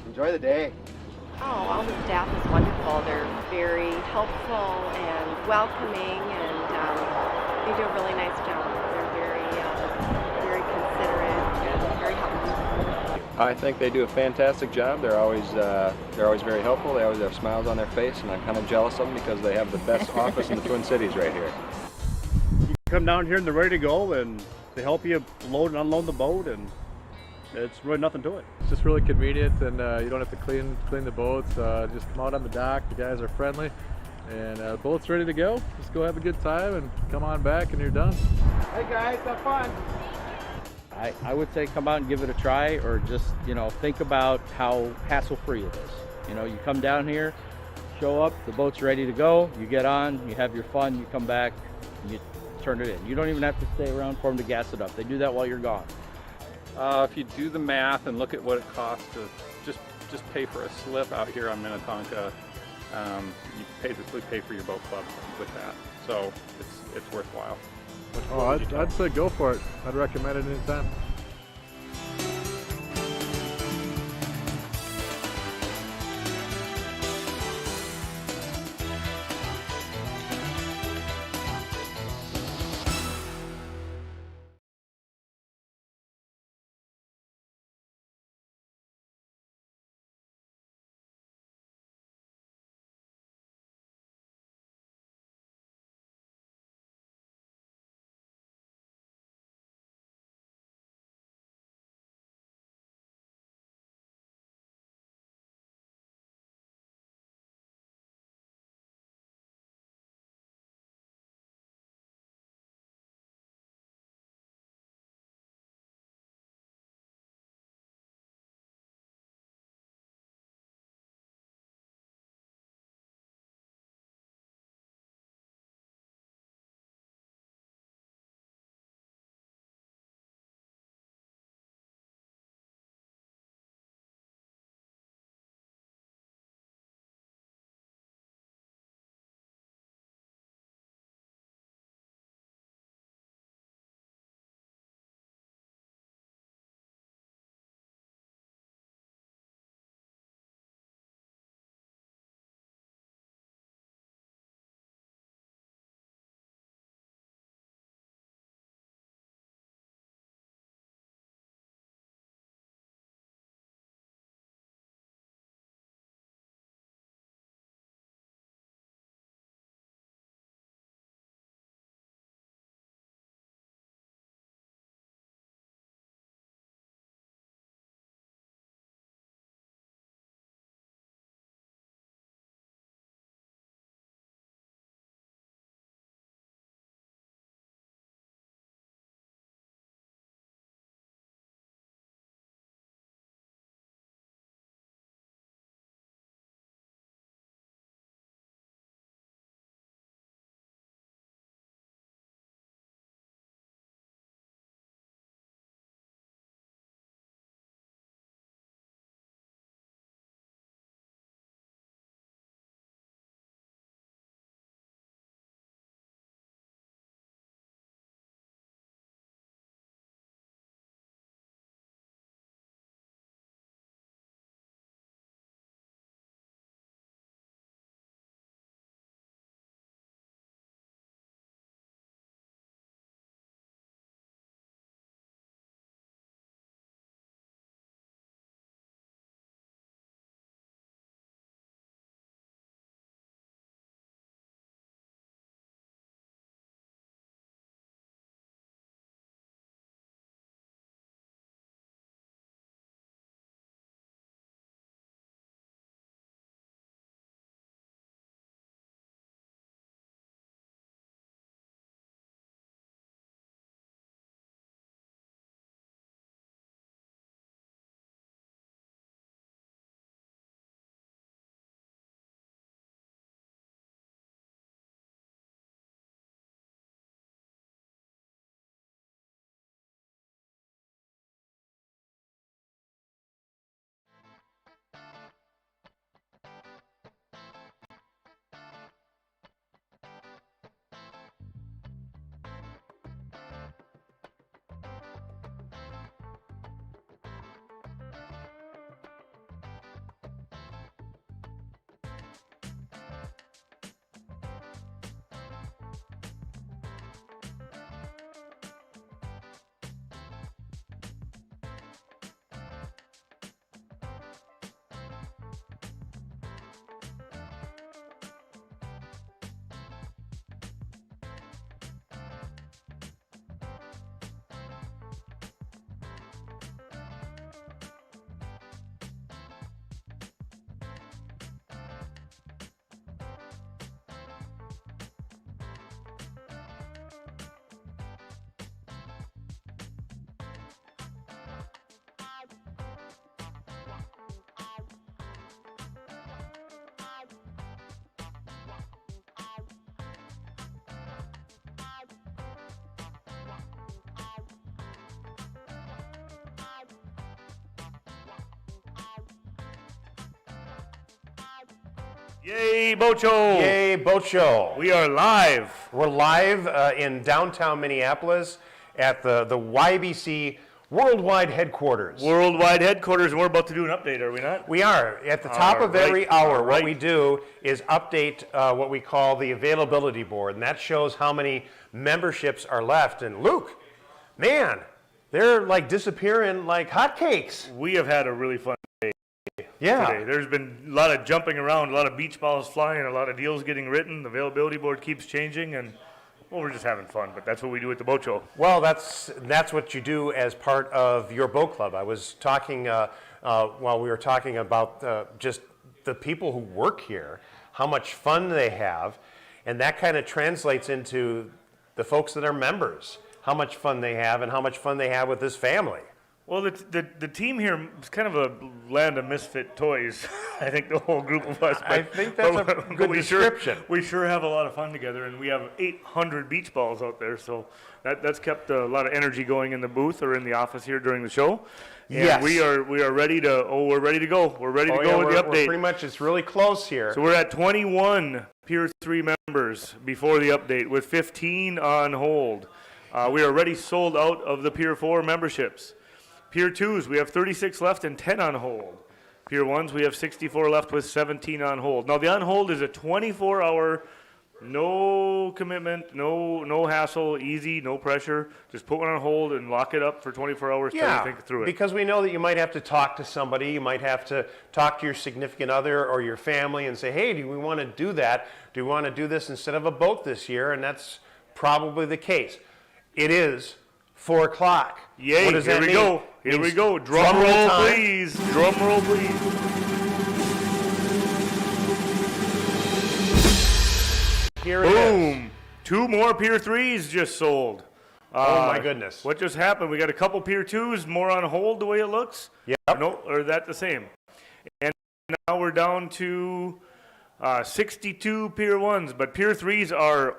Enjoy the day. Oh, all the staff is wonderful. They're very helpful and welcoming, and they do a really nice job. They're very considerate and very helpful. I think they do a fantastic job. They're always very helpful. They always have smiles on their face, and I'm kind of jealous of them because they have the best office in the Twin Cities right here. You come down here and they're ready to go, and they help you load and unload the boat, and it's really nothing to it. It's just really convenient, and you don't have to clean the boats. Just come out on the dock. The guys are friendly, and the boat's ready to go. Just go have a good time and come on back, and you're done. Hey guys, have fun. I would say come out and give it a try, or just, think about how hassle-free it is. You come down here, show up, the boat's ready to go, you get on, you have your fun, you come back, and you turn it in. You don't even have to stay around for them to gas it up. They do that while you're gone. If you do the math and look at what it costs to just pay for a slip out here on Minnetonka, you basically pay for your boat club with that. So it's worthwhile. Oh, I'd say go for it. I'd recommend it anytime. Yay, Boat Show! Yay, Boat Show! We are live. We're live in downtown Minneapolis at the YBC Worldwide Headquarters. Worldwide headquarters, and we're about to do an update, are we not? We are. At the top of every hour, all what right. we do is update what we call the availability board, and that shows how many memberships are left. And Luke, man, they're like disappearing like hotcakes. We have had a really fun day. Yeah. Today. There's been a lot of jumping around, a lot of beach balls flying, a lot of deals getting written. The availability board keeps changing, and well, we're just having fun. But that's what we do at the boat show. Well, that's what you do as part of your boat club. I was talking while we were talking about just the people who work here, how much fun they have, and that kind of translates into the folks that are members, how much fun they have and how much fun they have with this family. Well, the team here is kind of a land of misfit toys. I think the whole group of us. I think that's a good description. We sure have a lot of fun together, and we have 800 beach balls out there, so that's kept a lot of energy going in the booth or in the office here during the show. And yes. we are ready to. Oh, we're ready to go. We're ready to go with the update. We're pretty much, it's really close here. So we're at 21 Pier 3 members before the update, with 15 on hold. We are already sold out of the Pier 4 memberships. Pier 2s, we have 36 left and 10 on hold. Pier 1s, we have 64 left with 17 on hold. Now, the on hold is a 24-hour, no commitment, no hassle, easy, no pressure. Just put one on hold and lock it up for 24 hours till you think through it. Because we know that you might have to talk to somebody. You might have to talk to your significant other or your family and say, hey, do we want to do that? Do we want to do this instead of a boat this year? And that's probably the case. It is 4 o'clock. Yay, what does here that we mean? go. Here we go. Drum roll, time. please. Drum roll, please. Here it is. Boom. 2 more Pier 3s just sold. Oh, my goodness. What just happened? We got a couple Pier 2s more on hold the way it looks. Yep. No, or is that the same? And now we're down to 62 Pier 1s, but Pier 3s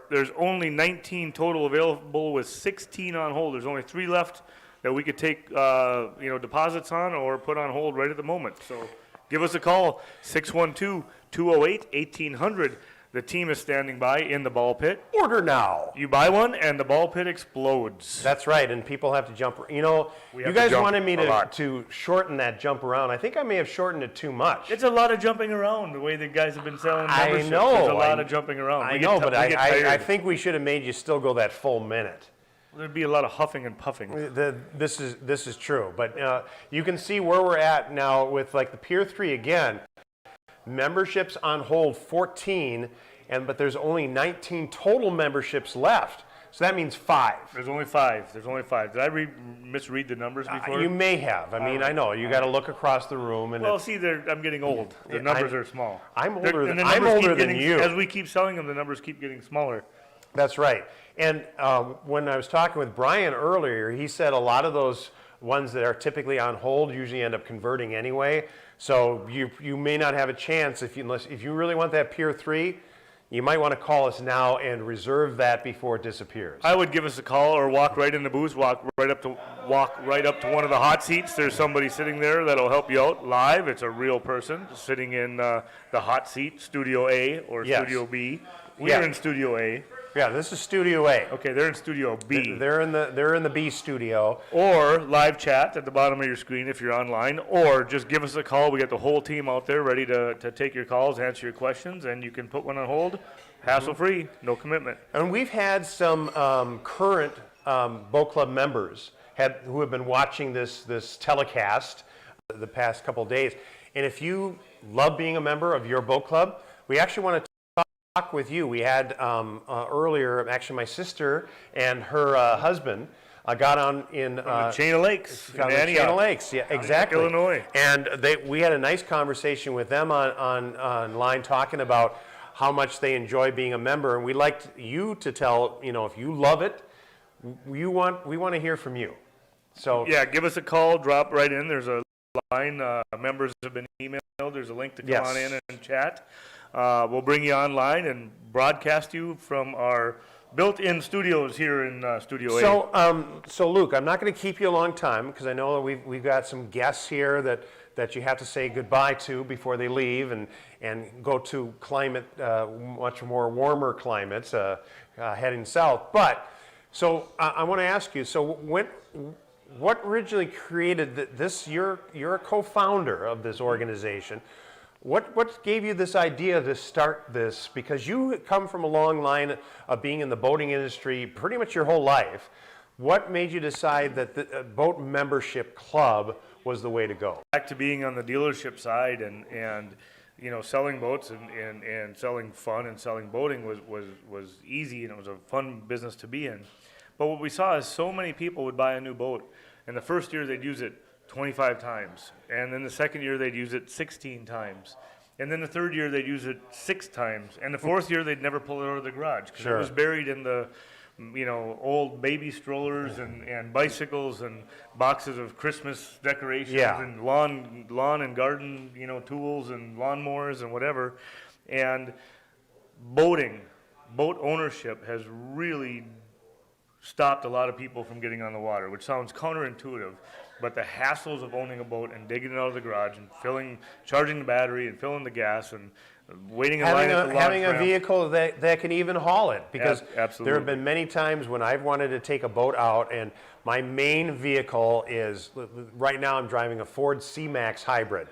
there's only 19 total available with 16 on hold. There's only 3 left that we could take deposits on or put on hold right at the moment. So give us a call, 612-208-1800. The team is standing by in the ball pit. Order now. You buy one and the ball pit explodes. That's right, and people have to jump. You know, you guys wanted me to shorten that jump around. I think I may have shortened it too much. It's a lot of jumping around the way the guys have been selling memberships. I know. There's a lot of jumping around. I know, but I think we should have made you still go that full minute. There'd be a lot of huffing and puffing. This is true, but you can see where we're at now with like the Pier 3 again. Memberships on hold 14, but there's only 19 total memberships left. So that means 5. There's only 5. Did I misread the numbers before? You may have. I mean, I know. You got to look across the room. And well, see, I'm getting old. The numbers are small. I'm older than you. As we keep selling them, the numbers keep getting smaller. That's right. And when I was talking with Brian earlier, he said a lot of those ones that are typically on hold usually end up converting anyway. So you may not have a chance if you really want that Pier 3. You might want to call us now and reserve that before it disappears. I would give us a call or walk right in the booth, walk right up to one of the hot seats. There's somebody sitting there that'll help you out live. It's a real person sitting in the hot seat, Studio A or Studio B. We're in Studio A. Yeah, this is Studio A. Okay, they're in Studio B. They're in the B studio. Or live chat at the bottom of your screen if you're online, or just give us a call. We got the whole team out there ready to take your calls, answer your questions, and you can put one on hold, hassle-free, no commitment. And we've had some current Boat Club members who have been watching this telecast the past couple of days. And if you love being a member of your boat club, we actually want to talk with you. We had earlier, actually my sister and her husband got on in the Chain of Lakes. On the Chain of Lakes, yeah, exactly. Illinois. And we had a nice conversation with them online talking about how much they enjoy being a member. And we'd like you to tell, if you love it, we want to hear from you. So yeah, give us a call, drop right in. There's a line. Members have been emailed. There's a link to come on in and chat. We'll bring you online and broadcast you from our built-in studios here in Studio A. So Luke, I'm not going to keep you a long time because I know we've got some guests here that you have to say goodbye to before they leave and go to climate, much more warmer climates heading south. But, so I want to ask you, so what originally created this? You're a co-founder of this organization. What gave you this idea to start this? Because you come from a long line of being in the boating industry pretty much your whole life. What made you decide that the boat membership club was the way to go? Back to being on the dealership side and you know, selling boats and selling fun and selling boating was easy, and it was a fun business to be in. But what we saw is so many people would buy a new boat, and the first year they'd use it 25 times, and then the second year they'd use it 16 times, and then the third year they'd use it 6 times, and the fourth year they'd never pull it out of the garage because it was buried in the, you know, old baby strollers and bicycles and boxes of Christmas decorations and lawn and garden, you know, tools and lawnmowers and whatever. And boat ownership has really stopped a lot of people from getting on the water, which sounds counterintuitive, but the hassles of owning a boat and digging it out of the garage and charging the battery and filling the gas and waiting in line at the launch having a ramp. vehicle that can even haul it, because Absolutely. there have been many times when I've wanted to take a boat out, and my main vehicle is, right now I'm driving a Ford C-Max hybrid.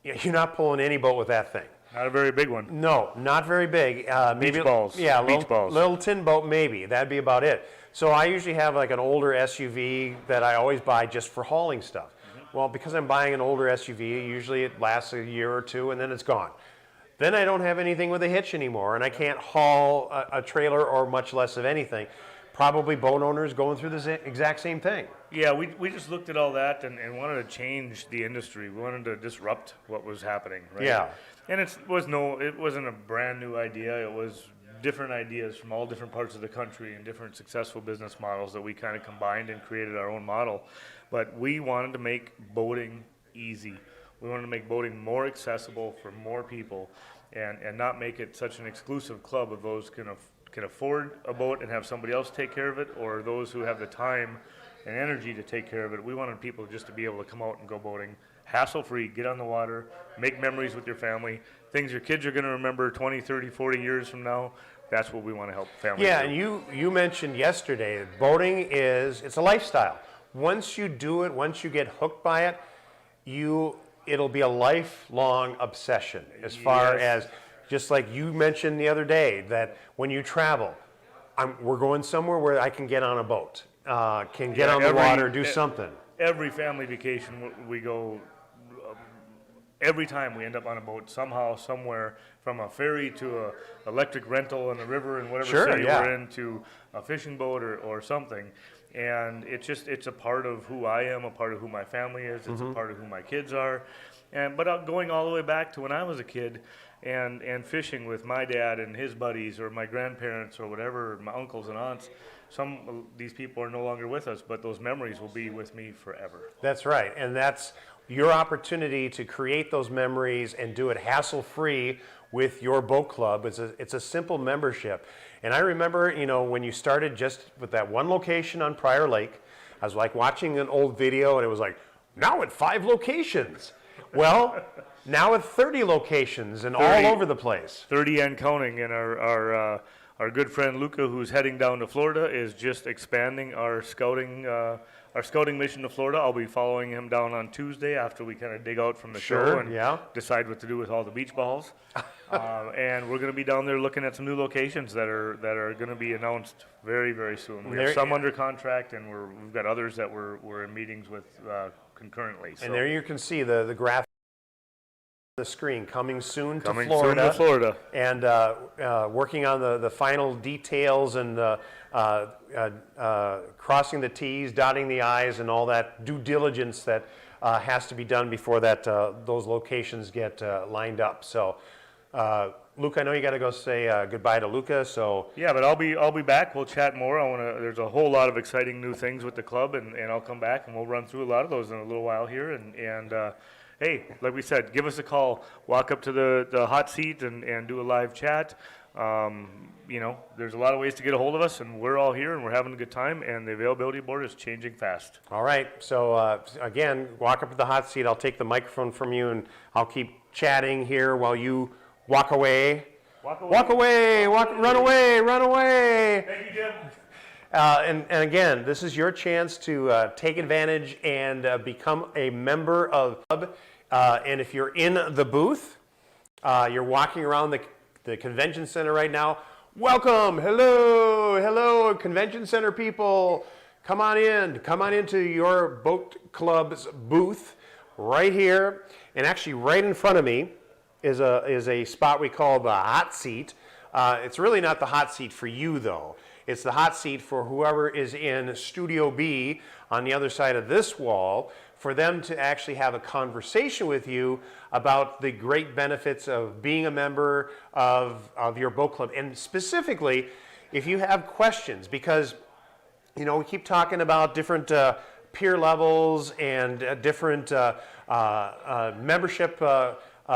You're not pulling any boat with that thing. Not a very big one. No, not very big. Maybe, Beach balls. Yeah, Beach balls. Little tin boat maybe. That'd be about it. So I usually have like an older SUV that I always buy just for hauling stuff. Well, because I'm buying an older SUV, usually it lasts a year or two and then it's gone. Then I don't have anything with a hitch anymore, and I can't haul a trailer or much less of anything. Probably boat owners going through the exact same thing. Yeah, we just looked at all that and wanted to change the industry. We wanted to disrupt what was happening, right? Yeah. And it wasn't a brand new idea. It was different ideas from all different parts of the country and different successful business models that we kind of combined and created our own model. But we wanted to make boating easy. We wanted to make boating more accessible for more people and not make it such an exclusive club of those can afford a boat and have somebody else take care of it, or those who have the time and energy to take care of it. We wanted people just to be able to come out and go boating hassle-free, get on the water, make memories with your family, things your kids are going to remember 20, 30, 40 years from now. That's what we want to help families Yeah, do. and you mentioned yesterday that boating it's a lifestyle. Once you do it, once you get hooked by it, it'll be a lifelong obsession, as far as, just like you mentioned the other day, that when you travel, we're going somewhere where I can get on a boat, can get on the water, do something. Every family vacation we go, every time we end up on a boat somehow, somewhere, from a ferry to a electric rental in the river in whatever city we're in, to a fishing boat or something. And it's a part of who I am, a part of who my family is, it's a part of who my kids are. But going all the way back to when I was a kid and fishing with my dad and his buddies, or my grandparents, or whatever, my uncles and aunts. Some of these people are no longer with us, but those memories will be with me forever. That's right, and that's your opportunity to create those memories and do it hassle-free with your boat club. It's a simple membership. And I remember, when you started just with that one location on Prior Lake, I was like watching an old video, and it was like, now at 5 locations. Well, now at 30 locations and all over the place. 30 and counting, and our good friend Luca, who's heading down to Florida, is just expanding our scouting mission to Florida. I'll be following him down on Tuesday after we kind of dig out from the show and decide what to do with all the beach balls. And we're going to be down there looking at some new locations that are going to be announced very, very soon. We have some under contract, and we've got others that we're in meetings with concurrently. So. And there you can see the graphic on the screen, coming soon to Florida. Soon to Florida. And working on the final details and crossing the T's, dotting the I's, and all that due diligence that has to be done before those locations get lined up. So, Luke, I know you got to go say goodbye to Luca. So yeah, but I'll be back. We'll chat more. There's a whole lot of exciting new things with the club, and I'll come back and we'll run through a lot of those in a little while here. And hey, like we said, give us a call. Walk up to the hot seat and do a live chat. You know, there's a lot of ways to get a hold of us, and we're all here, and we're having a good time, and the availability board is changing fast. All right, so again, walk up to the hot seat. I'll take the microphone from you, and I'll keep chatting here while you walk away. Walk away, run away, run away. Thank you, Jim. And again, this is your chance to take advantage and become a member of the club. And if you're in the booth, you're walking around the convention center right now, welcome, hello, hello, convention center people. Come on into your boat club's booth right here. And actually right in front of me is a spot we call the hot seat. It's really not the hot seat for you though. It's the hot seat for whoever is in Studio B on the other side of this wall, for them to actually have a conversation with you about the great benefits of being a member of your boat club. And specifically, if you have questions, because you know we keep talking about different peer levels and different membership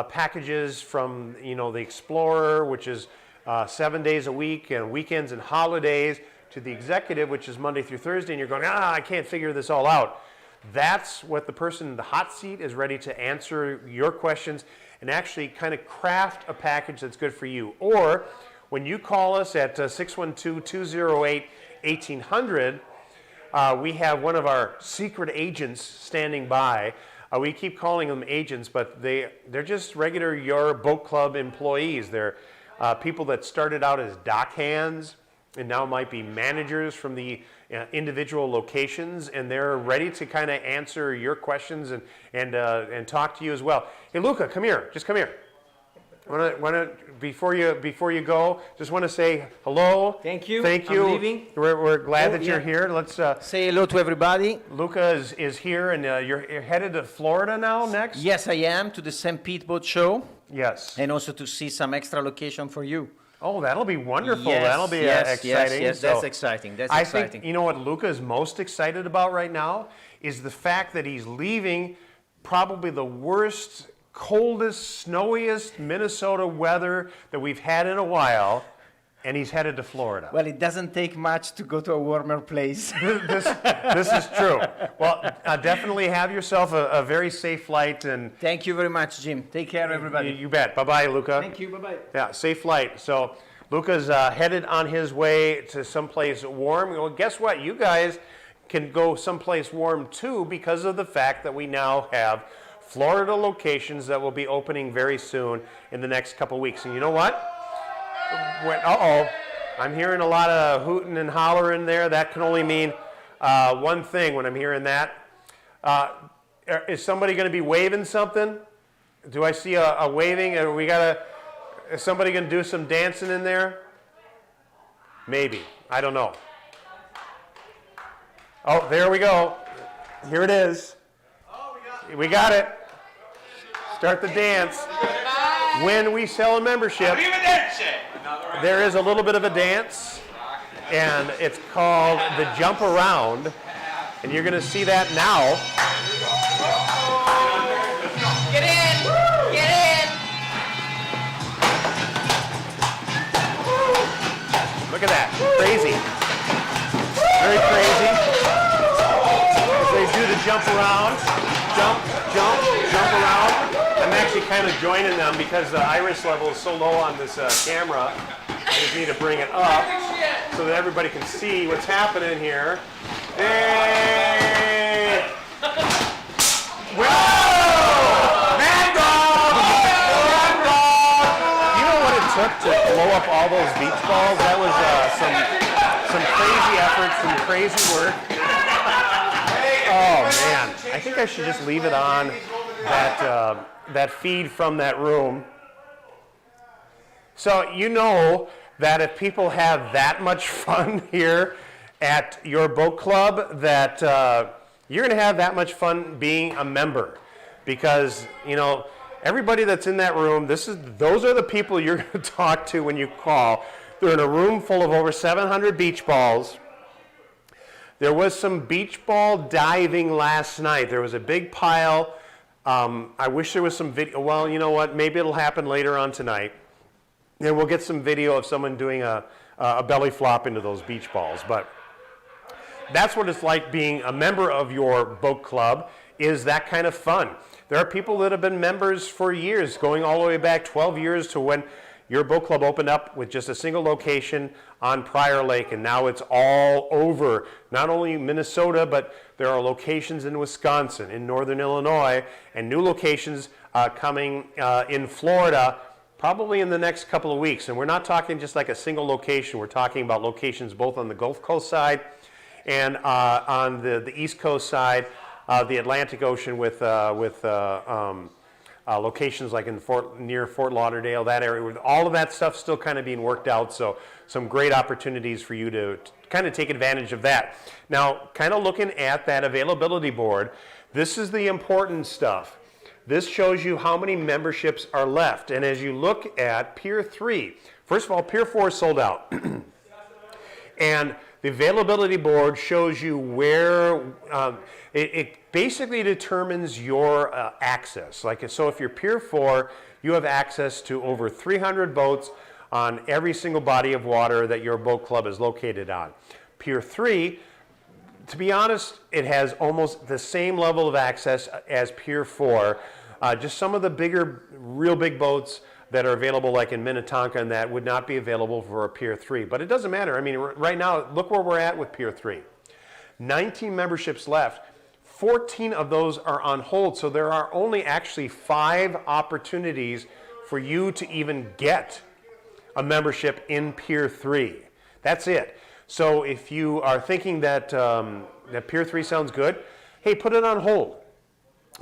packages, from the Explorer, which is 7 days a week and weekends and holidays, to the Executive, which is Monday through Thursday, and you're going, I can't figure this all out. That's what the person in the hot seat is ready to answer your questions and actually kind of craft a package that's good for you. Or when you call us at 612-208-1800, we have one of our secret agents standing by. We keep calling them agents, but they're just regular Your Boat Club employees. They're people that started out as dock hands and now might be managers from the individual locations, and they're ready to kind of answer your questions and talk to you as well. Hey, Luca, come here. Just come here. Before you go, just want to say hello. Thank you. Thank you. I'm leaving. We're glad that you're here. Let's say hello to everybody. Luca is here, and you're headed to Florida now next? Yes, I am, to the St. Pete Boat Show. Yes. And also to see some extra location for you. Oh, that'll be wonderful. Yes, That'll be exciting. Yes, that's exciting. I think, you know what Luca is most excited about right now is the fact that he's leaving probably the worst, coldest, snowiest Minnesota weather that we've had in a while, and he's headed to Florida. Well, it doesn't take much to go to a warmer place. This is true. Well, definitely have yourself a very safe flight. And thank you very much, Jim. Take care, everybody. You bet. Bye-bye, Luca. Thank you. Bye-bye. Yeah, safe flight. So Luca's headed on his way to someplace warm. Well, guess what? You guys can go someplace warm too, because of the fact that we now have Florida locations that will be opening very soon in the next couple weeks. And you know what? I'm hearing a lot of hooting and hollering there. That can only mean one thing when I'm hearing that. Is somebody going to be waving something? Do I see a waving? Is somebody going to do some dancing in there? Maybe. I don't know. Oh, there we go. Here it is. We got it. Start the dance. When we sell a membership, there is a little bit of a dance, and it's called the jump around, and you're going to see that now. Get in! Get in! Look at that. Crazy. Very crazy. As they do the jump around, jump, jump, jump around. I'm actually kind of joining them because the iris level is so low on this camera. I just need to bring it up so that everybody can see what's happening here. Hey! Whoa! Mad dog! Mad dog! You know what it took to blow up all those beach balls? That was some crazy effort, some crazy work. Oh man, I think I should just leave it on that feed from that room. So you know that if people have that much fun here at your boat club, that you're going to have that much fun being a member, because everybody that's in that room, those are the people you're going to talk to when you call. They're in a room full of over 700 beach balls. There was some beach ball diving last night. There was a big pile. I wish there was some video. Well, you know what? Maybe it'll happen later on tonight. And we'll get some video of someone doing a belly flop into those beach balls. But that's what it's like being a member of your boat club, is that kind of fun. There are people that have been members for years, going all the way back 12 years to when your boat club opened up with just a single location on Prior Lake, and now it's all over, not only Minnesota, but there are locations in Wisconsin, in northern Illinois, and new locations coming in Florida, probably in the next couple of weeks. And we're not talking just like a single location, we're talking about locations both on the Gulf Coast side and on the East Coast side, the Atlantic Ocean with locations like in near Fort Lauderdale, that area, with all of that stuff still kind of being worked out. So some great opportunities for you to kind of take advantage of that. Now, kind of looking at that availability board, this is the important stuff. This shows you how many memberships are left. And as you look at Pier 3, first of all, Pier 4 is sold out. And the availability board shows you where, it basically determines your access. Like, so if you're Pier 4, you have access to over 300 boats on every single body of water that your boat club is located on. Pier 3, to be honest, it has almost the same level of access as Pier 4. Just some of the bigger, real big boats that are available like in Minnetonka and that would not be available for a Pier 3. But it doesn't matter. I mean, right now, look where we're at with Pier 3. 19 memberships left. 14 of those are on hold. So there are only actually 5 opportunities for you to even get a membership in Pier 3. That's it. So if you are thinking that, that Pier 3 sounds good, hey, put it on hold.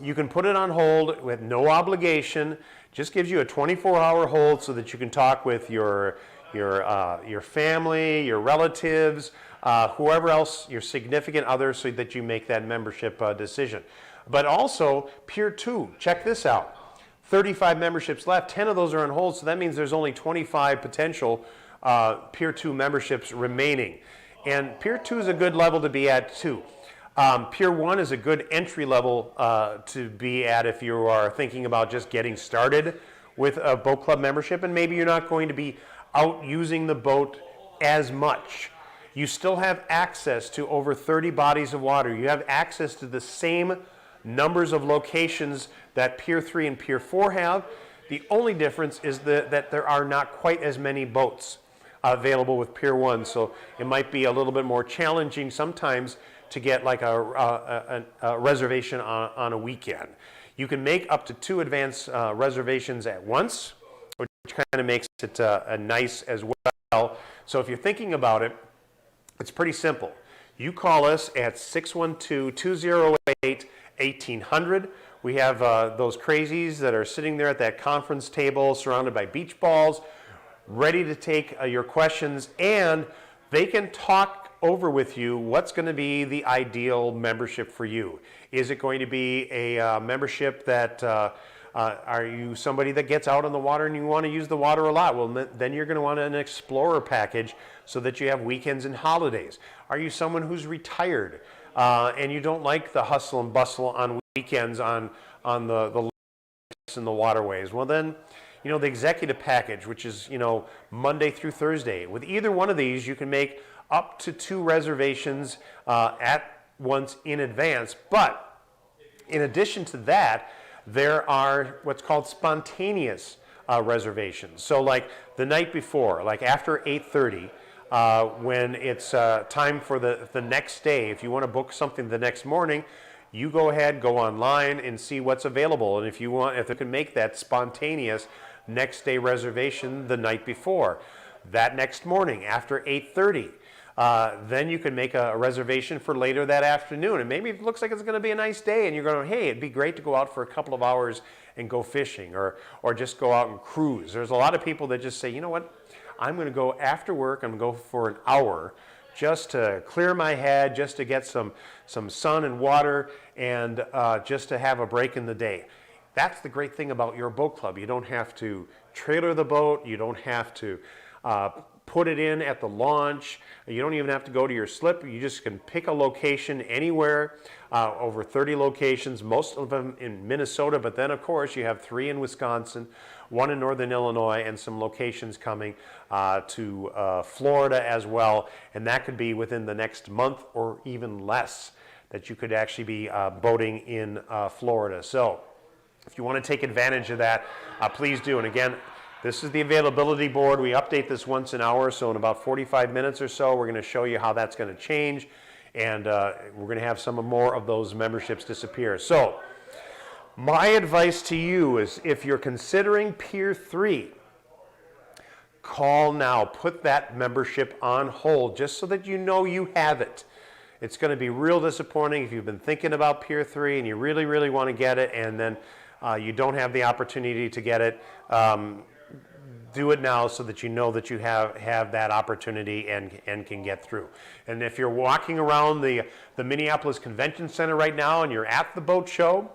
You can put it on hold with no obligation. Just gives you a 24-hour hold so that you can talk with your family, your relatives, whoever else, your significant other, so that you make that membership decision. But also, Pier 2, check this out. 35 memberships left, 10 of those are on hold, so that means there's only 25 potential Pier 2 memberships remaining. And Pier 2 is a good level to be at too. Pier 1 is a good entry level to be at if you are thinking about just getting started with a boat club membership, and maybe you're not going to be out using the boat as much. You still have access to over 30 bodies of water. You have access to the same numbers of locations that Pier 3 and Pier 4 have. The only difference is that there are not quite as many boats available with Pier 1, so it might be a little bit more challenging sometimes to get like a reservation on a weekend. You can make up to 2 advance reservations at once, which kind of makes it nice as well. So if you're thinking about it, it's pretty simple. You call us at 612-208-1800. We have those crazies that are sitting there at that conference table surrounded by beach balls, ready to take your questions, and they can talk over with you what's going to be the ideal membership for you. Is it going to be a membership that, are you somebody that gets out on the water and you want to use the water a lot? Well, then you're going to want an Explorer package so that you have weekends and holidays. Are you someone who's retired and you don't like the hustle and bustle on weekends on the lakes and the waterways? Well, then, you know, the executive package, which is, you know, Monday through Thursday. With either one of these, you can make up to 2 reservations at once in advance. But in addition to that, there are what's called spontaneous reservations. So like the night before, like after 8:30, when it's time for the next day, if you want to book something the next morning, you go ahead, go online and see what's available. And if you can make that spontaneous next day reservation the night before, that next morning after 8:30, then you can make a reservation for later that afternoon. And maybe it looks like it's going to be a nice day and you're going, hey, it'd be great to go out for a couple of hours and go fishing or just go out and cruise. There's a lot of people that just say, you know what, I'm going to go after work, I'm going to go for an hour just to clear my head, just to get some sun and water, and just to have a break in the day. That's the great thing about your boat club. You don't have to trailer the boat, you don't have to put it in at the launch. You don't even have to go to your slip. You just can pick a location anywhere, over 30 locations, most of them in Minnesota, but then of course you have 3 in Wisconsin, 1 in Northern Illinois, and some locations coming to Florida as well. And that could be within the next month or even less that you could actually be boating in Florida. So if you want to take advantage of that, please do. And again, this is the availability board. We update this once an hour, so in about 45 minutes or so, we're going to show you how that's going to change, and we're going to have some more of those memberships disappear. So my advice to you is, if you're considering Pier 3, call now. Put that membership on hold just so that you know you have it. It's going to be real disappointing if you've been thinking about Pier 3 and you really, really want to get it, and then you don't have the opportunity to get it. Do it now so that you know that you have that opportunity and can get through. And if you're walking around the Minneapolis Convention Center right now and you're at the boat show,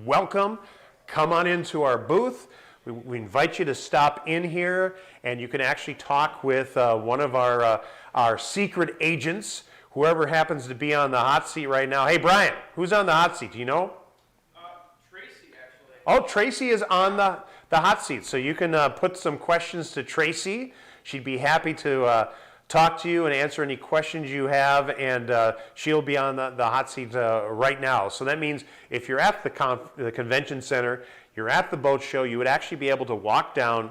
welcome. Come on into our booth. We invite you to stop in here, and you can actually talk with one of our secret agents, whoever happens to be on the hot seat right now. Hey, Brian, who's on the hot seat? Do you know? Tracy, actually. Oh, Tracy is on the hot seat. So you can put some questions to Tracy. She'd be happy to talk to you and answer any questions you have, and she'll be on the hot seat right now. So that means if you're at the convention center, you're at the boat show, you would actually be able to walk down,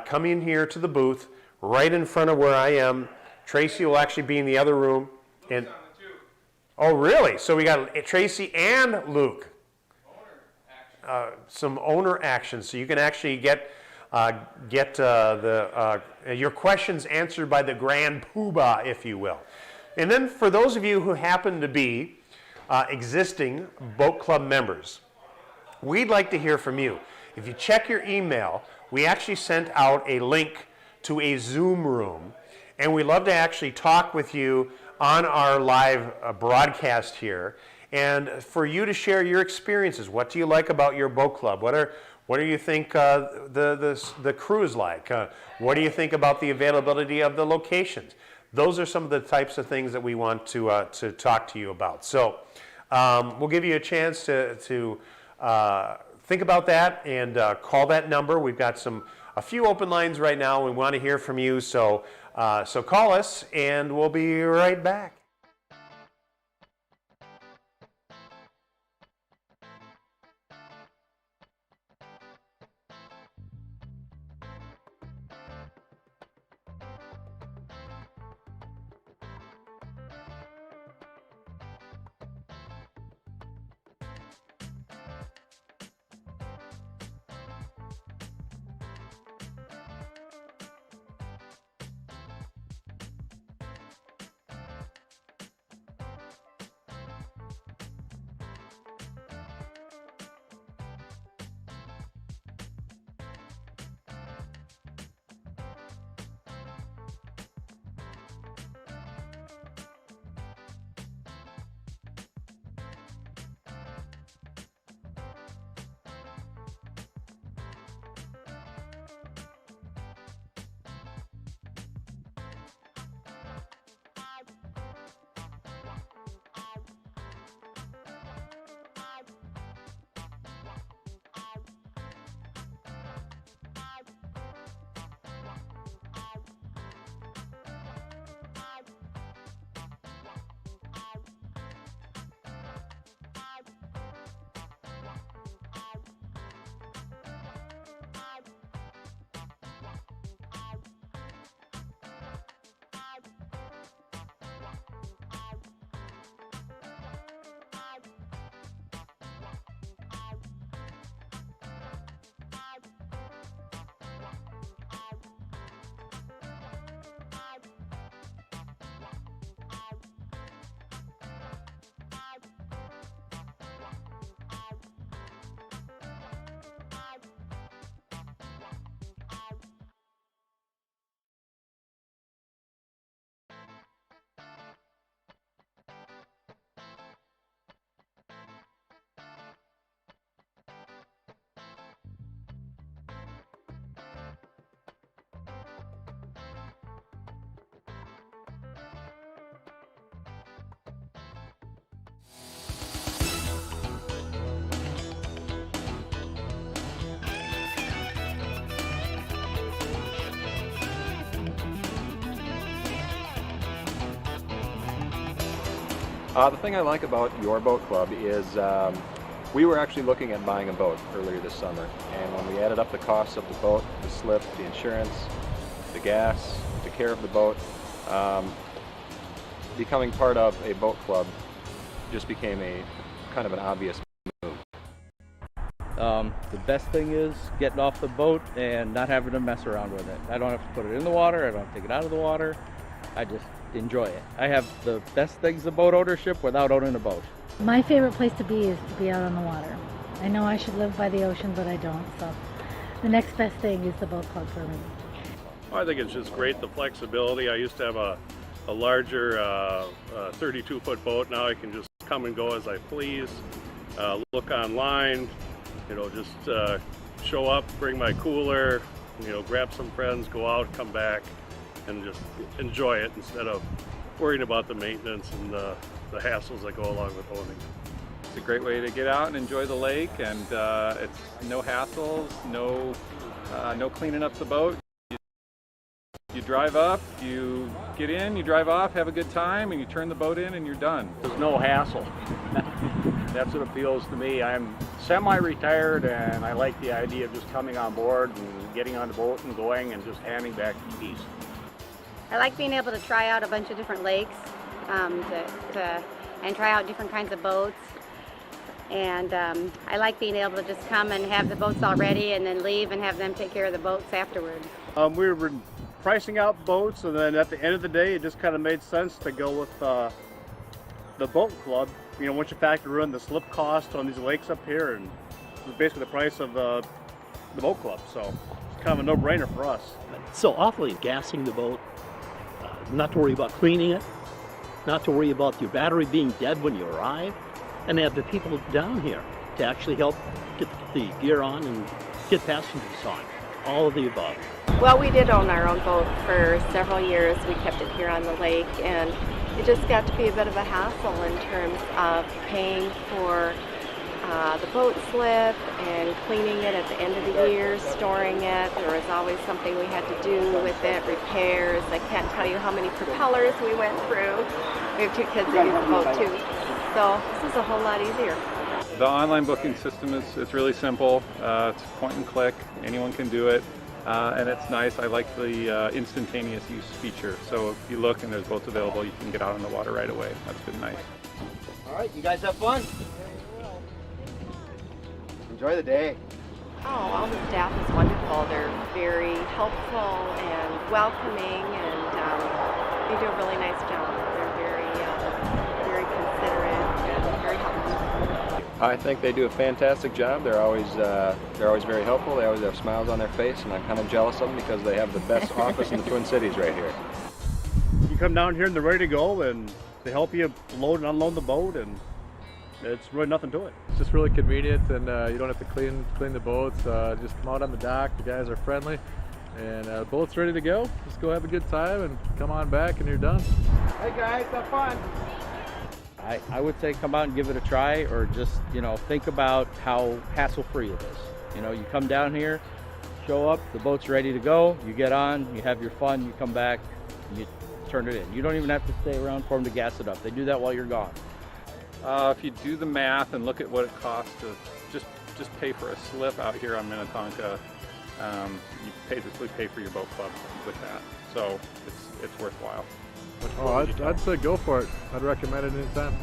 come in here to the booth, right in front of where I am. Tracy will actually be in the other room. And oh, really? So we got Tracy and Luke. Some owner action, so you can actually get your questions answered by the grand poobah, if you will. And then for those of you who happen to be existing boat club members, we'd like to hear from you. If you check your email, we actually sent out a link to a Zoom room, and we'd love to actually talk with you on our live broadcast here, and for you to share your experiences. What do you like about your boat club? What do you think the crew is like? What do you think about the availability of the locations? Those are some of the types of things that we want to talk to you about. So we'll give you a chance to think about that and call that number. We've got a few open lines right now. We want to hear from you. So call us, and we'll be right back. The thing I like about your boat club is we were actually looking at buying a boat earlier this summer, and when we added up the costs of the boat, the slip, the insurance, the gas, the care of the boat, becoming part of a boat club just became a kind of an obvious move. The best thing is getting off the boat and not having to mess around with it. I don't have to put it in the water, I don't have to take it out of the water. I just enjoy it. I have the best things of boat ownership without owning a boat. My favorite place to be is to be out on the water. I know I should live by the ocean, but I don't, so the next best thing is the boat club for me. I think it's just great, the flexibility. I used to have a larger 32-foot boat. Now I can just come and go as I please, look online, just show up, bring my cooler, grab some friends, go out, come back, and just enjoy it instead of worrying about the maintenance and the hassles that go along with owning. It's a great way to get out and enjoy the lake, and it's no hassles, no cleaning up the boat. You drive up, you get in, you drive off, have a good time, and you turn the boat in and you're done. There's no hassle. That's what appeals to me. I'm semi-retired and I like the idea of just coming on board and getting on the boat and going and just handing back the keys. I like being able to try out a bunch of different lakes and try out different kinds of boats. And I like being able to just come and have the boats all ready and then leave and have them take care of the boats afterwards. We were pricing out boats, and then at the end of the day, it just kind of made sense to go with the boat club. Once you factor in the slip cost on these lakes up here, and it's basically the price of the boat club. So it's kind of a no-brainer for us. So awfully gassing the boat, not to worry about cleaning it, not to worry about your battery being dead when you arrive, and have the people down here to actually help get the gear on and get passengers on. All of the above. Well, we did own our own boat for several years. We kept it here on the lake, and it just got to be a bit of a hassle in terms of paying for the boat slip and cleaning it at the end of the year, storing it. There was always something we had to do with it, repairs. I can't tell you how many propellers we went through. We have two kids that use the boat too. So this is a whole lot easier. The online booking system it's really simple. It's point and click. Anyone can do it. And it's nice. I like the instantaneous use feature. So if you look and there's boats available, you can get out on the water right away. That's been nice. All right, you guys have fun? Enjoy the day. Oh, all the staff is wonderful. They're very helpful and welcoming, and they do a really nice job. They're very considerate and very helpful. I think they do a fantastic job. They're always very helpful. They always have smiles on their face, and I'm kind of jealous of them because they have the best office in the Twin Cities right here. You come down here and they're ready to go, and they help you load and unload the boat, and it's really nothing to it. It's just really convenient, and you don't have to clean the boats. Just come out on the dock. The guys are friendly, and the boat's ready to go. Just go have a good time and come on back, and you're done. Hey guys, have fun. I would say come out and give it a try, or just, think about how hassle-free it is. You come down here, show up, the boat's ready to go, you get on, you have your fun, you come back, you turn it in. You don't even have to stay around for them to gas it up. They do that while you're gone. If you do the math and look at what it costs to just pay for a slip out here on Minnetonka, you basically pay for your boat club with that. So it's worthwhile. Oh, I'd say go for it. I'd recommend it anytime.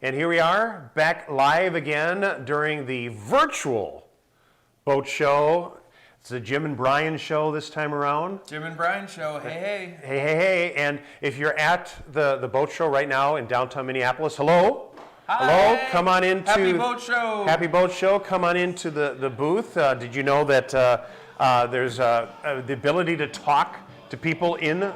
And here we are, back live again during the virtual boat show. It's the Jim and Brian show this time around. Jim and Brian show. Hey, hey. Hey, hey, hey. And if you're at the boat show right now in downtown Minneapolis, hello. Hi. Hello. Come on into Happy Boat Show. Happy Boat Show. Come on into the booth. Did you know that there's the ability to talk to people in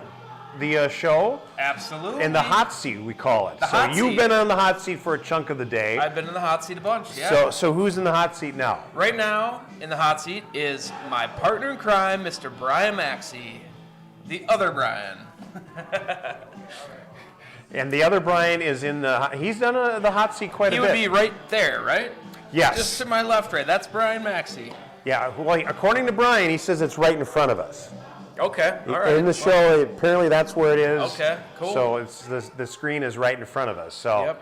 the show? Absolutely. In the hot seat, we call it. The so hot you've seat. been on the hot seat for a chunk of the day. I've been in the hot seat a bunch, yeah. So who's in the hot seat now? Right now, in the hot seat is my partner in crime, Mr. Brian Maxey, the other Brian. And the other Brian is in he's done the hot seat quite a bit. He would be right there, right? Yes. Just to my left, right. That's Brian Maxey. Yeah, well, according to Brian, he says it's right in front of us. Okay, all right. In the show, apparently that's where it is. Okay, cool. So it's the screen is right in front of us. So,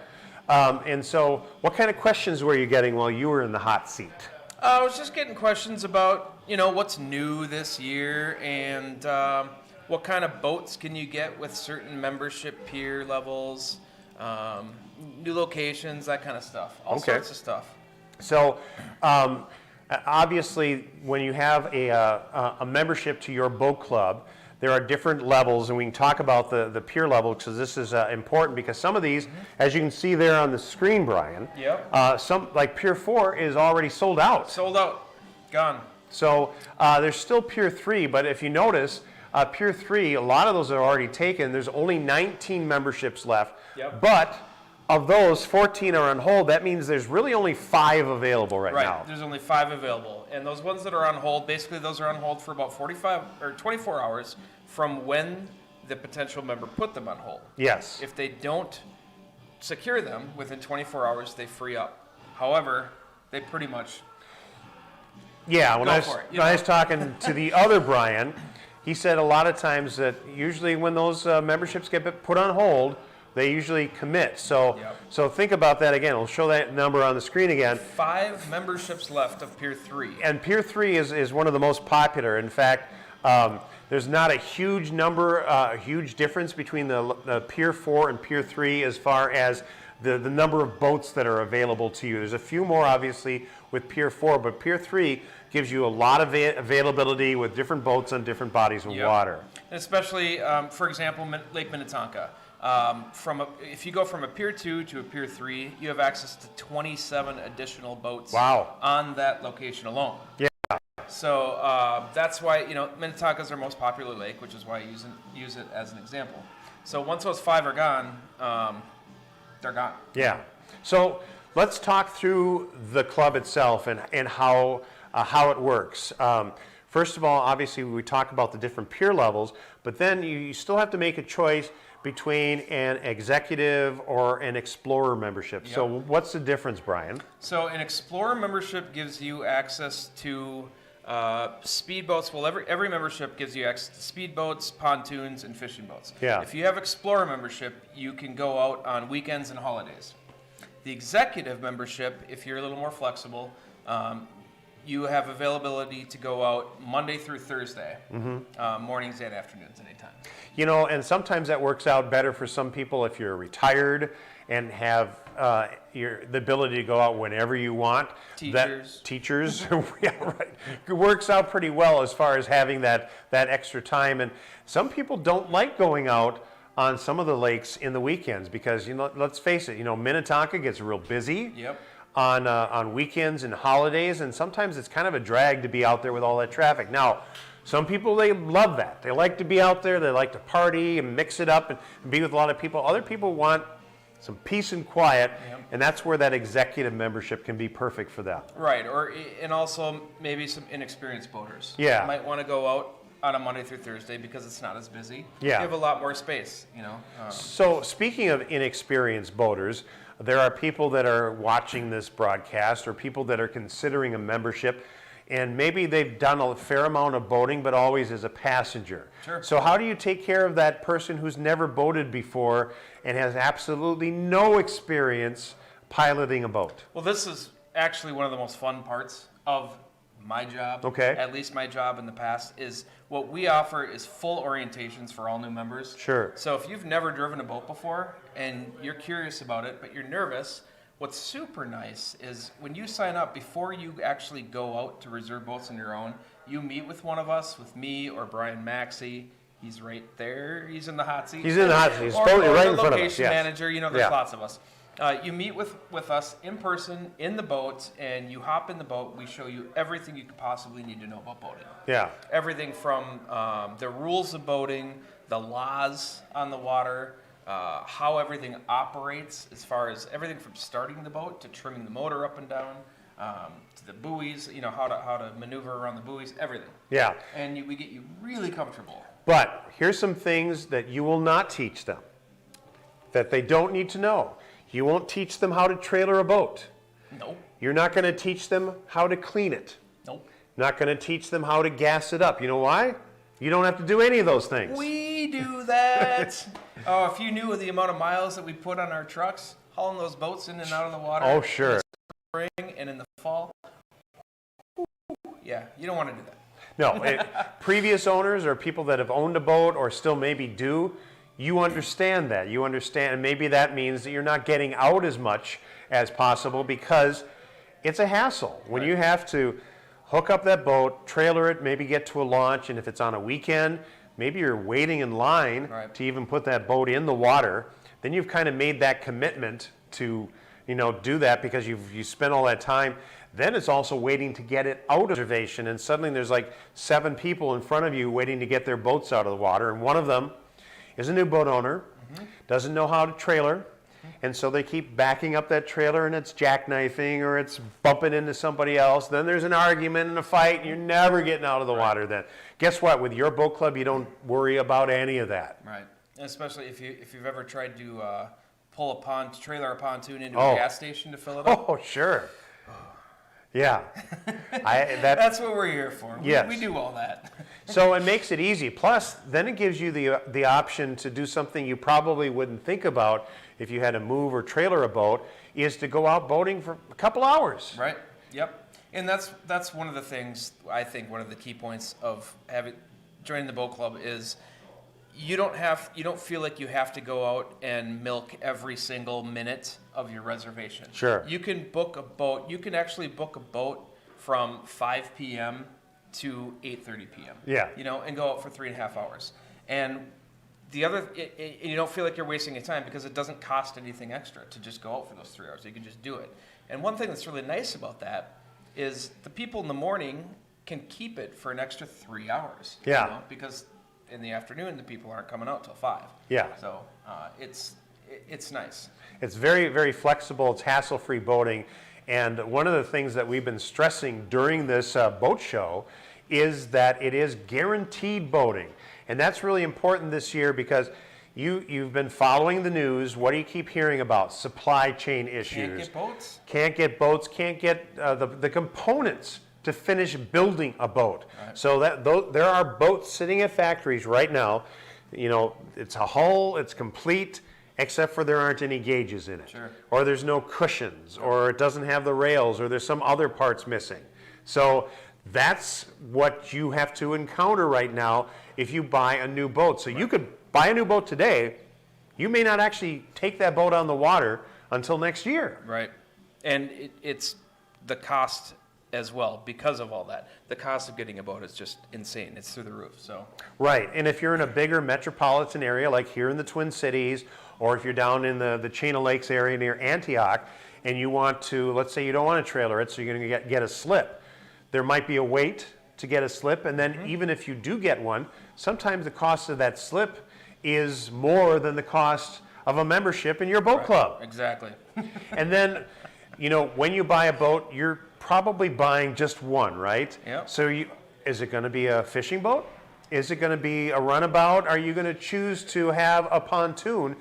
Yep. And so, what kind of questions were you getting while you were in the hot seat? I was just getting questions about, what's new this year and what kind of boats can you get with certain membership pier levels, new locations, that kind of stuff. All Okay. sorts of stuff. So, obviously, when you have a membership to your boat club, there are different levels, and we can talk about the pier level because this is important because some of these, as you can see there on the screen, Brian, Yep. some like Pier 4 is already sold out. Sold out. Gone. So there's still Pier 3, but if you notice, Pier 3, a lot of those are already taken. There's only 19 memberships left, Yep. but of those, 14 are on hold. That means there's really only 5 available right now. There's only 5 available. And those ones that are on hold, basically those are on hold for about 45 or 24 hours from when the potential member put them on hold. Yes. If they don't secure them within 24 hours, they free up. However, they pretty much Yeah, when Go I was, for it, when I was talking to the other Brian, he said a lot of times that usually when those memberships get put on hold, they usually commit. So, so think about that again. We'll show that number on the screen again. 5 memberships left of Pier 3. And Pier 3 is one of the most popular. In fact, there's not a huge number, huge difference between the Pier 4 and Pier 3 as far as the number of boats that are available to you. There's a few more, obviously, with Pier 4, but Pier 3 gives you a lot of availability with different boats on different bodies of water. And especially, for example, Lake Minnetonka. If you go from a Pier 2 to a Pier 3, you have access to 27 additional boats on that location alone. Yeah. So that's why, Minnetonka is our most popular lake, which is why I use it as an example. So once those 5 are gone, they're gone. Yeah. So let's talk through the club itself and how it works. First of all, obviously, we talk about the different pier levels, but then you still have to make a choice between an executive or an explorer membership. Yep. So what's the difference, Brian? So an explorer membership gives you access to speedboats. Well, every membership gives you access to speedboats, pontoons, and fishing boats. Yeah. If you have explorer membership, you can go out on weekends and holidays. The executive membership, if you're a little more flexible, you have availability to go out Monday through Thursday, mornings and afternoons, anytime. And sometimes that works out better for some people if you're retired and have the ability to go out whenever you want. Teachers, yeah, right. It works out pretty well as far as having that extra time. And some people don't like going out on some of the lakes in the weekends because, let's face it, Minnetonka gets real busy. Yep. On weekends and holidays, and sometimes it's kind of a drag to be out there with all that traffic. Now, some people, they love that. They like to be out there, they like to party and mix it up and be with a lot of people. Other people want some peace and quiet, and that's where that executive membership can be perfect for them. Right, and also maybe some inexperienced boaters. Yeah. Might want to go out on a Monday through Thursday because it's not as busy. Yeah. You have a lot more space, So speaking of inexperienced boaters, there are people that are watching this broadcast or people that are considering a membership, and maybe they've done a fair amount of boating, but always as a passenger. Sure. So how do you take care of that person who's never boated before and has absolutely no experience piloting a boat? Well, this is actually one of the most fun parts of my job, Okay. at least my job in the past, is what we offer is full orientations for all new members. Sure. So if you've never driven a boat before and you're curious about it, but you're nervous, what's super nice is when you sign up, before you actually go out to reserve boats on your own, you meet with one of us, with me or Brian Maxey. He's right there. He's in the hot seat. He's in the hot seat. He's or totally right the in front of us, location yes. manager. You know, there's Yeah. lots of us. You meet with us in person in the boat, and you hop in the boat. We show you everything you could possibly need to know about boating. Yeah. Everything from the rules of boating, the laws on the water, how everything operates as far as everything from starting the boat to trimming the motor up and down, to the buoys, you know, how to maneuver around the buoys, everything. Yeah. And we get you really comfortable. But here's some things that you will not teach them that they don't need to know. You won't teach them how to trailer a boat. Nope. You're not going to teach them how to clean it. Nope. Not going to teach them how to gas it up. You know why? You don't have to do any of those things. We do that. Oh, if you knew the amount of miles that we put on our trucks, hauling those boats in and out of the water. Oh, sure. In the spring and in the fall. Yeah, you don't want to do that. No, previous owners or people that have owned a boat or still maybe do, you understand that. You understand, and maybe that means that you're not getting out as much as possible because it's a hassle. When you have to hook up that boat, trailer it, maybe get to a launch, and if it's on a weekend, maybe you're waiting in line to even put that boat in the water, then you've kind of made that commitment to, you know, do that because you spent all that time. Then it's also waiting to get it out of reservation, and suddenly there's like 7 people in front of you waiting to get their boats out of the water, and one of them is a new boat owner, doesn't know how to trailer, and so they keep backing up that trailer and it's jackknifing or it's bumping into somebody else. Then there's an argument and a fight, and you're never getting out of the water then. Guess what? With your boat club, you don't worry about any of that. Right. And especially if you've ever tried to pull trailer a pontoon into Oh. a gas station to fill it up. Oh, sure. Yeah. That's what we're here for. Yes. We do all that. So it makes it easy. Plus, then it gives you the option to do something you probably wouldn't think about if you had to move or trailer a boat, is to go out boating for a couple hours. Right. Yep. And that's one of the things, I think one of the key points of joining the boat club is you don't feel like you have to go out and milk every single minute of your reservation. Sure. You can book a boat. You can actually book a boat from 5 p.m. to 8:30 p.m. Yeah. You know, and go out for 3.5 hours. And the other, you don't feel like you're wasting your time because it doesn't cost anything extra to just go out for those 3 hours. You can just do it. And one thing that's really nice about that is the people in the morning can keep it for an extra 3 hours. Yeah. You know, because in the afternoon, the people aren't coming out till 5. Yeah. So it's nice. It's very, very flexible. It's hassle-free boating. And one of the things that we've been stressing during this boat show is that it is guaranteed boating. And that's really important this year because you've been following the news. What do you keep hearing about? Supply chain issues. Can't get boats. Can't get boats, can't get the components to finish building a boat. Right. So there are boats sitting at factories right now. You know, it's a hull, it's complete, except for there aren't any gauges in it. Sure. Or there's no cushions, or it doesn't have the rails, or there's some other parts missing. So that's what you have to encounter right now if you buy a new boat. So you could buy a new boat today, you may not actually take that boat on the water until next year. Right. And it's the cost as well because of all that. The cost of getting a boat is just insane. It's through the roof. So Right, and if you're in a bigger metropolitan area like here in the Twin Cities, or if you're down in the Chain of Lakes area near Antioch, and you want to, let's say you don't want to trailer it, so you're going to get a slip. There might be a wait to get a slip, and then even if you do get one, sometimes the cost of that slip is more than the cost of a membership in your boat club. exactly. And then, you know, when you buy a boat, you're probably buying just one, right? Yep. So is it going to be a fishing boat? Is it going to be a runabout? Are you going to choose to have a pontoon?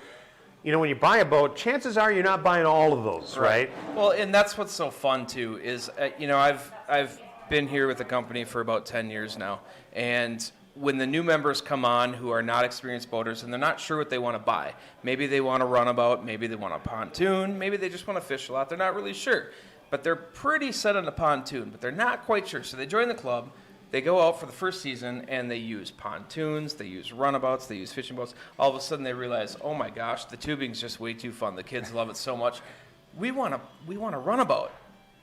You know, when you buy a boat, chances are you're not buying all of those, right? Well, and that's what's so fun too is, you know, I've been here with the company for about 10 years now, and when the new members come on who are not experienced boaters and they're not sure what they want to buy, maybe they want a runabout, maybe they want a pontoon, maybe they just want to fish a lot, they're not really sure. but they're pretty set on the pontoon, but they're not quite sure. So they join the club, they go out for the first season, and they use pontoons, they use runabouts, they use fishing boats. All of a sudden they realize, oh my gosh, the tubing's just way too fun. The kids love it so much. We want a runabout,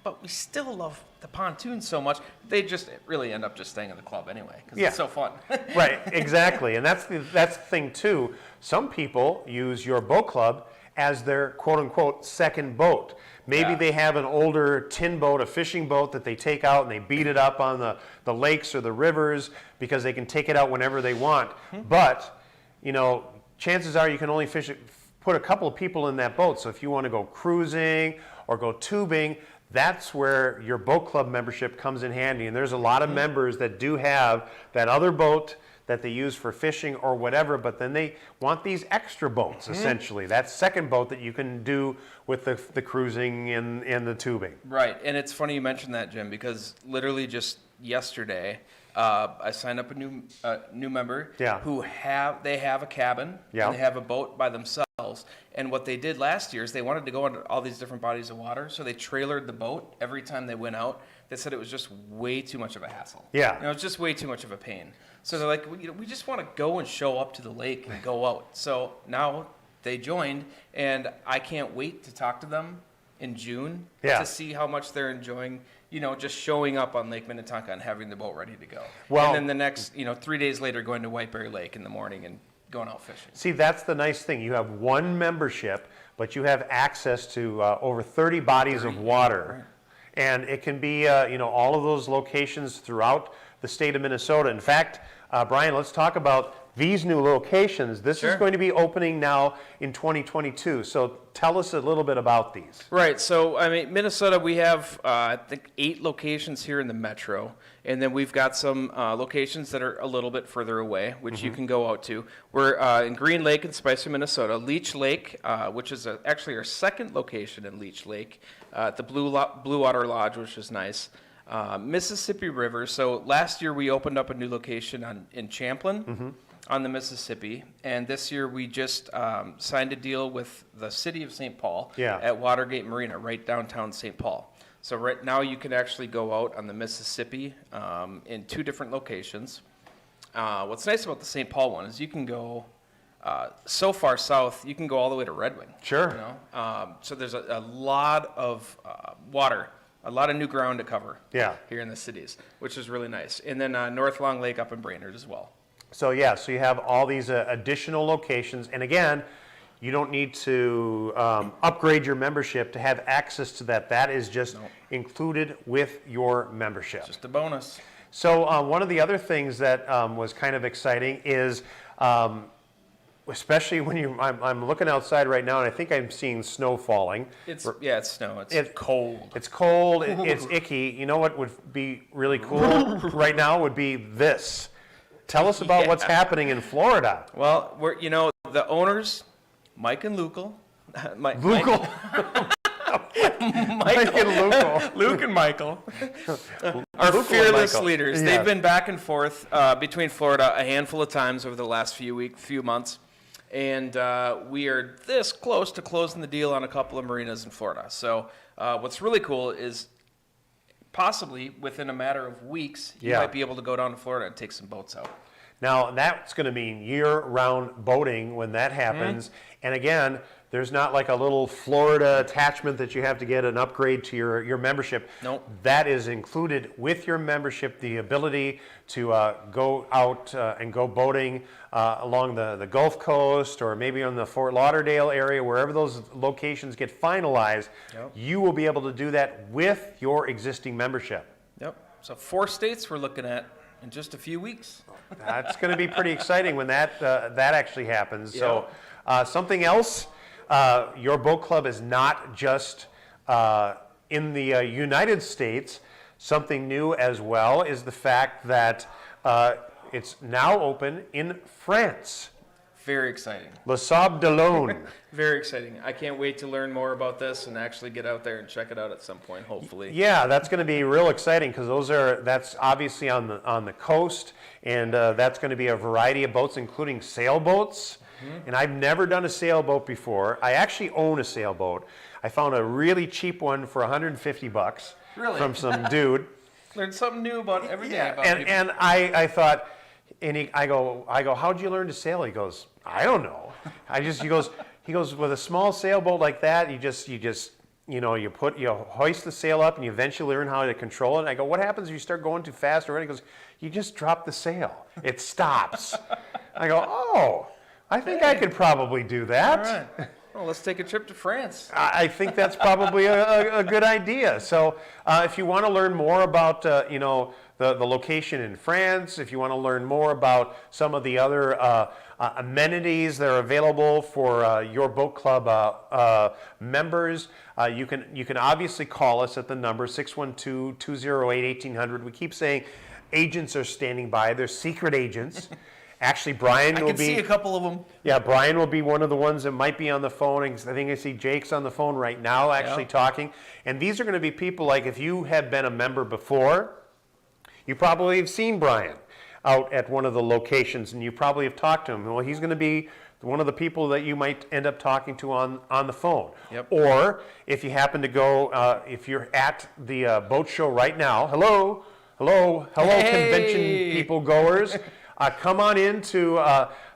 but we still love the pontoon so much. They just really end up just staying in the club anyway, because it's so fun. Right, exactly. And that's the thing too. Some people use your boat club as their quote-unquote second boat. Maybe they have an older tin boat, a fishing boat that they take out and they beat it up on the lakes or the rivers because they can take it out whenever they want. But, you know, chances are you can only put a couple of people in that boat. So if you want to go cruising or go tubing, that's where your boat club membership comes in handy. And there's a lot of members that do have that other boat that they use for fishing or whatever, but then they want these extra boats, essentially. That second boat that you can do with the cruising and the tubing. Right, and it's funny you mentioned that, Jim, because literally just yesterday, I signed up a new member who have a cabin and they have a boat by themselves. And what they did last year is they wanted to go into all these different bodies of water, so they trailered the boat every time they went out. They said it was just way too much of a hassle. Yeah. You know, it's just way too much of a pain. So they're like, we just want to go and show up to the lake and go out. So now they joined, and I can't wait to talk to them in June to see how much they're enjoying, you know, just showing up on Lake Minnetonka and having the boat ready to go. Well, and then the next, 3 days later, going to Whiteberry Lake in the morning and going out fishing. See, that's the nice thing. You have one membership, but you have access to over 30 bodies of water. Right. And it can be, all of those locations throughout the state of Minnesota. In fact, Brian, let's talk about these new locations. This is going to be opening now in 2022. So tell us a little bit about these. Right. So, I mean, Minnesota, we have, I think, 8 locations here in the metro. And then we've got some locations that are a little bit further away, which you can go out to. We're in Green Lake in Spicer, Minnesota. Leech Lake, which is actually our second location in Leech Lake, at the Blue Water Lodge, which is nice. Mississippi River. So last year we opened up a new location in Champlin on the Mississippi, and this year we just signed a deal with the city of St. Paul at Watergate Marina, right downtown St. Paul. So right now you can actually go out on the Mississippi in 2 different locations. What's nice about the St. Paul one is you can go so far south, you can go all the way to Red Wing. Sure. You know? So there's a lot of water. A lot of new ground to cover here in the cities, which is really nice. And then North Long Lake up in Brainerd as well. So so you have all these additional locations. And again, you don't need to upgrade your membership to have access to that. That is just included with your membership. Just a bonus. So one of the other things that was kind of exciting is especially when I'm looking outside right now, and I think I'm seeing snow falling. It's snow. It's cold. It's cold. It's icky. You know what would be really cool right now would be this. Tell us about what's happening in Florida. Well, the owners, Mike and Luke. Michael. Mike and Luke. Luke and Michael are Luke fearless Michael. leaders. Yeah. They've been back and forth between Florida a handful of times over the last few months. And we are this close to closing the deal on a couple of marinas in Florida. So what's really cool is possibly within a matter of weeks, you might be able to go down to Florida and take some boats out. Now, that's going to mean year-round boating when that happens. And again, there's not like a little Florida attachment that you have to get an upgrade to your membership. Nope. That is included with your membership, the ability to go out and go boating along the Gulf Coast or maybe on the Fort Lauderdale area, wherever those locations get finalized. You will be able to do that with your existing membership. Yep. So 4 states we're looking at in just a few weeks. That's going to be pretty exciting when that actually happens. So something else, your boat club is not just in the United States. Something new as well is the fact that it's now open in France. Very exciting. Le Sable d'Olonne. Very exciting. I can't wait to learn more about this and actually get out there and check it out at some point, hopefully. Yeah, that's going to be real exciting because that's obviously on the coast, and that's going to be a variety of boats, including sailboats. And I've never done a sailboat before. I actually own a sailboat. I found a really cheap one for $150 Really? from some dude. Learn something new about every day. About And, people. and I thought, I go, how'd you learn to sail? He goes, I don't know. He goes, with a small sailboat like that, you hoist the sail up and you eventually learn how to control it. And I go, what happens if you start going too fast already? He goes, you just drop the sail. It stops. I go, oh, I think I could probably do that. All right. Well, let's take a trip to France. I think that's probably a good idea. So if you want to learn more about, the location in France, if you want to learn more about some of the other amenities that are available for your boat club members, you can obviously call us at the number 612-208-1800. We keep saying agents are standing by. They're secret agents. Actually, Brian will be... I can see a couple of them. Yeah, Brian will be one of the ones that might be on the phone. I think I see Jake's on the phone right now actually talking. And these are going to be people like if you have been a member before, you probably have seen Brian out at one of the locations and you probably have talked to him. Well, he's going to be one of the people that you might end up talking to on the phone. Yep. Or if you happen to go, if you're at the boat show right now, hello, convention people goers. Come on into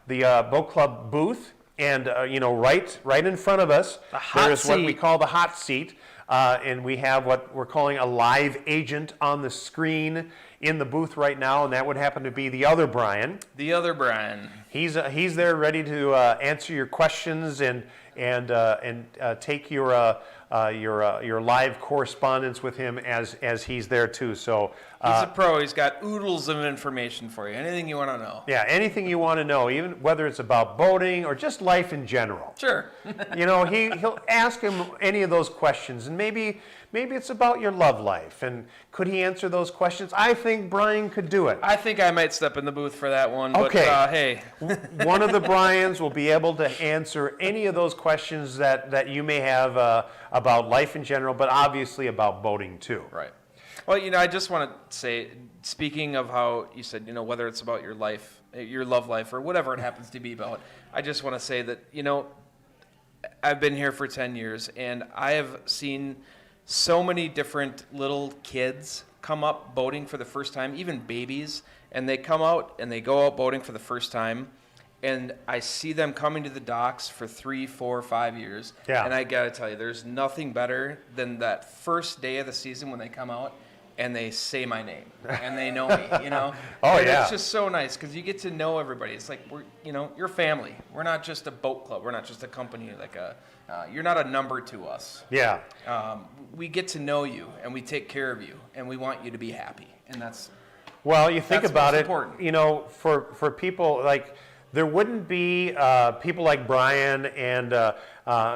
the boat club booth, and right in front of us, there is what we call the hot seat, and we have what we're calling a live agent on the screen in the booth right now, and that would happen to be the other Brian. The other Brian. He's there ready to answer your questions and take your live correspondence with him as he's there too. So he's a pro. He's got oodles of information for you. Anything you want to know. Yeah, anything you want to know, even whether it's about boating or just life in general. Sure. He'll ask him any of those questions, and maybe it's about your love life. And could he answer those questions? I think Brian could do it. I think I might step in the booth for that one. Okay. But hey, one of the Brians will be able to answer any of those questions that you may have about life in general, but obviously about boating too. Right. Well, I just want to say, speaking of how you said, whether it's about your life, your love life, or whatever it happens to be about, I just want to say that, I've been here for 10 years, and I have seen so many different little kids come up boating for the first time, even babies, and they come out and they go out boating for the first time, and I see them coming to the docks for 3, 4, 5 years. Yeah. And I gotta tell you, there's nothing better than that first day of the season when they come out and they say my name and they know me, Oh, And yeah. It's just so nice because you get to know everybody. It's like you're family. We're not just a boat club. We're not just a company. You're not a number to us. Yeah. We get to know you and we take care of you and we want you to be happy. And that's Well, you think that's about most it. important. For people like. There wouldn't be people like Brian and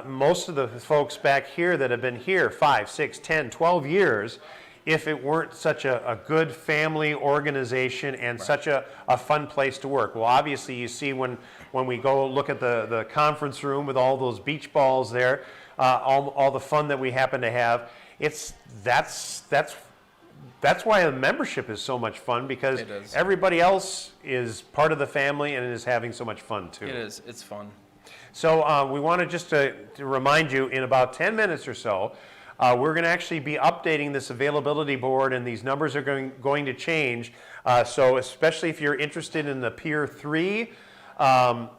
most of the folks back here that have been here 5, 6, 10, 12 years if it weren't such a good family organization and such a fun place to work. Well, obviously you see when we go look at the conference room with all those beach balls there, all the fun that we happen to have, that's why the membership is so much fun, because everybody else is part of the family and is having so much fun too. It is. It's fun. So we wanted just to remind you, in about 10 minutes or so, we're going to actually be updating this availability board, and these numbers are going to change. So especially if you're interested in the Pier 3,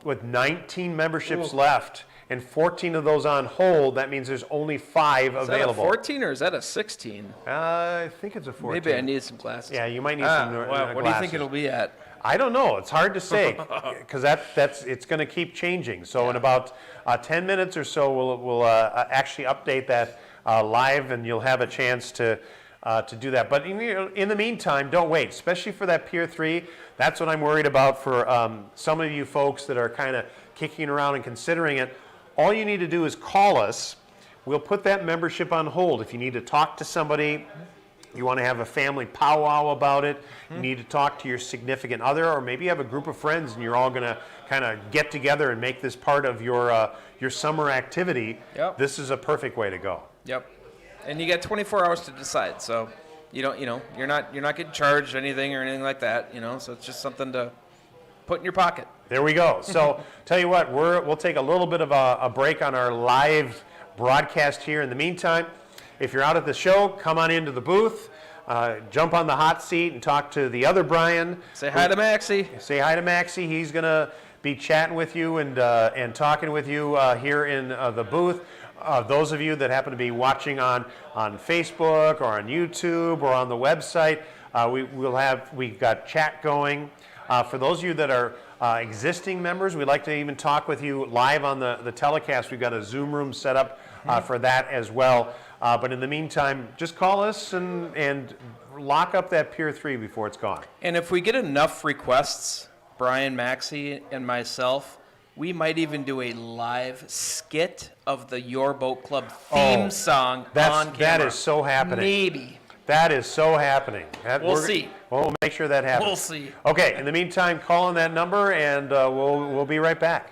with 19 memberships left, and 14 of those on hold, that means there's only 5 available. Is that a 14 or is that a 16? I think it's a 14. Maybe I need some glasses. Yeah, you might need some glasses. What do you think it'll be at? I don't know. It's hard to say because it's going to keep changing. So in about 10 minutes or so, we'll actually update that live, and you'll have a chance to do that. But in the meantime, don't wait, especially for that Pier 3. That's what I'm worried about for some of you folks that are kind of kicking around and considering it. All you need to do is call us. We'll put that membership on hold. If you need to talk to somebody, you want to have a family powwow about it, you need to talk to your significant other, or maybe you have a group of friends and you're all going to kind of get together and make this part of your summer activity. Yep. This is a perfect way to go. Yep. And you got 24 hours to decide. So you're not getting charged anything or anything like that. So it's just something to put in your pocket. There we go. So tell you what, we'll take a little bit of a break on our live broadcast here. In the meantime, if you're out at the show, come on into the booth, jump on the hot seat and talk to the other Brian. Say hi to Maxie. Say hi to Maxie. He's going to be chatting with you and talking with you here in the booth. Those of you that happen to be watching on Facebook or on YouTube or on the website, we've got chat going. For those of you that are existing members, we'd like to even talk with you live on the telecast. We've got a Zoom room set up for that as well. But in the meantime, just call us and lock up that Pier 3 before it's gone. And if we get enough requests, Brian, Maxie, and myself, we might even do a live skit of the Your Boat Club theme song on camera. That is so happening. Maybe. That is so happening. We'll see. We'll make sure that happens. We'll see. Okay, in the meantime, call on that number and we'll be right back.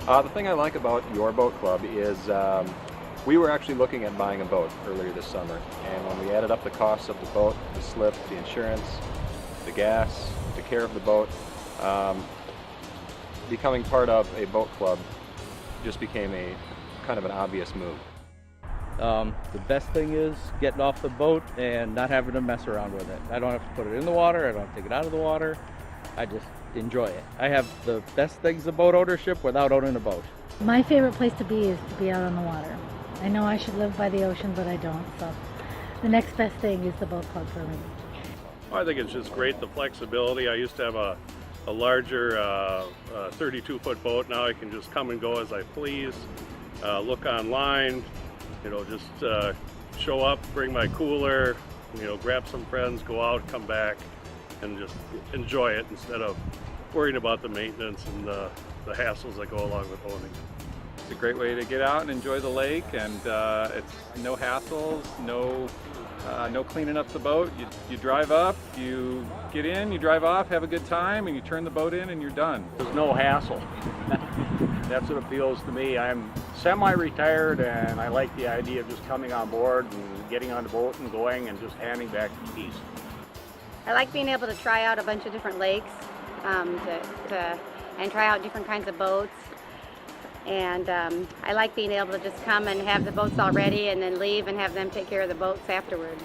The thing I like about your boat club is we were actually looking at buying a boat earlier this summer, and when we added up the costs of the boat, the slip, the insurance, the gas, the care of the boat, becoming part of a boat club just became a kind of an obvious move. The best thing is getting off the boat and not having to mess around with it. I don't have to put it in the water, I don't have to take it out of the water. I just enjoy it. I have the best things of boat ownership without owning a boat. My favorite place to be is to be out on the water. I know I should live by the ocean, but I don't, so the next best thing is the boat club for me. Well, I think it's just great, the flexibility. I used to have a larger 32-foot boat. Now I can just come and go as I please, look online, just show up, bring my cooler, grab some friends, go out, come back, and just enjoy it instead of worrying about the maintenance and the hassles that go along with owning. It's a great way to get out and enjoy the lake, and it's no hassles, no cleaning up the boat. You drive up, you get in, you drive off, have a good time, and you turn the boat in and you're done. There's no hassle. That's what appeals to me. I'm semi-retired and I like the idea of just coming on board and getting on the boat and going and just handing back the keys. I like being able to try out a bunch of different lakes and try out different kinds of boats. And I like being able to just come and have the boats all ready and then leave and have them take care of the boats afterward.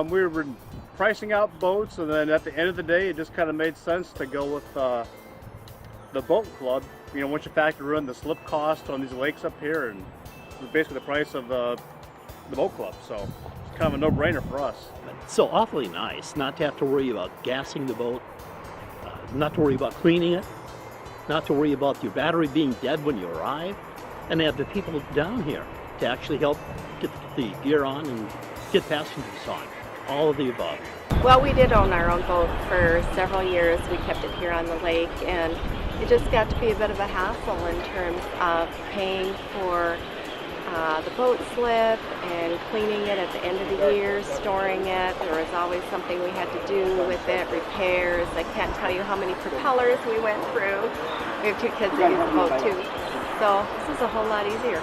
We were pricing out boats, and then at the end of the day, it just kind of made sense to go with the boat club. Once you factor in the slip cost on these lakes up here, and basically the price of the boat club, so it's kind of a no-brainer for us. It's so awfully nice not to have to worry about gassing the boat, not to worry about cleaning it, not to worry about your battery being dead when you arrive, and have the people down here to actually help get the gear on and get passengers on. All of the above. Well, we did own our own boat for several years. We kept it here on the lake, and it just got to be a bit of a hassle in terms of paying for the boat slip and cleaning it at the end of the year, storing it. There was always something we had to do with it, repairs. I can't tell you how many propellers we went through. We have 2 kids that use the boat too. So this is a whole lot easier.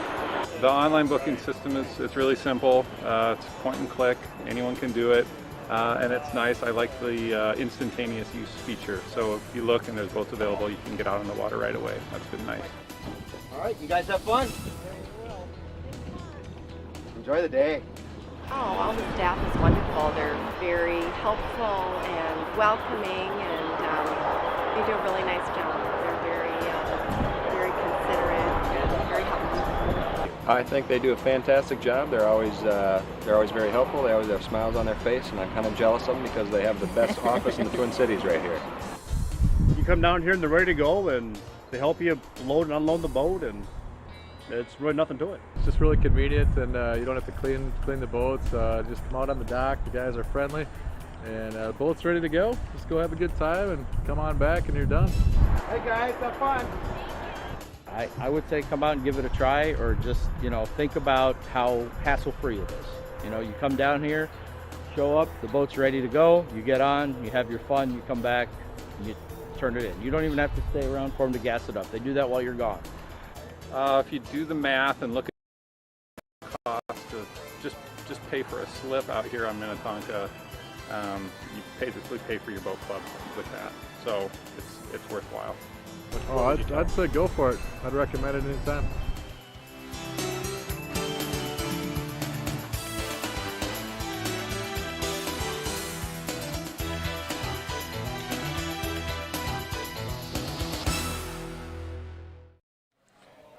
The online booking system it's really simple. It's point and click. Anyone can do it. And it's nice. I like the instantaneous use feature. So if you look and there's boats available, you can get out on the water right away. That's been nice. All right, you guys have fun. Enjoy the day. Oh, all the staff is wonderful. They're very helpful and welcoming, and they do a really nice job. They're very considerate and very helpful. I think they do a fantastic job. They're always very helpful. They always have smiles on their face, and I'm kind of jealous of them because they have the best office in the Twin Cities right here. You come down here and they're ready to go, and they help you load and unload the boat, and it's really nothing to it. It's just really convenient, and you don't have to clean the boats. Just come out on the dock. The guys are friendly, and the boat's ready to go. Just go have a good time and come on back, and you're done. Hey guys, have fun. I would say come out and give it a try, or just, think about how hassle-free it is. You come down here, show up, the boat's ready to go, you get on, you have your fun, you come back, and you turn it in. You don't even have to stay around for them to gas it up. They do that while you're gone. If you do the math and look at the cost of just pay for a slip out here on Minnetonka, you basically pay for your boat club with that. So it's worthwhile. Oh, I'd say go for it. I'd recommend it anytime.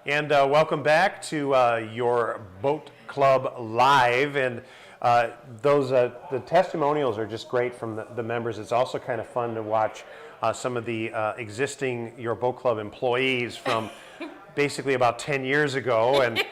And welcome back to your Boat Club Live. And the testimonials are just great from the members. It's also kind of fun to watch some of the existing Your Boat Club employees from basically about 10 years ago, and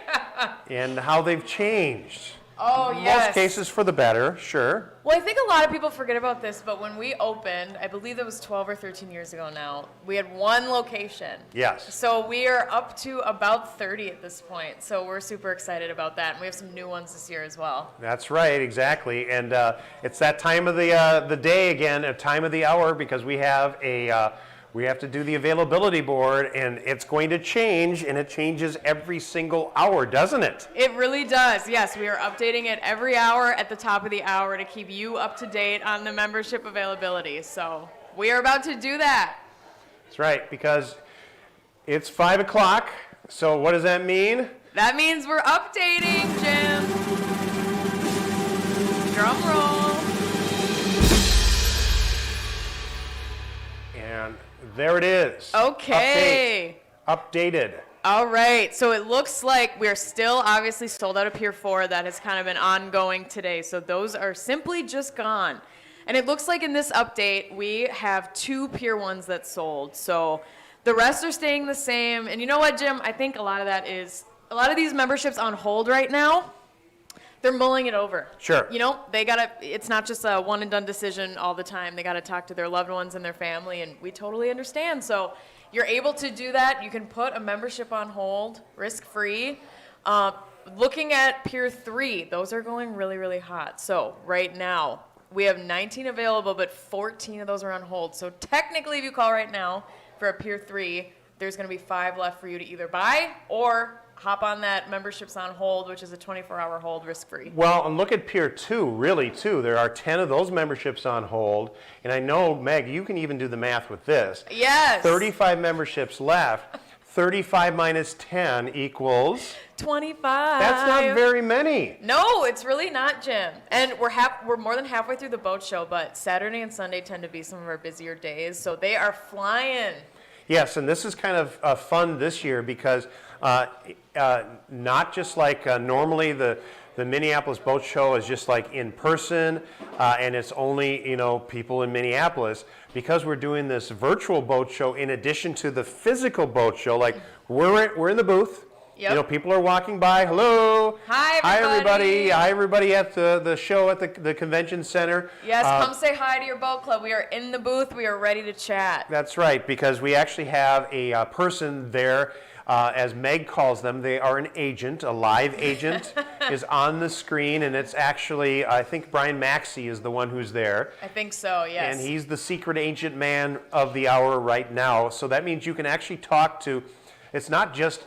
and how they've changed. Oh, In yes. most cases for the better, sure. Well, I think a lot of people forget about this, but when we opened, I believe it was 12 or 13 years ago now, we had 1 location. Yes. So we are up to about 30 at this point. So we're super excited about that. And we have some new ones this year as well. That's right, exactly. And it's that time of the day again, a time of the hour, because we have we have to do the availability board, and it's going to change, and it changes every single hour, doesn't it? It really does. Yes, we are updating it every hour at the top of the hour to keep you up to date on the membership availability. So we are about to do that. That's right, because it's 5 o'clock. So what does that mean? That means we're updating, Jim. Drum roll. And there it is. Okay. Updated. All right. So it looks like we're still obviously sold out of Pier 4. That has kind of been ongoing today. So those are simply just gone. And it looks like in this update, we have 2 Pier 1s that sold. So the rest are staying the same. And you know what, Jim? I think a lot of that is a lot of these memberships on hold right now. They're mulling it over. Sure. It's not just a one and done decision all the time. They got to talk to their loved ones and their family, and we totally understand. So you're able to do that. You can put a membership on hold, risk-free. Looking at Pier 3, those are going really, really hot. So right now, we have 19 available, but 14 of those are on hold. So technically, if you call right now for a Pier 3, there's going to be 5 left for you to either buy or hop on that memberships on hold, which is a 24-hour hold, risk-free. Well, and look at Pier 2, really, too. There are 10 of those memberships on hold. And I know, Meg, you can even do the math with this. Yes. 35 memberships left. 35 minus 10 equals? 25. That's not very many. No, it's really not, Jim. And we're more than halfway through the boat show, but Saturday and Sunday tend to be some of our busier days, so they are flying. Yes, and this is kind of fun this year because not just like normally the Minneapolis Boat Show is just like in person and it's only, people in Minneapolis. Because we're doing this virtual boat show in addition to the physical boat show, like we're in the booth. Yep. People are walking by. Hello. Hi, Hi, everybody. everybody. Hi, everybody at the show at the convention center. Yes, come say hi to your boat club. We are in the booth. We are ready to chat. That's right, because we actually have a person there as Meg calls them, they are an agent, a live agent is on the screen, and it's actually, I think Brian Maxey is the one who's there. I think so, yes. And he's the secret agent man of the hour right now. So that means you can actually talk to, it's not just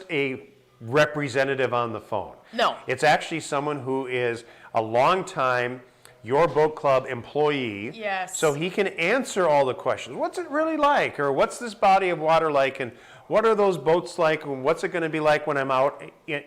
a representative on the phone. No. It's actually someone who is a longtime Your Boat Club employee. Yes. So he can answer all the questions. What's it really like? Or what's this body of water like? And what are those boats like? And what's it going to be like when I'm out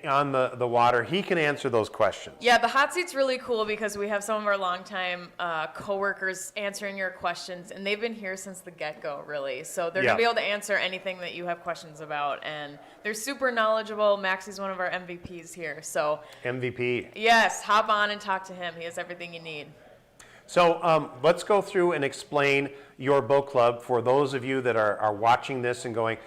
on the water? He can answer those questions. Yeah, the hot seat's really cool because we have some of our longtime coworkers answering your questions, and they've been here since the get-go, really. So they're going to be able to answer anything that you have questions about, and they're super knowledgeable. Maxie's one of our MVPs here, so. MVP. Yes, hop on and talk to him. He has everything you need. So let's go through and explain Your Boat Club for those of you that are watching this and going,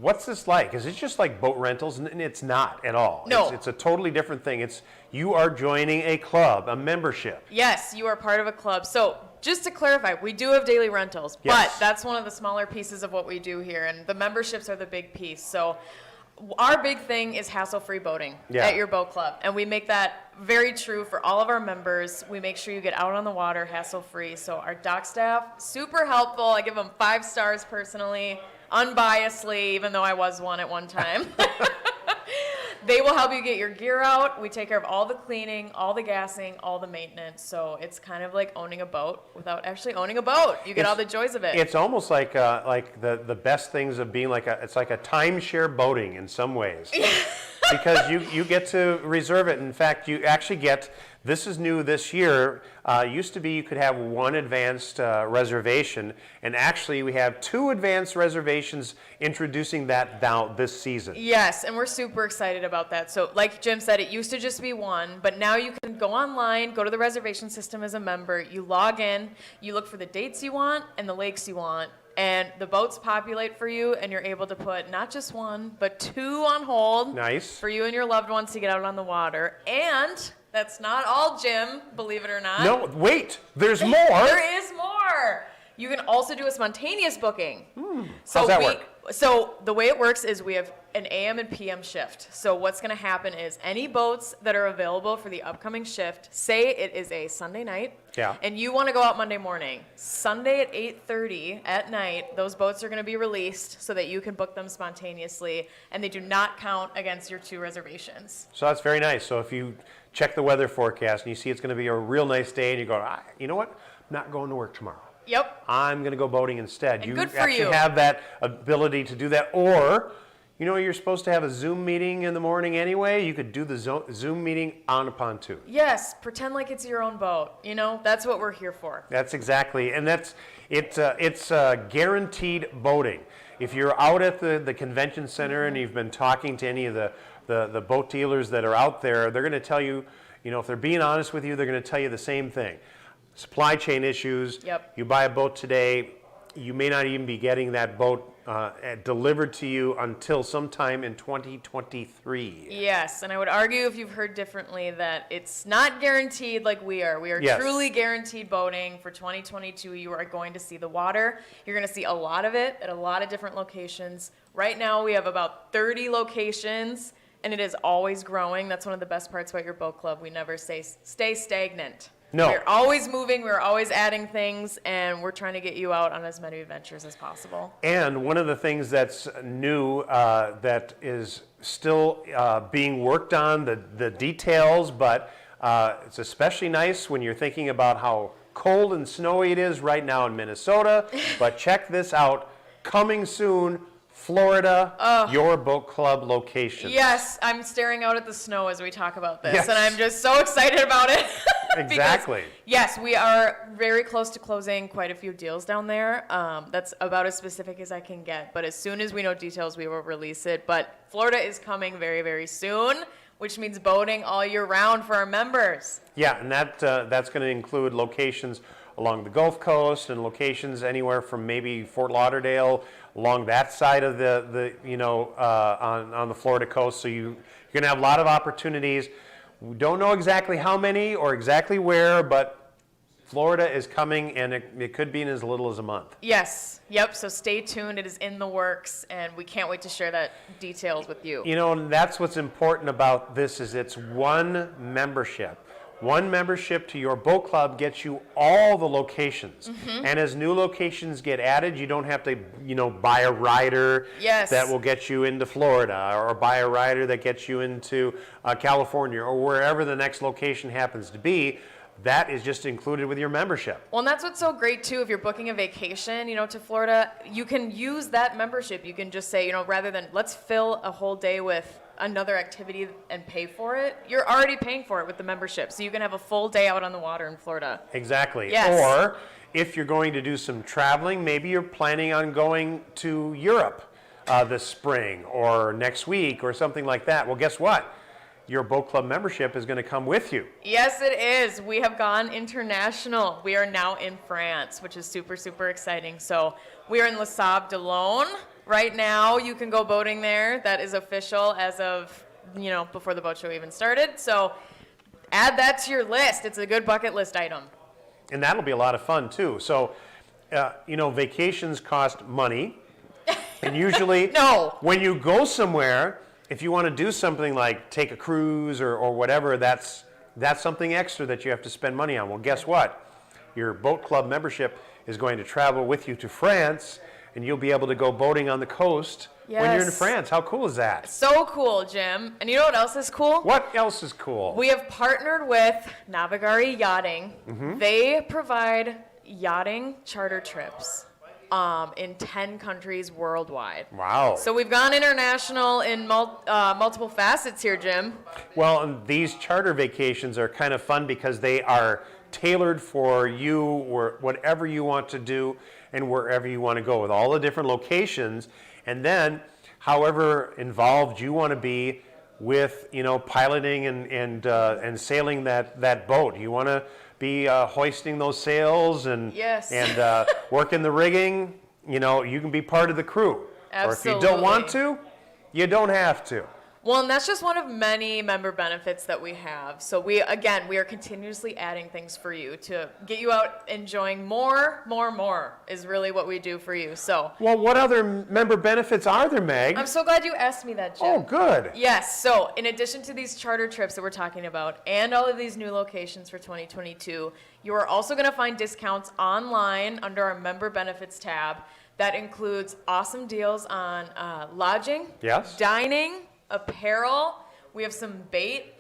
what's this like? Is it just like boat rentals? And it's not at all. No. It's a totally different thing. You are joining a club, a membership. Yes, you are part of a club. So just to clarify, we do have daily rentals, Yes. but that's one of the smaller pieces of what we do here, and the memberships are the big piece. So our big thing is hassle-free boating at Your Boat Club, and we make that very true for all of our members. We make sure you get out on the water hassle-free. So our dock staff, super helpful. I give them 5 stars personally, unbiasedly, even though I was one at one time. They will help you get your gear out. We take care of all the cleaning, all the gassing, all the maintenance. So it's kind of like owning a boat without actually owning a boat. You get all the joys of it. It's almost like the best things of being it's like a timeshare boating in some ways. Because you get to reserve it. In fact, you actually get, this is new this year, used to be you could have 1 advanced reservation, and actually we have 2 advanced reservations introducing that now this season. Yes, and we're super excited about that. So like Jim said, it used to just be 1, but now you can go online, go to the reservation system as a member, you log in, you look for the dates you want and the lakes you want, and the boats populate for you, and you're able to put not just 1, but 2 on hold. Nice. For you and your loved ones to get out on the water. And that's not all, Jim, believe it or not. No, wait, there's more. There is more. You can also do a spontaneous booking. How's that work? So the way it works is we have an AM and PM shift. So what's going to happen is any boats that are available for the upcoming shift, say it is a Sunday night, and you want to go out Monday morning. Sunday at 8:30 at night, those boats are going to be released so that you can book them spontaneously, and they do not count against your 2 reservations. So that's very nice. So if you check the weather forecast and you see it's going to be a real nice day, and you go, you know what? I'm not going to work tomorrow. Yep. I'm going to go boating instead. And You good for actually you. have that ability to do that. Or, you're supposed to have a Zoom meeting in the morning anyway. You could do the Zoom meeting on a pontoon. Yes, pretend like it's your own boat. That's what we're here for. That's exactly, and it's guaranteed boating. If you're out at the convention center and you've been talking to any of the boat dealers that are out there, they're going to tell you, if they're being honest with you, they're going to tell you the same thing. Supply chain issues. Yep. You buy a boat today, you may not even be getting that boat delivered to you until sometime in 2023. Yes, and I would argue if you've heard differently that it's not guaranteed like we are. We are Yes. truly guaranteed boating for 2022. You are going to see the water. You're going to see a lot of it at a lot of different locations. Right now we have about 30 locations, and it is always growing. That's one of the best parts about your boat club. We never stay stagnant. No. We're always moving, we're always adding things, and we're trying to get you out on as many adventures as possible. And one of the things that's new that is still being worked on, the details, but it's especially nice when you're thinking about how cold and snowy it is right now in Minnesota. But check this out, coming soon, Florida, Your Boat Club location. Yes, I'm staring out at the snow as we talk about this, Yes. and I'm just so excited about it. Exactly. Because, yes, we are very close to closing quite a few deals down there. That's about as specific as I can get, but as soon as we know details, we will release it. But Florida is coming very, very soon, which means boating all year round for our members. Yeah, and that's going to include locations along the Gulf Coast and locations anywhere from maybe Fort Lauderdale along that side of on the Florida coast. So you're going to have a lot of opportunities. We don't know exactly how many or exactly where, but Florida is coming, and it could be in as little as a month. Yes. Yep. So stay tuned. It is in the works, and we can't wait to share that details with you. You know, and that's what's important about this is it's one membership. One membership to your boat club gets you all the locations. And as new locations get added, you don't have to, buy a rider that will get you into Florida, or buy a rider that gets you into California, or wherever the next location happens to be. That is just included with your membership. Well, and that's what's so great too. If you're booking a vacation, to Florida, you can use that membership. You can just say, rather than let's fill a whole day with another activity and pay for it, you're already paying for it with the membership. So you can have a full day out on the water in Florida. Exactly. Yes. Or if you're going to do some traveling, maybe you're planning on going to Europe this spring or next week or something like that. Well, guess what? Your boat club membership is going to come with you. Yes, it is. We have gone international. We are now in France, which is super, super exciting. So we are in Les Sables d'Olonne. Right now, you can go boating there. That is official as of, before the boat show even started. So add that to your list. It's a good bucket list item. And that'll be a lot of fun, too. So, vacations cost money. And usually, when you go somewhere, if you want to do something like take a cruise or whatever, that's something extra that you have to spend money on. Well, guess what? Your boat club membership is going to travel with you to France, and you'll be able to go boating on the coast when you're in France. How cool is that? So cool, Jim. And you know what else is cool? What else is cool? We have partnered with Navigare Yachting. They provide yachting charter trips in 10 countries worldwide. Wow. So we've gone international in multiple facets here, Jim. Well, and these charter vacations are kind of fun because they are tailored for you, or whatever you want to do and wherever you want to go, with all the different locations. And then, however involved you want to be with, piloting and sailing that boat. You want to be hoisting those sails and working the rigging. You can be part of the crew. Absolutely. Or if you don't want to, you don't have to. Well, and that's just one of many member benefits that we have. So we are continuously adding things for you to get you out enjoying more is really what we do for you. So. Well, what other member benefits are there, Meg? I'm so glad you asked me that, Jim. Oh, good. Yes. So in addition to these charter trips that we're talking about and all of these new locations for 2022, you are also going to find discounts online under our member benefits tab. That includes awesome deals on lodging, dining, apparel. We have some bait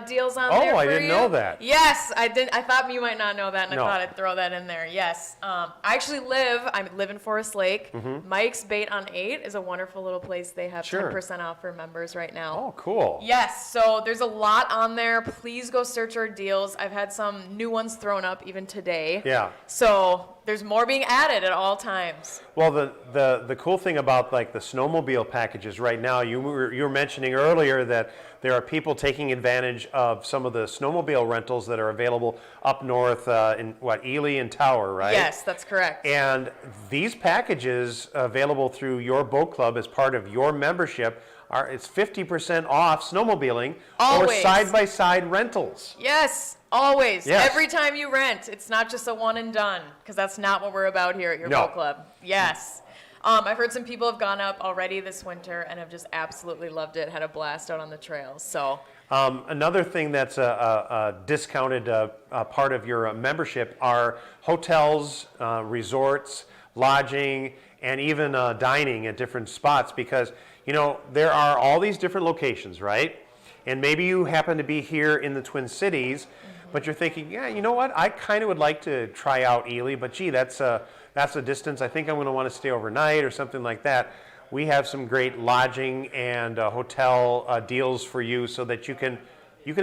deals on there for you. Oh, I didn't know that. Yes, I did. I thought you might not know that, and I thought I'd throw that in there. Yes. I live in Forest Lake. Mike's Bait on 8 is a wonderful little place. They have 10% off for members right now. Oh, cool. Yes, so there's a lot on there. Please go search our deals. I've had some new ones thrown up even today. Yeah. So there's more being added at all times. Well, the cool thing about like the snowmobile packages right now, you were mentioning earlier that there are people taking advantage of some of the snowmobile rentals that are available up north in Ely and Tower, right? Yes, that's correct. And these packages available through your boat club as part of your membership it's 50% off snowmobiling or side-by-side rentals. Yes, always. Yes. Every time you rent, it's not just a one and done, because that's not what we're about here at your boat club. Yes. I've heard some people have gone up already this winter and have just absolutely loved it, had a blast out on the trails. So. Another thing that's a discounted part of your membership are hotels, resorts, lodging, and even dining at different spots, because there are all these different locations, right? And maybe you happen to be here in the Twin Cities, but you're thinking, yeah, you know what? I kind of would like to try out Ely, but gee, that's a distance. I think I'm going to want to stay overnight or something like that. We have some great lodging and hotel deals for you so that you can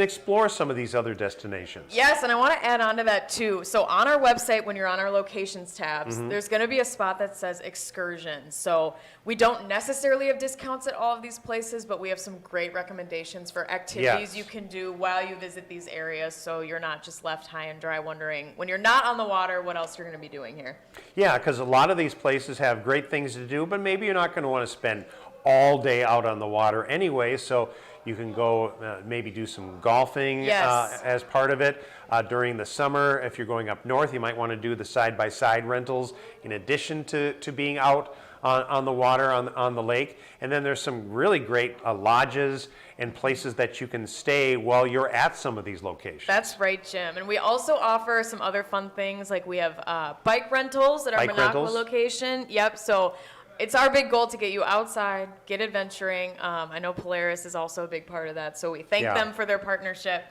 explore some of these other destinations. Yes, and I want to add on to that too. So on our website, when you're on our locations tabs, there's going to be a spot that says excursions. So we don't necessarily have discounts at all of these places, but we have some great recommendations for activities you can do while you visit these areas, so you're not just left high and dry wondering, when you're not on the water, what else you're going to be doing here. Yeah, because a lot of these places have great things to do, but maybe you're not going to want to spend all day out on the water anyway, so You can go maybe do some golfing Yes. as part of it. During the summer, if you're going up north, you might want to do the side-by-side rentals in addition to being out on the water, on the lake. And then there's some really great lodges and places that you can stay while you're at some of these locations. That's right, Jim. And we also offer some other fun things, like we have bike rentals at our Bike Minocqua rentals? location. Yep, so it's our big goal to get you outside, get adventuring. I know Polaris is also a big part of that, so we thank Yeah. them for their partnership.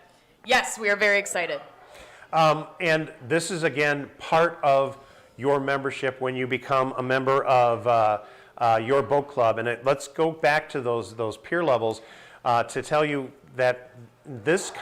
Yes, we are very excited. And this is, again, part of your membership when you become a member of your boat club. And let's go back to those pier levels to tell you that this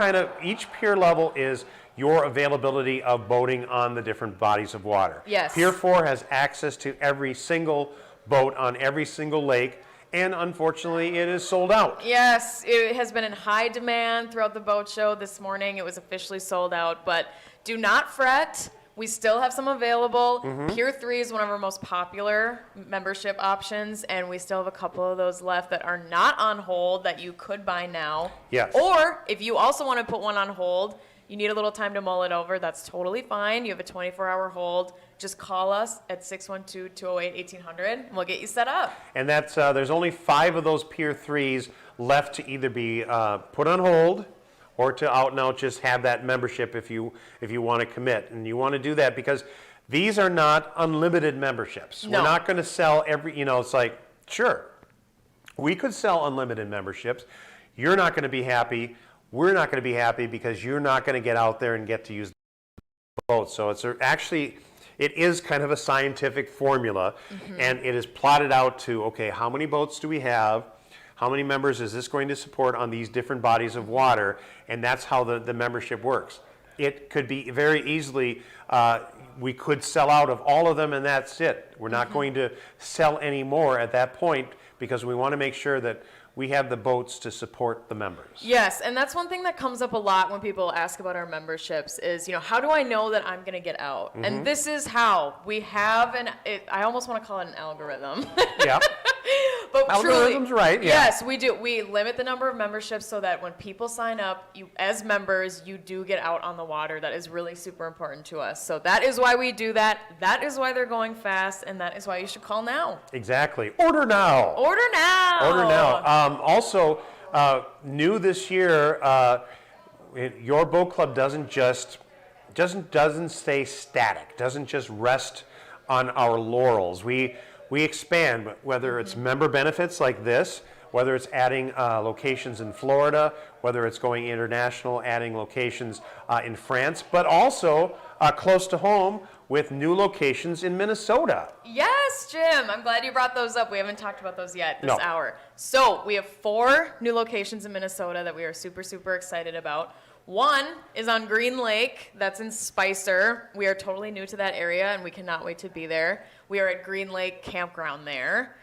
each pier level is your availability of boating on the different bodies of water. Yes. Pier 4 has access to every single boat on every single lake, and unfortunately it is sold out. Yes, it has been in high demand throughout the boat show. This morning it was officially sold out, but do not fret. We still have some available. Mhm. Pier 3 is one of our most popular membership options, and we still have a couple of those left that are not on hold that you could buy now. Yes. Or if you also want to put one on hold, you need a little time to mull it over, that's totally fine. You have a 24-hour hold. Just call us at 612-208-1800, and we'll get you set up. And that's there's only 5 of those Pier 3s left to either be put on hold or to out and out just have that membership if you want to commit. And you want to do that because these are not unlimited memberships. No. We're not going to sell it's like, sure, we could sell unlimited memberships. You're not going to be happy. We're not going to be happy because you're not going to get out there and get to use the boat. So it is kind of a scientific formula, and it is plotted out to, okay, how many boats do we have? How many members is this going to support on these different bodies of water? And that's how the membership works. It could be very easily, we could sell out of all of them and that's it. We're not going to sell any more at that point because we want to make sure that we have the boats to support the members. Yes, and that's one thing that comes up a lot when people ask about our memberships is, how do I know that I'm going to get out? And this is how. We have I almost want to call it an algorithm. Yeah. But Algorithm's right, yeah. Yes, we do. We limit the number of memberships so that when people sign up, as members, you do get out on the water. That is really super important to us. So that is why we do that. That is why they're going fast, and that is why you should call now. Exactly. Order now. Order now. Order now. Also, new this year, your boat club doesn't stay static. Doesn't just rest on our laurels. We expand, whether it's member benefits like this, whether it's adding locations in Florida, whether it's going international, adding locations in France, but also close to home with new locations in Minnesota. Yes, Jim. I'm glad you brought those up. We haven't talked about those yet this No. hour. So we have 4 new locations in Minnesota that we are super, super excited about. One is on Green Lake. That's in Spicer. We are totally new to that area, and we cannot wait to be there. We are at Green Lake Campground there.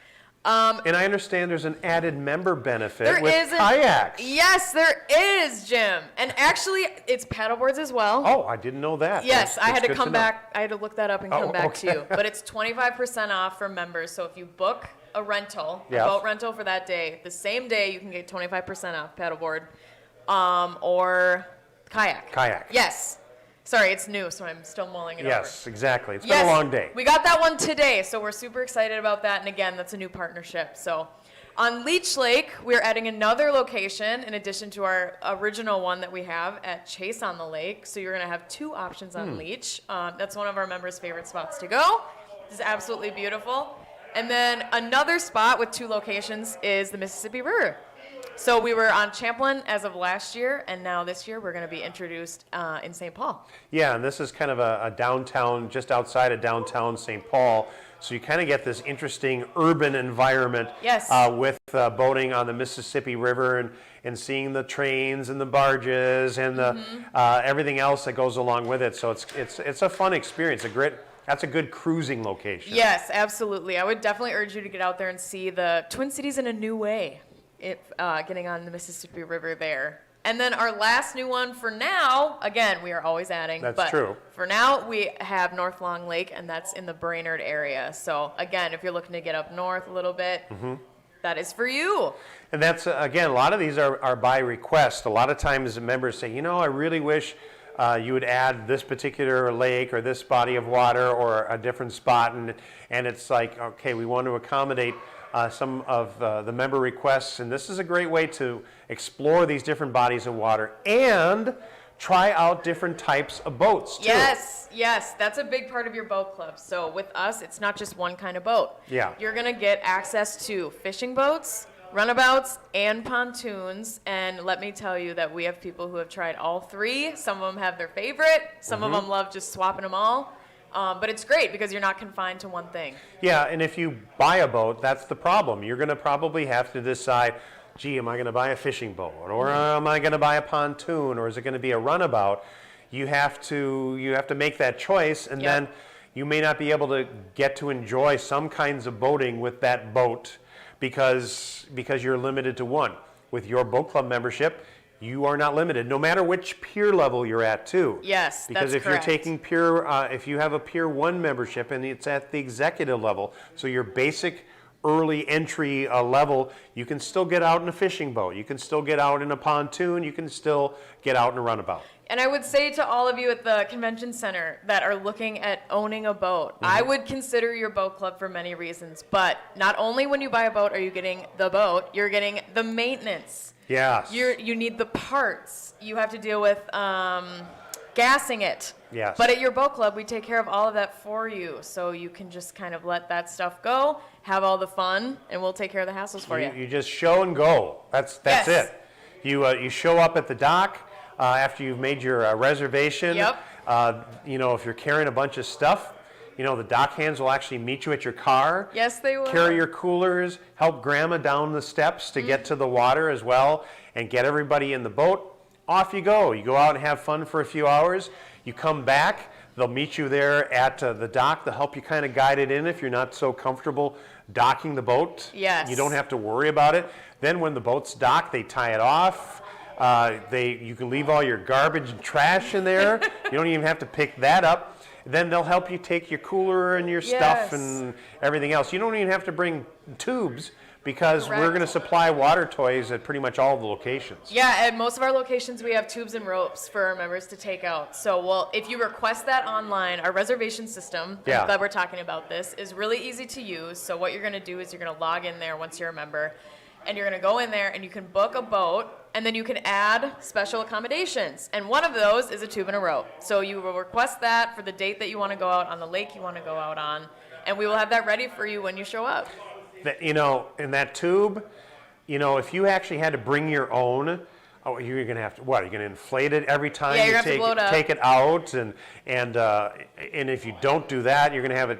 And I understand there's an added member benefit There with is kayaks. Yes, there is, Jim. And actually, it's paddleboards as well. Oh, I didn't know that. Yes, I had to good come know. back. I had to look that up and come Oh, back okay. to you. But it's 25% off for members. So if you book a rental, Yes. a boat rental for that day, the same day you can get 25% off paddleboard or kayak. Kayak. Yes. Sorry, it's new, so I'm still mulling it over. Yes, exactly. It's been a long day. We got that one today, so we're super excited about that. And again, that's a new partnership. So on Leech Lake, we're adding another location in addition to our original one that we have at Chase on the Lake. So you're going to have 2 options on Leech. That's one of our members' favorite spots to go. It's absolutely beautiful. And then another spot with 2 locations is the Mississippi River. So we were on Champlain as of last year, and now this year we're going to be introduced in St. Paul. Yeah, and this is kind of a downtown, just outside of downtown St. Paul. So you kind of get this interesting urban environment Yes. with boating on the Mississippi River and seeing the trains and the barges and the everything else that goes along with it. So it's a fun experience. That's a good cruising location. Yes, absolutely. I would definitely urge you to get out there and see the Twin Cities in a new way, getting on the Mississippi River there. And then our last new one for now, again, we are always adding. That's but true. For now, we have North Long Lake, and that's in the Brainerd area. So again, if you're looking to get up north a little bit, that is for you. And that's, again, a lot of these are by request. A lot of times the members say, you know, I really wish you would add this particular lake or this body of water or a different spot. And it's like, okay, we want to accommodate some of the member requests. And this is a great way to explore these different bodies of water and try out different types of boats too. Yes, that's a big part of your boat club. So with us, it's not just one kind of boat. Yeah. You're gonna get access to fishing boats, runabouts, and pontoons. And let me tell you that we have people who have tried all three. Some of them have their favorite. Some of them love just swapping them all. But it's great because you're not confined to one thing. Yeah, and if you buy a boat, that's the problem. You're going to probably have to decide, gee, am I going to buy a fishing boat? Or am I going to buy a pontoon? Or is it going to be a runabout? You have to make that choice, and then you may not be able to get to enjoy some kinds of boating with that boat because you're limited to one. With your boat club membership, you are not limited, no matter which pier level you're at, too. Yes, because that's if correct. you're taking if you have a Pier 1 membership and it's at the executive level, so your basic early entry level, you can still get out in a fishing boat. You can still get out in a pontoon. You can still get out in a runabout. And I would say to all of you at the convention center that are looking at owning a boat, I would consider your boat club for many reasons. But not only when you buy a boat are you getting the boat, you're getting the maintenance. Yes. You need the parts. You have to deal with gassing it. Yes. But at your boat club, we take care of all of that for you. So you can just kind of let that stuff go, have all the fun, and we'll take care of the hassles for you. You just show and go. That's Yes. it. You show up at the dock after you've made your reservation. Yep. If you're carrying a bunch of stuff, the dock hands will actually meet you at your car. Yes, they will. Carry your coolers, help grandma down the steps to get to the water as well, and get everybody in the boat. Off you go. You go out and have fun for a few hours. You come back. They'll meet you there at the dock. They'll help you kind of guide it in if you're not so comfortable docking the boat. Yes. You don't have to worry about it. Then when the boat's docked, they tie it off. You can leave all your garbage and trash in there. You don't even have to pick that up. Then they'll help you take your cooler and your stuff and everything else. You don't even have to bring tubes because we're going to supply water toys at pretty much all the locations. Yeah, at most of our locations, we have tubes and ropes for our members to take out. So, if you request that online, our reservation system, I'm glad we're talking about this, is really easy to use. So what you're going to do is you're going to log in there once you're a member, and you're going to go in there and you can book a boat, and then you can add special accommodations. And one of those is a tube and a rope. So you will request that for the date that you want to go out on the lake you want to go out on, and we will have that ready for you when you show up. In that tube, if you actually had to bring your own, you're going to have to, what, are you going to inflate it every time Yeah, you you're gonna have to blow it up. take it out? And if you don't do that, you're going to have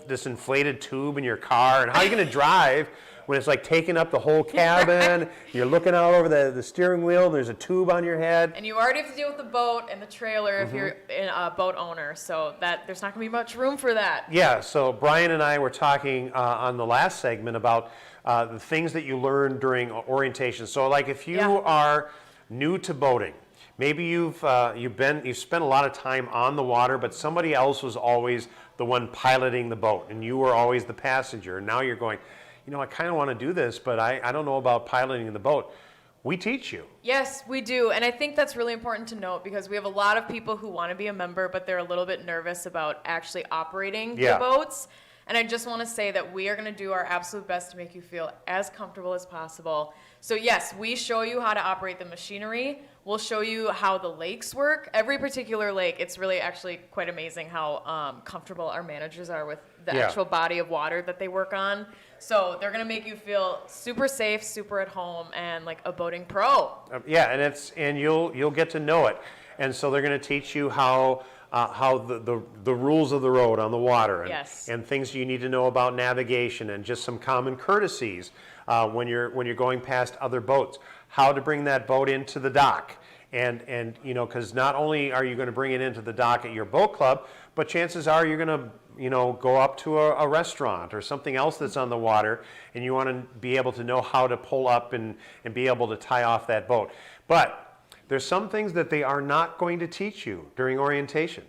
this inflated tube in your car. And how are you going to drive when it's like taking up the whole cabin? You're looking out over the steering wheel, and there's a tube on your head. And you already have to deal with the boat and the trailer if you're a boat owner, so that there's not going to be much room for that. Yeah, so Brian and I were talking on the last segment about the things that you learn during orientation. So like if you are new to boating, maybe you've spent a lot of time on the water, but somebody else was always the one piloting the boat, and you were always the passenger, and now you're going, I kind of want to do this, but I don't know about piloting the boat. We teach you. Yes, we do. And I think that's really important to note because we have a lot of people who want to be a member, but they're a little bit nervous about actually operating the boats. And I just want to say that we are going to do our absolute best to make you feel as comfortable as possible. So yes, we show you how to operate the machinery. We'll show you how the lakes work. Every particular lake, it's really actually quite amazing how comfortable our managers are with the actual body of water that they work on. So they're going to make you feel super safe, super at home, and like a boating pro. And you'll get to know it. And so they're going to teach you how the rules of the road on the water and things you need to know about navigation and just some common courtesies when you're going past other boats. How to bring that boat into the dock. And because not only are you going to bring it into the dock at your boat club, but chances are you're going to go up to a restaurant or something else that's on the water, and you want to be able to know how to pull up and be able to tie off that boat. But there's some things that they are not going to teach you during orientation.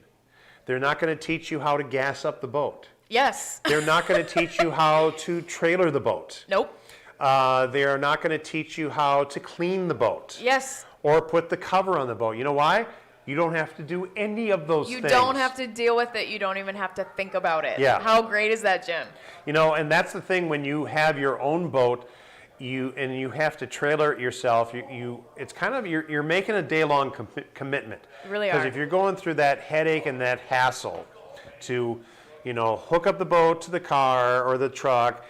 They're not going to teach you how to gas up the boat. Yes. They're not going to teach you how to trailer the boat. Nope. They are not going to teach you how to clean the boat. Yes. Or put the cover on the boat. You know why? You don't have to do any of those You things. don't have to deal with it. You don't even have to think about it. Yeah. How great is that, Jim? You know, and that's the thing when you have your own boat, you have to trailer it yourself. It's kind of you're making a day-long commitment. You really Because are. if you're going through that headache and that hassle to, hook up the boat to the car or the truck,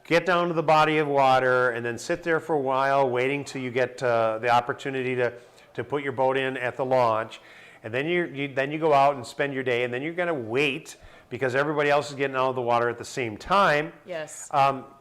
get down to the body of water, and then sit there for a while waiting till you get the opportunity to put your boat in at the launch, and then you go out and spend your day, and then you're going to wait because everybody else is getting out of the water at the same time. Yes.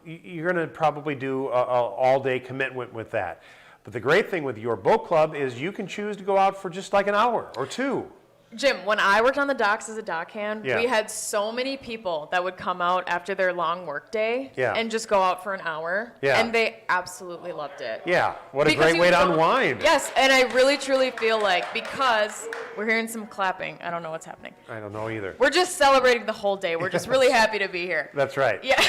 You're going to probably do a all-day commitment with that. But the great thing with your boat club is you can choose to go out for just like an hour or two. Jim, when I worked on the docks as a dockhand, Yeah. we had so many people that would come out after their long work day Yeah. and just go out for an hour. Yeah. And they absolutely loved it. Yeah, what a Because great you way to don't- unwind. Yes, and I really truly feel like because we're hearing some clapping, I don't know what's happening. I don't know either. We're just celebrating the whole day. We're just really happy to be here. That's right. Yeah.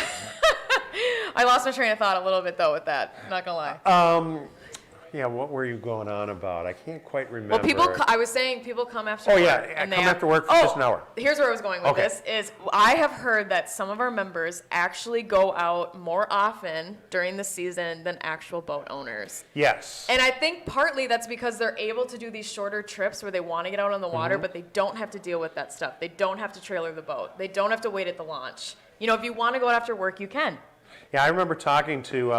I lost my train of thought a little bit though with that. Not gonna lie. Yeah, what were you going on about? I can't quite remember. Well, I was saying people come after Oh, work. yeah, and come they after work for just an hour. Here's where I was going with Okay. this is I have heard that some of our members actually go out more often during the season than actual boat owners. Yes. And I think partly that's because they're able to do these shorter trips where they want to get out on the water, Mhm. but they don't have to deal with that stuff. They don't have to trailer the boat. They don't have to wait at the launch. If you want to go out after work, you can. Yeah, I remember talking to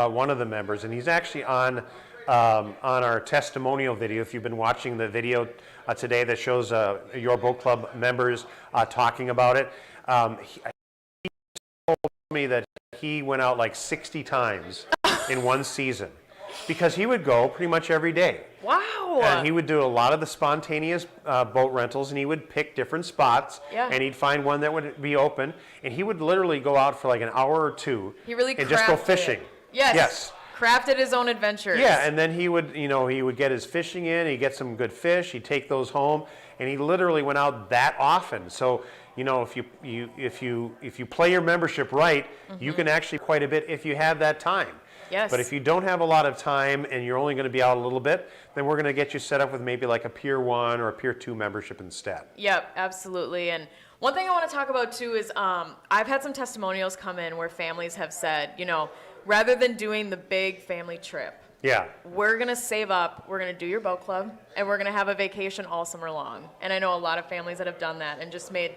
one of the members, and he's actually on our testimonial video. If you've been watching the video today that shows your boat club members talking about it, he told me that he went out like 60 times in one season because he would go pretty much every day. Wow. And he would do a lot of the spontaneous boat rentals, and he would pick different spots, Yeah. and he'd find one that would be open, and he would literally go out for like an hour or two He really and just go crafted fishing. it. Yes. Yes. Crafted his own adventures. Yeah, and then he would get his fishing in, he'd get some good fish, he'd take those home, and he literally went out that often. So, if you play your membership right, you can actually quite a bit if you have that time. Yes. But if you don't have a lot of time and you're only going to be out a little bit, then we're going to get you set up with maybe like a Pier 1 or a Pier 2 membership instead. Yep, absolutely. And one thing I want to talk about too is I've had some testimonials come in where families have said, rather than doing the big family trip, Yeah. we're going to save up, we're going to do your boat club, and we're going to have a vacation all summer long. And I know a lot of families that have done that and just made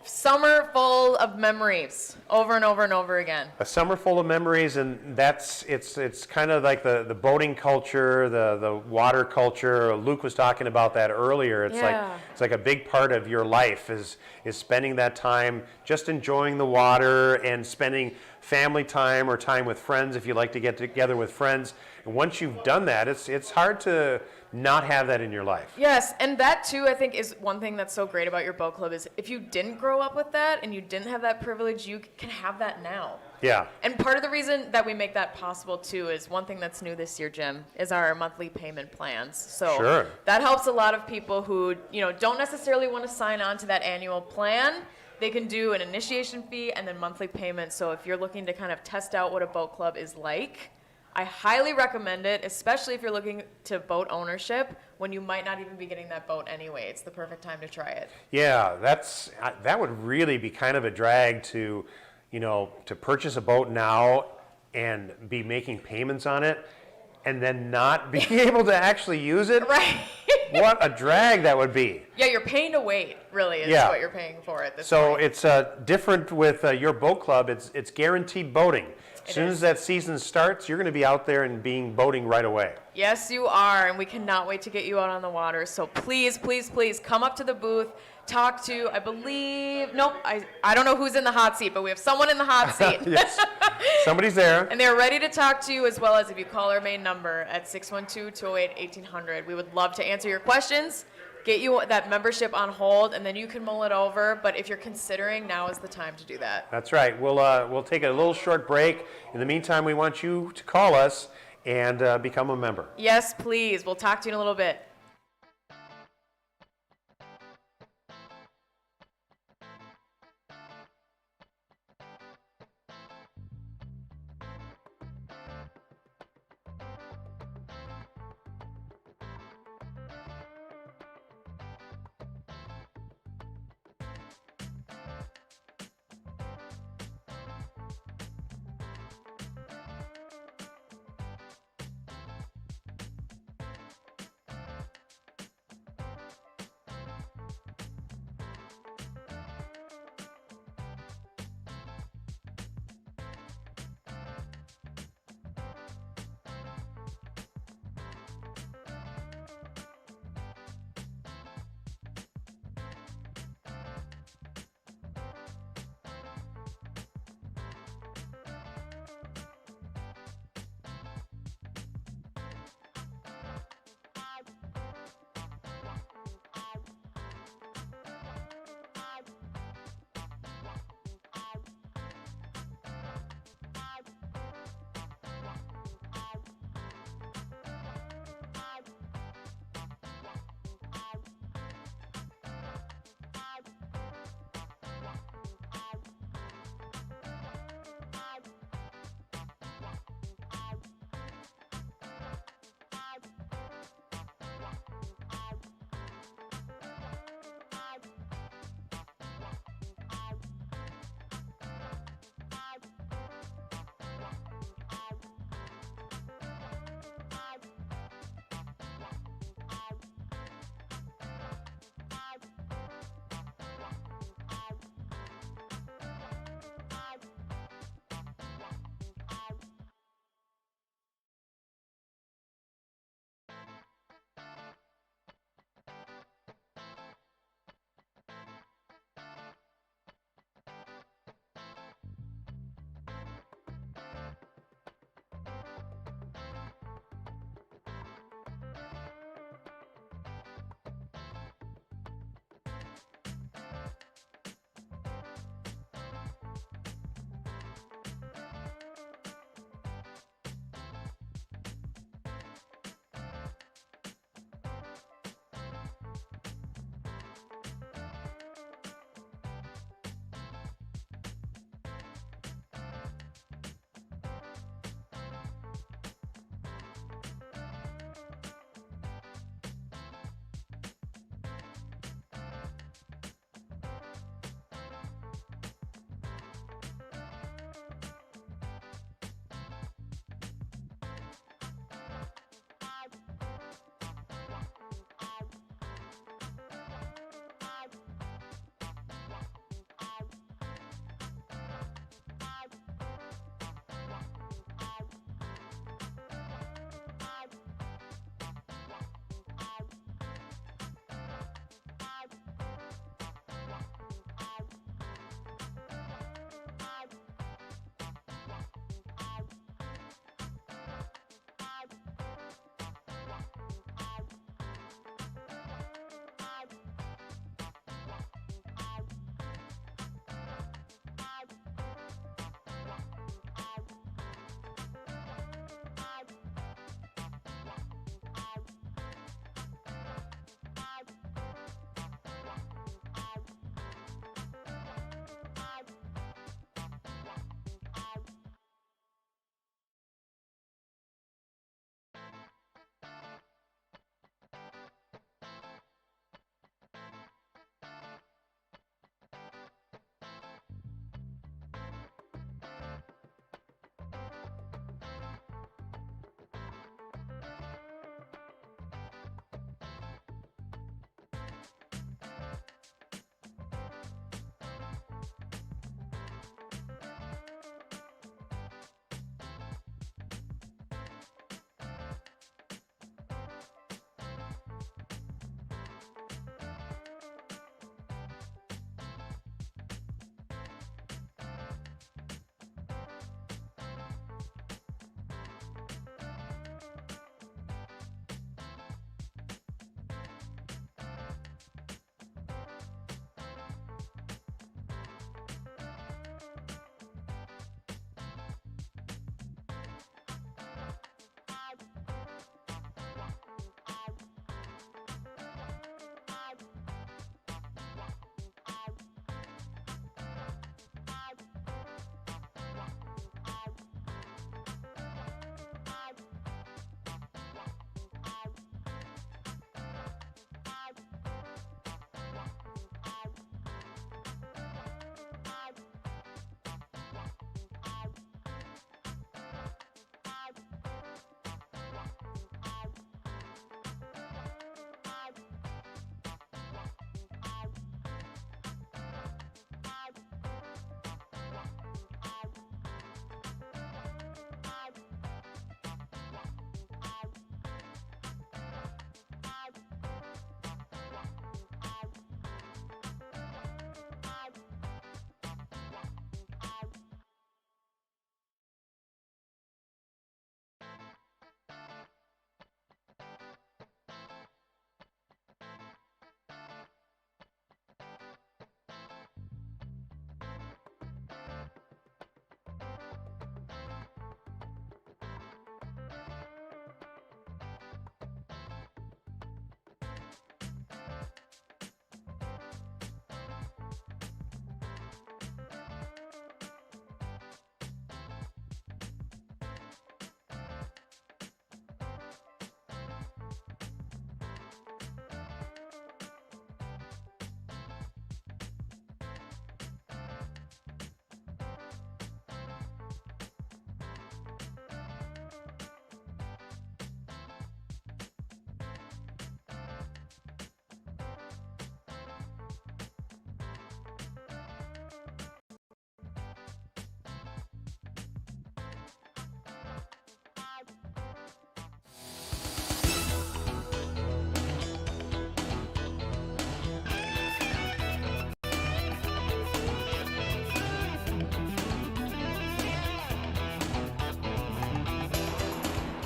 summer full of memories over and over and over again. A summer full of memories, and it's kind of like the boating culture, the water culture. Luke was talking about that earlier. It's like a big part of your life is spending that time just enjoying the water and spending family time or time with friends if you like to get together with friends. And once you've done that, it's hard to not have that in your life. Yes, and that too, I think, is one thing that's so great about your boat club is if you didn't grow up with that and you didn't have that privilege, you can have that now. Yeah. And part of the reason that we make that possible too is one thing that's new this year, Jim, is our monthly payment plans. So Sure. that helps a lot of people who, don't necessarily want to sign on to that annual plan. They can do an initiation fee and then monthly payments. So if you're looking to kind of test out what a boat club is like, I highly recommend it, especially if you're looking to boat ownership when you might not even be getting that boat anyway. It's the perfect time to try it. Yeah, that would really be kind of a drag to purchase a boat now and be making payments on it and then not be able to actually use it. Right. What a drag that would be. Yeah, you're paying to wait, really, is Yeah. what you're paying for at this So point. it's different with your boat club. It's guaranteed boating. As soon as that season starts, you're going to be out there and boating right away. Yes, you are, and we cannot wait to get you out on the water. So please, please, please come up to the booth, talk to, I don't know who's in the hot seat, but we have someone in the hot seat. Yes. Somebody's there. And they're ready to talk to you, as well as if you call our main number at 612-208-1800. We would love to answer your questions, get you that membership on hold, and then you can mull it over. But if you're considering, now is the time to do that. That's right. We'll take a little short break. In the meantime, we want you to call us and become a member. Yes, please. We'll talk to you in a little bit.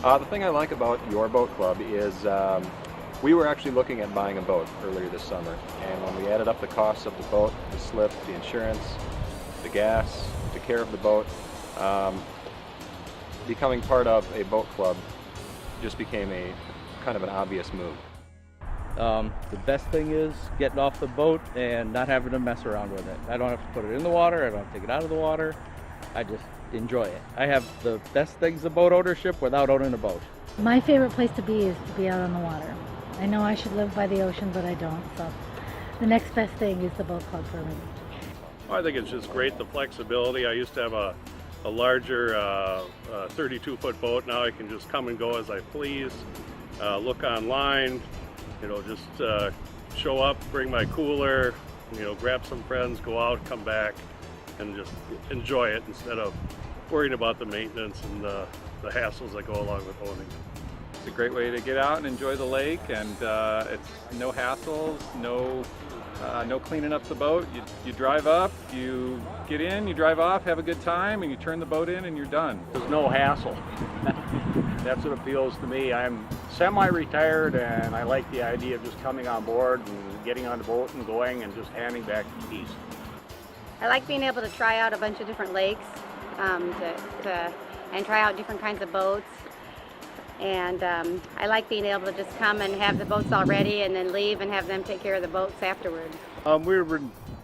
The thing I like about your boat club is we were actually looking at buying a boat earlier this summer, and when we added up the costs of the boat, the slip, the insurance, the gas, the care of the boat, becoming part of a boat club just became a kind of an obvious move. The best thing is getting off the boat and not having to mess around with it. I don't have to put it in the water, I don't have to take it out of the water. I just enjoy it. I have the best things of boat ownership without owning a boat. My favorite place to be is to be out on the water. I know I should live by the ocean, but I don't. So the next best thing is the boat club for me. I think it's just great, the flexibility. I used to have a larger 32-foot boat. Now I can just come and go as I please, look online, just show up, bring my cooler, grab some friends, go out, come back, and just enjoy it instead of worrying about the maintenance and the hassles that go along with owning. It's a great way to get out and enjoy the lake, and it's no hassles, no cleaning up the boat. You drive up, you get in, you drive off, have a good time, and you turn the boat in and you're done. There's no hassle. That's what appeals to me. I'm semi-retired, and I like the idea of just coming on board and getting on the boat and going and just handing back the keys. I like being able to try out a bunch of different lakes and try out different kinds of boats. And I like being able to just come and have the boats all ready and then leave and have them take care of the boats afterward. We were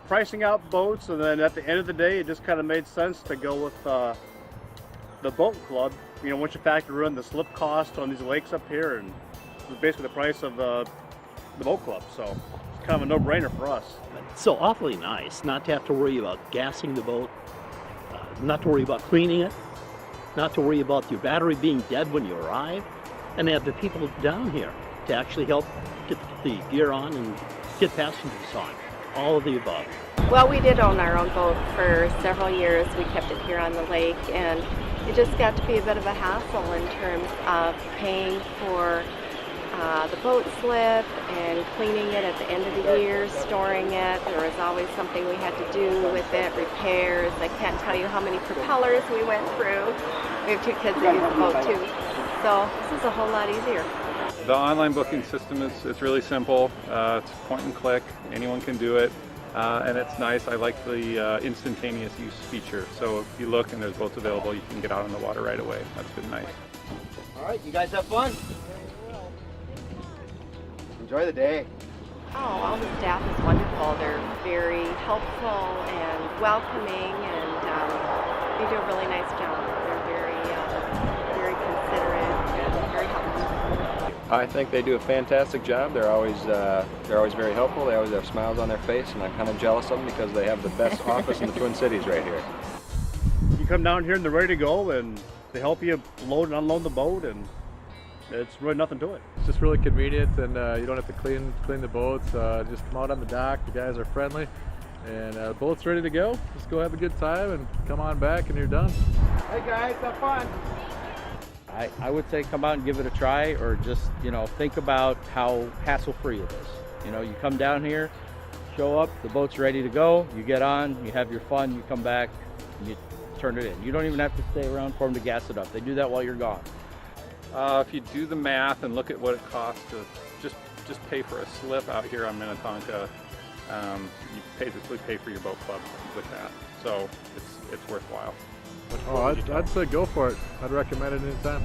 pricing out boats, and then at the end of the day, it just kind of made sense to go with the boat club. Once you factor in the slip cost on these lakes up here, and it's basically the price of the boat club. So it's kind of a no-brainer for us. It's so awfully nice not to have to worry about gassing the boat, not to worry about cleaning it, not to worry about your battery being dead when you arrive, and have the people down here to actually help get the gear on and get passengers on. All of the above. Well, we did own our own boat for several years. We kept it here on the lake, and it just got to be a bit of a hassle in terms of paying for the boat slip and cleaning it at the end of the year, storing it. There was always something we had to do with it, repairs. I can't tell you how many propellers we went through. We have two kids that use the boat too. So this is a whole lot easier. The online booking system it's really simple. It's point and click. Anyone can do it. And it's nice. I like the instantaneous use feature. So if you look and there's boats available, you can get out on the water right away. That's been nice. All right, you guys have fun? Enjoy the day. Oh, all the staff is wonderful. They're very helpful and welcoming, and they do a really nice job. They're very considerate and very helpful. I think they do a fantastic job. They're always very helpful. They always have smiles on their face, and I'm kind of jealous of them because they have the best office in the Twin Cities right here. You come down here and they're ready to go, and they help you load and unload the boat, and it's really nothing to it. It's just really convenient, and you don't have to clean the boats. Just come out on the dock. The guys are friendly, and the boat's ready to go. Just go have a good time and come on back, and you're done. Hey guys, have fun. I would say come out and give it a try, or just, think about how hassle-free it is. You come down here, show up, the boat's ready to go, you get on, you have your fun, you come back, and you turn it in. You don't even have to stay around for them to gas it up. They do that while you're gone. If you do the math and look at what it costs to just pay for a slip out here on Minnetonka, you basically pay for your boat club with that. So it's worthwhile. Oh, I'd say go for it. I'd recommend it anytime.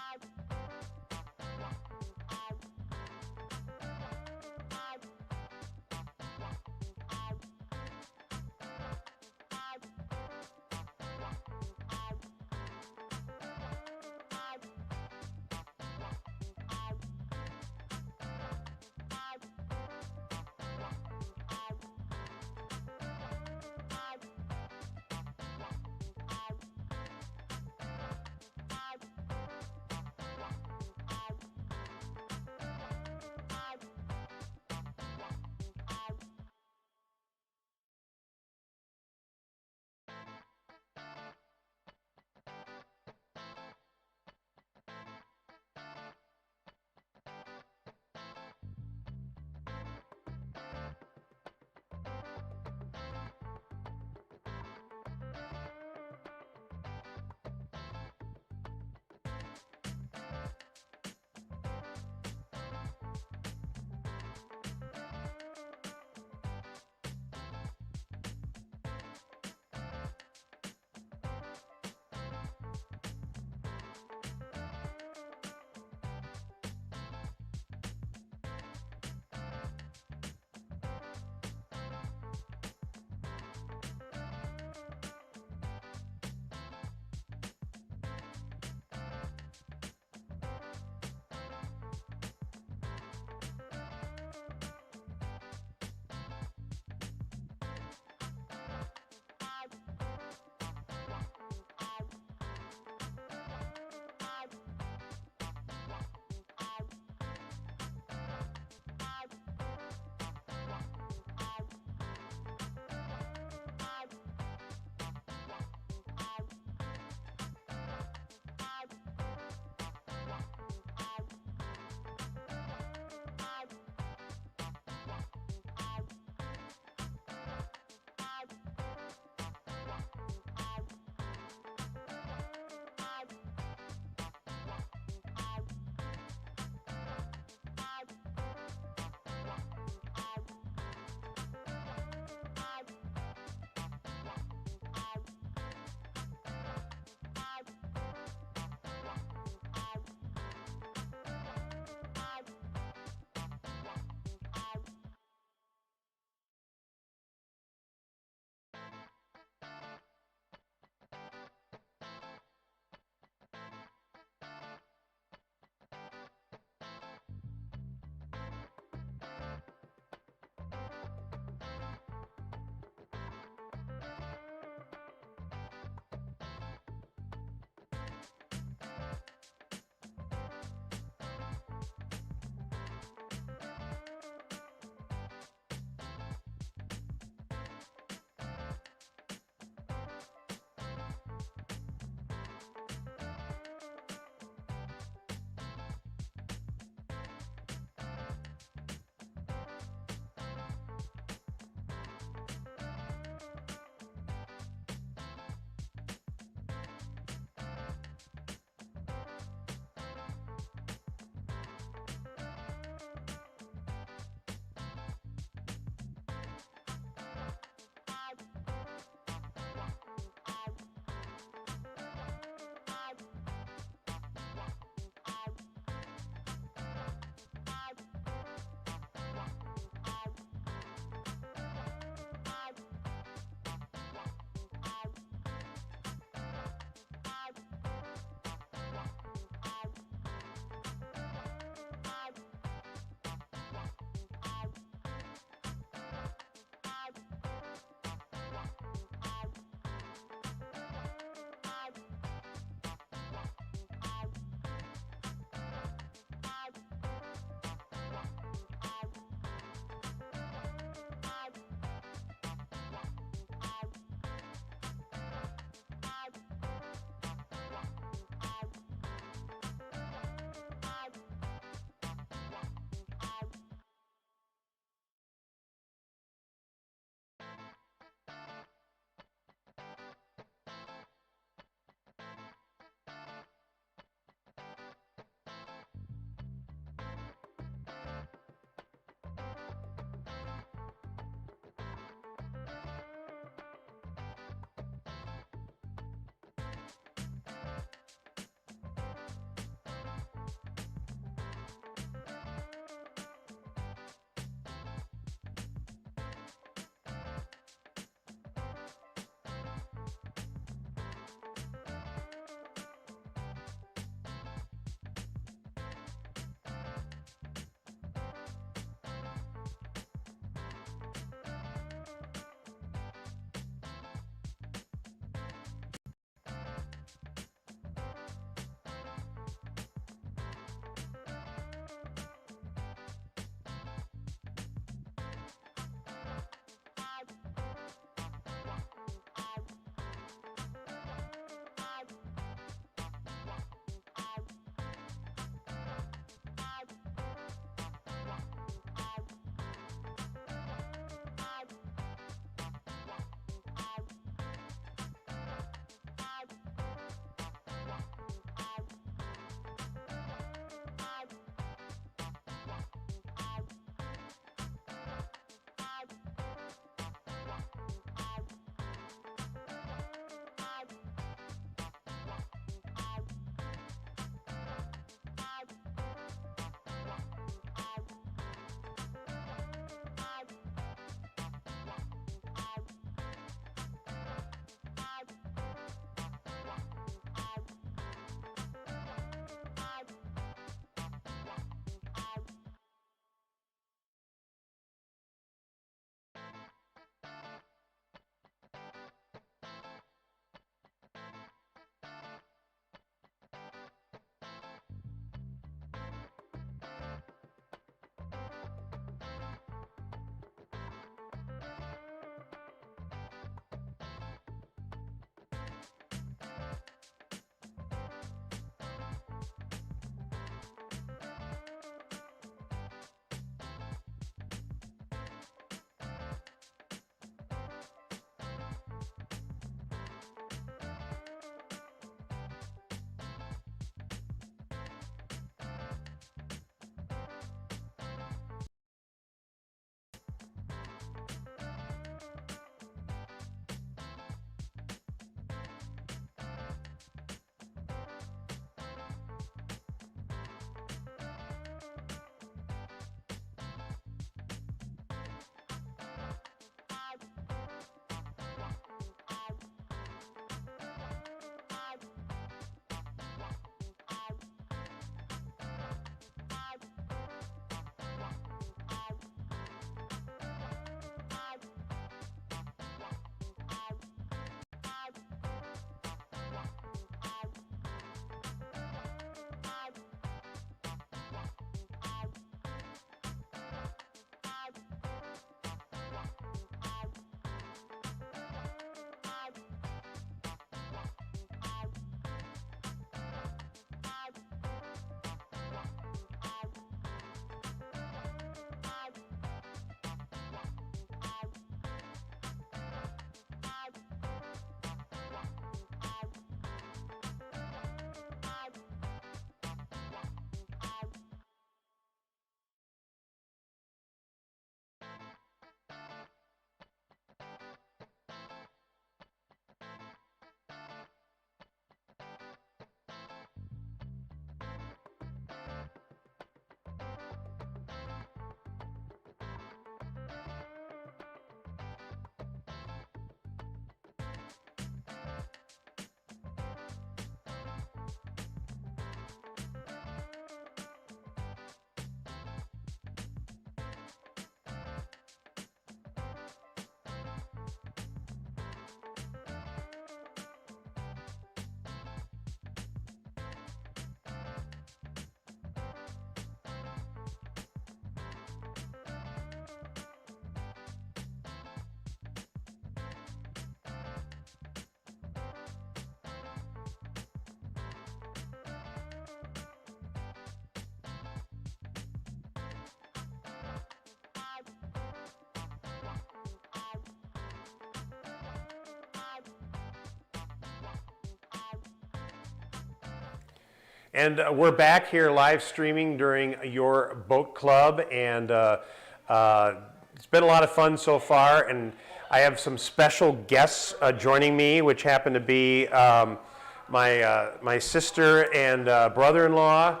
And we're back here live streaming during your boat club, and it's been a lot of fun so far. And I have some special guests joining me, which happen to be my sister and brother-in-law,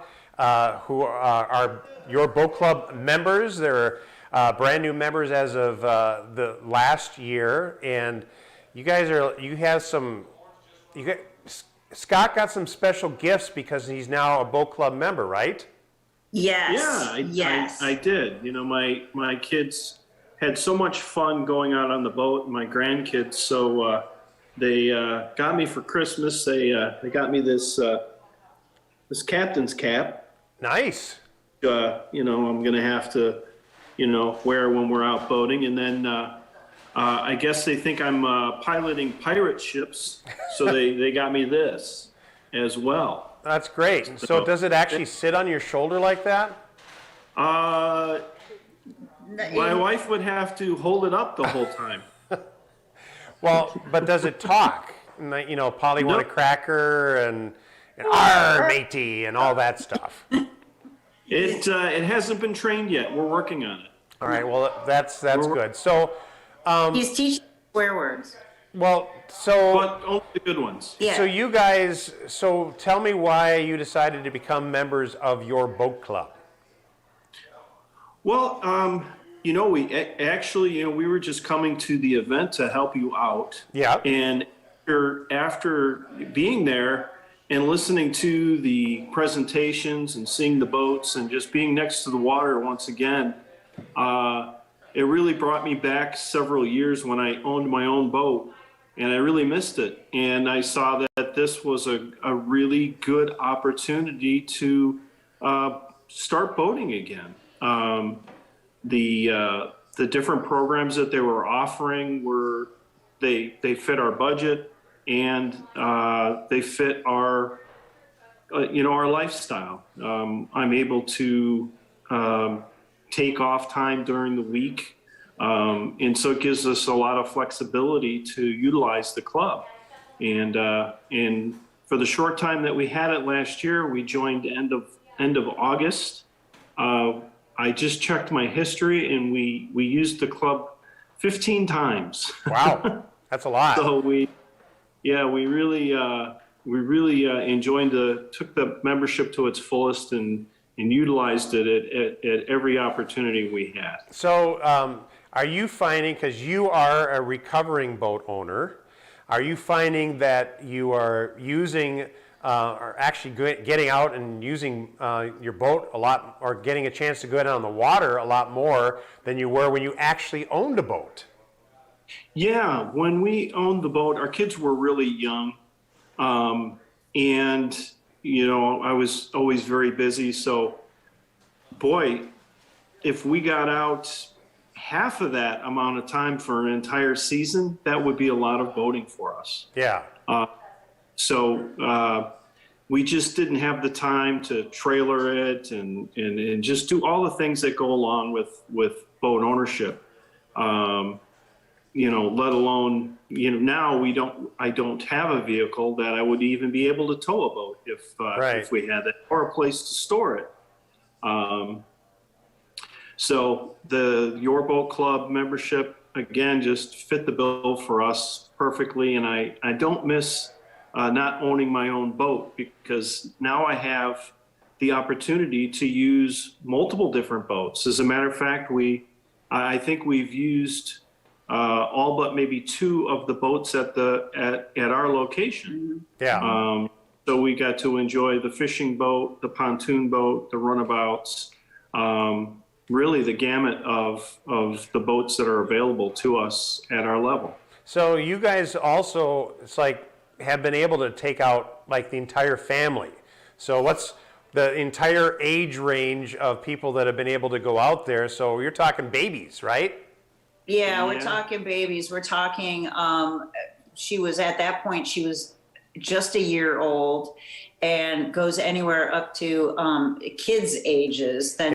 who are your boat club members. They're brand new members as of the last year, and Scott got some special gifts because he's now a boat club member, right? Yeah, I did. You know, my kids had so much fun going out on the boat, my grandkids, so they got me for Christmas, they got me this captain's cap. Nice. You know, I'm going to have to, wear when we're out boating. And then I guess they think I'm piloting pirate ships, so they got me this as well. That's great. So does it actually sit on your shoulder like that? My wife would have to hold it up the whole time. Well, but does it talk? Polly want a cracker and "Arr, matey" and all that stuff. It hasn't been trained yet. We're working on it. All right. Well, that's good. So he's teaching swear words. Well, but only the good ones. Yeah. So you guys, tell me why you decided to become members of your boat club. Well, we actually, we were just coming to the event to help you out. Yeah. And after being there and listening to the presentations and seeing the boats and just being next to the water once again, it really brought me back several years when I owned my own boat, and I really missed it. And I saw that this was a really good opportunity to start boating again. The different programs that they were offering they fit our budget, and they fit our our lifestyle. I'm able to take off time during the week, and so it gives us a lot of flexibility to utilize the club. And for the short time that we had it last year, we joined end of August. I just checked my history, and we used the club 15 times. Wow, that's a lot. So we really took the membership to its fullest and utilized it at every opportunity we had. So are you finding, because you are a recovering boat owner, are you finding that you are using or actually getting out and using your boat a lot, or getting a chance to go out on the water a lot more than you were when you actually owned a boat? Yeah, when we owned the boat, our kids were really young. And, I was always very busy. So, boy, if we got out half of that amount of time for an entire season, that would be a lot of boating for us. Yeah. We just didn't have the time to trailer it and just do all the things that go along with boat ownership. Let alone, now I don't have a vehicle that I would even be able to tow a boat if we had it, or a place to store it. So Your Boat Club membership, again, just fit the bill for us perfectly. And I don't miss not owning my own boat, because now I have the opportunity to use multiple different boats. As a matter of fact, I think we've used all but maybe 2 of the boats at our location. Yeah. So we got to enjoy the fishing boat, the pontoon boat, the runabouts, really the gamut of the boats that are available to us at our level. So you guys also, have been able to take out the entire family. So what's the entire age range of people that have been able to go out there? So you're talking babies, right? Yeah, we're talking babies. We're talking, she was at that point, she was just a year old, and goes anywhere up to kids' ages. Then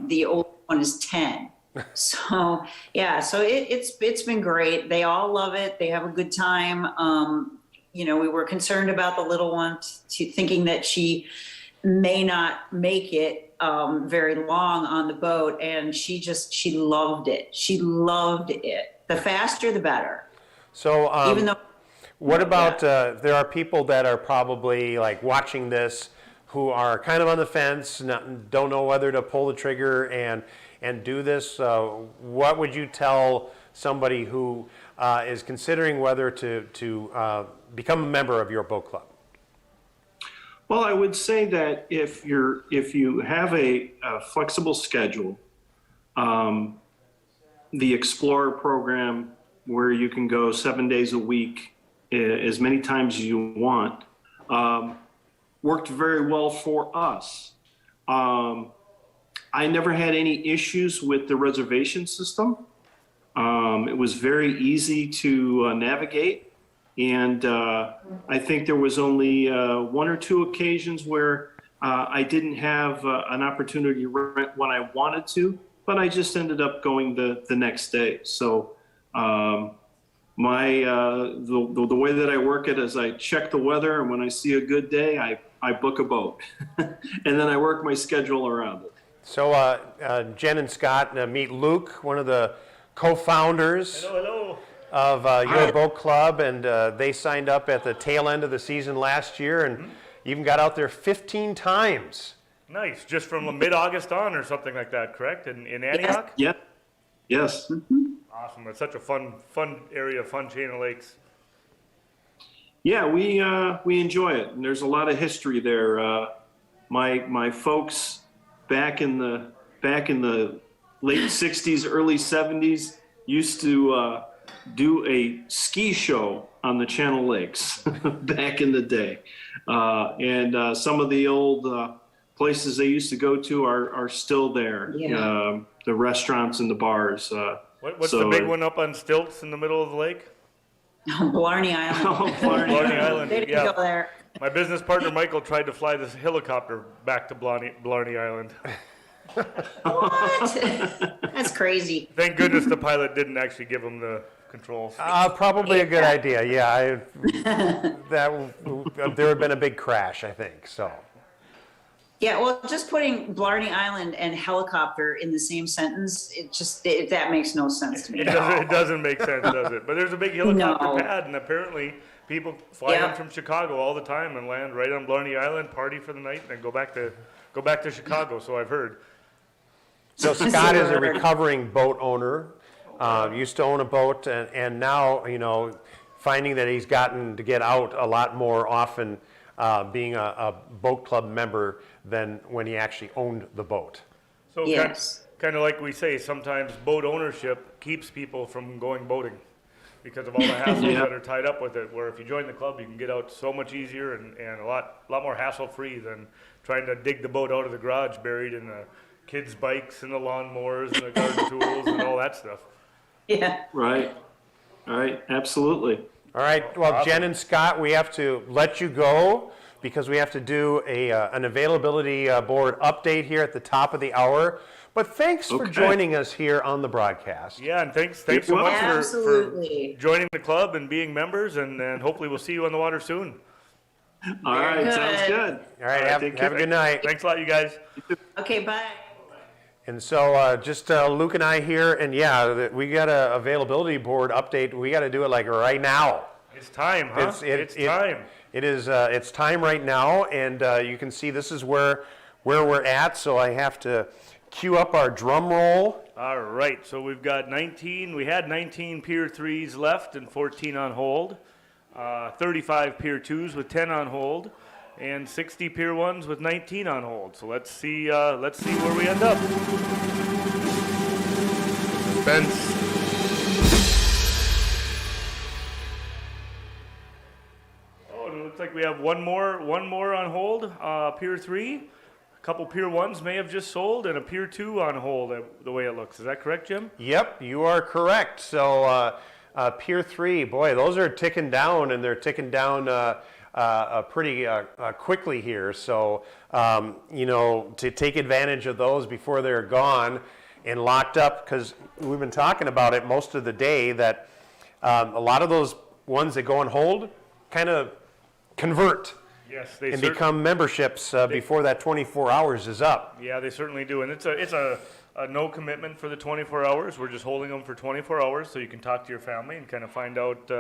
the old one is 10. So yeah, so it's been great. They all love it. They have a good time. we were concerned about the little one, thinking that she may not make it very long on the boat, and she loved it. She loved it. The faster, the better. So, Even though, what about there are people that are probably like watching this who are kind of on the fence, don't know whether to pull the trigger and do this. What would you tell somebody who is considering whether to become a member of your boat club? Well, I would say that if you have a flexible schedule, the Explorer program, where you can go 7 days a week, as many times as you want, worked very well for us. I never had any issues with the reservation system. It was very easy to navigate. And I think there was only 1 or 2 occasions where I didn't have an opportunity to rent when I wanted to, but I just ended up going the next day. So the way that I work it is I check the weather, and when I see a good day, I book a boat. And then I work my schedule around it. So Jen and Scott, meet Luke, one of the co-founders of your boat club, and they signed up at the tail end of the season last year and even got out there 15 times. Nice, just from mid-August on or something like that, correct? In Antioch? Yeah. Yes. Awesome. It's such a fun area, fun chain of lakes. Yeah, we enjoy it, and there's a lot of history there. My folks back in the late 60s, early 70s used to do a ski show on the Channel Lakes back in the day. And some of the old places they used to go to are still there. Yeah. The restaurants and the bars. What's the big one up on stilts in the middle of the lake? Blarney Island. Blarney Island. They didn't Yeah. go there. My business partner Michael tried to fly this helicopter back to Blarney Island. What? That's crazy. Thank goodness the pilot didn't actually give him the controls. Probably a good idea. Yeah, there would have been a big crash, I think. So. Yeah, well, just putting Blarney Island and helicopter in the same sentence, that makes no sense to me. It doesn't make sense, does it? But there's a big helicopter No. pad, and apparently people fly in from Chicago all the time and land right on Blarney Island, party for the night, and then go back to Chicago. So I've heard. So Scott is a recovering boat owner. Used to own a boat, and now finding that he's gotten to get out a lot more often, being a boat club member than when he actually owned the boat. So Yes. kind of like we say, sometimes boat ownership keeps people from going boating because of all the hassles that are tied up with it. Where if you join the club, you can get out so much easier and a lot more hassle-free than trying to dig the boat out of the garage buried in the kids' bikes and the lawnmowers and the garden tools and all that stuff. Yeah. Right. Absolutely. All right. Well, Jen and Scott, we have to let you go because we have to do an availability board update here at the top of the hour. But thanks for joining us here on the broadcast. Yeah, and thanks so much for Absolutely. joining the club and being members, and hopefully we'll see you on the water soon. All right, good. sounds good. All right. Have a good night. Thanks a lot, you guys. Okay, bye. And so just Luke and I here, and we got a availability board update. We got to do it like right now. It's time, huh? It's time. It is. It's time right now, and you can see this is where we're at. So I have to cue up our drum roll. All right, so we've got 19. We had 19 Pier 3s left and 14 on hold. 35 Pier 2s with 10 on hold, and 60 Pier 1s with 19 on hold. So let's see where we end up. Suspense. Oh, it looks like we have one more on hold. Pier 3. A couple Pier 1s may have just sold, and a Pier 2 on hold, the way it looks. Is that correct, Jim? Yep, you are correct. So Pier 3, boy, those are ticking down, and they're ticking down pretty quickly here. So, to take advantage of those before they're gone and locked up, because we've been talking about it most of the day, that a lot of those ones that go on hold kind of convert Yes, they and cer- become memberships before that 24 hours is up. Yeah, they certainly do, and it's a no commitment for the 24 hours. We're just holding them for 24 hours, so you can talk to your family and kind of find out,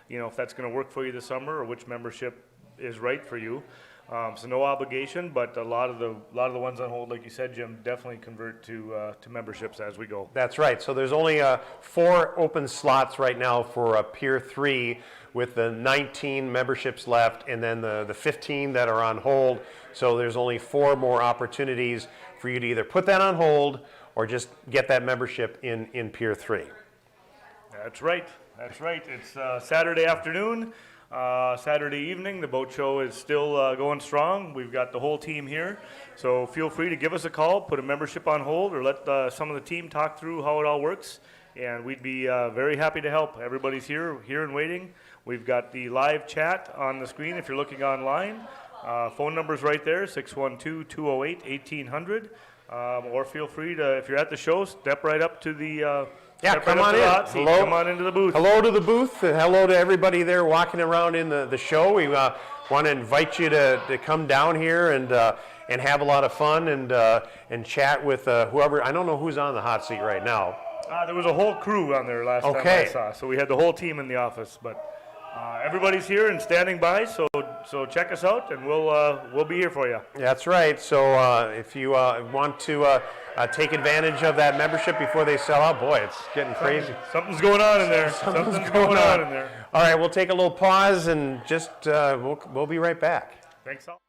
if that's going to work for you this summer or which membership is right for you. So no obligation, but a lot of the ones on hold, like you said, Jim, definitely convert to memberships as we go. That's right. So there's only 4 open slots right now for Pier 3 with the 19 memberships left and then the 15 that are on hold. So there's only 4 more opportunities for you to either put that on hold or just get that membership in Pier 3. That's right. That's right. It's Saturday afternoon. Saturday evening, the boat show is still going strong. We've got the whole team here, so feel free to give us a call, put a membership on hold, or let some of the team talk through how it all works, and we'd be very happy to help. Everybody's here and waiting. We've got the live chat on the screen if you're looking online. Phone number's right there, 612-208-1800, or feel free to, if you're at the show, step right up to the Come on in. Hello. Come on into the booth. Hello to the booth, and hello to everybody there walking around in the show. We want to invite you to come down here and have a lot of fun and chat with whoever. I don't know who's on the hot seat right now. There was a whole crew on there last time I saw, so we had the whole team in the office, but everybody's here and standing by, so check us out, and we'll be here for you. That's right. So if you want to take advantage of that membership before they sell out, boy, it's getting crazy. Something's going on in there. Something's going on in there. All right, we'll take a little pause and just we'll be right back. Thanks all.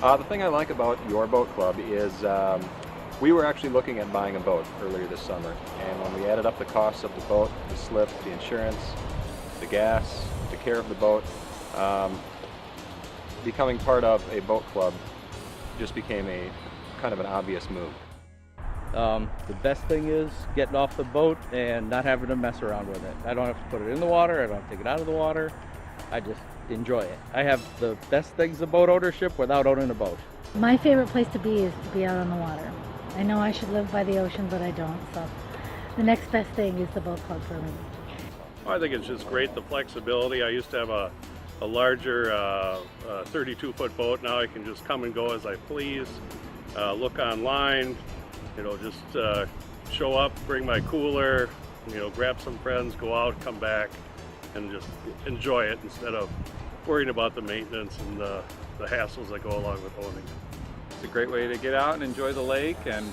The thing I like about your boat club is we were actually looking at buying a boat earlier this summer, and when we added up the costs of the boat, the slip, the insurance, the gas, the care of the boat, becoming part of a boat club just became a kind of an obvious move. The best thing is getting off the boat and not having to mess around with it. I don't have to put it in the water, I don't have to take it out of the water. I just enjoy it. I have the best things of boat ownership without owning a boat. My favorite place to be is to be out on the water. I know I should live by the ocean, but I don't, so the next best thing is the boat club for me. I think it's just great, the flexibility. I used to have a larger 32-foot boat. Now I can just come and go as I please, look online, just show up, bring my cooler, grab some friends, go out, come back, and just enjoy it instead of worrying about the maintenance and the hassles that go along with owning. It's a great way to get out and enjoy the lake, and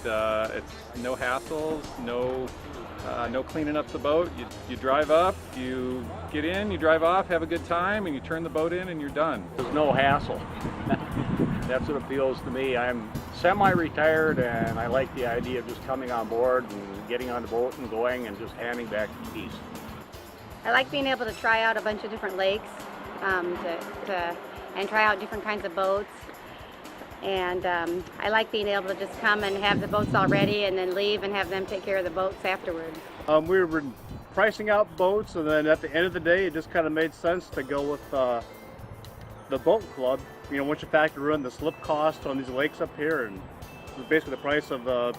it's no hassles, no cleaning up the boat. You drive up, you get in, you drive off, have a good time, and you turn the boat in and you're done. There's no hassle. That's what appeals to me. I'm semi-retired and I like the idea of just coming on board and getting on the boat and going and just handing back the keys. I like being able to try out a bunch of different lakes and try out different kinds of boats. And I like being able to just come and have the boats all ready and then leave and have them take care of the boats afterwards. We were pricing out boats, and then at the end of the day, it just kind of made sense to go with the boat club. Once you factor in the slip cost on these lakes up here, and it's basically the price of the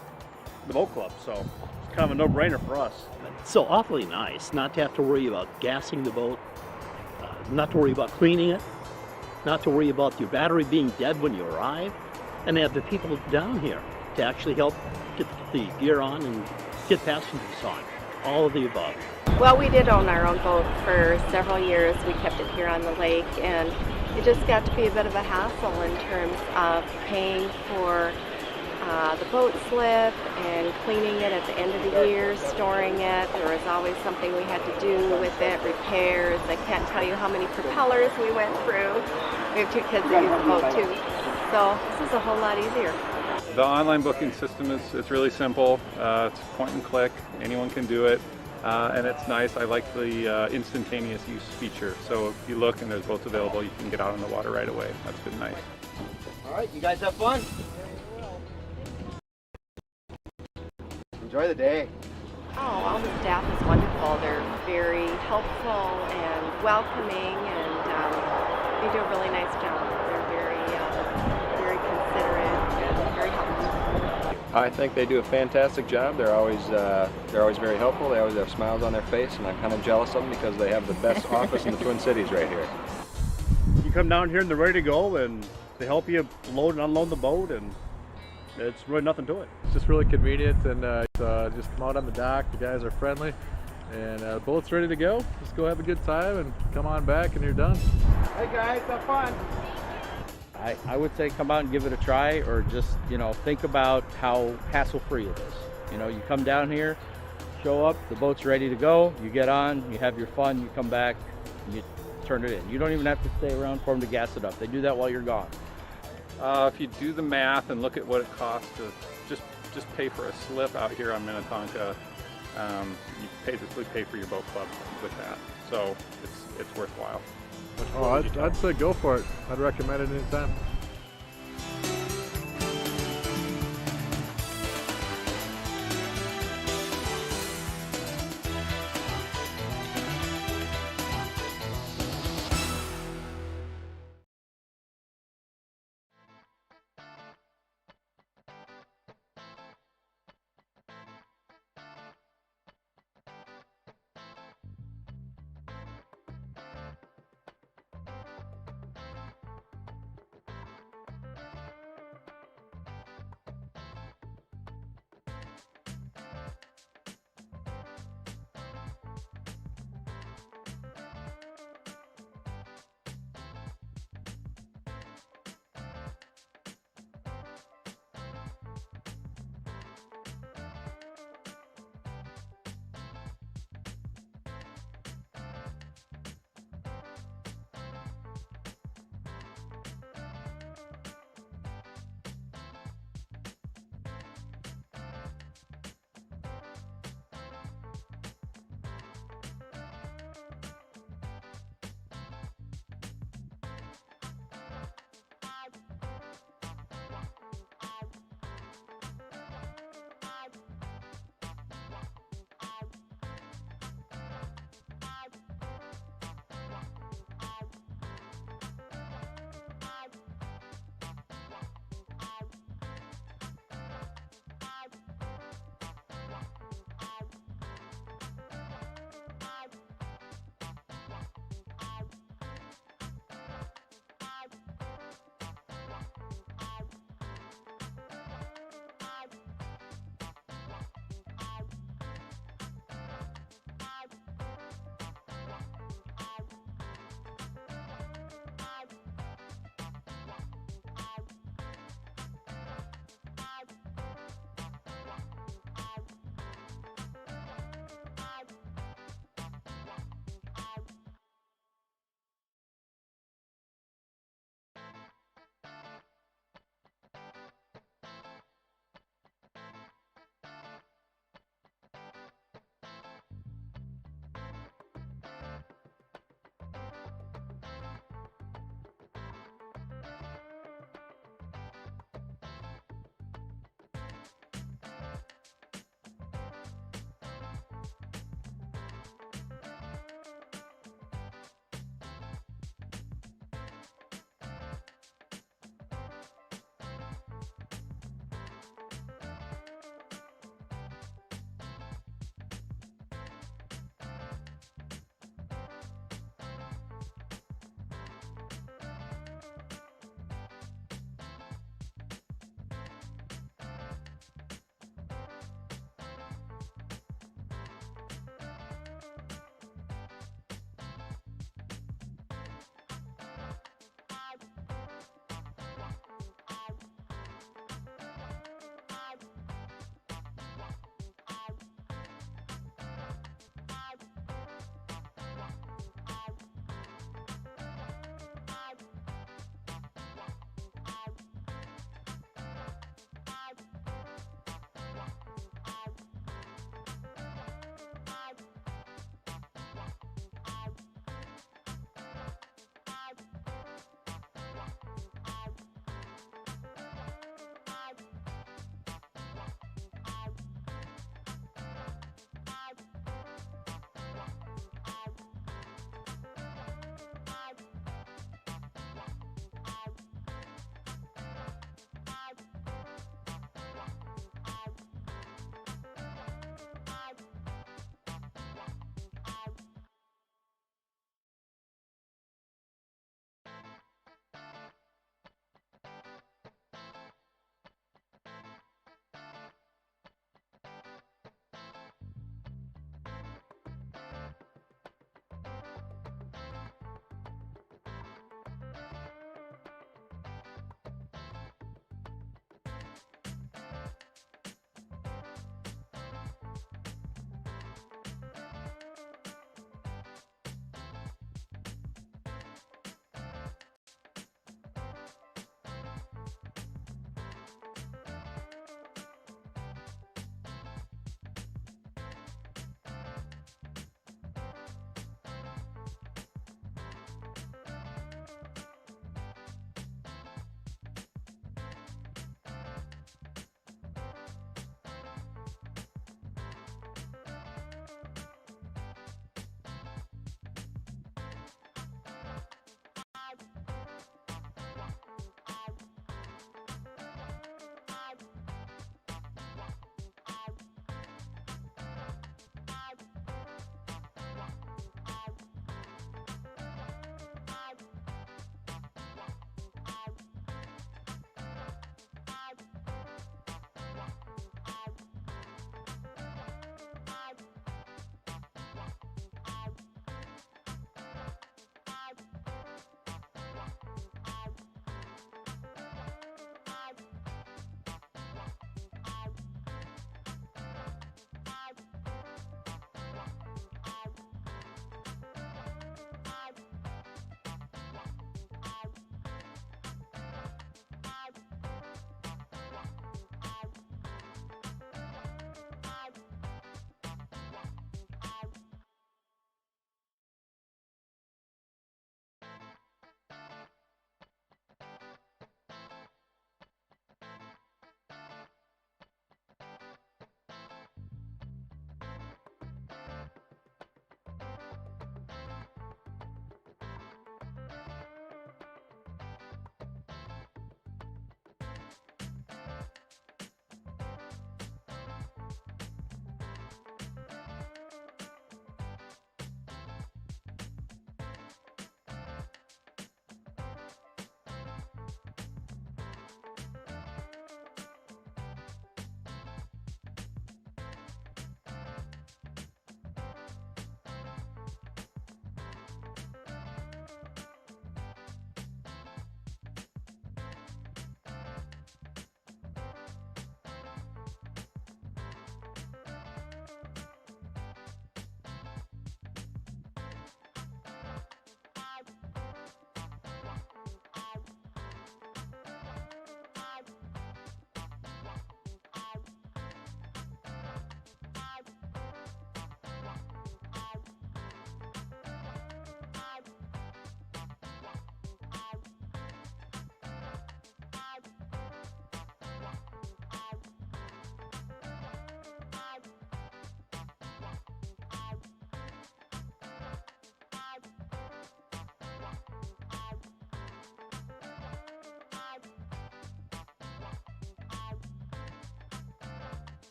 boat club, so it's kind of a no-brainer for us. It's so awfully nice not to have to worry about gassing the boat, not to worry about cleaning it, not to worry about your battery being dead when you arrive, and have the people down here to actually help get the gear on and get passengers on. All of the above. Well, we did own our own boat for several years. We kept it here on the lake, and it just got to be a bit of a hassle in terms of paying for the boat slip and cleaning it at the end of the year, storing it. There was always something we had to do with it, repairs. I can't tell you how many propellers we went through. We have two kids that use the boat too. So this is a whole lot easier. The online booking system it's really simple. It's point and click. Anyone can do it. And it's nice. I like the instantaneous use feature. So if you look and there's boats available, you can get out on the water right away. That's been nice. All right, you guys have fun. Enjoy the day. Oh, all the staff is wonderful. They're very helpful and welcoming, and they do a really nice job. They're very considerate and very helpful. I think they do a fantastic job. They're always very helpful. They always have smiles on their face, and I'm kind of jealous of them because they have the best office in the Twin Cities right here. You come down here and they're ready to go, and they help you load and unload the boat, and it's really nothing to it. It's just really convenient, and just come out on the dock. The guys are friendly, and the boat's ready to go. Just go have a good time and come on back, and you're done. Hey guys, have fun. I would say come out and give it a try, or just, think about how hassle-free it is. You come down here, show up, the boat's ready to go, you get on, you have your fun, you come back, and you turn it in. You don't even have to stay around for them to gas it up. They do that while you're gone. If you do the math and look at what it costs to just pay for a slip out here on Minnetonka, you basically pay for your boat club with that. So it's worthwhile. Oh, I'd say go for it. I'd recommend it anytime.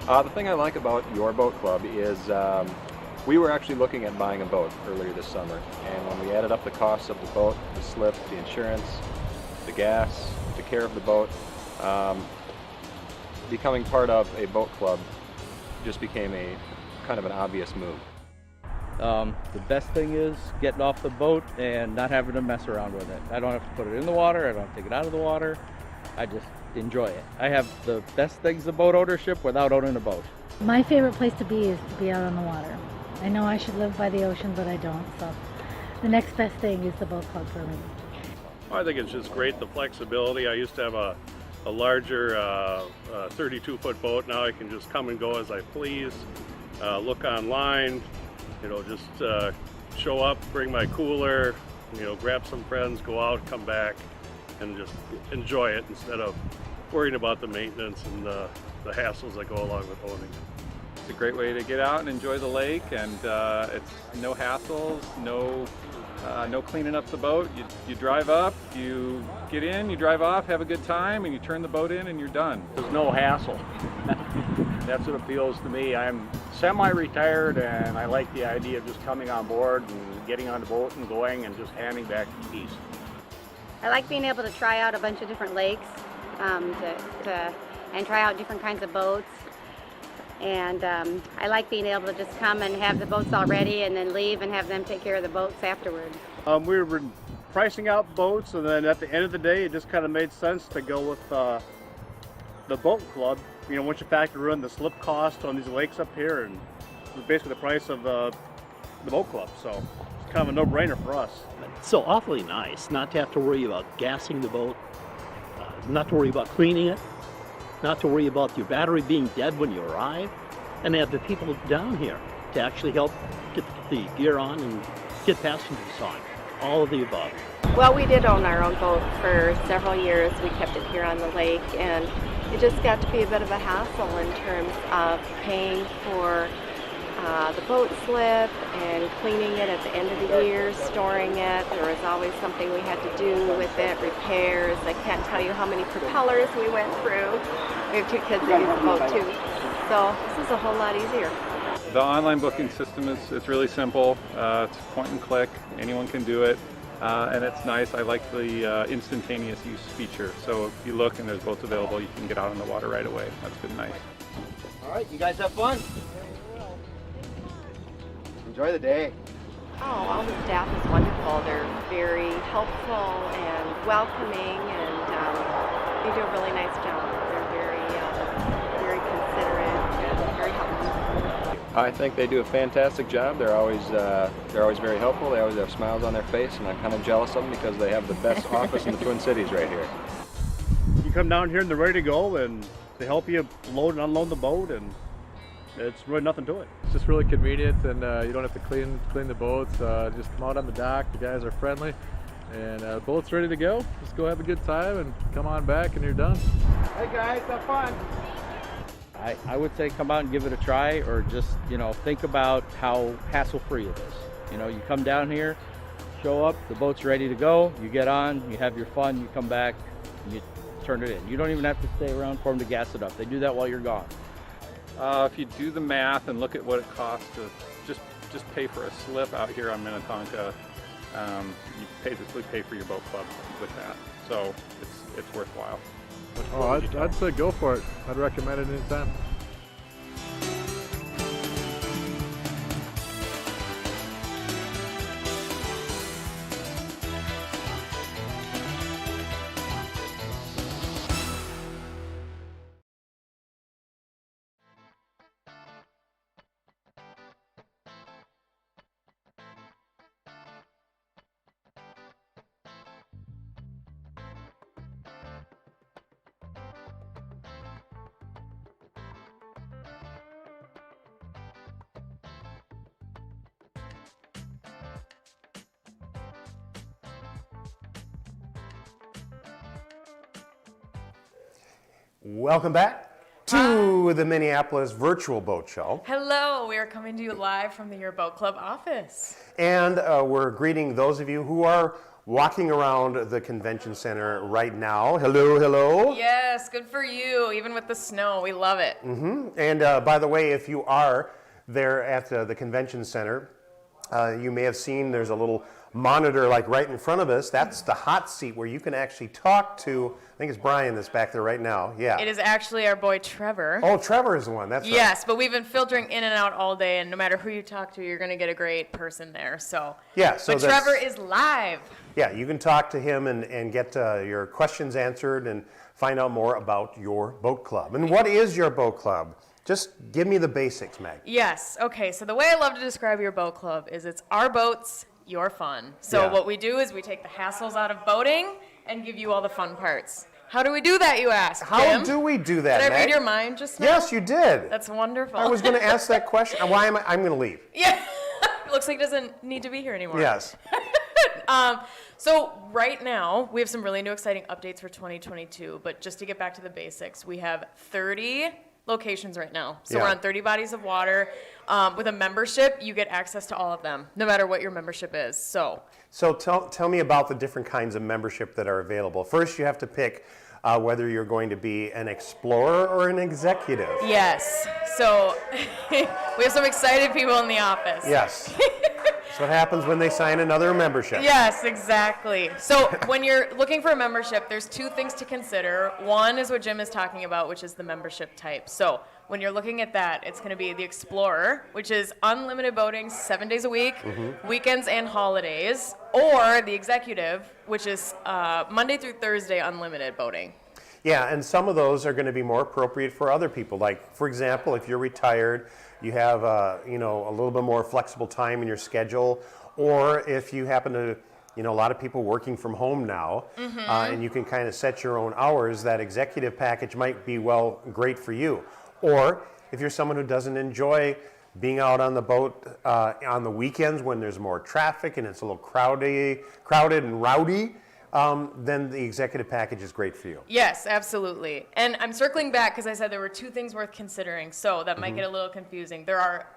The thing I like about your boat club is we were actually looking at buying a boat earlier this summer, and when we added up the costs of the boat, the slip, the insurance, the gas, the care of the boat, becoming part of a boat club just became a kind of an obvious move. The best thing is getting off the boat and not having to mess around with it. I don't have to put it in the water, I don't have to take it out of the water. I just enjoy it. I have the best things of boat ownership without owning a boat. My favorite place to be is to be out on the water. I know I should live by the ocean, but I don't, so the next best thing is the boat club for me. I think it's just great, the flexibility. I used to have a larger 32-foot boat. Now I can just come and go as I please, look online, just show up, bring my cooler, grab some friends, go out, come back, and just enjoy it instead of worrying about the maintenance and the hassles that go along with owning. It's a great way to get out and enjoy the lake, and it's no hassles, no cleaning up the boat. You drive up, you get in, you drive off, have a good time, and you turn the boat in and you're done. There's no hassle. That's what appeals to me. I'm semi-retired and I like the idea of just coming on board and getting on the boat and going and just handing back the keys. I like being able to try out a bunch of different lakes and try out different kinds of boats. And I like being able to just come and have the boats all ready and then leave and have them take care of the boats afterward. We were pricing out boats, and then at the end of the day, it just kind of made sense to go with the boat club. Once you factor in the slip cost on these lakes up here, and it was basically the price of the boat club. So it's kind of a no-brainer for us. It's so awfully nice not to have to worry about gassing the boat, not to worry about cleaning it, not to worry about your battery being dead when you arrive, and have the people down here to actually help get the gear on and get passengers on. All of the above. Well, we did own our own boat for several years. We kept it here on the lake, and it just got to be a bit of a hassle in terms of paying for the boat slip and cleaning it at the end of the year, storing it. There was always something we had to do with it, repairs. I can't tell you how many propellers we went through. We have two kids that use the boat too. So this is a whole lot easier. The online booking system it's really simple. It's point and click. Anyone can do it. And it's nice. I like the instantaneous use feature. So if you look and there's boats available, you can get out on the water right away. That's been nice. All right, you guys have fun. Enjoy the day. Oh, all the staff is wonderful. They're very helpful and welcoming, and they do a really nice job. They're very considerate and very helpful. I think they do a fantastic job. They're always very helpful. They always have smiles on their face, and I'm kind of jealous of them because they have the best office in the Twin Cities right here. You come down here and they're ready to go, and they help you load and unload the boat, and it's really nothing to it. It's just really convenient, and you don't have to clean the boats. Just come out on the dock. The guys are friendly, and the boat's ready to go. Just go have a good time and come on back, and you're done. Hey guys, have fun. I would say come out and give it a try, or just, think about how hassle-free it is. You come down here, show up, the boat's ready to go, you get on, you have your fun, you come back, and you turn it in. You don't even have to stay around for them to gas it up. They do that while you're gone. If you do the math and look at what it costs to just pay for a slip out here on Minnetonka, you basically pay for your boat club with that. So it's worthwhile. Oh, I'd say go for it. I'd recommend it anytime. Welcome back to the Minneapolis Virtual Boat Show. Hello, we are coming to you live from the Your Boat Club office. And we're greeting those of you who are walking around the convention center right now. Hello, hello. Yes, good for you. Even with the snow, we love it. And by the way, if you are there at the convention center, you may have seen there's a little monitor like right in front of us. That's the hot seat where you can actually talk to, I think it's Brian that's back there right now. Yeah. It is actually our boy Trevor. Oh, Trevor is the one. That's right. Yes, but we've been filtering in and out all day, and no matter who you talk to, you're going to get a great person there. So, yeah, so but Trevor is live. Yeah, you can talk to him and get your questions answered and find out more about your boat club. And what is your boat club? Just give me the basics, Meg. Yes. Okay. So the way I love to describe your boat club is it's our boats, your fun. So what we do is we take the hassles out of boating and give you all the fun parts. How do we do that, you ask? How Kim? do we do that, Did I Meg? read your mind just now? Yes, you did. That's wonderful. I was going to ask that question. Why am I'm going to leave. Yeah. It looks like it doesn't need to be here anymore. Yes. So right now, we have some really new exciting updates for 2022, but just to get back to the basics, we have 30 locations right now. So we're on 30 bodies of water. With a membership, you get access to all of them, no matter what your membership is. So tell me about the different kinds of membership that are available. First, you have to pick whether you're going to be an explorer or an executive. Yes. So we have some excited people in the office. Yes. That's what happens when they sign another membership. Yes, exactly. So when you're looking for a membership, there's two things to consider. One is what Jim is talking about, which is the membership type. So when you're looking at that, it's going to be the Explorer, which is unlimited boating 7 days a week, weekends and holidays, or the Executive, which is Monday through Thursday unlimited boating. Yeah, and some of those are going to be more appropriate for other people. Like, for example, if you're retired, you have a little bit more flexible time in your schedule, or if you happen to, a lot of people working from home now, and you can kind of set your own hours, that executive package might be great for you. Or if you're someone who doesn't enjoy being out on the boat on the weekends when there's more traffic and it's a little crowded and rowdy, then the executive package is great for you. Yes, absolutely. And I'm circling back because I said there were two things worth considering, so that might get a little confusing.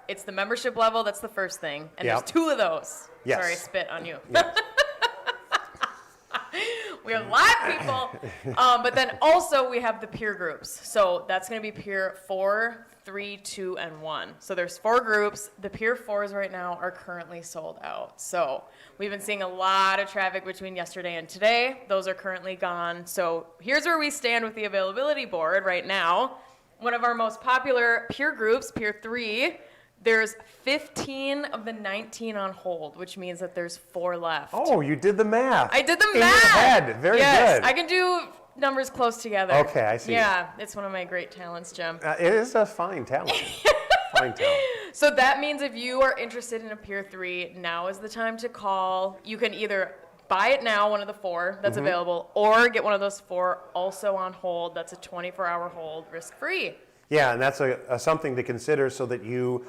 It's the membership level, that's the first thing, and there's two of those. Yes. Sorry, I spit on you. Yes. We're live people. But then also we have the peer groups. So that's going to be peer 4, 3, 2, and 1. So there's 4 groups. The peer 4s right now are currently sold out. So we've been seeing a lot of traffic between yesterday and today. Those are currently gone. So here's where we stand with the availability board right now. One of our most popular peer groups, peer 3, there's 15 of the 19 on hold, which means that there's 4 left. Oh, you did the math. I did the in math. your head. Very yes, good. I can do numbers close together. Okay, I see. Yeah, it's one of my great talents, Jim. It is a fine talent. Fine talent. So that means if you are interested in a Peer 3, now is the time to call. You can either buy it now, one of the 4 that's available, or get one of those 4 also on hold. That's a 24-hour hold, risk-free. Yeah, and that's something to consider so that you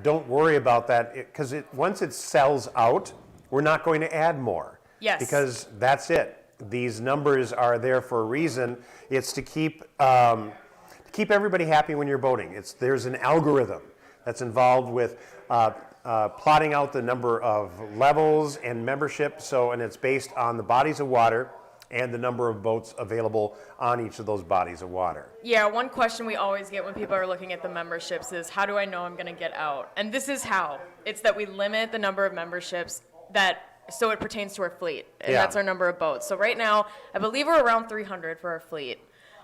don't worry about that, because once it sells out, we're not going to add more. Yes. Because that's it. These numbers are there for a reason. It's to keep everybody happy when you're boating. There's an algorithm that's involved with plotting out the number of levels and membership. And it's based on the bodies of water and the number of boats available on each of those bodies of water. Yeah, one question we always get when people are looking at the memberships is, how do I know I'm going to get out? And this is how. It's that we limit the number of memberships so it pertains to our fleet, and that's our number of boats. So right now, I believe we're around 300 for our fleet.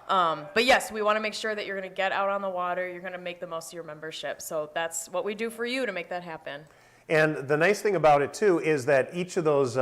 But yes, we want to make sure that you're going to get out on the water, you're going to make the most of your membership. So that's what we do for you to make that happen. And the nice thing about it too is that each of those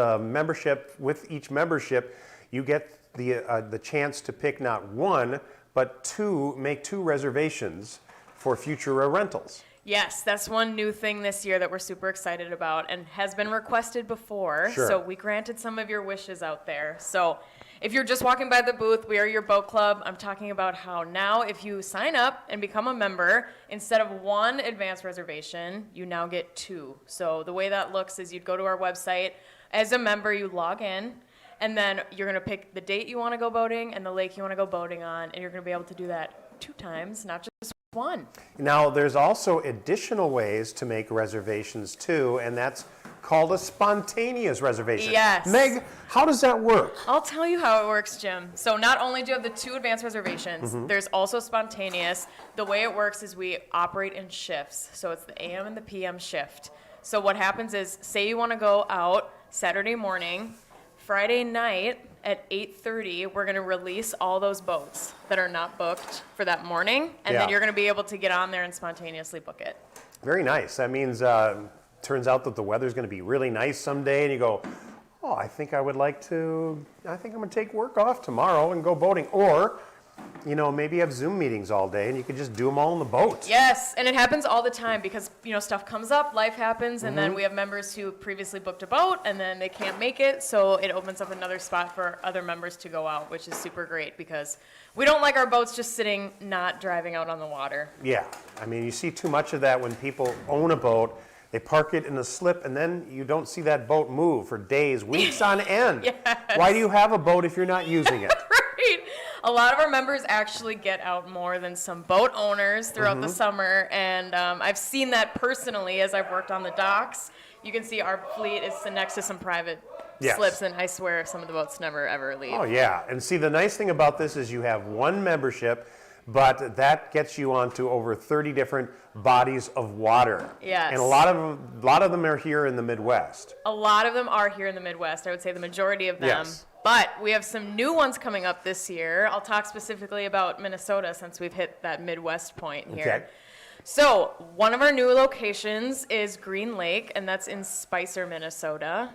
with each membership, you get the chance to pick not 1, but make 2 reservations for future rentals. Yes, that's one new thing this year that we're super excited about and has been requested before. Sure. So we granted some of your wishes out there. So if you're just walking by the booth, we are your boat club. I'm talking about how now if you sign up and become a member, instead of 1 advance reservation, you now get 2. So the way that looks is you'd go to our website. As a member, you log in, and then you're going to pick the date you want to go boating and the lake you want to go boating on, and you're going to be able to do that 2 times, not just 1. Now, there's also additional ways to make reservations too, and that's called a spontaneous reservation. Yes. Meg, how does that work? I'll tell you how it works, Jim. So not only do you have the 2 advanced reservations, there's also spontaneous. The way it works is we operate in shifts. So it's the AM and the PM shift. So what happens is, say you want to go out Saturday morning, Friday night at 8:30, we're going to release all those boats that are not booked for that morning, and then you're going to be able to get on there and spontaneously book it. Very nice. That means, turns out that the weather's going to be really nice someday, and you go, oh, I think I'm going to take work off tomorrow and go boating. Or, you know, maybe you have Zoom meetings all day, and you could just do them all in the boat. Yes, and it happens all the time because, you know, stuff comes up, life happens, and then we have members who previously booked a boat, and then they can't make it, so it opens up another spot for other members to go out, which is super great because we don't like our boats just sitting, not driving out on the water. Yeah, I mean, you see too much of that when people own a boat. They park it in a slip, and then you don't see that boat move for days, weeks on end. Yes. Why do you have a boat if you're not using it? Right. A lot of our members actually get out more than some boat owners throughout the summer, and I've seen that personally as I've worked on the docks. You can see our fleet is next to some private slips, and I swear some of the boats never ever leave. Oh, yeah. And see, the nice thing about this is you have one membership, but that gets you onto over 30 different bodies of water. Yes. And a lot of them are here in the Midwest. A lot of them are here in the Midwest. I would say the majority of them. Yes. But we have some new ones coming up this year. I'll talk specifically about Minnesota since we've hit that Midwest point here. Okay. So one of our new locations is Green Lake, and that's in Spicer, Minnesota.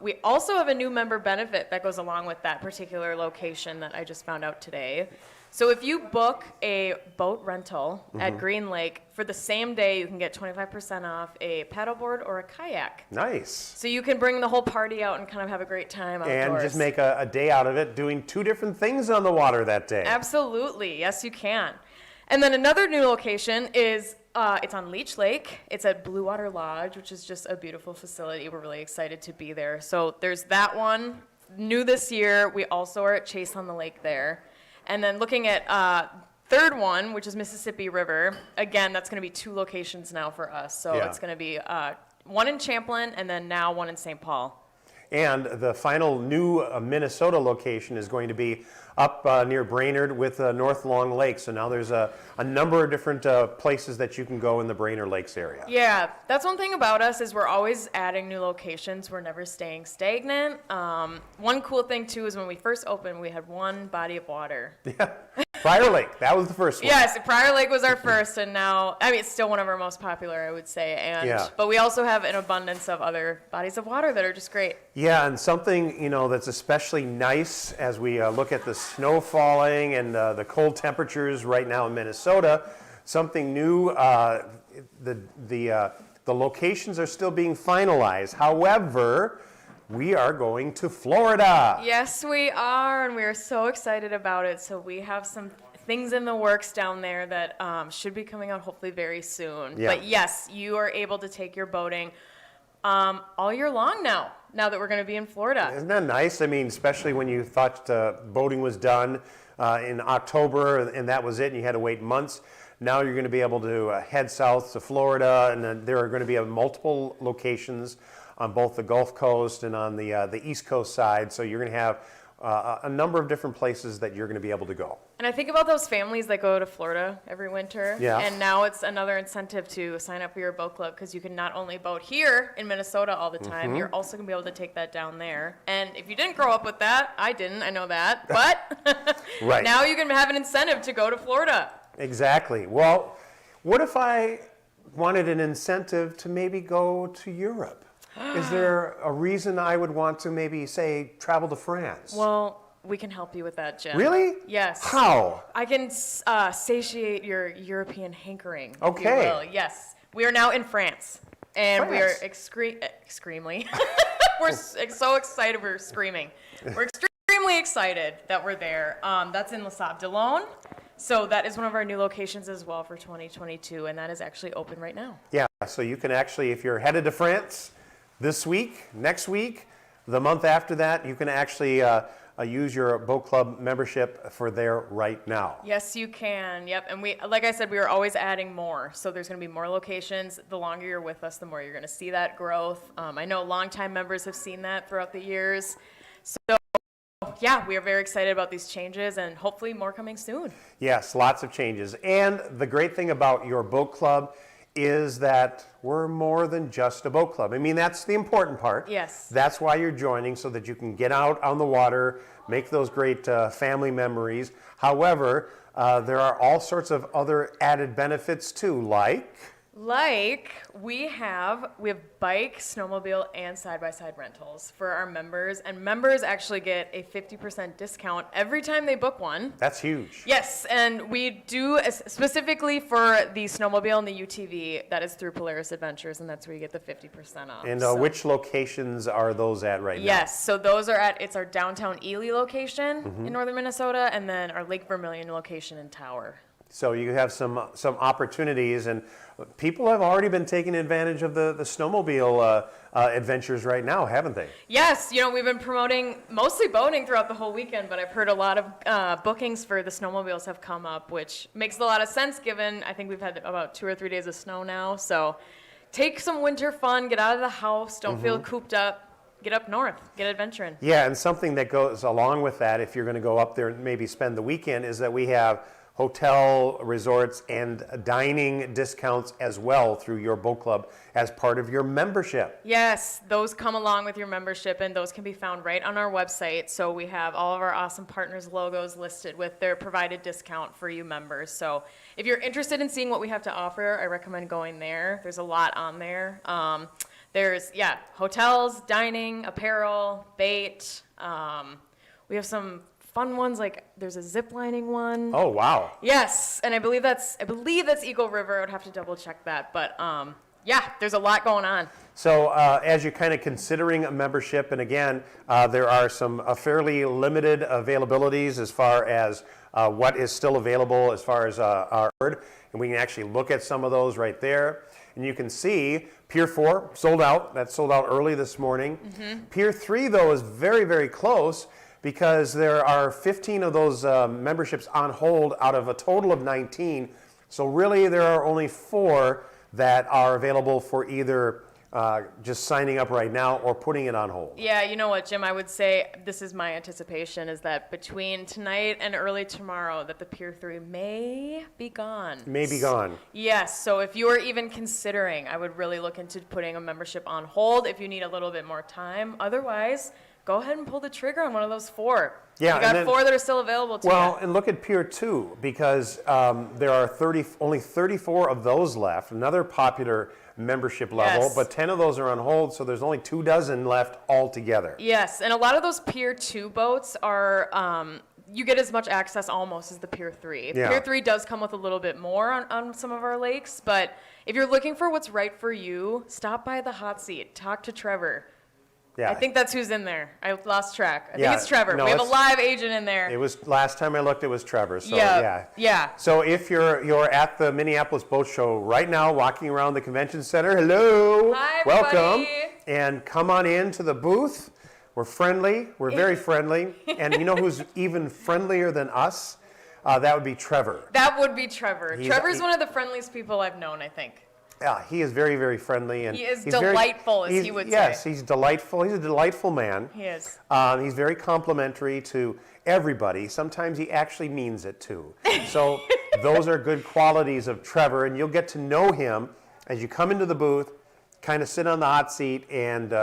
We also have a new member benefit that goes along with that particular location that I just found out today. So if you book a boat rental at Green Lake, for the same day you can get 25% off a paddleboard or a kayak. Nice. So you can bring the whole party out and kind of have a great time outdoors. And just make a day out of it, doing 2 different things on the water that day. Absolutely, yes you can. And then another new location is, it's on Leech Lake. It's at Blue Water Lodge, which is just a beautiful facility. We're really excited to be there. So there's that one, new this year. We also are at Chase on the Lake there. And then looking at third one, which is Mississippi River, again, that's going to be 2 locations now for us. So it's going to be one in Champlin and then now one in St. Paul. And the final new Minnesota location is going to be up near Brainerd with North Long Lake. So now there's a number of different places that you can go in the Brainerd Lakes area. Yeah, that's one thing about us is we're always adding new locations. We're never staying stagnant. One cool thing too is when we first opened, we had one body of water. Yeah, Prior Lake, that was the first one. Yes, Prior Lake was our first, and now, I mean, it's still one of our most popular, I would say. And but we also have an abundance of other bodies of water that are just great. Yeah, and something, you know, that's especially nice as we look at the snow falling and the cold temperatures right now in Minnesota, something new, the locations are still being finalized. However, we are going to Florida. Yes, we are, and we are so excited about it. So we have some things in the works down there that should be coming out hopefully very soon. Yeah. But yes, you are able to take your boating all year long now that we're going to be in Florida. Isn't that nice? I mean, especially when you thought boating was done in October and that was it, and you had to wait months. Now you're going to be able to head south to Florida, and then there are going to be multiple locations on both the Gulf Coast and on the East Coast side. So you're going to have a number of different places that you're going to be able to go. And I think about those families that go to Florida every winter. Yeah. And now it's another incentive to sign up for your boat club because you can not only boat here in Minnesota all the time, you're also going to be able to take that down there. And if you didn't grow up with that, I didn't, I know that, but Right. now you can have an incentive to go to Florida. Exactly. Well, what if I wanted an incentive to maybe go to Europe? Is there a reason I would want to maybe, say, travel to France? Well, we can help you with that, Jim. Really? Yes. How? I can satiate your European hankering. if Okay. you will. Yes. We are now in France, and we are extremely. We're so excited. We're screaming. We're extremely excited that we're there. That's in Les Sables-d'Olonne. So that is one of our new locations as well for 2022, and that is actually open right now. Yeah, so you can actually, if you're headed to France this week, next week, the month after that, you can actually use your boat club membership for there right now. Yes, you can. Yep. And we, like I said, we are always adding more. So there's going to be more locations. The longer you're with us, the more you're going to see that growth. I know longtime members have seen that throughout the years. So yeah, we are very excited about these changes and hopefully more coming soon. Yes, lots of changes. And the great thing about your boat club is that we're more than just a boat club. I mean, that's the important part. Yes. That's why you're joining, so that you can get out on the water, make those great family memories. However, there are all sorts of other added benefits too, like we have bike, snowmobile, and side-by-side rentals for our members, and members actually get a 50% discount every time they book one. That's huge. Yes, and we do specifically for the snowmobile and the UTV, that is through Polaris Adventures, and that's where you get the 50% off. And So- which locations are those at right now? Yes, so those are it's our downtown Ely location in northern Minnesota, and then our Lake Vermilion location in Tower. So you have some opportunities, and people have already been taking advantage of the snowmobile adventures right now, haven't they? Yes, we've been promoting mostly boating throughout the whole weekend, but I've heard a lot of bookings for the snowmobiles have come up, which makes a lot of sense given I think we've had about 2 or 3 days of snow now. So take some winter fun, get out of the house, don't feel cooped up. Get up north, get adventuring. Yeah, and something that goes along with that, if you're going to go up there and maybe spend the weekend, is that we have hotel, resorts, and dining discounts as well through your boat club as part of your membership. Yes, those come along with your membership, and those can be found right on our website. So we have all of our awesome partners' logos listed with their provided discount for you members. So if you're interested in seeing what we have to offer, I recommend going there. There's a lot on there. There's, hotels, dining, apparel, bait. We have some fun ones, like there's a zip lining one. Oh, wow. Yes, and I believe that's Eagle River. I would have to double check that, but there's a lot going on. So as you're kind of considering a membership, and again, there are some fairly limited availabilities as far as what is still available as far as our and we can actually look at some of those right there. And you can see Pier 4 sold out. That sold out early this morning. Pier 3, though, is very, very close, because there are 15 of those memberships on hold out of a total of 19. So really there are only 4 that are available for either just signing up right now or putting it on hold. Yeah, you know what, Jim, I would say this is my anticipation, is that between tonight and early tomorrow that the Pier 3 may be gone. May be gone. Yes, so if you are even considering, I would really look into putting a membership on hold if you need a little bit more time. Otherwise, go ahead and pull the trigger on one of those 4. Yeah, you got 4 that are still available to Well, you. and look at Pier 2, because there are only 34 of those left, another popular membership level, Yes. but 10 of those are on hold, so there's only 24 left altogether. Yes, and a lot of those Pier 2 boats are, you get as much access almost as the Pier 3. Yeah. Pier 3 does come with a little bit more on some of our lakes, but if you're looking for what's right for you, stop by the hot seat, talk to Trevor. Yeah. I think that's who's in there. I lost track. I Yeah, think it's Trevor. no, We have a it's- live agent in there. It was, last time I looked, it was Trevor, so Yeah, yeah. So if you're at the Minneapolis Boat Show right now, walking around the convention center, hello, Hi, welcome, everybody. and come on in to the booth. We're friendly, we're very friendly, and you know who's even friendlier than us? That would be Trevor. That would be Trevor. He's- Trevor's one of the friendliest people I've known, I think. Yeah, he is very, very friendly, and He is he's very- delightful, as he's- he would yes, say. he's delightful. He's a delightful man. He is. He's very complimentary to everybody. Sometimes he actually means it too. So those are good qualities of Trevor, and you'll get to know him as you come into the booth, kind of sit on the hot seat and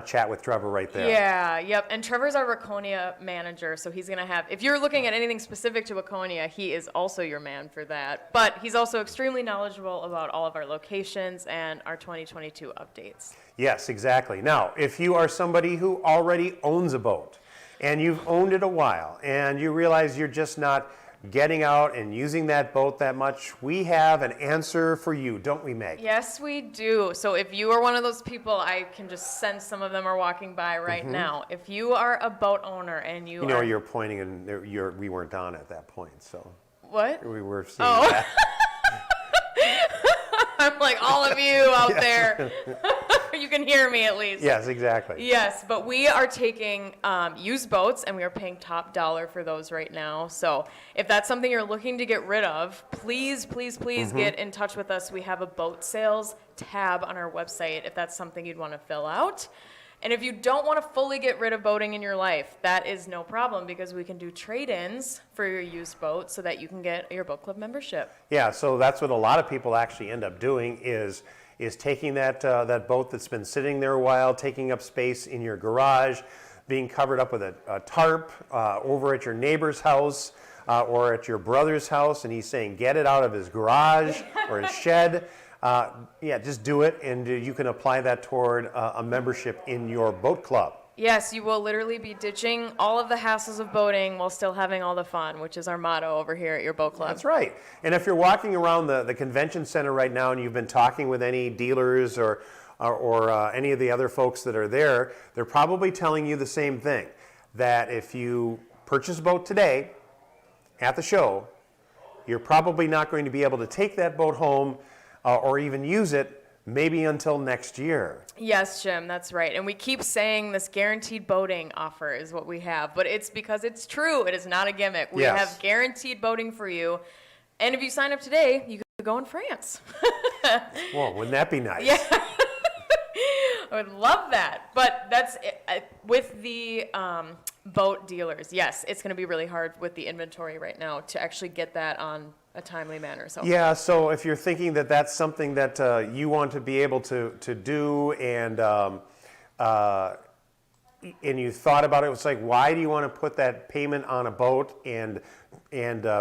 chat with Trevor right there. Yeah, yep. And Trevor's our Waconia manager, so he's going to have, if you're looking at anything specific to Waconia, he is also your man for that. But he's also extremely knowledgeable about all of our locations and our 2022 updates. Yes, exactly. Now, if you are somebody who already owns a boat and you've owned it a while and you realize you're just not getting out and using that boat that much, we have an answer for you, don't we, Meg? Yes, we do. So if you are one of those people, I can just sense some of them are walking by right now. If you are a boat owner and you know, are... you're pointing and we weren't on at that point, so. What? We were seeing Oh. that. I'm like, all of you out there. Are you can hear me at least. Yes, exactly. Yes, but we are taking used boats, and we are paying top dollar for those right now. So if that's something you're looking to get rid of, please, please, please get in touch with us. We have a boat sales tab on our website if that's something you'd want to fill out. And if you don't want to fully get rid of boating in your life, that is no problem, because we can do trade-ins for your used boat so that you can get your boat club membership. Yeah, so that's what a lot of people actually end up doing is taking that boat that's been sitting there a while, taking up space in your garage, being covered up with a tarp over at your neighbor's house or at your brother's house, and he's saying get it out of his garage or his shed. Yeah, just do it, and you can apply that toward a membership in your boat club. Yes, you will literally be ditching all of the hassles of boating while still having all the fun, which is our motto over here at your boat club. That's right. And if you're walking around the convention center right now and you've been talking with any dealers or any of the other folks that are there, they're probably telling you the same thing, that if you purchase a boat today at the show, you're probably not going to be able to take that boat home or even use it maybe until next year. Yes, Jim, that's right. And we keep saying this guaranteed boating offer is what we have, but it's because it's true. It is not a gimmick. We have guaranteed boating for you. And if you sign up today, you could go in France. Well, wouldn't that be nice? Yeah. I would love that. But that's it. With the boat dealers, yes, it's going to be really hard with the inventory right now to actually get that on a timely manner. So yeah, so if you're thinking that that's something that you want to be able to do and you thought about it, it's like, why do you want to put that payment on a boat and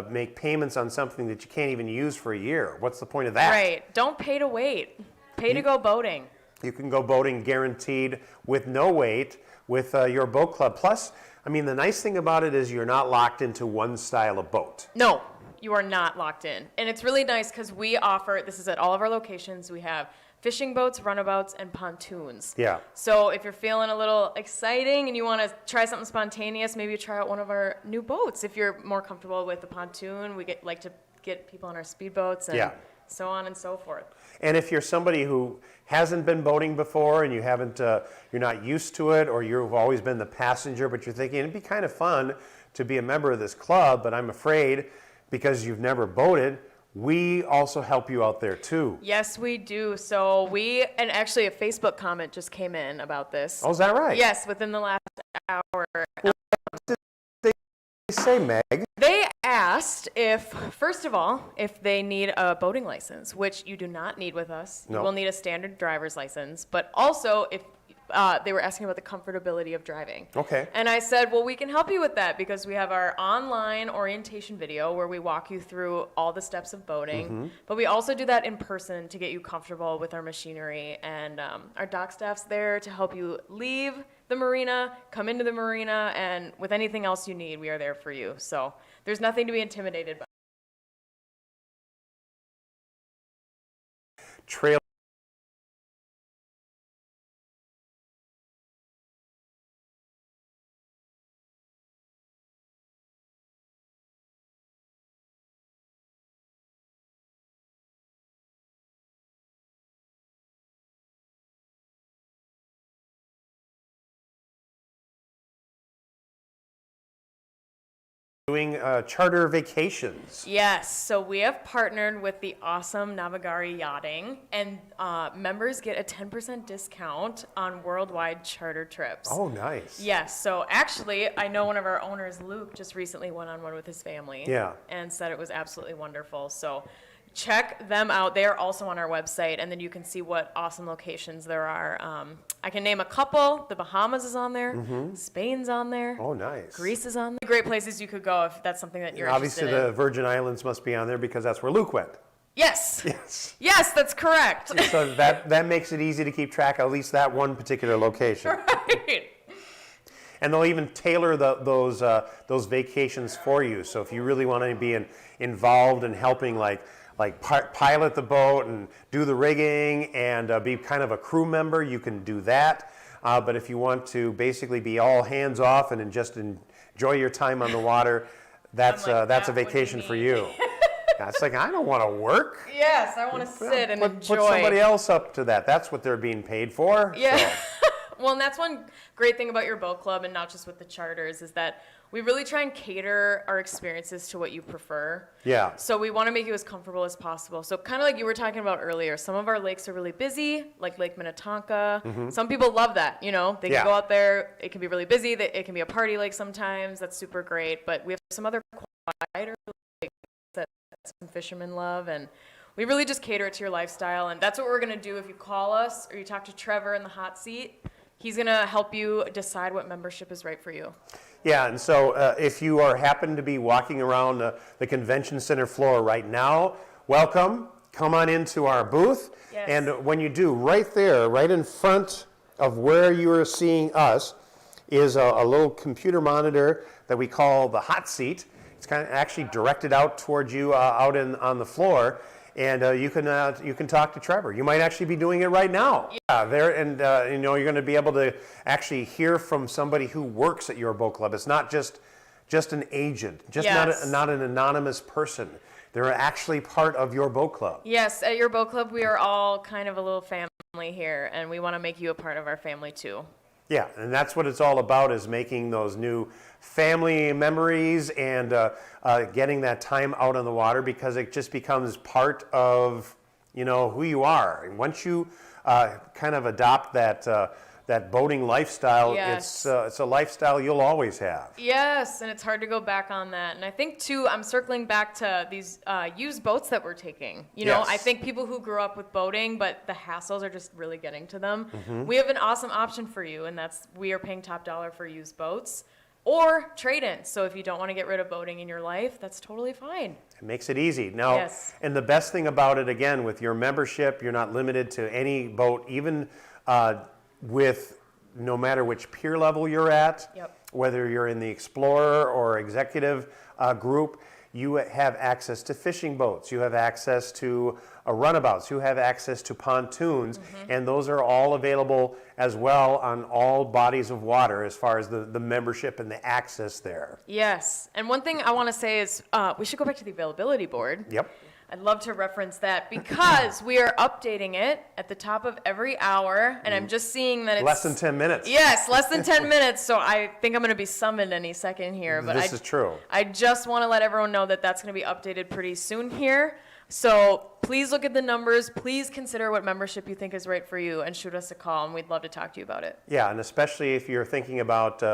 make payments on something that you can't even use for a year? What's the point of that? Right. Don't pay to wait. Pay to go boating. You can go boating guaranteed with no wait with your boat club. Plus, I mean, the nice thing about it is you're not locked into one style of boat. No, you are not locked in. And it's really nice because we offer, this is at all of our locations, we have fishing boats, runabouts, and pontoons. Yeah. So if you're feeling a little exciting and you want to try something spontaneous, maybe try out one of our new boats. If you're more comfortable with the pontoon, we like to get people on our speedboats and so on and so forth. And if you're somebody who hasn't been boating before and you haven't, you're not used to it, or you've always been the passenger, but you're thinking it'd be kind of fun to be a member of this club, but I'm afraid because you've never boated, we also help you out there too. Yes, we do. So and actually a Facebook comment just came in about this. Oh, is that right? Yes, within the last hour. Well, what did they say, Meg? They asked if, first of all, if they need a boating license, which you do not need with us. No. You will need a standard driver's license, but also if they were asking about the comfortability of driving. Okay. And I said, well, we can help you with that because we have our online orientation video where we walk you through all the steps of boating, but we also do that in person to get you comfortable with our machinery, and our dock staff's there to help you leave the marina, come into the marina, and with anything else you need, we are there for you. So there's nothing to be intimidated by. Trail doing charter vacations. Yes, so we have partnered with the awesome Navigari Yachting, and members get a 10% discount on worldwide charter trips. Oh, nice. Yes, so actually, I know one of our owners, Luke, just recently went on one with his family. Yeah. And said it was absolutely wonderful. So check them out. They are also on our website, and then you can see what awesome locations there are. I can name a couple. The Bahamas is on there. Spain's on there. Oh, nice. Greece is on there. Great places you could go if that's something that you're Obviously, interested in. the Virgin Islands must be on there because that's where Luke went. Yes. Yes. Yes, that's correct. So that makes it easy to keep track of at least that one particular location. Right. And they'll even tailor those vacations for you. So if you really want to be involved in helping, like pilot the boat and do the rigging and be kind of a crew member, you can do that. But if you want to basically be all hands off and just enjoy your time on the water, that's a vacation for you. It's like, I don't want to work. Yes, I want to sit and enjoy. Put somebody else up to that. That's what they're being paid for. Yeah. So. Well, and that's one great thing about your boat club, and not just with the charters, is that we really try and cater our experiences to what you prefer. Yeah. So we want to make you as comfortable as possible. So kind of like you were talking about earlier, some of our lakes are really busy, like Lake Minnetonka. Mhm. Some people love that, you know. They can Yeah. go out there, it can be really busy, it can be a party lake sometimes, that's super great. But we have some other quieter lakes that some fishermen love, and we really just cater it to your lifestyle. And that's what we're going to do if you call us or you talk to Trevor in the hot seat. He's going to help you decide what membership is right for you. Yeah, and so if you happen to be walking around the convention center floor right now, welcome. Come on into our booth. Yes. And when you do, right there, right in front of where you are seeing us, is a little computer monitor that we call the hot seat. It's kind of actually directed out towards you out on the floor. And you can talk to Trevor. You might actually be doing it right now. Yeah, there, and you know, you're going to be able to actually hear from somebody who works at your boat club. It's not just an agent, just Yes. not an anonymous person. They're actually part of your boat club. Yes, at your boat club, we are all kind of a little family here, and we want to make you a part of our family too. Yeah, and that's what it's all about, is making those new family memories and getting that time out on the water, because it just becomes part of, you know, who you are. And once you kind of adopt that boating lifestyle, Yes. it's a lifestyle you'll always have. Yes, and it's hard to go back on that. And I think, too, I'm circling back to these used boats that we're taking. You know, Yes. I think people who grew up with boating, but the hassles are just really getting to them. Mhm. We have an awesome option for you, and that's we are paying top dollar for used boats or trade-ins. So if you don't want to get rid of boating in your life, that's totally fine. It makes it easy. Now, Yes. and the best thing about it, again, with your membership, you're not limited to any boat, even with no matter which pier level you're at, Yep. whether you're in the Explorer or Executive group, you have access to fishing boats, you have access to runabouts, you have access to pontoons, and those are all available as well on all bodies of water as far as the membership and the access there. Yes, and one thing I want to say is we should go back to the availability board. Yep. I'd love to reference that because we are updating it at the top of every hour, and I'm just seeing that it's Less than 10 minutes. Yes, less than 10 minutes. So I think I'm going to be summoned any second here. But This is true. I just want to let everyone know that that's going to be updated pretty soon here. So please look at the numbers. Please consider what membership you think is right for you, and shoot us a call, and we'd love to talk to you about it. Yeah, and especially if you're thinking about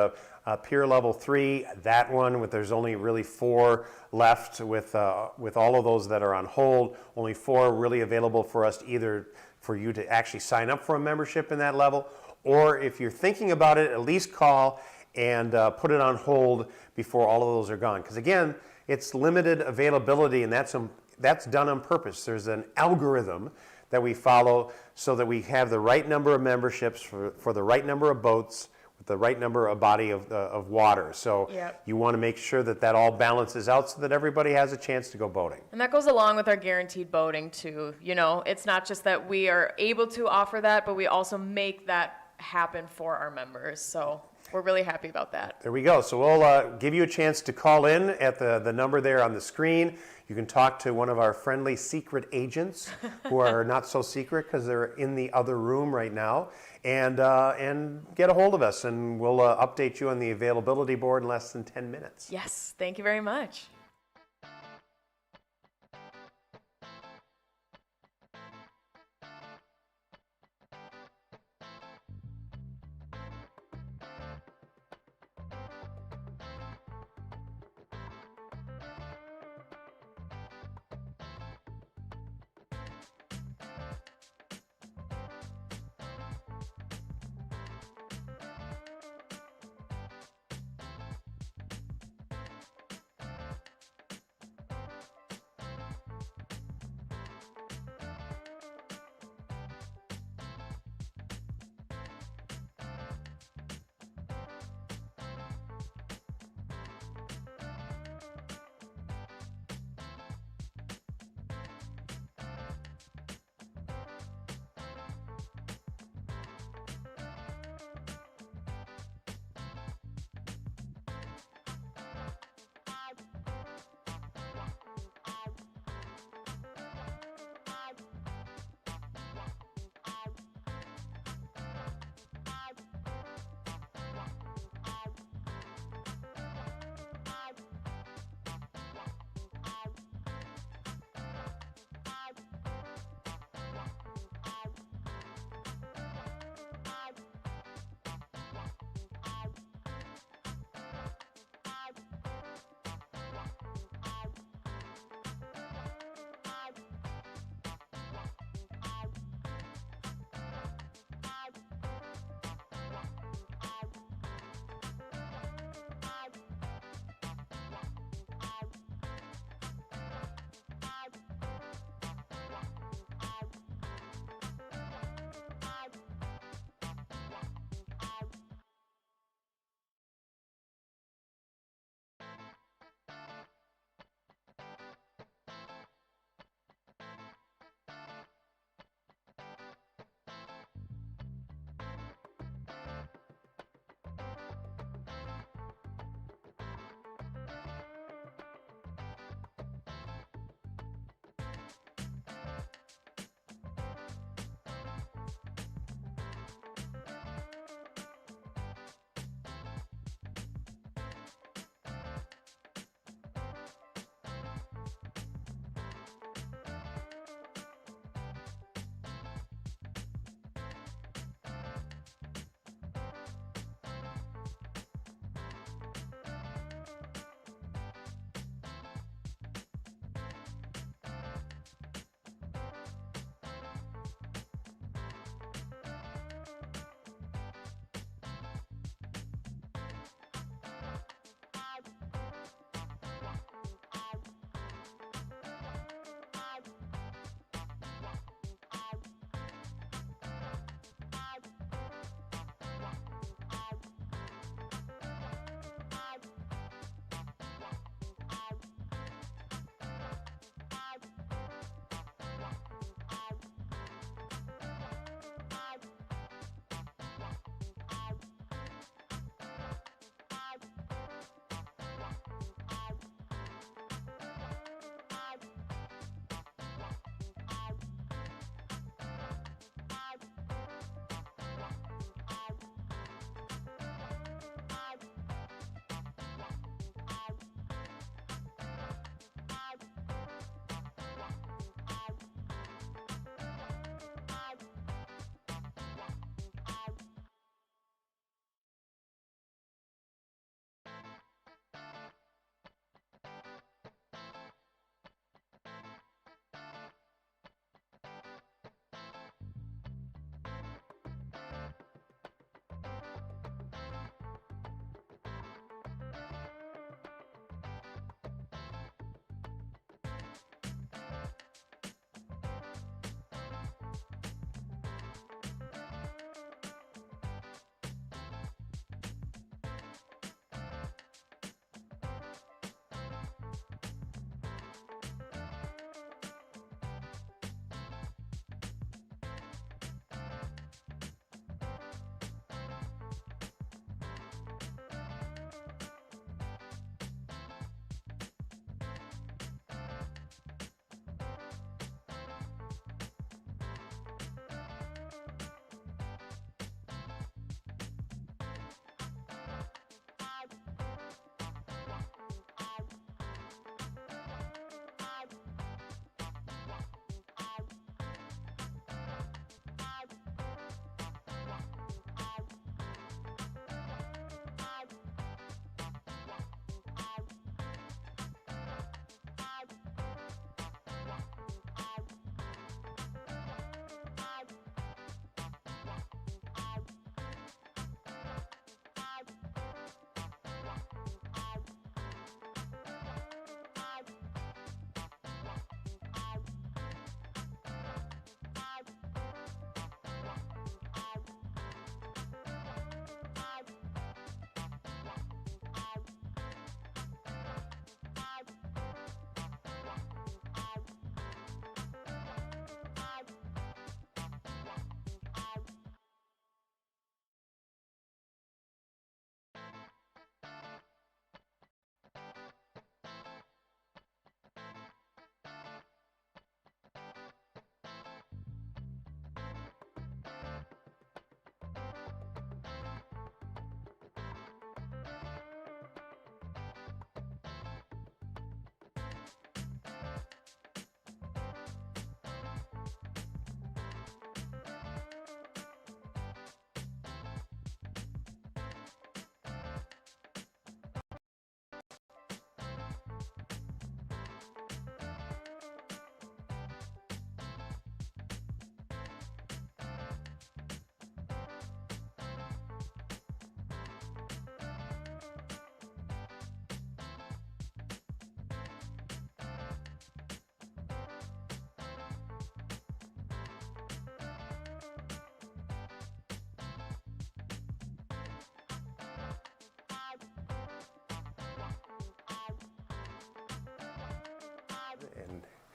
Pier Level 3, that one, there's only really 4 left with all of those that are on hold, only 4 really available for us either for you to actually sign up for a membership in that level, or if you're thinking about it, at least call and put it on hold before all of those are gone. Because again, it's limited availability, and that's done on purpose. There's an algorithm that we follow so that we have the right number of memberships for the right number of boats with the right number of body of water. So Yep. you want to make sure that all balances out so that everybody has a chance to go boating. And that goes along with our guaranteed boating too. You know, it's not just that we are able to offer that, but we also make that happen for our members. So we're really happy about that. There we go. So we'll give you a chance to call in at the number there on the screen. You can talk to one of our friendly secret agents who are not so secret because they're in the other room right now, and get a hold of us, and we'll update you on the availability board in less than 10 minutes. Yes, thank you very much.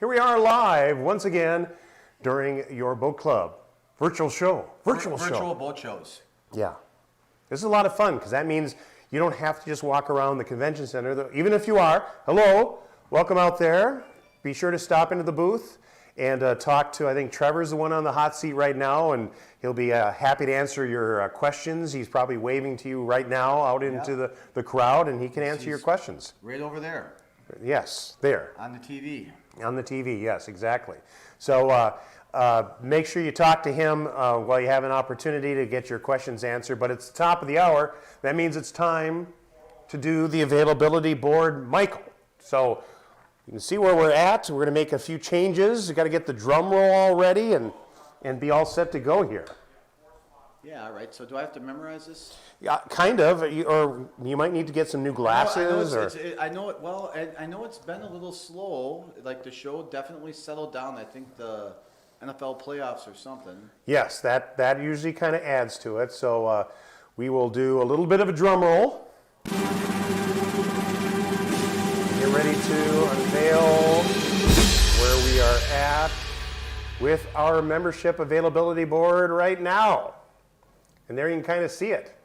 Here we are live once again during your boat club virtual show. Virtual boat shows. Yeah. This is a lot of fun because that means you don't have to just walk around the convention center. Even if you are, hello, welcome out there. Be sure to stop into the booth and talk to, I think Trevor's the one on the hot seat right now, and he'll be happy to answer your questions. He's probably waving to you right now out into the crowd, and he can answer your questions. Right over there. Yes, there. On the TV. On the TV, yes, exactly. So make sure you talk to him while you have an opportunity to get your questions answered. But it's the top of the hour. That means it's time to do the availability board, Michael. So you can see where we're at. We're going to make a few changes. We've got to get the drum roll all ready and be all set to go here. Yeah, all right. So do I have to memorize this? Yeah, kind of. Or you might need to get some new glasses. I know it well. I know it's been a little slow. Like the show definitely settled down. I think the NFL playoffs or something. Yes, that usually kind of adds to it. So we will do a little bit of a drum roll. Get ready to unveil where we are at with our membership availability board right now. And there you can kind of see it.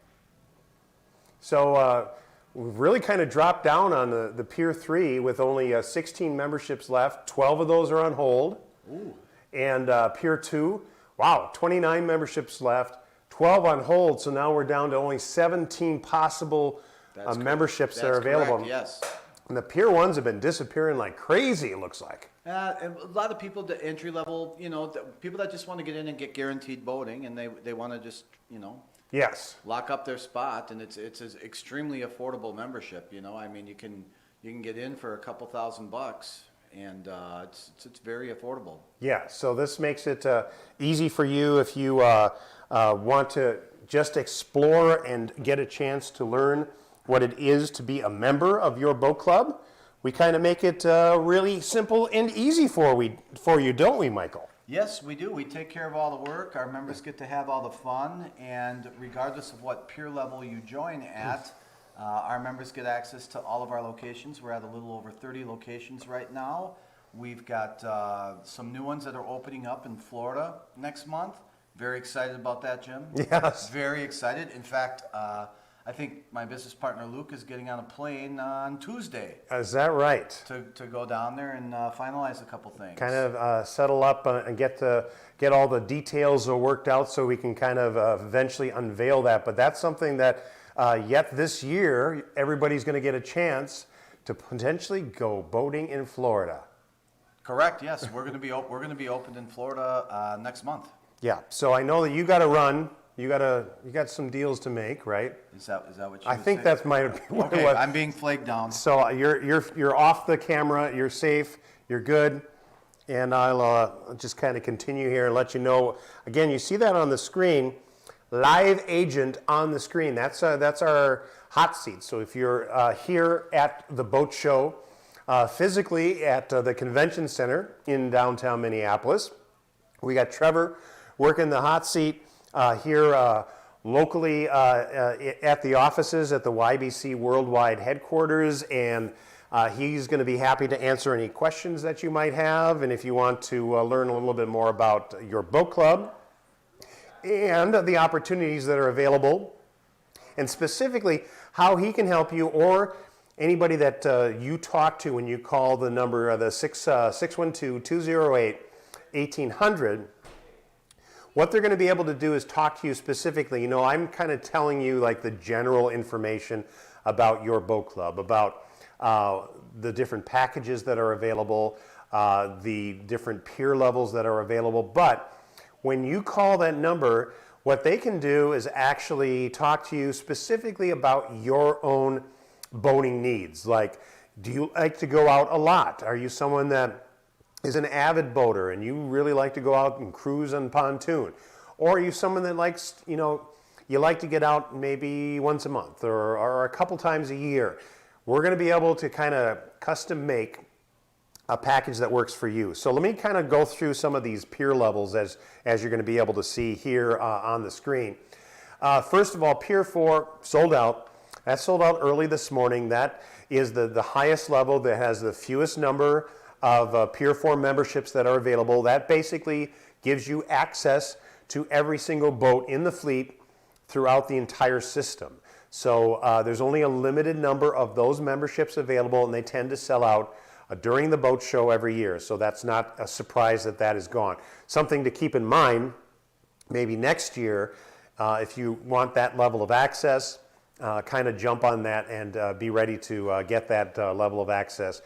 So we've really kind of dropped down on the Pier 3 with only 16 memberships left. 12 of those are on hold. Ooh. And Pier 2, wow, 29 memberships left, 12 on hold. So now we're down to only 17 possible memberships that are available. Correct, yes. And the Pier 1s have been disappearing like crazy, it looks like. And a lot of people, the entry level, people that just want to get in and get guaranteed boating, and they want to just, Yes. lock up their spot, and it's an extremely affordable membership. I mean, you can get in for a couple $1,000, and it's very affordable. Yeah, so this makes it easy for you if you want to just explore and get a chance to learn what it is to be a member of your boat club. We kind of make it really simple and easy for you, don't we, Michael? Yes, we do. We take care of all the work. Our members get to have all the fun, and regardless of what pier level you join at, our members get access to all of our locations. We're at a little over 30 locations right now. We've got some new ones that are opening up in Florida next month. Very excited about that, Jim. Yes. Very excited. In fact, I think my business partner Luke is getting on a plane on Tuesday. Is that right? To go down there and finalize a couple things. Kind of settle up and get all the details worked out so we can kind of eventually unveil that. But that's something that yet this year everybody's going to get a chance to potentially go boating in Florida. Correct. Yes, we're going to be open in Florida next month. Yeah. So I know that you got to run. You got some deals to make, right? Is that what you? I think that's might have been okay. What I'm being flagged down. So you're off the camera. You're safe. You're good. And I'll just kind of continue here and let you know. Again, you see that on the screen, live agent on the screen. That's our hot seat. So if you're here at the boat show, physically at the convention center in downtown Minneapolis, we got Trevor working the hot seat. Here locally at the offices at the YBC Worldwide headquarters, and he's going to be happy to answer any questions that you might have, and if you want to learn a little bit more about your boat club and the opportunities that are available, and specifically how he can help you or anybody that you talk to when you call the number, the 612-208-1800, what they're going to be able to do is talk to you specifically. I'm kind of telling you like the general information about your boat club, about the different packages that are available, the different pier levels that are available. But when you call that number, what they can do is actually talk to you specifically about your own boating needs. Like, do you like to go out a lot? Are you someone that is an avid boater and you really like to go out and cruise on pontoon? Or are you someone that likes, you like to get out maybe once a month or a couple times a year? We're going to be able to kind of custom make a package that works for you. So let me kind of go through some of these pier levels as you're going to be able to see here on the screen. First of all, Pier 4 sold out. That sold out early this morning. That is the highest level that has the fewest number of Pier 4 memberships that are available. That basically gives you access to every single boat in the fleet throughout the entire system. So there's only a limited number of those memberships available, and they tend to sell out during the boat show every year. So that's not a surprise that that is gone. Something to keep in mind, maybe next year, if you want that level of access, kind of jump on that and be ready to get that level of access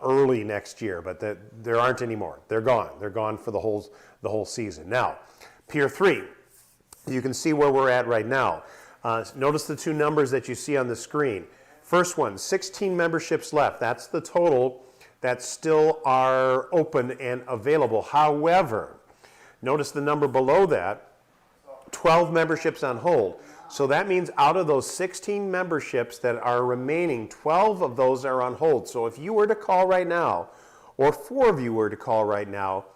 early next year. But there aren't any more. They're gone. They're gone for the whole season. Now, Pier 3, you can see where we're at right now. Notice the two numbers that you see on the screen. First one, 16 memberships left. That's the total that still are open and available. However, notice the number below that, 12 memberships on hold. So that means out of those 16 memberships that are remaining, 12 of those are on hold. So if you were to call right now, or 4 of you were to call right now,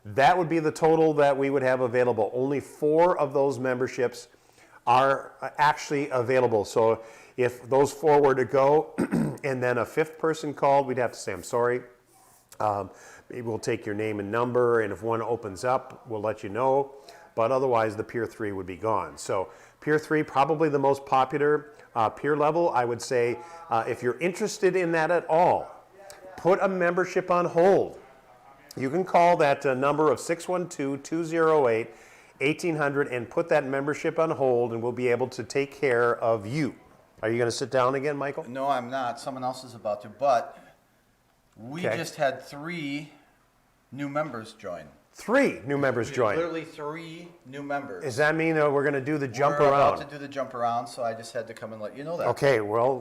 that would be the total that we would have available. Only 4 of those memberships are actually available. So if those 4 were to go and then a 5th person called, we'd have to say, I'm sorry. Maybe we'll take your name and number, and if one opens up, we'll let you know. But otherwise, the Pier 3 would be gone. So Pier 3, probably the most popular pier level. I would say if you're interested in that at all, put a membership on hold. You can call that number of 612-208-1800 and put that membership on hold, and we'll be able to take care of you. Are you going to sit down again, Michael? No, I'm not. Someone else is about to. But we just had 3 new members join. 3 new members join. Literally 3 new members. Does that mean we're going to do the jump We're around? about to do the jump around, so I just had to come and let you know that. Okay, well,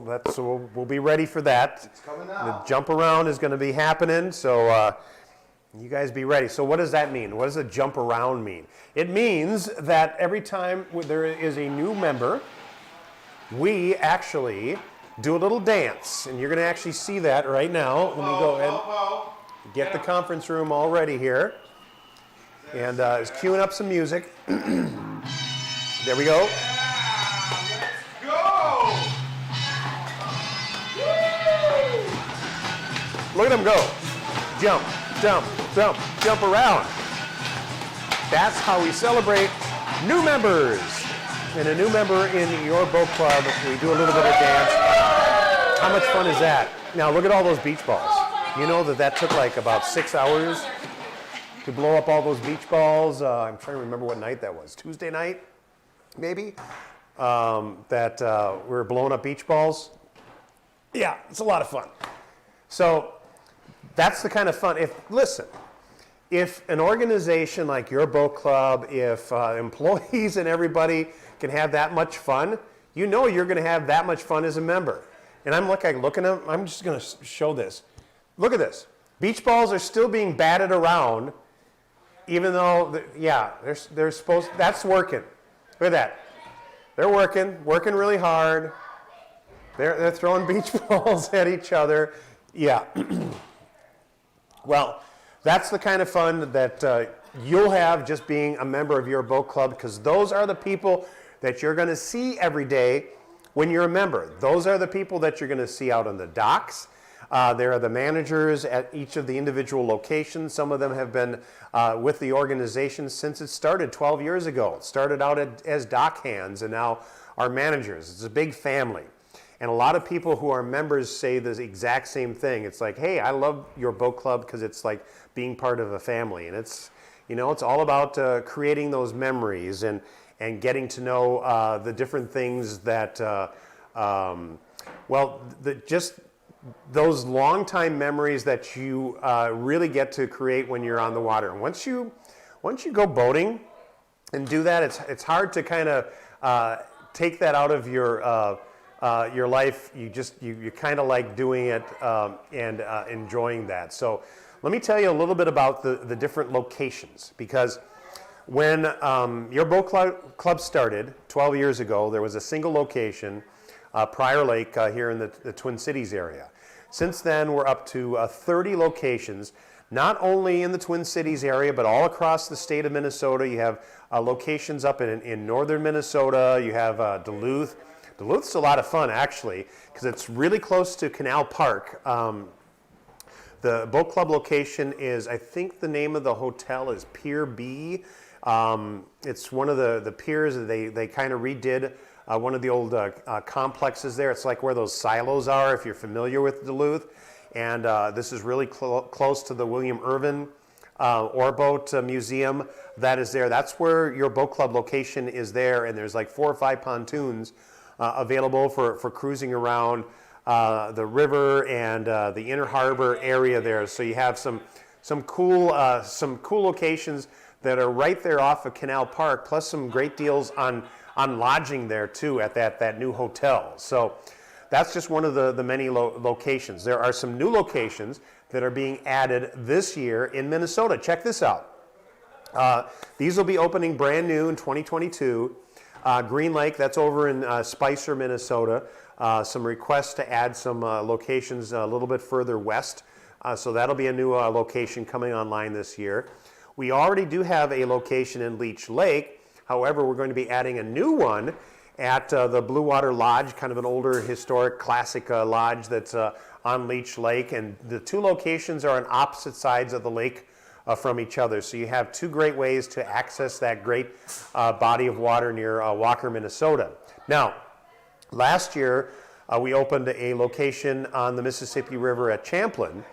we'll be ready for that. It's coming The out. jump around is going to be happening, so you guys be ready. So what does that mean? What does a jump around mean? It means that every time there is a new member, we actually do a little dance, and you're going to actually see that right now. Let me go ahead and get the conference room all ready here. And is queuing up some music. There we go. Look at them go. Jump, jump, jump, jump around. That's how we celebrate new members. And a new member in your boat club, we do a little bit of dance. How much fun is that? Now look at all those beach balls. You know that took like about 6 hours to blow up all those beach balls. I'm trying to remember what night that was. Tuesday night, maybe? We were blowing up beach balls. Yeah, it's a lot of fun. So that's the kind of fun. If an organization like your boat club, if employees and everybody can have that much fun, you know you're going to have that much fun as a member. And I'm looking at them. I'm just going to show this. Look at this. Beach balls are still being batted around, even though, they're supposed. That's working. Look at that. They're working really hard. They're throwing beach balls at each other. Yeah. Well, that's the kind of fun that you'll have just being a member of your boat club, because those are the people that you're going to see every day when you're a member. Those are the people that you're going to see out on the docks. There are the managers at each of the individual locations. Some of them have been with the organization since it started 12 years ago. It started out as dock hands and now are managers. It's a big family. And a lot of people who are members say the exact same thing. It's like, hey, I love your boat club because it's like being part of a family. And it's all about creating those memories and getting to know the different things that, just those long-time memories that you really get to create when you're on the water. And once you go boating and do that, it's hard to kind of take that out of your life. You kind of like doing it and enjoying that. So let me tell you a little bit about the different locations, because when your boat club started 12 years ago, there was a single location, Prior Lake, here in the Twin Cities area. Since then, we're up to 30 locations, not only in the Twin Cities area, but all across the state of Minnesota. You have locations up in northern Minnesota. You have Duluth. Duluth's a lot of fun, actually, because it's really close to Canal Park. The boat club location is, I think the name of the hotel is Pier B. It's one of the piers that they kind of redid one of the old complexes there. It's like where those silos are, if you're familiar with Duluth. And this is really close to the William Irvin Oarboat Museum that is there. That's where your boat club location is there, and there's like 4 or 5 pontoons available for cruising around the river and the inner harbor area there. So you have some cool locations that are right there off of Canal Park, plus some great deals on lodging there too at that new hotel. So that's just one of the many locations. There are some new locations that are being added this year in Minnesota. Check this out. These will be opening brand new in 2022. Green Lake, that's over in Spicer, Minnesota. Some requests to add some locations a little bit further west. So that'll be a new location coming online this year. We already do have a location in Leech Lake. However, we're going to be adding a new one at the Blue Water Lodge, kind of an older historic classic lodge that's on Leech Lake. And the 2 locations are on opposite sides of the lake from each other. So you have 2 great ways to access that great body of water near Walker, Minnesota. Now, last year we opened a location on the Mississippi River at Champlin.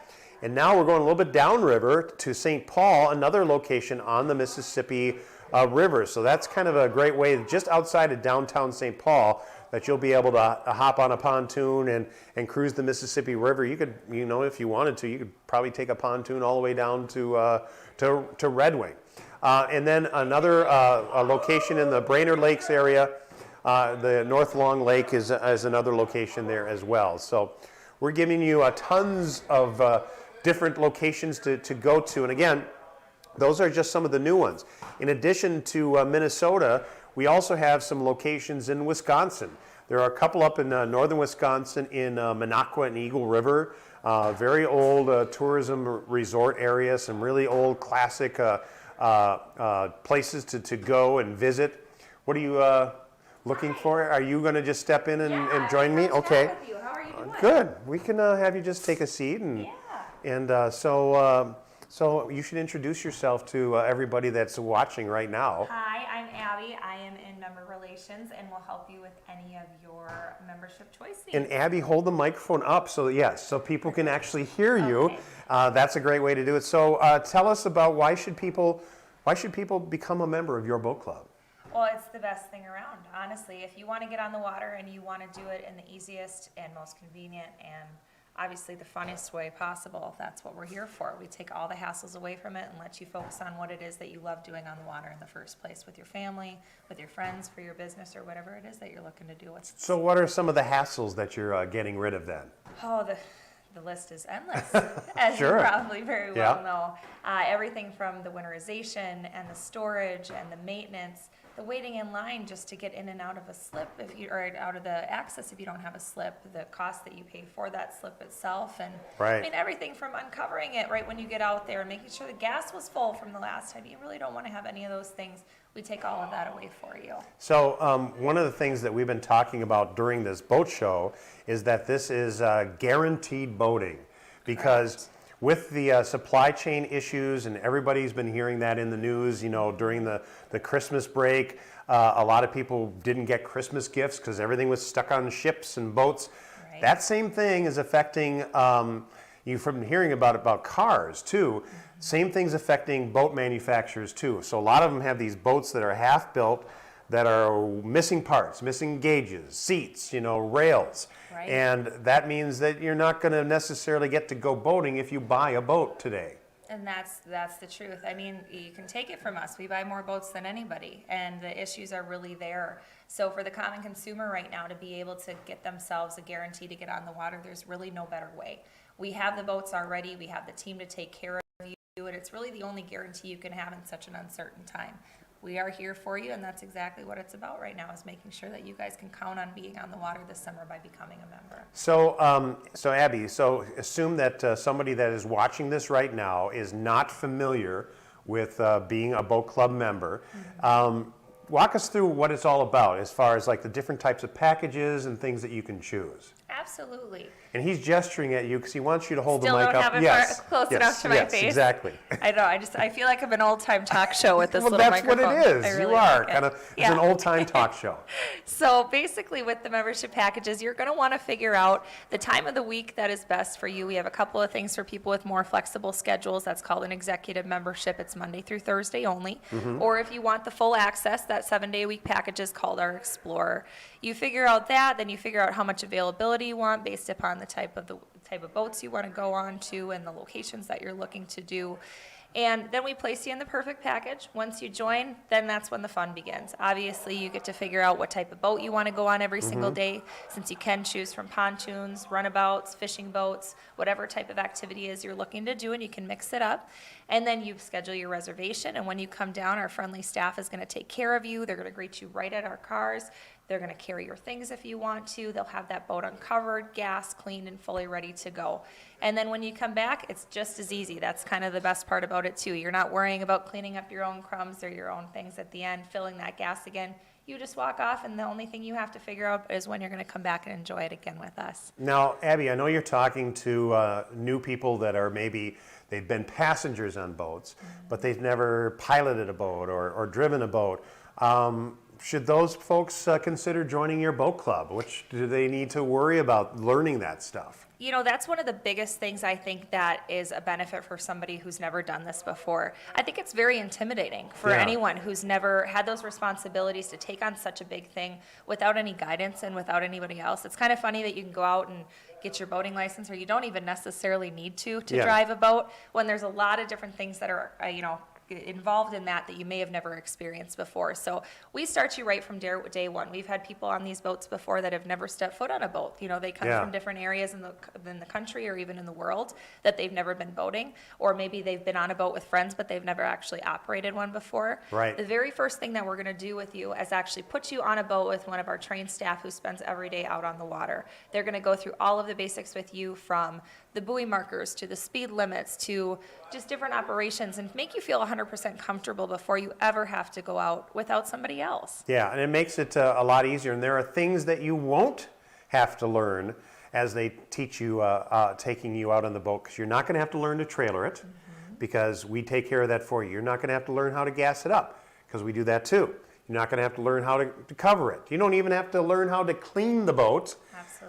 And now we're going a little bit downriver to St. Paul, another location on the Mississippi River. So that's kind of a great way, just outside of downtown St. Paul, that you'll be able to hop on a pontoon and cruise the Mississippi River. You could, if you wanted to, you could probably take a pontoon all the way down to Red Wing. And then another location in the Brainerd Lakes area, the North Long Lake is another location there as well. So we're giving you tons of different locations to go to. And again, those are just some of the new ones. In addition to Minnesota, we also have some locations in Wisconsin. There are a couple up in northern Wisconsin in Minocqua and Eagle River. Very old tourism resort area, some really old classic places to go and visit. What are you looking for? Are you going to just step in and join me? Okay. How are you doing? Good. We can have you just take a seat so you should introduce yourself to everybody that's watching right now. Hi, I'm Abby. I am in member relations and will help you with any of your membership choice needs. And Abby, hold the microphone up so people can actually hear you. That's a great way to do it. So tell us about why should people become a member of your boat club? Well, it's the best thing around, honestly. If you want to get on the water and you want to do it in the easiest and most convenient and obviously the funnest way possible, that's what we're here for. We take all the hassles away from it and let you focus on what it is that you love doing on the water in the first place, with your family, with your friends, for your business, or whatever it is that you're looking to do. So what are some of the hassles that you're getting rid of then? Oh, the list is endless, as Sure. you probably very well know. Everything from the winterization and the storage and the maintenance, the waiting in line just to get in and out of a slip, or out of the access if you don't have a slip, the cost that you pay for that slip itself, and Right. I mean everything from uncovering it right when you get out there and making sure the gas was full from the last time. You really don't want to have any of those things. We take all of that away for you. So one of the things that we've been talking about during this boat show is that this is guaranteed boating, because with the supply chain issues, and everybody's been hearing that in the news, during the Christmas break, a lot of people didn't get Christmas gifts because everything was stuck on ships and boats. Right. That same thing is affecting, you've been hearing about cars too. Same thing's affecting boat manufacturers too. So a lot of them have these boats that are half built that are missing parts, missing gauges, seats, rails. Right. And that means that you're not going to necessarily get to go boating if you buy a boat today. And that's the truth. I mean, you can take it from us. We buy more boats than anybody, and the issues are really there. So for the common consumer right now to be able to get themselves a guarantee to get on the water, there's really no better way. We have the boats already. We have the team to take care of you, and it's really the only guarantee you can have in such an uncertain time. We are here for you, and that's exactly what it's about right now, is making sure that you guys can count on being on the water this summer by becoming a member. So, Abby, assume that somebody that is watching this right now is not familiar with being a boat club member. Mm-hmm. Walk us through what it's all about as far as like the different types of packages and things that you can choose. Absolutely. And he's gesturing at you because he wants you to hold Still the mic don't up. have it close enough to my yes, face. Exactly. I know. I feel like I'm an old time talk show with this Well, little that's microphone. what it is. I really You are like it. kind of it's an old time talk show. So basically with the membership packages, you're going to want to figure out the time of the week that is best for you. We have a couple of things for people with more flexible schedules. That's called an executive membership. It's Monday through Thursday only. Or if you want the full access, that 7-day-a-week package is called our Explorer. You figure out that, then you figure out how much availability you want based upon the type of boats you want to go on to and the locations that you're looking to do. And then we place you in the perfect package. Once you join, then that's when the fun begins. Obviously, you get to figure out what type of boat you want to go on every single day, since you can choose from pontoons, runabouts, fishing boats, whatever type of activity is you're looking to do, and you can mix it up. And then you schedule your reservation, and when you come down, our friendly staff is going to take care of you. They're going to greet you right at our cars. They're going to carry your things if you want to. They'll have that boat uncovered, gas cleaned, and fully ready to go. And then when you come back, it's just as easy. That's kind of the best part about it too. You're not worrying about cleaning up your own crumbs or your own things at the end, filling that gas again. You just walk off, and the only thing you have to figure out is when you're going to come back and enjoy it again with us. Now, Abby, I know you're talking to new people that are maybe they've been passengers on boats, but they've never piloted a boat or driven a boat. Should those folks consider joining your boat club? Which do they need to worry about learning that stuff? You know, that's one of the biggest things I think that is a benefit for somebody who's never done this before. I think it's very intimidating for anyone who's never had those responsibilities to take on such a big thing without any guidance and without anybody else. It's kind of funny that you can go out and get your boating license, or you don't even necessarily need to drive a boat, when there's a lot of different things that are, involved in that you may have never experienced before. So we start you right from day one. We've had people on these boats before that have never stepped foot on a boat. You know, they come from different areas in the country or even in the world that they've never been boating, or maybe they've been on a boat with friends but they've never actually operated one before. Right. The very first thing that we're going to do with you is actually put you on a boat with one of our trained staff who spends every day out on the water. They're going to go through all of the basics with you, from the buoy markers to the speed limits to just different operations, and make you feel 100% comfortable before you ever have to go out without somebody else. Yeah, and it makes it a lot easier. And there are things that you won't have to learn as they teach you, taking you out on the boat, because you're not going to have to learn to trailer it, because we take care of that for you. You're not going to have to learn how to gas it up, because we do that too. You're not going to have to learn how to cover it. You don't even have to learn how to clean the boat,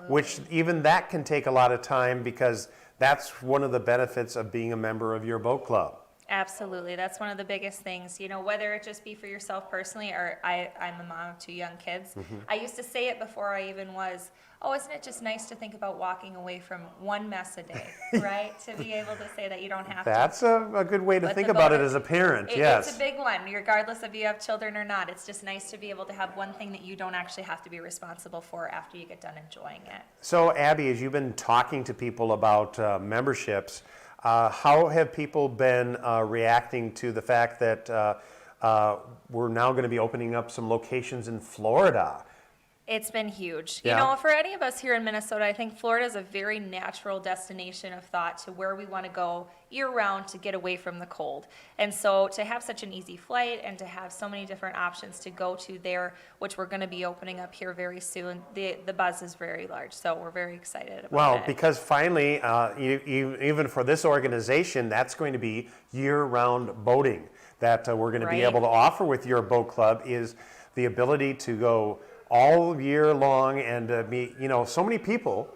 which even that can take a lot of time, because that's one of the benefits of being a member of your boat club. Absolutely. That's one of the biggest things, whether it just be for yourself personally, or I'm a mom of 2 young kids. I used to say it before I even was, oh, isn't it just nice to think about walking away from one mess a day, right? To be able to say that you don't have That's to. a good way to think about it as a parent, yes. It's a big one, regardless if you have children or not. It's just nice to be able to have one thing that you don't actually have to be responsible for after you get done enjoying it. So, Abby, as you've been talking to people about memberships, how have people been reacting to the fact that we're now going to be opening up some locations in Florida? It's been huge. Yeah. For any of us here in Minnesota, I think Florida is a very natural destination of thought to where we want to go year-round to get away from the cold. And so to have such an easy flight and to have so many different options to go to there, which we're going to be opening up here very soon, the buzz is very large. So we're very excited about it. Well, because finally, even for this organization, that's going to be year-round boating that we're going to be able to offer with your boat club, is the ability to go all year long and so many people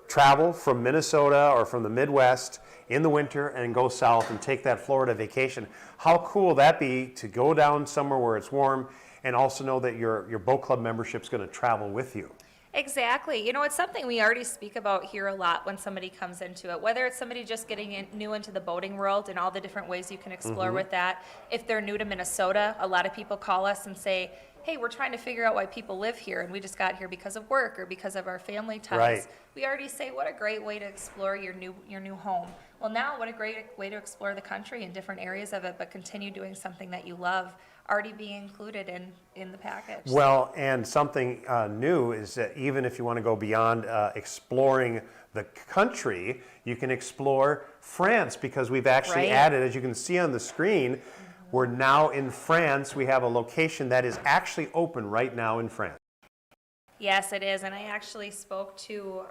travel from Minnesota or from the Midwest in the winter and go south and take that Florida vacation. How cool would that be to go down somewhere where it's warm and also know that your boat club membership is going to travel with you? Exactly. It's something we already speak about here a lot when somebody comes into it, whether it's somebody just getting new into the boating world and all the different ways you can explore with that. If they're new to Minnesota, a lot of people call us and say, hey, we're trying to figure out why people live here, and we just got here because of work or because of our family ties. Right. We already say, what a great way to explore your new home. Well, now what a great way to explore the country and different areas of it, but continue doing something that you love, already being included in the package. Well, and something new is that even if you want to go beyond exploring the country, you can explore France, because we've actually added, as you can see on the screen, we're now in France. We have a location that is actually open right now in France. Yes, it is. And I actually spoke to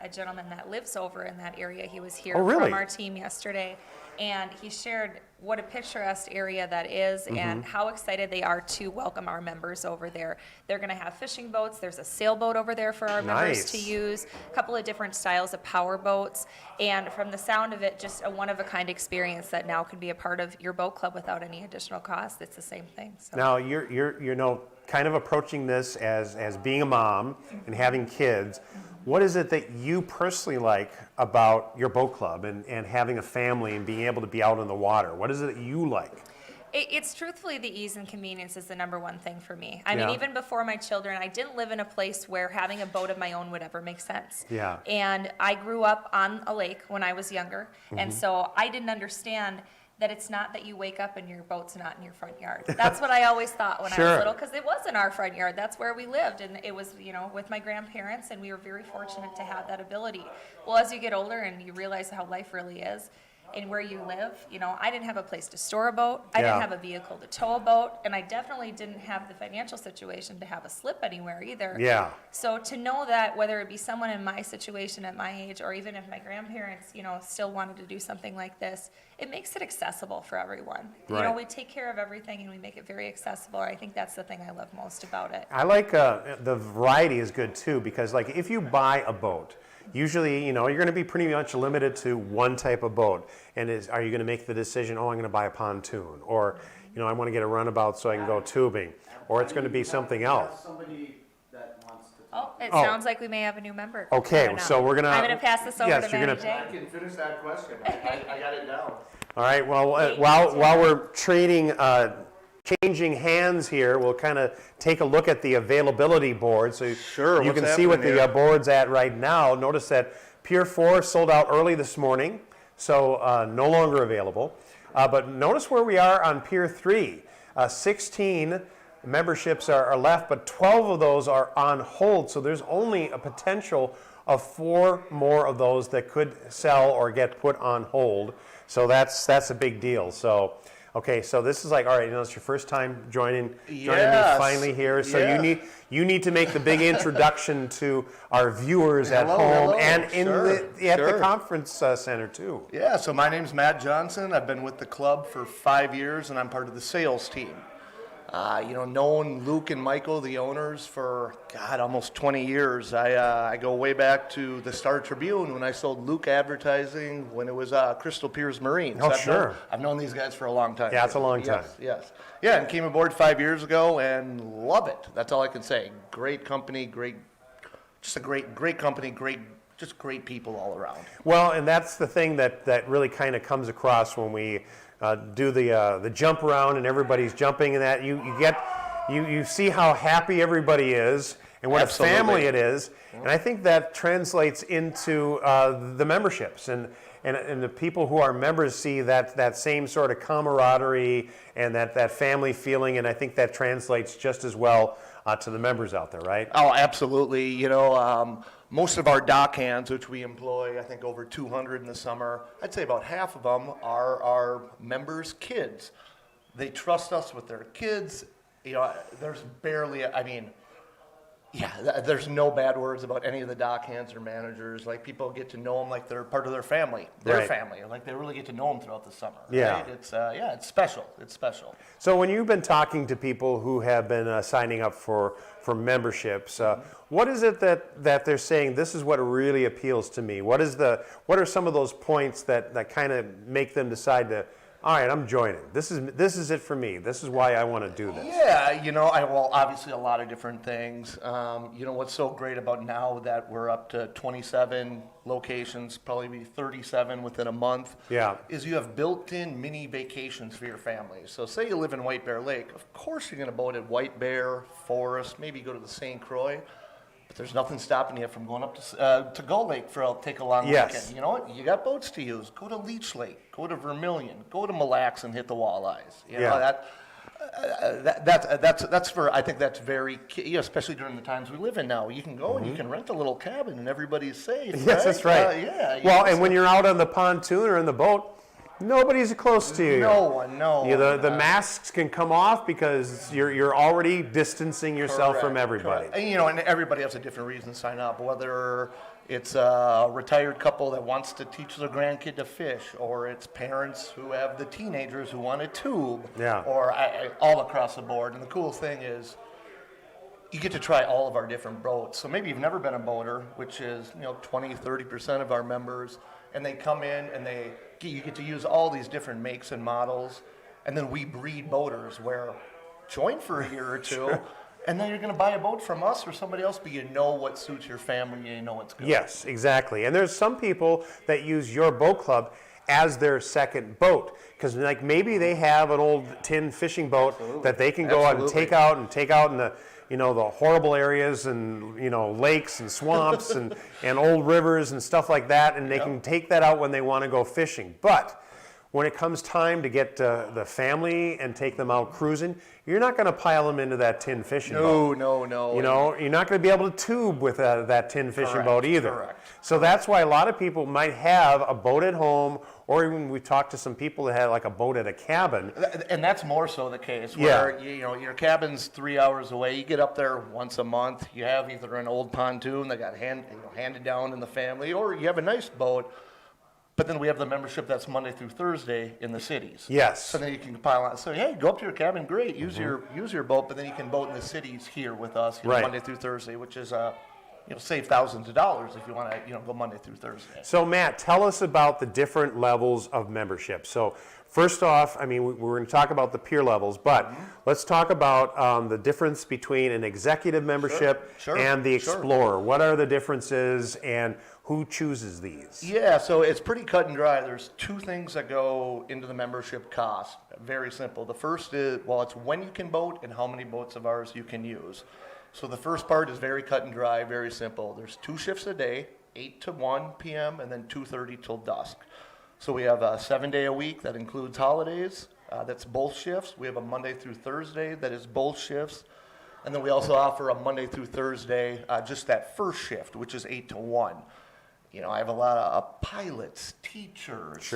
a gentleman that lives over in that area. He was here Oh, really? from our team yesterday. And he shared what a picturesque area that is and how excited they are to welcome our members over there. They're going to have fishing boats. There's a sailboat over there for our members to use, a couple of different styles of power boats. And from the sound of it, just a one-of-a-kind experience that now can be a part of your boat club without any additional cost. It's the same thing. So. Now, you're kind of approaching this as being a mom and having kids. What is it that you personally like about your boat club and having a family and being able to be out on the water? What is it that you like? It's truthfully the ease and convenience is the number one thing for me. I mean, even before my children, I didn't live in a place where having a boat of my own would ever make sense. Yeah. And I grew up on a lake when I was younger, and so I didn't understand that it's not that you wake up and your boat's not in your front yard. That's what I always thought when I was little, because it was in our front yard. That's where we lived, and it was, with my grandparents, and we were very fortunate to have that ability. Well, as you get older and you realize how life really is, and where you live, I didn't have a place to store a boat. I didn't have a vehicle to tow a boat, and I definitely didn't have the financial situation to have a slip anywhere either. Yeah. So to know that whether it be someone in my situation at my age, or even if my grandparents, still wanted to do something like this, it makes it accessible for everyone. Right. We take care of everything and we make it very accessible. I think that's the thing I love most about it. I like the variety is good too, because like if you buy a boat, usually, you're going to be pretty much limited to one type of boat. And are you going to make the decision, I'm going to buy a pontoon, or, I want to get a runabout so I can go tubing, or it's going to be something else. It sounds like we may have a new member. Okay, so we're going to... I'm going to pass this over to Manny J. I can finish that question. I got it down. All right, well, while we're changing hands here, we'll kind of take a look at the availability board. So you can see what the board's at right now. Notice that Pier 4 sold out early this morning, so no longer available. But notice where we are on Pier 3. 16 memberships are left, but 12 of those are on hold. So there's only a potential of 4 more of those that could sell or get put on hold. So that's a big deal. So. Okay, so this is like, all right, it's your first time joining me finally here. So you need to make the big introduction to our viewers at home and at the conference center too. Yeah, so my name's Matt Johnson. I've been with the club for 5 years, and I'm part of the sales team. Known Luke and Michael, the owners, for, almost 20 years. I go way back to the Star Tribune when I sold Luke advertising when it was Crystal Piers Marine. Oh, So sure. I've known these guys for a long time. Yeah, it's a long time. Yes. Yeah, and came aboard 5 years ago and love it. That's all I can say. Great company, just a great company, great people all around. Well, and that's the thing that really kind of comes across when we do the jump around and everybody's jumping, and that you see how happy everybody is and what Absolutely. a family it is, and I think that translates into the memberships and the people who are members see that same sort of camaraderie and that family feeling, and I think that translates just as well to the members out there, right? Oh, absolutely. Most of our dock hands, which we employ, I think over 200 in the summer, I'd say about half of them are our members' kids. They trust us with their kids. There's barely, there's no bad words about any of the dock hands or managers. Like, people get to know them like they're part of their family, family. Like, they really get to know them throughout the summer. Yeah. Right? It's special. It's special. So when you've been talking to people who have been signing up for memberships, what is it that they're saying, this is what really appeals to me? What are some of those points that kind of make them decide to, all right, I'm joining. This is it for me. This is why I want to do this. Yeah, obviously a lot of different things. What's so great about now that we're up to 27 locations, probably be 37 within a month, is you have built-in mini vacations for your family. So say you live in White Bear Lake, of course you're going to boat at White Bear, Forest, maybe go to the St. Croix. But there's nothing stopping you from going up to Gull Lake take a long weekend. You know what? You got boats to use. Go to Leech Lake. Go to Vermilion. Go to Mille Lacs and hit the walleyes. That's for, I think that's very key, especially during the times we live in now. You can go and you can rent a little cabin and everybody's safe. Yes, that's right. Yeah. Well, and when you're out on the pontoon or in the boat, Nobody's close to you. No one, no. The masks can come off because you're already distancing yourself from everybody. Correct. And everybody has a different reason to sign up, whether it's a retired couple that wants to teach their grandkid to fish, or it's parents who have the teenagers who want a tube, or all across the board. And the cool thing is, you get to try all of our different boats. So maybe you've never been a boater, which is 20, 30% of our members, and they come in and you get to use all these different makes and models, and then we breed boaters where join for a year or two, and then you're going to buy a boat from us or somebody else, but you know what suits your family and you know what's good. Yes, exactly. And there's some people that use your boat club as their second boat, because like maybe they have an old tin fishing boat that they can go out and take out in the the horrible areas and lakes and swamps and old rivers and stuff like that, and they can take that out when they want to go fishing. But when it comes time to get the family and take them out cruising, you're not going to pile them into that tin fishing boat. No. You're not going to be able to tube with that tin fishing boat either. Correct. So that's why a lot of people might have a boat at home, or even we talked to some people that had like a boat at a cabin. And that's more so the case where your cabin's 3 hours away. You get up there once a month. You have either an old pontoon that got handed down in the family, or you have a nice boat. But then we have the membership that's Monday through Thursday in the cities. Yes. So then you can pile on. So hey, go up to your cabin, great. Use your boat, but then you can boat in the cities here with us Monday through Thursday, which is save thousands of dollars if you want to go Monday through Thursday. So Matt, tell us about the different levels of membership. So first off, we're going to talk about the peer levels, but let's talk about the difference between an executive membership and the Explorer. What are the differences and who chooses these? Yeah, so it's pretty cut and dry. There's two things that go into the membership cost. Very simple. The first is, it's when you can boat and how many boats of ours you can use. So the first part is very cut and dry, very simple. There's 2 shifts a day, 8 to 1 p.m. and then 2:30 till dusk. So we have a 7-day a week that includes holidays. That's both shifts. We have a Monday through Thursday that is both shifts. And then we also offer a Monday through Thursday, just that first shift, which is 8 to 1. I have a lot of pilots, teachers,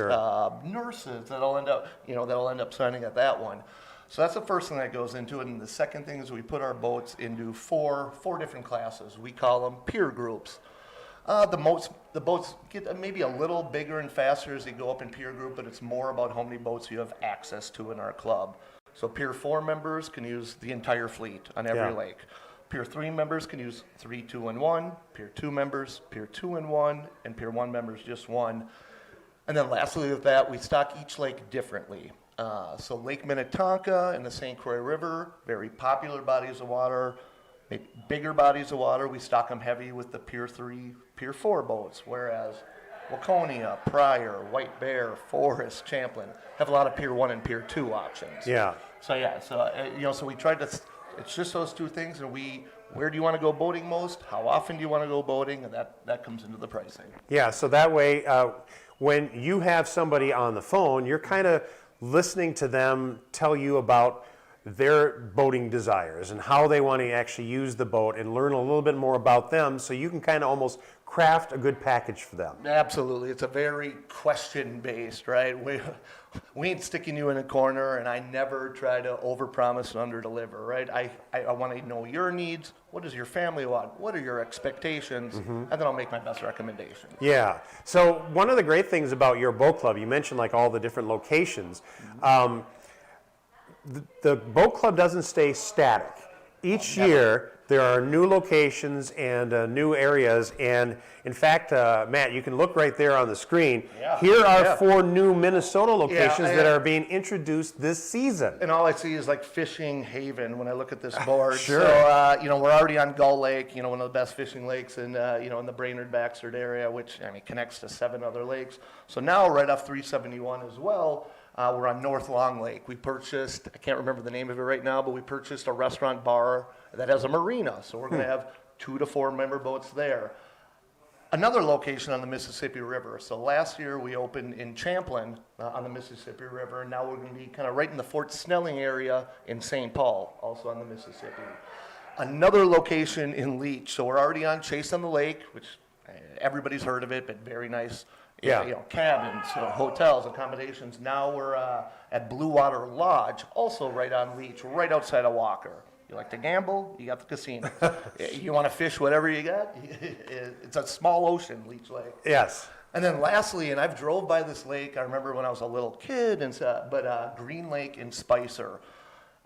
nurses that'll end up signing at that one. So that's the first thing that goes into it. And the second thing is we put our boats into four different classes. We call them peer groups. The boats get maybe a little bigger and faster as they go up in peer group, but it's more about how many boats you have access to in our club. So Pier 4 members can use the entire fleet on every lake. Pier 3 members can use 3, 2, and 1. Pier 2 members, Pier 2 and 1, and Pier 1 members just 1. And then lastly with that, we stock each lake differently. So Lake Minnetonka and the St. Croix River, very popular bodies of water, bigger bodies of water. We stock them heavy with the Pier 3, Pier 4 boats, whereas Waconia, Pryor, White Bear, Forest, Champlain have a lot of Pier 1 and Pier 2 options. Yeah. So we tried to, it's just those two things, and where do you want to go boating most? How often do you want to go boating? And that comes into the pricing. Yeah, so that way, when you have somebody on the phone, you're kind of listening to them tell you about their boating desires and how they want to actually use the boat and learn a little bit more about them, so you can kind of almost craft a good package for them. Absolutely. It's a very question-based, right? We ain't sticking you in a corner, and I never try to overpromise and underdeliver, right? I want to know your needs. What does your family want? What are your expectations? And then I'll make my best recommendation. Yeah. So one of the great things about your boat club, you mentioned like all the different locations. The boat club doesn't stay static. Each year, there are new locations and new areas. And in fact, Matt, you can look right there on the screen. Yeah. Here are 4 new Minnesota locations that are being introduced this season. And all I see is like fishing haven when I look at this board. Sure. So, we're already on Gull Lake, one of the best fishing lakes in the Brainerd-Baxter area, which, connects to 7 other lakes. So now right off 371 as well, we're on North Long Lake. We purchased, I can't remember the name of it right now, but we purchased a restaurant bar that has a marina. So we're going to have 2 to 4 member boats there. Another location on the Mississippi River. So last year we opened in Champlain on the Mississippi River, and now we're going to be kind of right in the Fort Snelling area in St. Paul, also on the Mississippi. Another location in Leech. So we're already on Chase on the Lake, which everybody's heard of it, but very nice Yeah. You know, cabins, hotels, accommodations. Now we're at Blue Water Lodge, also right on Leech, right outside of Walker. You like to gamble? You got the casino. You want to fish? Whatever you got. It's a small ocean, Leech Lake. Yes. And then lastly, and I've drove by this lake. I remember when I was a little kid, but Green Lake in Spicer.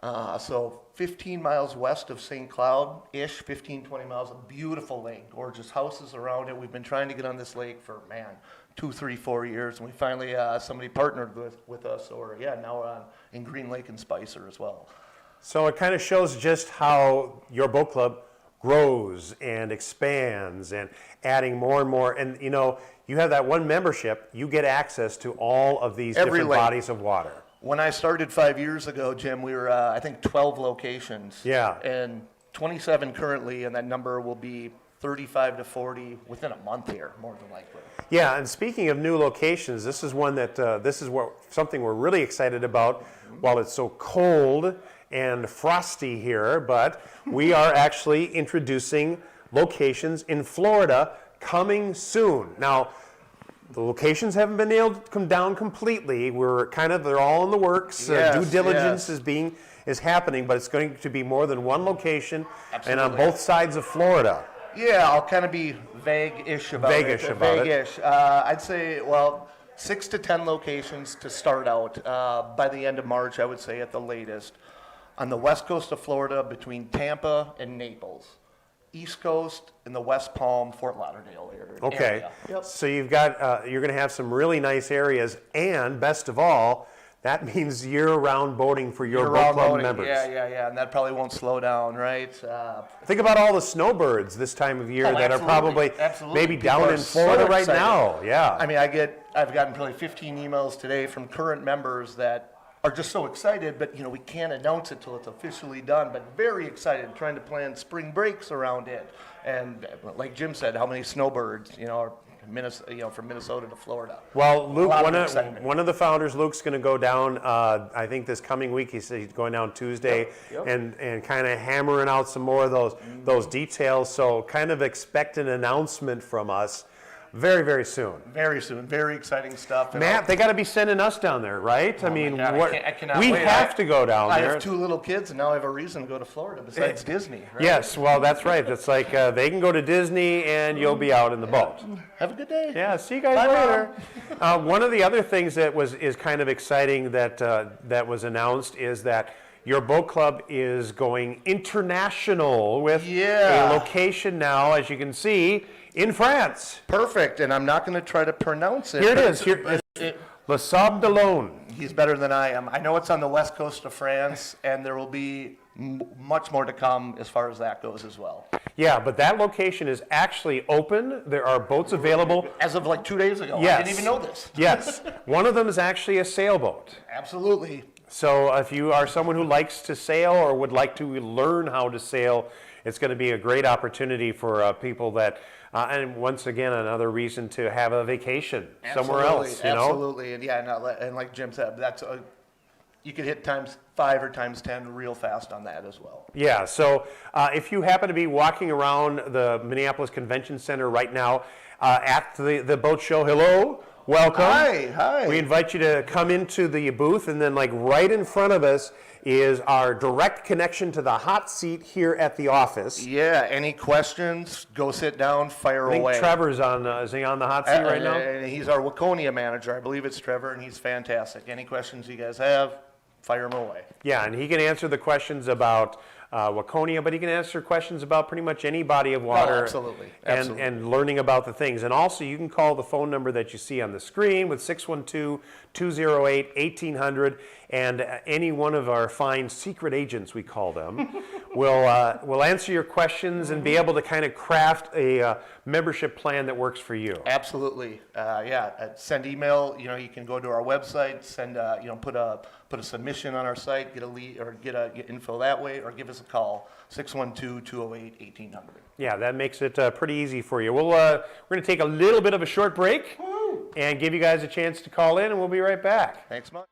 So 15 miles west of St. Cloud-ish, 15, 20 miles, a beautiful lake, gorgeous houses around it. We've been trying to get on this lake for, 2, 3, 4 years, and we finally, somebody partnered with us, or now we're in Green Lake and Spicer as well. So it kind of shows just how your boat club grows and expands and adding more and more. And you know, you have that one membership, you get access to all of these different bodies of water. When I started 5 years ago, Jim, we were, I think, 12 locations. Yeah. And 27 currently, and that number will be 35 to 40 within a month here, more than likely. Yeah, and speaking of new locations, this is one that, something we're really excited about while it's so cold and frosty here, but we are actually introducing locations in Florida coming soon. Now, the locations haven't been nailed come down completely. They're all in the works. Due diligence is happening, but it's going to be more than one location. Absolutely. And on both sides of Florida. Yeah, I'll kind of be vague-ish about it. I'd say, 6 to 10 locations to start out by the end of March, I would say at the latest. On the west coast of Florida, between Tampa and Naples. East Coast in the West Palm, Fort Lauderdale area. Okay, so you've got, you're going to have some really nice areas, and best of all, that means year-round boating for your boat club members. Yeah, and that probably won't slow down, right? Think about all the snowbirds this time of year that are probably maybe down in Florida right now. Yeah. I mean, I've gotten probably 15 emails today from current members that are just so excited, but we can't announce it till it's officially done, but very excited, trying to plan spring breaks around it. And like Jim said, how many snowbirds, are from Minnesota to Florida. Well, Luke, one of the founders, Luke's going to go down, I think this coming week, he said he's going down Tuesday and kind of hammering out some more of those details. So kind of expect an announcement from us very, very soon. Very soon. Very exciting stuff. Matt, they got to be sending us down there, right? Oh, I mean, I cannot we wait. have to go down there. I have 2 little kids, and now I have a reason to go to Florida besides Disney. Right? Yes, well, that's right. It's like they can go to Disney, and you'll be out in the boat. Have a good day. Yeah, see you guys later. One of the other things that is kind of exciting that was announced is that your boat club is going international with a location now, as you can see, in France. Perfect, and I'm not going to try to pronounce it. Here it is. Le Sable d'Olonne. He's better than I am. I know it's on the west coast of France, and there will be much more to come as far as that goes as well. Yeah, but that location is actually open. There are boats available. As of like 2 days ago. Yes. I didn't even know this. Yes. One of them is actually a sailboat. Absolutely. So if you are someone who likes to sail or would like to learn how to sail, it's going to be a great opportunity for people that, and once again, another reason to have a vacation somewhere else. Absolutely, and like Jim said, that's you could hit times 5 or times 10 real fast on that as well. Yeah. So if you happen to be walking around the Minneapolis Convention Center right now at the boat show, hello. Welcome. Hi. We invite you to come into the booth, and then right in front of us is our direct connection to the hot seat here at the office. Yeah, any questions, go sit down, fire away. I think Trevor's is he on the hot seat right now? He's our Waconia manager. I believe it's Trevor, and he's fantastic. Any questions you guys have, fire them away. Yeah, and he can answer the questions about Waconia, but he can answer questions about pretty much any body of water. Oh, absolutely. And learning about the things. And also, you can call the phone number that you see on the screen with 612-208-1800, and any one of our fine secret agents, we call them, will answer your questions and be able to kind of craft a membership plan that works for you. Absolutely. Send email. You can go to our website, send put a submission on our site, get a lead or get info that way, or give us a call, 612-208-1800. Yeah, that makes it pretty easy for you. We're going to take a little bit of a short break and give you guys a chance to call in, and we'll be right back. Thanks much.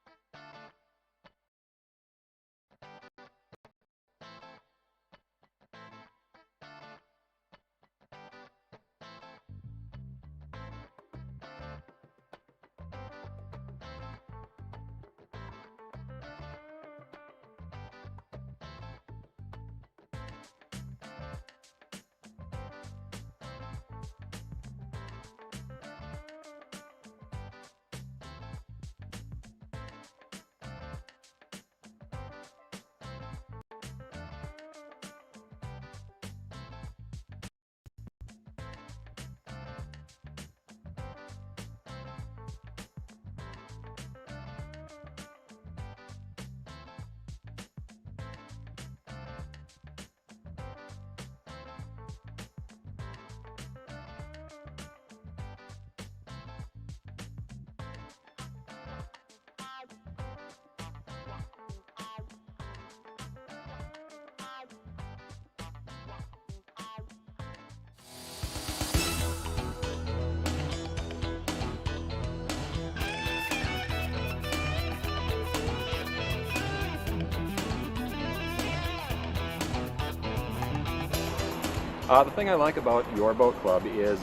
The thing I like about your boat club is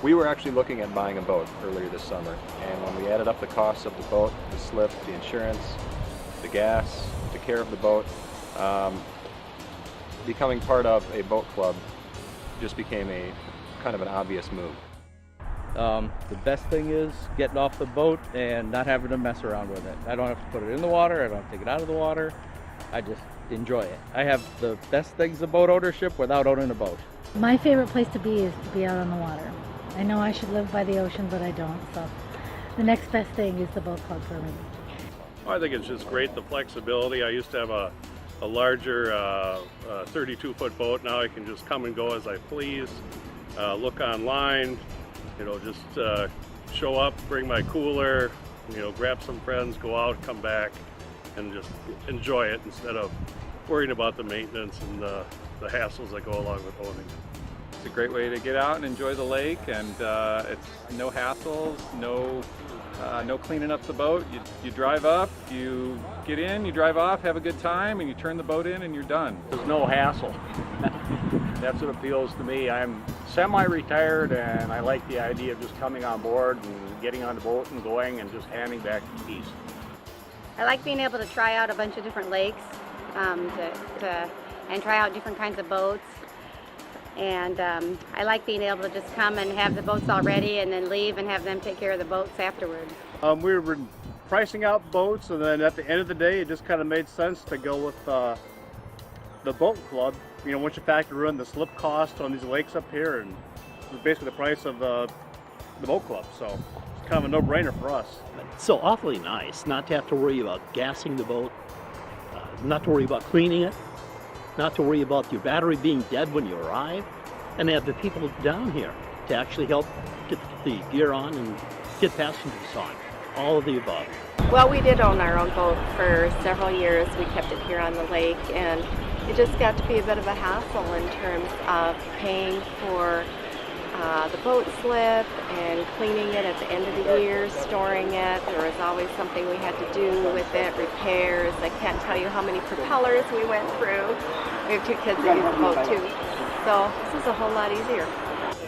we were actually looking at buying a boat earlier this summer, and when we added up the costs of the boat, the slip, the insurance, the gas, the care of the boat, becoming part of a boat club just became a kind of an obvious move. The best thing is getting off the boat and not having to mess around with it. I don't have to put it in the water, I don't have to take it out of the water. I just enjoy it. I have the best things of boat ownership without owning a boat. My favorite place to be is to be out on the water. I know I should live by the ocean, but I don't, so the next best thing is the boat club for me. I think it's just great, the flexibility. I used to have a larger 32-foot boat. Now I can just come and go as I please, look online, just show up, bring my cooler, grab some friends, go out, come back, and just enjoy it instead of worrying about the maintenance and the hassles that go along with owning. It's a great way to get out and enjoy the lake, and it's no hassles, no cleaning up the boat. You drive up, you get in, you drive off, have a good time, and you turn the boat in and you're done. There's no hassle. That's what appeals to me. I'm semi-retired and I like the idea of just coming on board and getting on the boat and going and just handing back the keys. I like being able to try out a bunch of different lakes and try out different kinds of boats. And I like being able to just come and have the boats all ready and then leave and have them take care of the boats afterwards. We were pricing out boats, and then at the end of the day, it just kind of made sense to go with the boat club. Once you factor in the slip cost on these lakes up here, and it's basically the price of the boat club. So it's kind of a no-brainer for us. So awfully nice not to have to worry about gassing the boat, not to worry about cleaning it, not to worry about your battery being dead when you arrive, and have the people down here to actually help get the gear on and get passengers on. All of the above. Well, we did own our own boat for several years. We kept it here on the lake, and it just got to be a bit of a hassle in terms of paying for the boat slip and cleaning it at the end of the year, storing it. There was always something we had to do with it, repairs. I can't tell you how many propellers we went through. We have two kids that use the boat too. So this is a whole lot easier.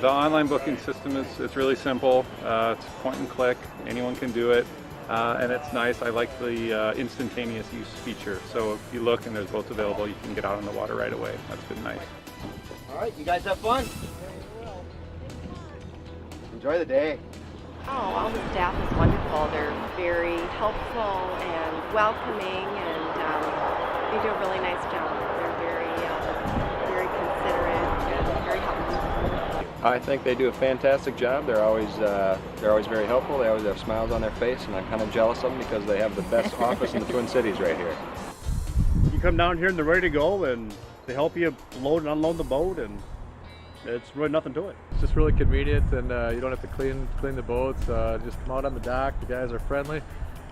The online booking system it's really simple. It's point and click. Anyone can do it. And it's nice. I like the instantaneous use feature. So if you look and there's boats available, you can get out on the water right away. That's been nice. All right, you guys have fun. Enjoy the day. Oh, all the staff is wonderful. They're very helpful and welcoming, and they do a really nice job. They're very considerate and very helpful. I think they do a fantastic job. They're always very helpful. They always have smiles on their face, and I'm kind of jealous of them because they have the best office in the Twin Cities right here. You come down here and they're ready to go, and they help you load and unload the boat, and it's really nothing to it. It's just really convenient, and you don't have to clean the boats. Just come out on the dock. The guys are friendly,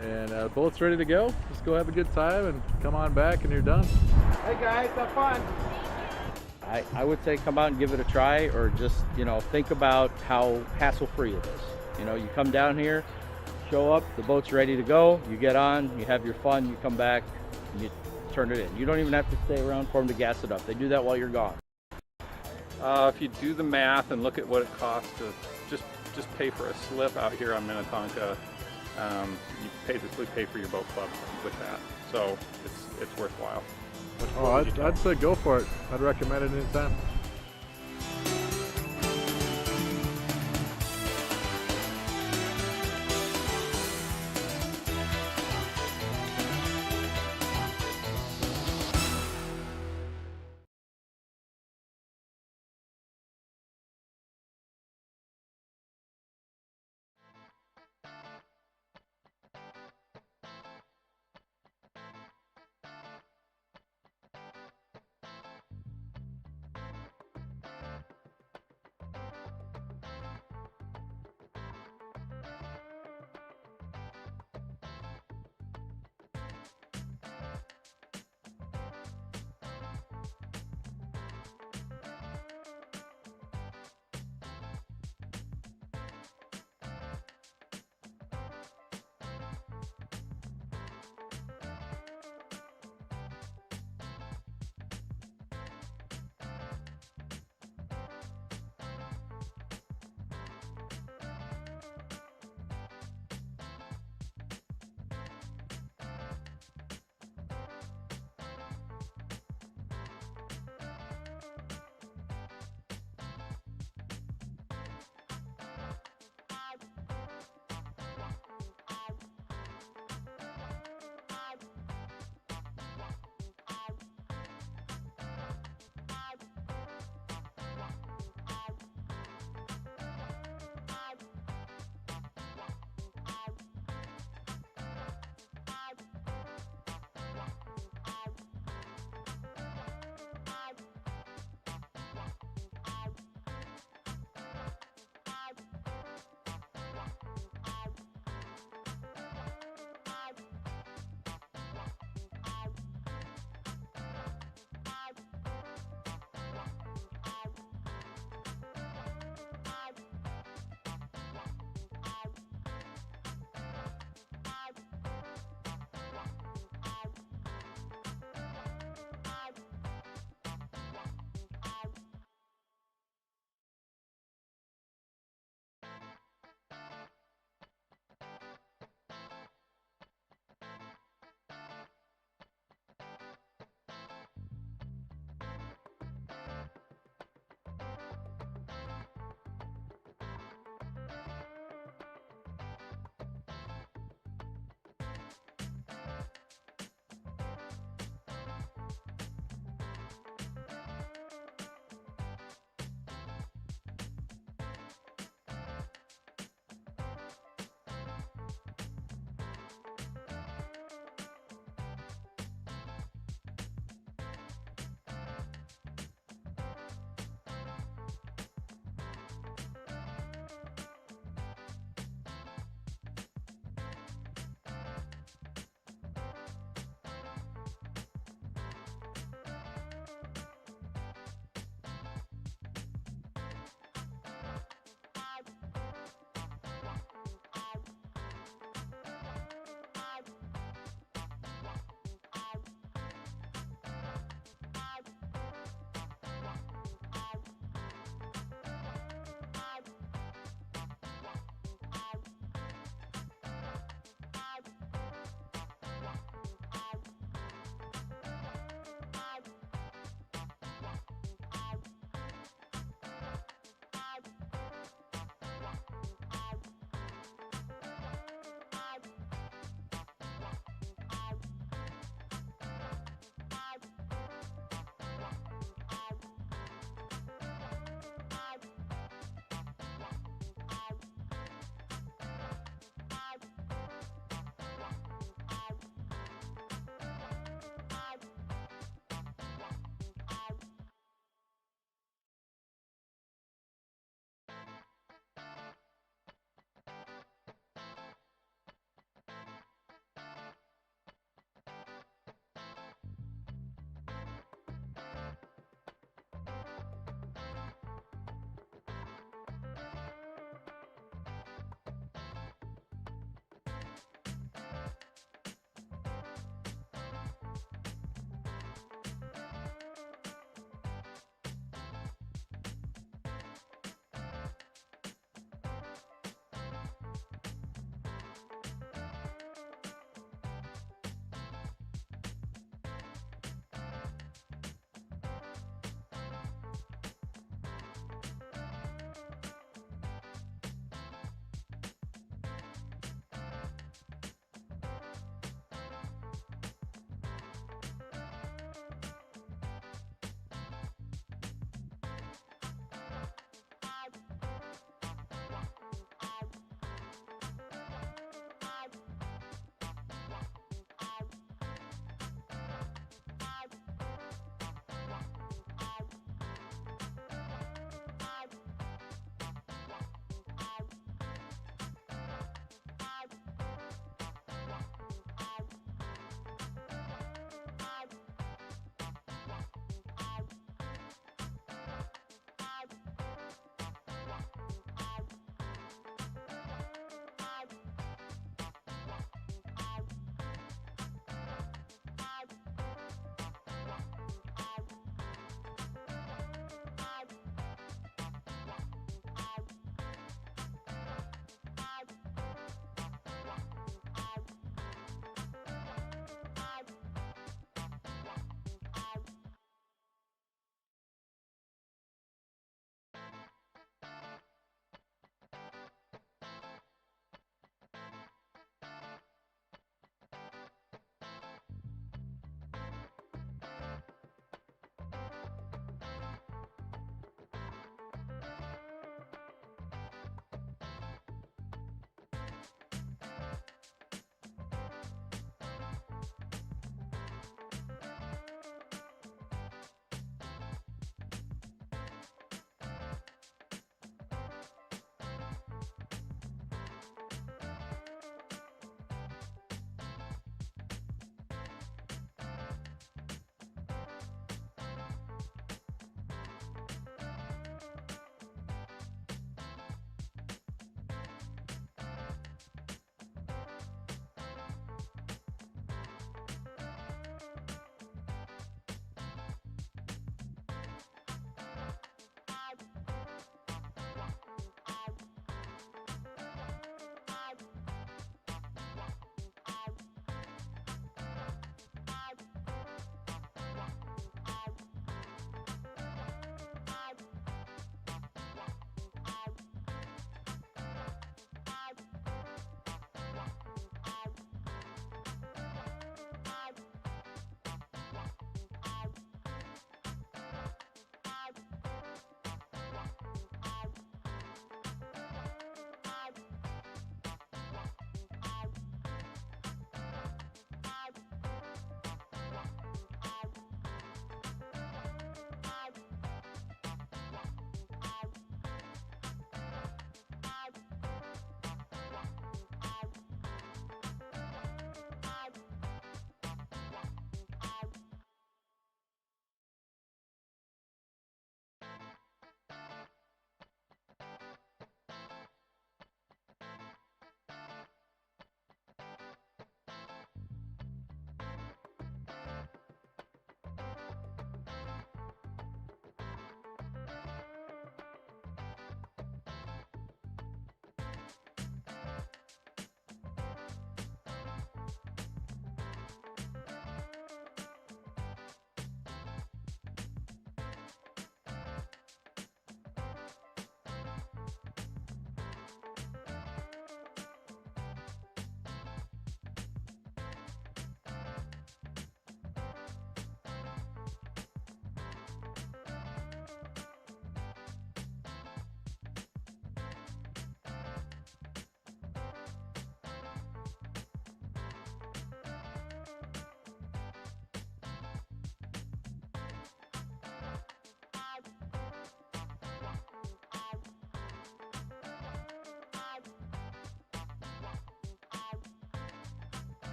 and the boat's ready to go. Just go have a good time and come on back, and you're done. Hey guys, have fun. I would say come out and give it a try, or just think about how hassle-free it is. You come down here, show up, the boat's ready to go. You get on, you have your fun, you come back, and you turn it in. You don't even have to stay around for them to gas it up. They do that while you're gone. If you do the math and look at what it costs to just pay for a slip out here on Minnetonka, you basically pay for your boat club with that. So it's worthwhile. Oh, I'd say go for it. I'd recommend it anytime.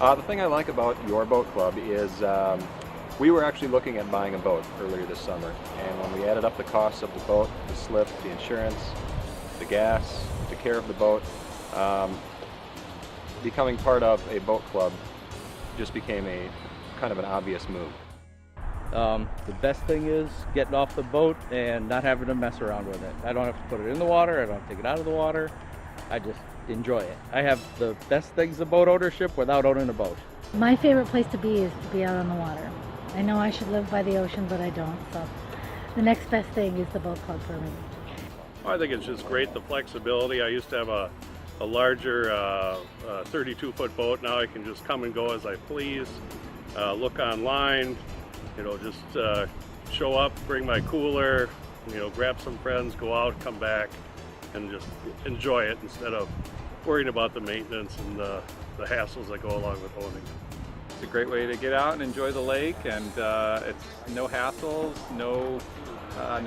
The thing I like about your boat club is we were actually looking at buying a boat earlier this summer, and when we added up the costs of the boat, the slip, the insurance, the gas, the care of the boat, becoming part of a boat club just became a kind of an obvious move. The best thing is getting off the boat and not having to mess around with it. I don't have to put it in the water, I don't have to take it out of the water. I just enjoy it. I have the best things of boat ownership without owning a boat. My favorite place to be is to be out on the water. I know I should live by the ocean, but I don't, so the next best thing is the boat club for me. I think it's just great, the flexibility. I used to have a larger 32-foot boat. Now I can just come and go as I please, look online, just show up, bring my cooler, grab some friends, go out, come back, and just enjoy it instead of worrying about the maintenance and the hassles that go along with owning. It's a great way to get out and enjoy the lake, and it's no hassles, no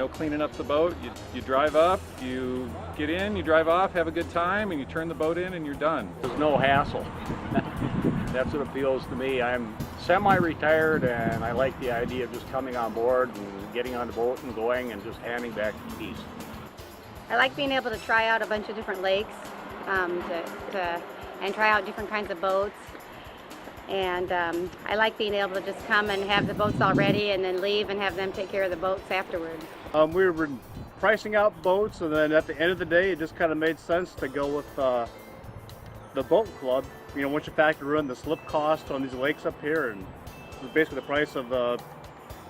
cleaning up the boat. You drive up, you get in, you drive off, have a good time, and you turn the boat in and you're done. There's no hassle. That's what appeals to me. I'm semi-retired and I like the idea of just coming on board and getting on the boat and going and just handing back the keys. I like being able to try out a bunch of different lakes and try out different kinds of boats. And I like being able to just come and have the boats all ready and then leave and have them take care of the boats afterwards. We were pricing out boats, and then at the end of the day, it just kind of made sense to go with the boat club. Once you factor in the slip cost on these lakes up here, and it's basically the price of the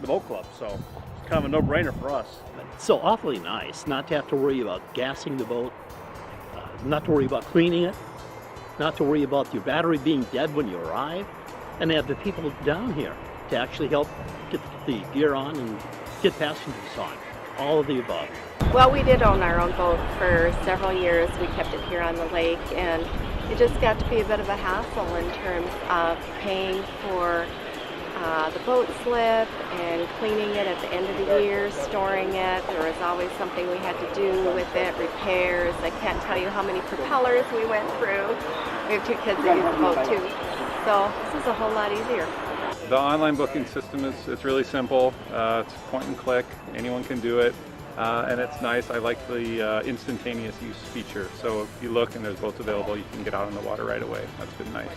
boat club. So it's kind of a no-brainer for us. It's so awfully nice not to have to worry about gassing the boat, not to worry about cleaning it, not to worry about your battery being dead when you arrive, and have the people down here to actually help get the gear on and get passengers on. All of the above. Well, we did own our own boat for several years. We kept it here on the lake, and it just got to be a bit of a hassle in terms of paying for the boat slip and cleaning it at the end of the year, storing it. There was always something we had to do with it, repairs. I can't tell you how many propellers we went through. We have two kids that use the boat too. So this is a whole lot easier. The online booking system it's really simple. It's point and click. Anyone can do it. And it's nice. I like the instantaneous use feature. So if you look and there's boats available, you can get out on the water right away. That's been nice.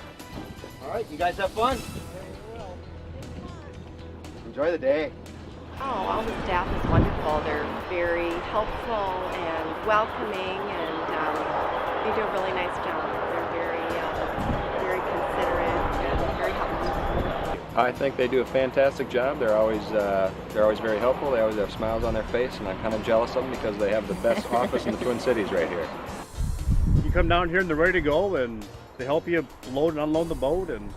All right, you guys have fun. Enjoy the day. Oh, all the staff is wonderful. They're very helpful and welcoming, and they do a really nice job. They're very considerate and very helpful. I think they do a fantastic job. They're always very helpful. They always have smiles on their face, and I'm kind of jealous of them because they have the best office in the Twin Cities right here. You come down here and they're ready to go, and they help you load and unload the boat, and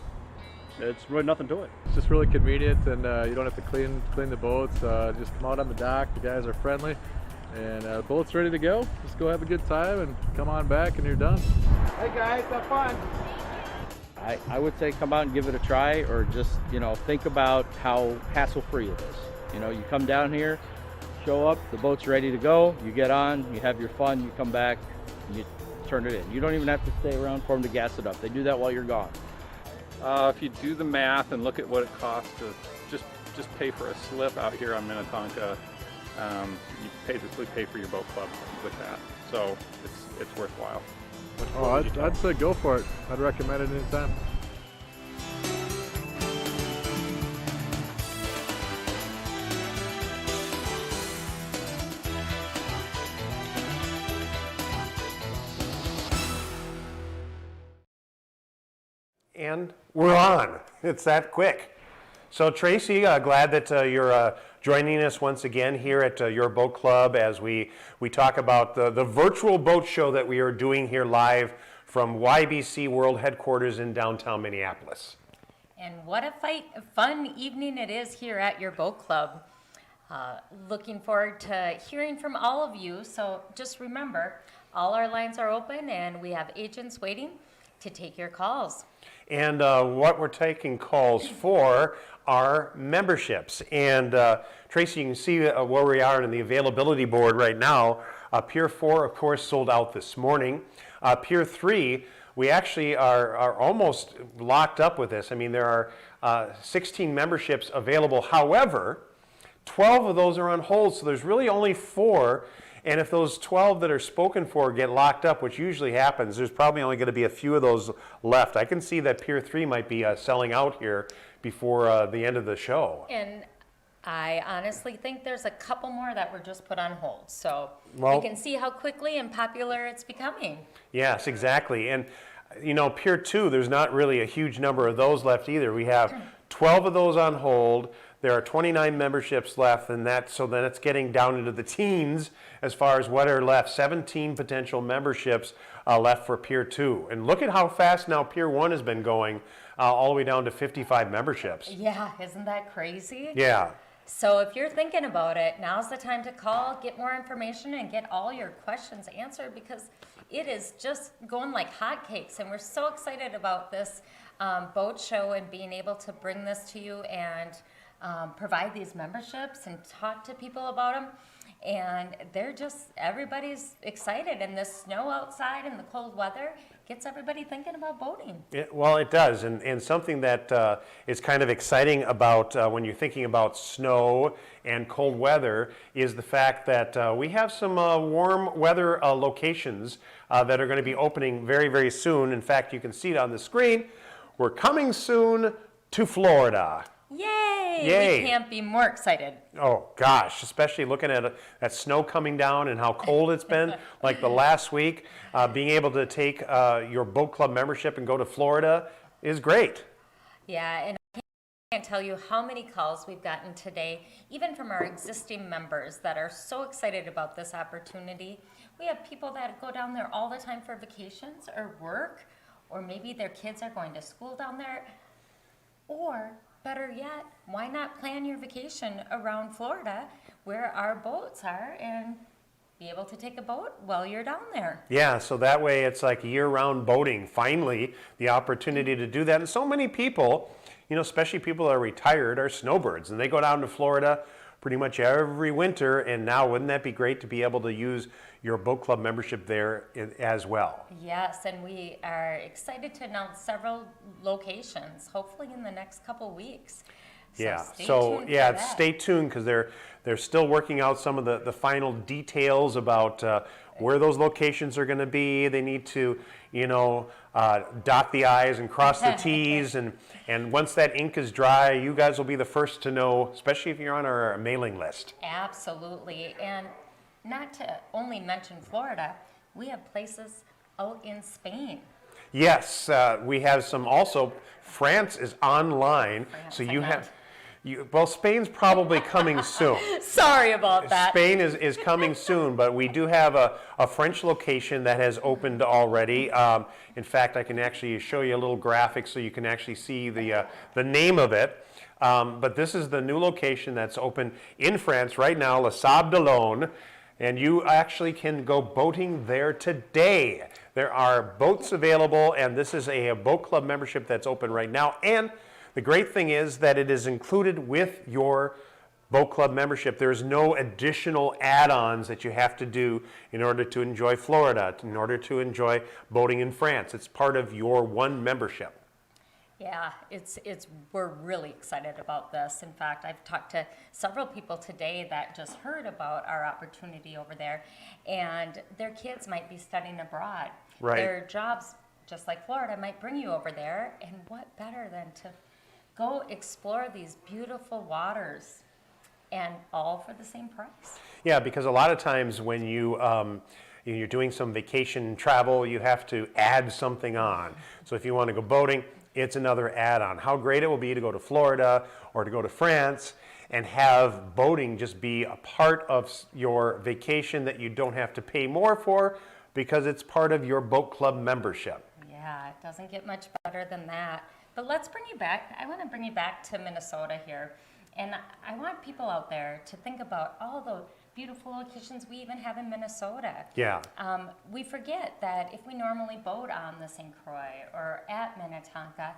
it's really nothing to it. It's just really convenient, and you don't have to clean the boats. Just come out on the dock. The guys are friendly, and the boat's ready to go. Just go have a good time and come on back, and you're done. Hey guys, have fun. I would say come out and give it a try, or just think about how hassle-free it is. You come down here, show up, the boat's ready to go. You get on, you have your fun, you come back, and you turn it in. You don't even have to stay around for them to gas it up. They do that while you're gone. If you do the math and look at what it costs to just pay for a slip out here on Minnetonka, you basically pay for your boat club with that. So it's worthwhile. Oh, I'd say go for it. I'd recommend it anytime. And we're on. It's that quick. So Tracy, glad that you're joining us once again here at your boat club as we talk about the virtual boat show that we are doing here live from YBC World Headquarters in downtown Minneapolis. And what a fun evening it is here at your boat club. Looking forward to hearing from all of you. So just remember, all our lines are open and we have agents waiting to take your calls. And what we're taking calls for are memberships. And Tracy, you can see where we are in the availability board right now. Pier 4, of course, sold out this morning. Pier 3, we actually are almost locked up with this. I mean, there are 16 memberships available. However, 12 of those are on hold, so there's really only 4. And if those 12 that are spoken for get locked up, which usually happens, there's probably only going to be a few of those left. I can see that Pier 3 might be selling out here before the end of the show. And I honestly think there's a couple more that were just put on hold. So Well, we can see how quickly and popular it's becoming. Yes, exactly. And, you know, Pier 2, there's not really a huge number of those left either. We have 12 of those on hold. There are 29 memberships left, and so then it's getting down into the teens as far as what are left. 17 potential memberships left for Pier 2. And look at how fast now Pier 1 has been going, all the way down to 55 memberships. Yeah, isn't that crazy? Yeah. So if you're thinking about it, now's the time to call, get more information, and get all your questions answered, because it is just going like hotcakes. And we're so excited about this boat show and being able to bring this to you and provide these memberships and talk to people about them. And everybody's excited. And the snow outside and the cold weather gets everybody thinking about boating. Well, it does. And something that is kind of exciting about when you're thinking about snow and cold weather is the fact that we have some warm weather locations that are going to be opening very, very soon. In fact, you can see it on the screen. We're coming soon to Florida. Yay! Yay! We can't be more excited. Oh gosh, especially looking at that snow coming down and how cold it's been, like the last week. Being able to take your boat club membership and go to Florida is great. Yeah, and I can't tell you how many calls we've gotten today, even from our existing members that are so excited about this opportunity. We have people that go down there all the time for vacations or work, or maybe their kids are going to school down there, or better yet, why not plan your vacation around Florida where our boats are and be able to take a boat while you're down there? Yeah, so that way it's like year-round boating. Finally, the opportunity to do that. And so many people, you know, especially people that are retired, are snowbirds, and they go down to Florida pretty much every winter. And now, wouldn't that be great to be able to use your boat club membership there as well? Yes, and we are excited to announce several locations, hopefully in the next couple weeks. Stay tuned, because they're still working out some of the final details about where those locations are going to be. They need to, you know, dot the I's and cross the T's, and once that ink is dry, you guys will be the first to know, especially if you're on our mailing list. Absolutely, and not to only mention Florida, we have places out in Spain. Yes, we have some also. France is online, so you have. Well, Spain's probably coming soon. Sorry about that. Spain is coming soon, but we do have a French location that has opened already. In fact, I can actually show you a little graphic so you can actually see the name of it. But this is the new location that's open in France right now, Les Sables d'Olonne, and you actually can go boating there today. There are boats available, and this is a boat club membership that's open right now. And the great thing is that it is included with your boat club membership. There's no additional add-ons that you have to do in order to enjoy Florida, in order to enjoy boating in France. It's part of your one membership. Yeah, we're really excited about this. In fact, I've talked to several people today that just heard about our opportunity over there, and their kids might be studying abroad. Right. Their jobs, just like Florida, might bring you over there, and what better than to go explore these beautiful waters, and all for the same price. Yeah, because a lot of times when you're doing some vacation travel, you have to add something on. So if you want to go boating, it's another add-on. How great it will be to go to Florida or to go to France and have boating just be a part of your vacation that you don't have to pay more for, because it's part of your boat club membership. Yeah, it doesn't get much better than that. But let's bring you back. I want to bring you back to Minnesota here. And I want people out there to think about all the beautiful locations we even have in Minnesota. Yeah. We forget that if we normally boat on the St. Croix or at Minnetonka,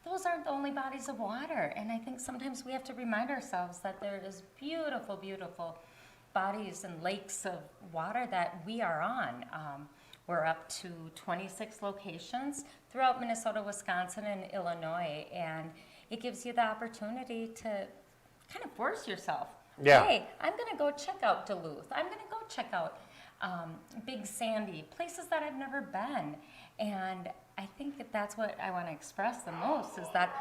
those aren't the only bodies of water. And I think sometimes we have to remind ourselves that there is beautiful, beautiful bodies and lakes of water that we are on. We're up to 26 locations throughout Minnesota, Wisconsin, and Illinois, and it gives you the opportunity to kind of force yourself. Yeah. Hey, I'm going to go check out Duluth. I'm going to go check out Big Sandy, places that I've never been. And I think that that's what I want to express the most, is that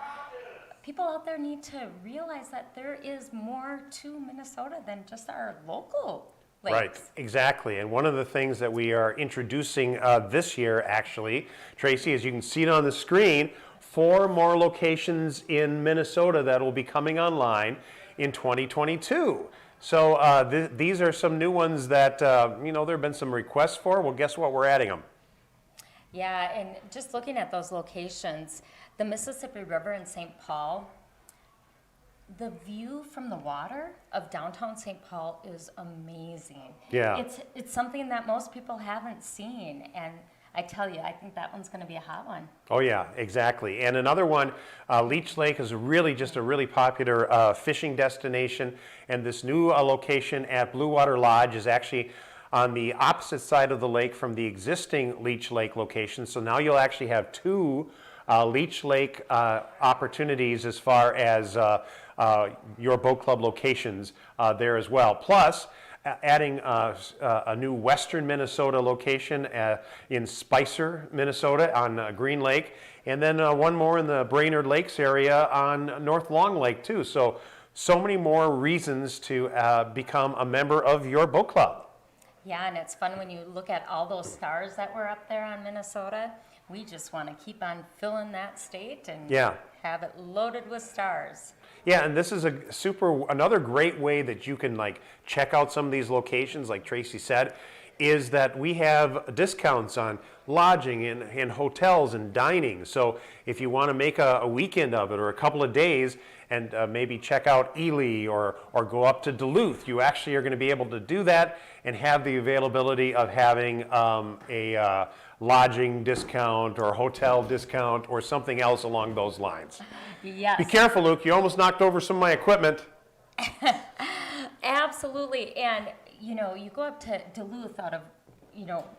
people out there need to realize that there is more to Minnesota than just our local lakes. Right, exactly. And one of the things that we are introducing this year, actually, Tracy, as you can see it on the screen, 4 more locations in Minnesota that will be coming online in 2022. So these are some new ones that, there have been some requests for. Well, guess what? We're adding them. Yeah, and just looking at those locations, the Mississippi River in St. Paul, the view from the water of downtown St. Paul is amazing. Yeah. It's something that most people haven't seen, and I tell you, I think that one's going to be a hot one. Oh yeah, exactly. And another one, Leech Lake is really just a really popular fishing destination, and this new location at Blue Water Lodge is actually on the opposite side of the lake from the existing Leech Lake location. So now you'll actually have 2 Leech Lake opportunities as far as your boat club locations there as well. Plus, adding a new western Minnesota location in Spicer, Minnesota on Green Lake, and then one more in the Brainerd Lakes area on North Long Lake too. So many more reasons to become a member of your boat club. Yeah, and it's fun when you look at all those stars that were up there on Minnesota. We just want to keep on filling that state and have it loaded with stars. Yeah, and this is another great way that you can check out some of these locations, like Tracy said, is that we have discounts on lodging and hotels and dining. So if you want to make a weekend of it or a couple of days and maybe check out Ely or go up to Duluth, you actually are going to be able to do that and have the availability of having a lodging discount or hotel discount or something else along those lines. Yes. Be careful, Luke. You almost knocked over some of my equipment. Absolutely. And, you go up to Duluth out of,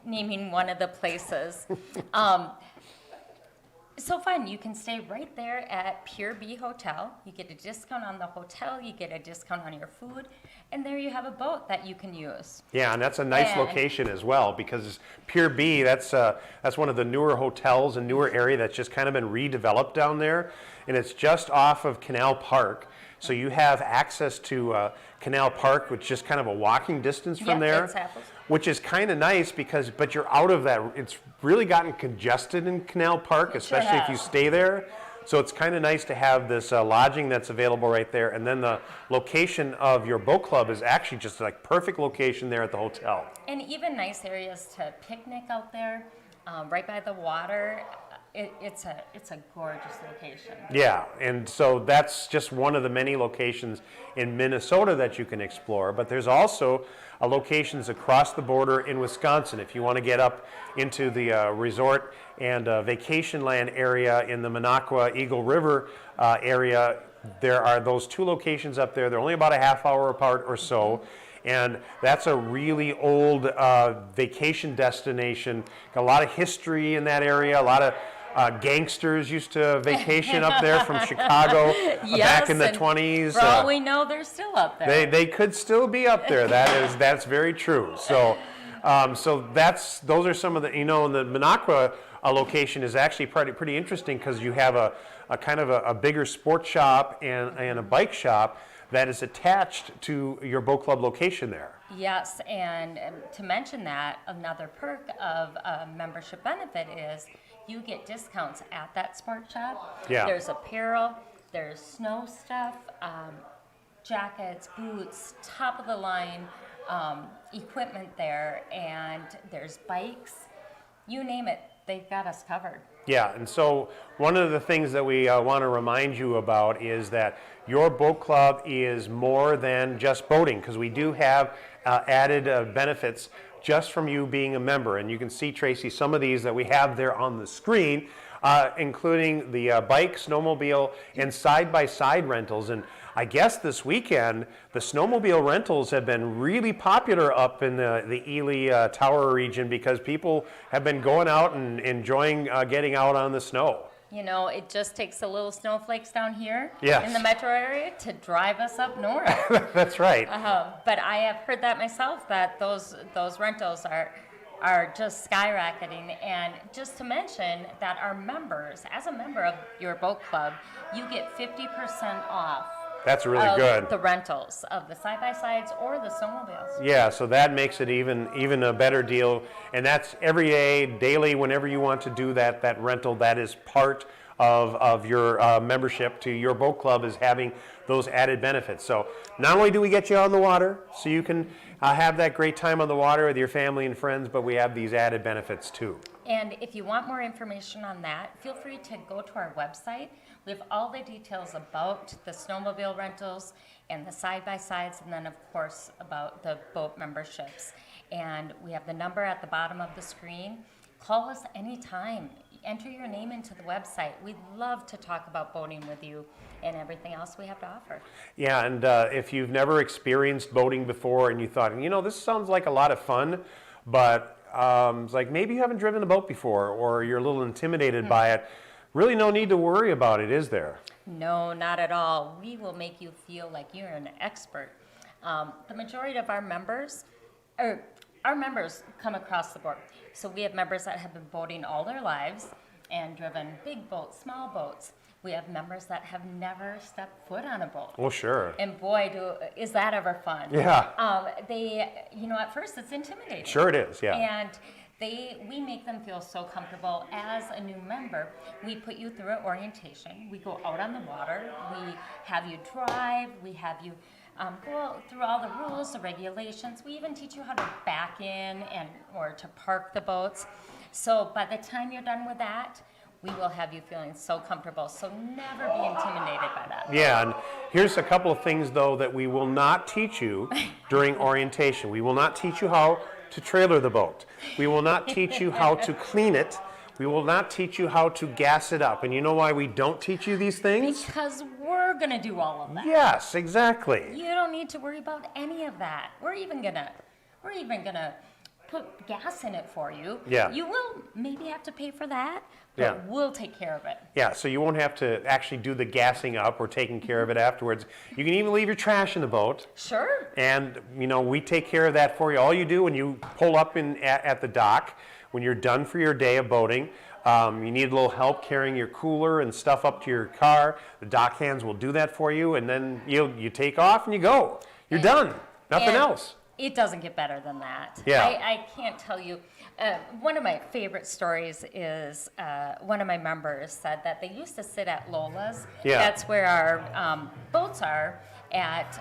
naming one of the places. So fun. You can stay right there at Pure B Hotel. You get a discount on the hotel. You get a discount on your food. And there you have a boat that you can use. Yeah, and that's a nice location as well, because Pure B, that's one of the newer hotels and newer area that's just kind of been redeveloped down there. And it's just off of Canal Park. So you have access to Canal Park, which is just kind of a walking distance from there, which is kind of nice but you're out of that. It's really gotten congested in Canal Park, especially if you stay there. So it's kind of nice to have this lodging that's available right there. And then the location of your boat club is actually just perfect location there at the hotel. And even nice areas to picnic out there, right by the water. It's a gorgeous location. Yeah, and so that's just one of the many locations in Minnesota that you can explore, but there's also locations across the border in Wisconsin. If you want to get up into the resort and vacation land area in the Minocqua Eagle River area, there are those 2 locations up there. They're only about a half hour apart or so. And that's a really old vacation destination. Got a lot of history in that area, a lot of gangsters used to vacation up there from Chicago back in the 20s. For all we know, they're still up there. They could still be up there. That's very true. So those are some of the, the Minocqua location is actually pretty interesting because you have a kind of a bigger sports shop and a bike shop that is attached to your boat club location there. Yes, and to mention that, another perk of a membership benefit is you get discounts at that sports shop. Yeah. There's apparel, there's snow stuff, jackets, boots, top of the line equipment there, and there's bikes, you name it, they've got us covered. Yeah, and so one of the things that we want to remind you about is that your boat club is more than just boating, because we do have added benefits just from you being a member. And you can see, Tracy, some of these that we have there on the screen including the bike, snowmobile, and side-by-side rentals. And I guess this weekend, the snowmobile rentals have been really popular up in the Ely Tower region because people have been going out and enjoying getting out on the snow. You know, it just takes a little snowflakes down here Yes. in the metro area to drive us up north. That's right. But I have heard that myself, that those rentals are just skyrocketing. And just to mention that our members, as a member of your boat club, you get 50% off. That's really of good. The rentals of the side-by-sides or the snowmobiles. Yeah, so that makes it even a better deal, and that's every day, daily, whenever you want to do that rental. That is part of your membership to your boat club, is having those added benefits. So not only do we get you on the water, so you can have that great time on the water with your family and friends, but we have these added benefits too. And if you want more information on that, feel free to go to our website. We have all the details about the snowmobile rentals and the side-by-sides, and then of course about the boat memberships. And we have the number at the bottom of the screen. Call us anytime. Enter your name into the website. We'd love to talk about boating with you and everything else we have to offer. Yeah, and if you've never experienced boating before and you thought, you know, this sounds like a lot of fun, but it's like maybe you haven't driven a boat before or you're a little intimidated by it, really no need to worry about it, is there? No, not at all. We will make you feel like you're an expert. The majority of our members come across the board. So we have members that have been boating all their lives and driven big boats, small boats. We have members that have never stepped foot on a boat. Well, sure. And boy, is that ever fun. Yeah. At first it's intimidating. Sure it is, yeah. And we make them feel so comfortable. As a new member, we put you through an orientation. We go out on the water. We have you drive. We have you go through all the rules, the regulations. We even teach you how to back in or to park the boats. So by the time you're done with that, we will have you feeling so comfortable. So never be intimidated by that. Yeah, and here's a couple of things, though, that we will not teach you during orientation. We will not teach you how to trailer the boat. We will not teach you how to clean it. We will not teach you how to gas it up. And you know why we don't teach you these things? Because we're going to do all of that. Yes, exactly. You don't need to worry about any of that. We're even going to put gas in it for you. Yeah. You will maybe have to pay for that, but Yeah. we'll take care of it. Yeah, so you won't have to actually do the gassing up or taking care of it afterwards. You can even leave your trash in the boat. Sure. And, we take care of that for you. All you do when you pull up at the dock, when you're done for your day of boating, you need a little help carrying your cooler and stuff up to your car, the dock hands will do that for you, and then you take off and you go. You're done. Nothing else. It doesn't get better than that. Yeah. I can't tell you. One of my favorite stories is one of my members said that they used to sit at Lola's. Yeah. That's where our boats are at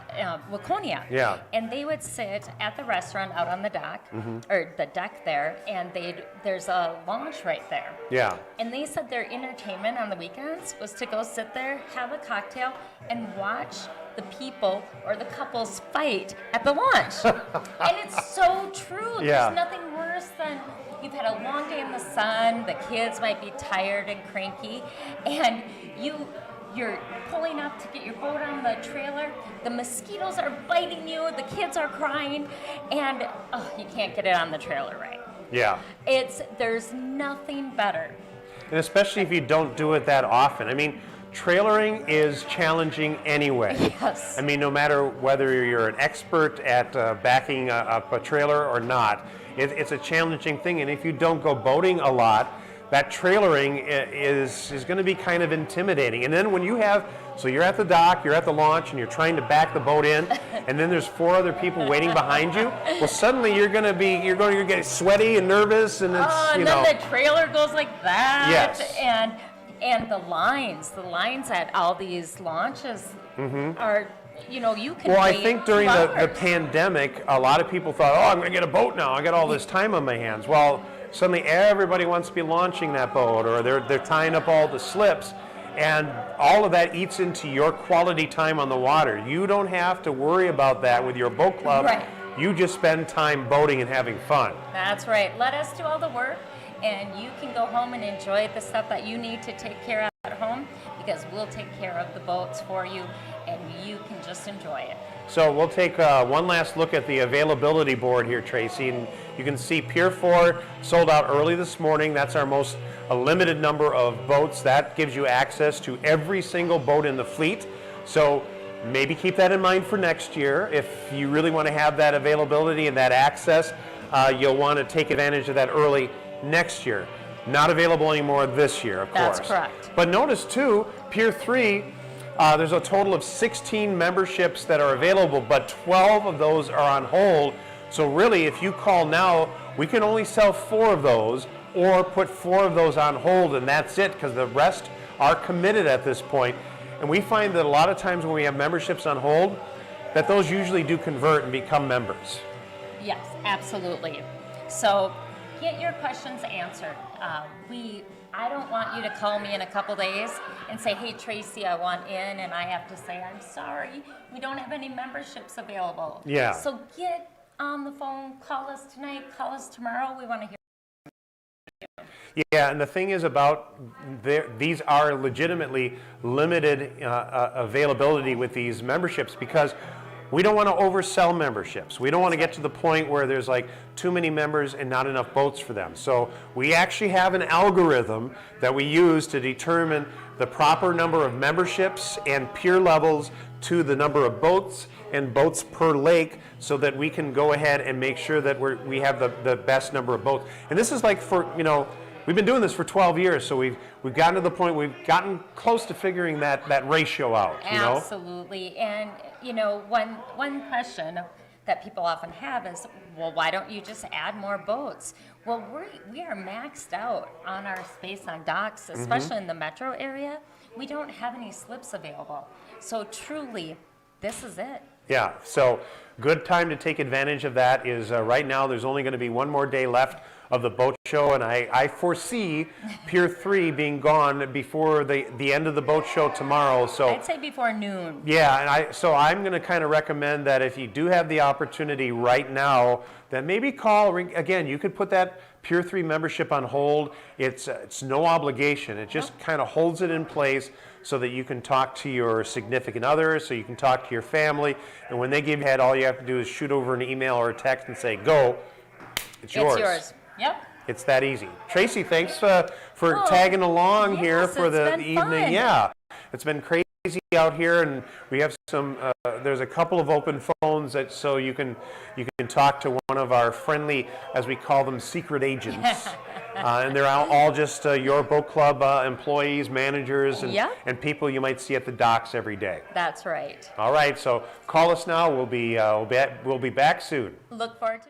Waconia. Yeah. And they would sit at the restaurant out on the dock, Mhm. or the deck there, and there's a launch right there. Yeah. And they said their entertainment on the weekends was to go sit there, have a cocktail, and watch the people or the couples fight at the launch. And it's so true. Yeah. There's nothing worse than you've had a long day in the sun, the kids might be tired and cranky, and you're pulling up to get your boat on the trailer, the mosquitoes are biting you, the kids are crying, and you can't get it on the trailer right. Yeah. There's nothing better. And especially if you don't do it that often. I mean, trailering is challenging anyway. Yes. I mean, no matter whether you're an expert at backing up a trailer or not, it's a challenging thing. And if you don't go boating a lot, that trailering is going to be kind of intimidating. And then when you're at the dock, you're at the launch, and you're trying to back the boat in, and then there's 4 other people waiting behind you. Well, suddenly you're going to get sweaty and nervous, and it's And then the trailer goes like that. Yes. And the lines at all these launches are, you can Well, I wait think during 2 the hours. pandemic, a lot of people thought, I'm going to get a boat now. I got all this time on my hands. Well, suddenly everybody wants to be launching that boat, or they're tying up all the slips, and all of that eats into your quality time on the water. You don't have to worry about that with your boat club. Right. You just spend time boating and having fun. That's right. Let us do all the work, and you can go home and enjoy the stuff that you need to take care of at home, because we'll take care of the boats for you and you can just enjoy it. So we'll take one last look at the availability board here, Tracy, and you can see Pier 4 sold out early this morning. That's our most limited number of boats. That gives you access to every single boat in the fleet. So maybe keep that in mind for next year. If you really want to have that availability and that access, you'll want to take advantage of that early next year. Not available anymore this year, of course. That's correct. But notice too, Pier 3, there's a total of 16 memberships that are available, but 12 of those are on hold. So really, if you call now, we can only sell 4 of those or put 4 of those on hold, and that's it, because the rest are committed at this point. And we find that a lot of times when we have memberships on hold, that those usually do convert and become members. Yes, absolutely. So get your questions answered. I don't want you to call me in a couple days and say, hey, Tracy, I want in, and I have to say, I'm sorry, we don't have any memberships available. Yeah. So get on the phone, call us tonight, call us tomorrow. We want to hear. Yeah, and the thing is about these are legitimately limited availability with these memberships, because we don't want to oversell memberships. We don't want to get to the point where there's like too many members and not enough boats for them. So we actually have an algorithm that we use to determine the proper number of memberships and pier levels to the number of boats and boats per lake, so that we can go ahead and make sure that we have the best number of boats. And this is like for, we've been doing this for 12 years, so we've gotten to the point, we've gotten close to figuring that ratio out, Absolutely. And, one question that people often have is, well, why don't you just add more boats? Well, we are maxed out on our space on docks, especially in the metro area. We don't have any slips available. So truly, this is it. Yeah, so good time to take advantage of that is right now there's only going to be one more day left of the boat show, and I foresee Pier 3 being gone before the end of the boat show tomorrow. So I'd say before noon. Yeah, and so I'm going to kind of recommend that if you do have the opportunity right now, then maybe call. Again, you could put that Pier 3 membership on hold. It's no obligation. It just kind of holds it in place so that you can talk to your significant other, so you can talk to your family, and when they give you a head, all you have to do is shoot over an email or a text and say, go, it's yours. It's yours. Yep. It's that easy. Tracy, thanks for tagging along here for the evening. Fun. Yeah, it's been crazy out here, and we have some. There's a couple of open phones so you can talk to one of our friendly, as we call them, secret agents, and they're all just your boat club employees, managers, and people you might see at the docks every day. That's right. All right, so call us now. We'll be back soon. Look forward to.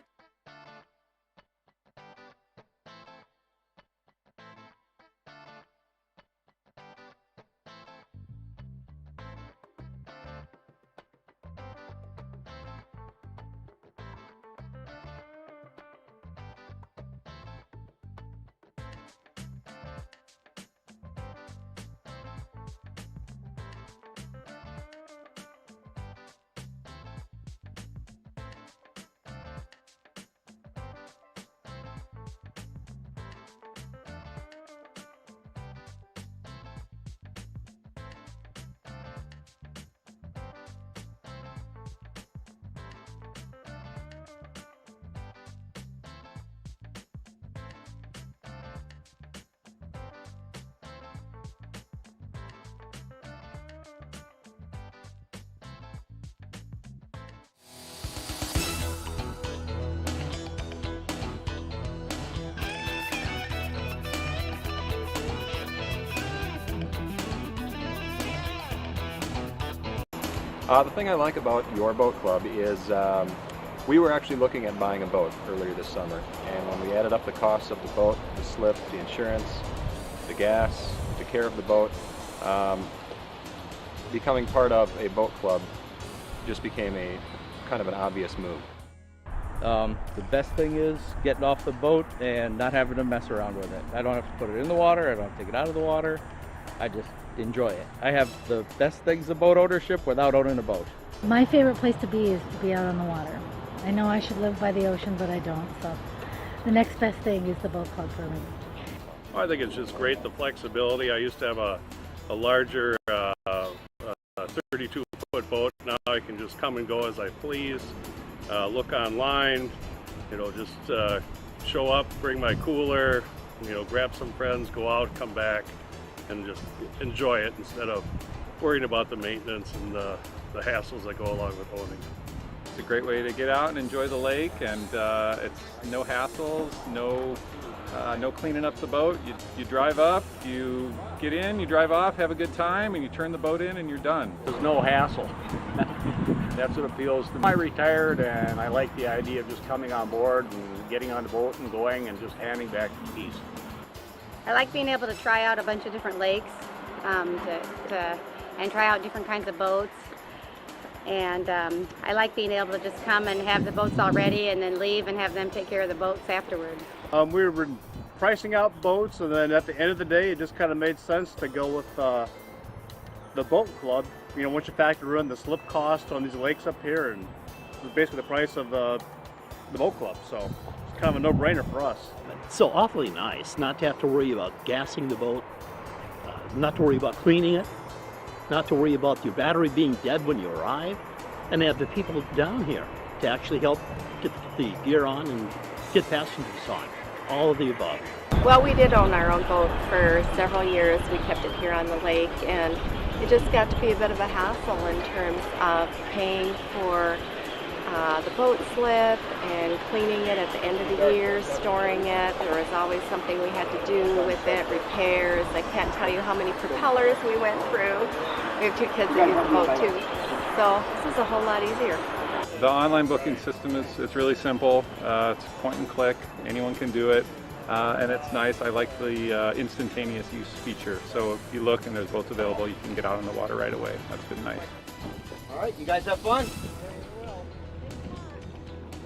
The thing I like about your boat club is we were actually looking at buying a boat earlier this summer, and when we added up the costs of the boat, the slip, the insurance, the gas, the care of the boat, becoming part of a boat club just became a kind of an obvious move. The best thing is getting off the boat and not having to mess around with it. I don't have to put it in the water, I don't have to take it out of the water. I just enjoy it. I have the best things of boat ownership without owning a boat. My favorite place to be is to be out on the water. I know I should live by the ocean, but I don't, so the next best thing is the boat club for me. I think it's just great, the flexibility. I used to have a larger 32-foot boat. Now I can just come and go as I please, look online, just show up, bring my cooler, grab some friends, go out, come back, and just enjoy it instead of worrying about the maintenance and the hassles that go along with owning. It's a great way to get out and enjoy the lake, and it's no hassles, no cleaning up the boat. You drive up, you get in, you drive off, have a good time, and you turn the boat in and you're done. There's no hassle. That's what appeals to me. I retired and I like the idea of just coming on board and getting on the boat and going and just handing back the keys. I like being able to try out a bunch of different lakes and try out different kinds of boats. And I like being able to just come and have the boats all ready and then leave and have them take care of the boats afterwards. We were pricing out boats, and then at the end of the day, it just kind of made sense to go with the boat club. Once you factor in the slip cost on these lakes up here, and it's basically the price of the boat club. So it's kind of a no-brainer for us. It's so awfully nice not to have to worry about gassing the boat, not to worry about cleaning it, not to worry about your battery being dead when you arrive, and have the people down here to actually help get the gear on and get passengers on. All of the above. Well, we did own our own boat for several years. We kept it here on the lake, and it just got to be a bit of a hassle in terms of paying for the boat slip and cleaning it at the end of the year, storing it. There was always something we had to do with it, repairs. I can't tell you how many propellers we went through. We have 2 kids that use the boat too. So this is a whole lot easier. The online booking system it's really simple. It's point and click. Anyone can do it. And it's nice. I like the instantaneous use feature. So if you look and there's boats available, you can get out on the water right away. That's been nice. All right, you guys have fun.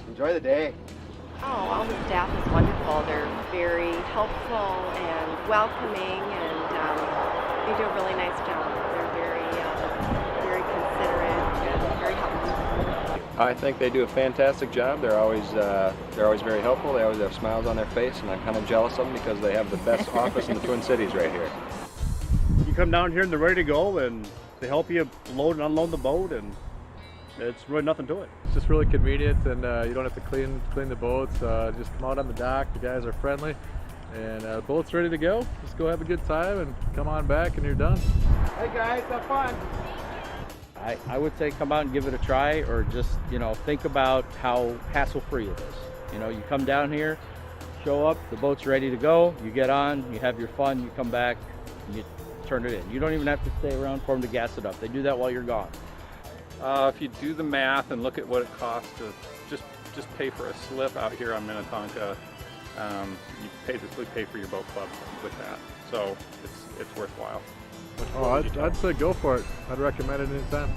Enjoy the day. Oh, all the staff is wonderful. They're very helpful and welcoming, and they do a really nice job. They're very considerate and very helpful. I think they do a fantastic job. They're always very helpful. They always have smiles on their face, and I'm kind of jealous of them because they have the best office in the Twin Cities right here. You come down here and they're ready to go, and they help you load and unload the boat, and it's really nothing to it. It's just really convenient, and you don't have to clean the boats. Just come out on the dock. The guys are friendly, and the boat's ready to go. Just go have a good time and come on back, and you're done. Hey guys, have fun. I would say come out and give it a try, or just think about how hassle-free it is. You come down here, show up, the boat's ready to go. You get on, you have your fun, you come back, and you turn it in. You don't even have to stay around for them to gas it up. They do that while you're gone. If you do the math and look at what it costs to just pay for a slip out here on Minnetonka, you basically pay for your boat club with that. So it's worthwhile. Oh, I'd say go for it. I'd recommend it anytime.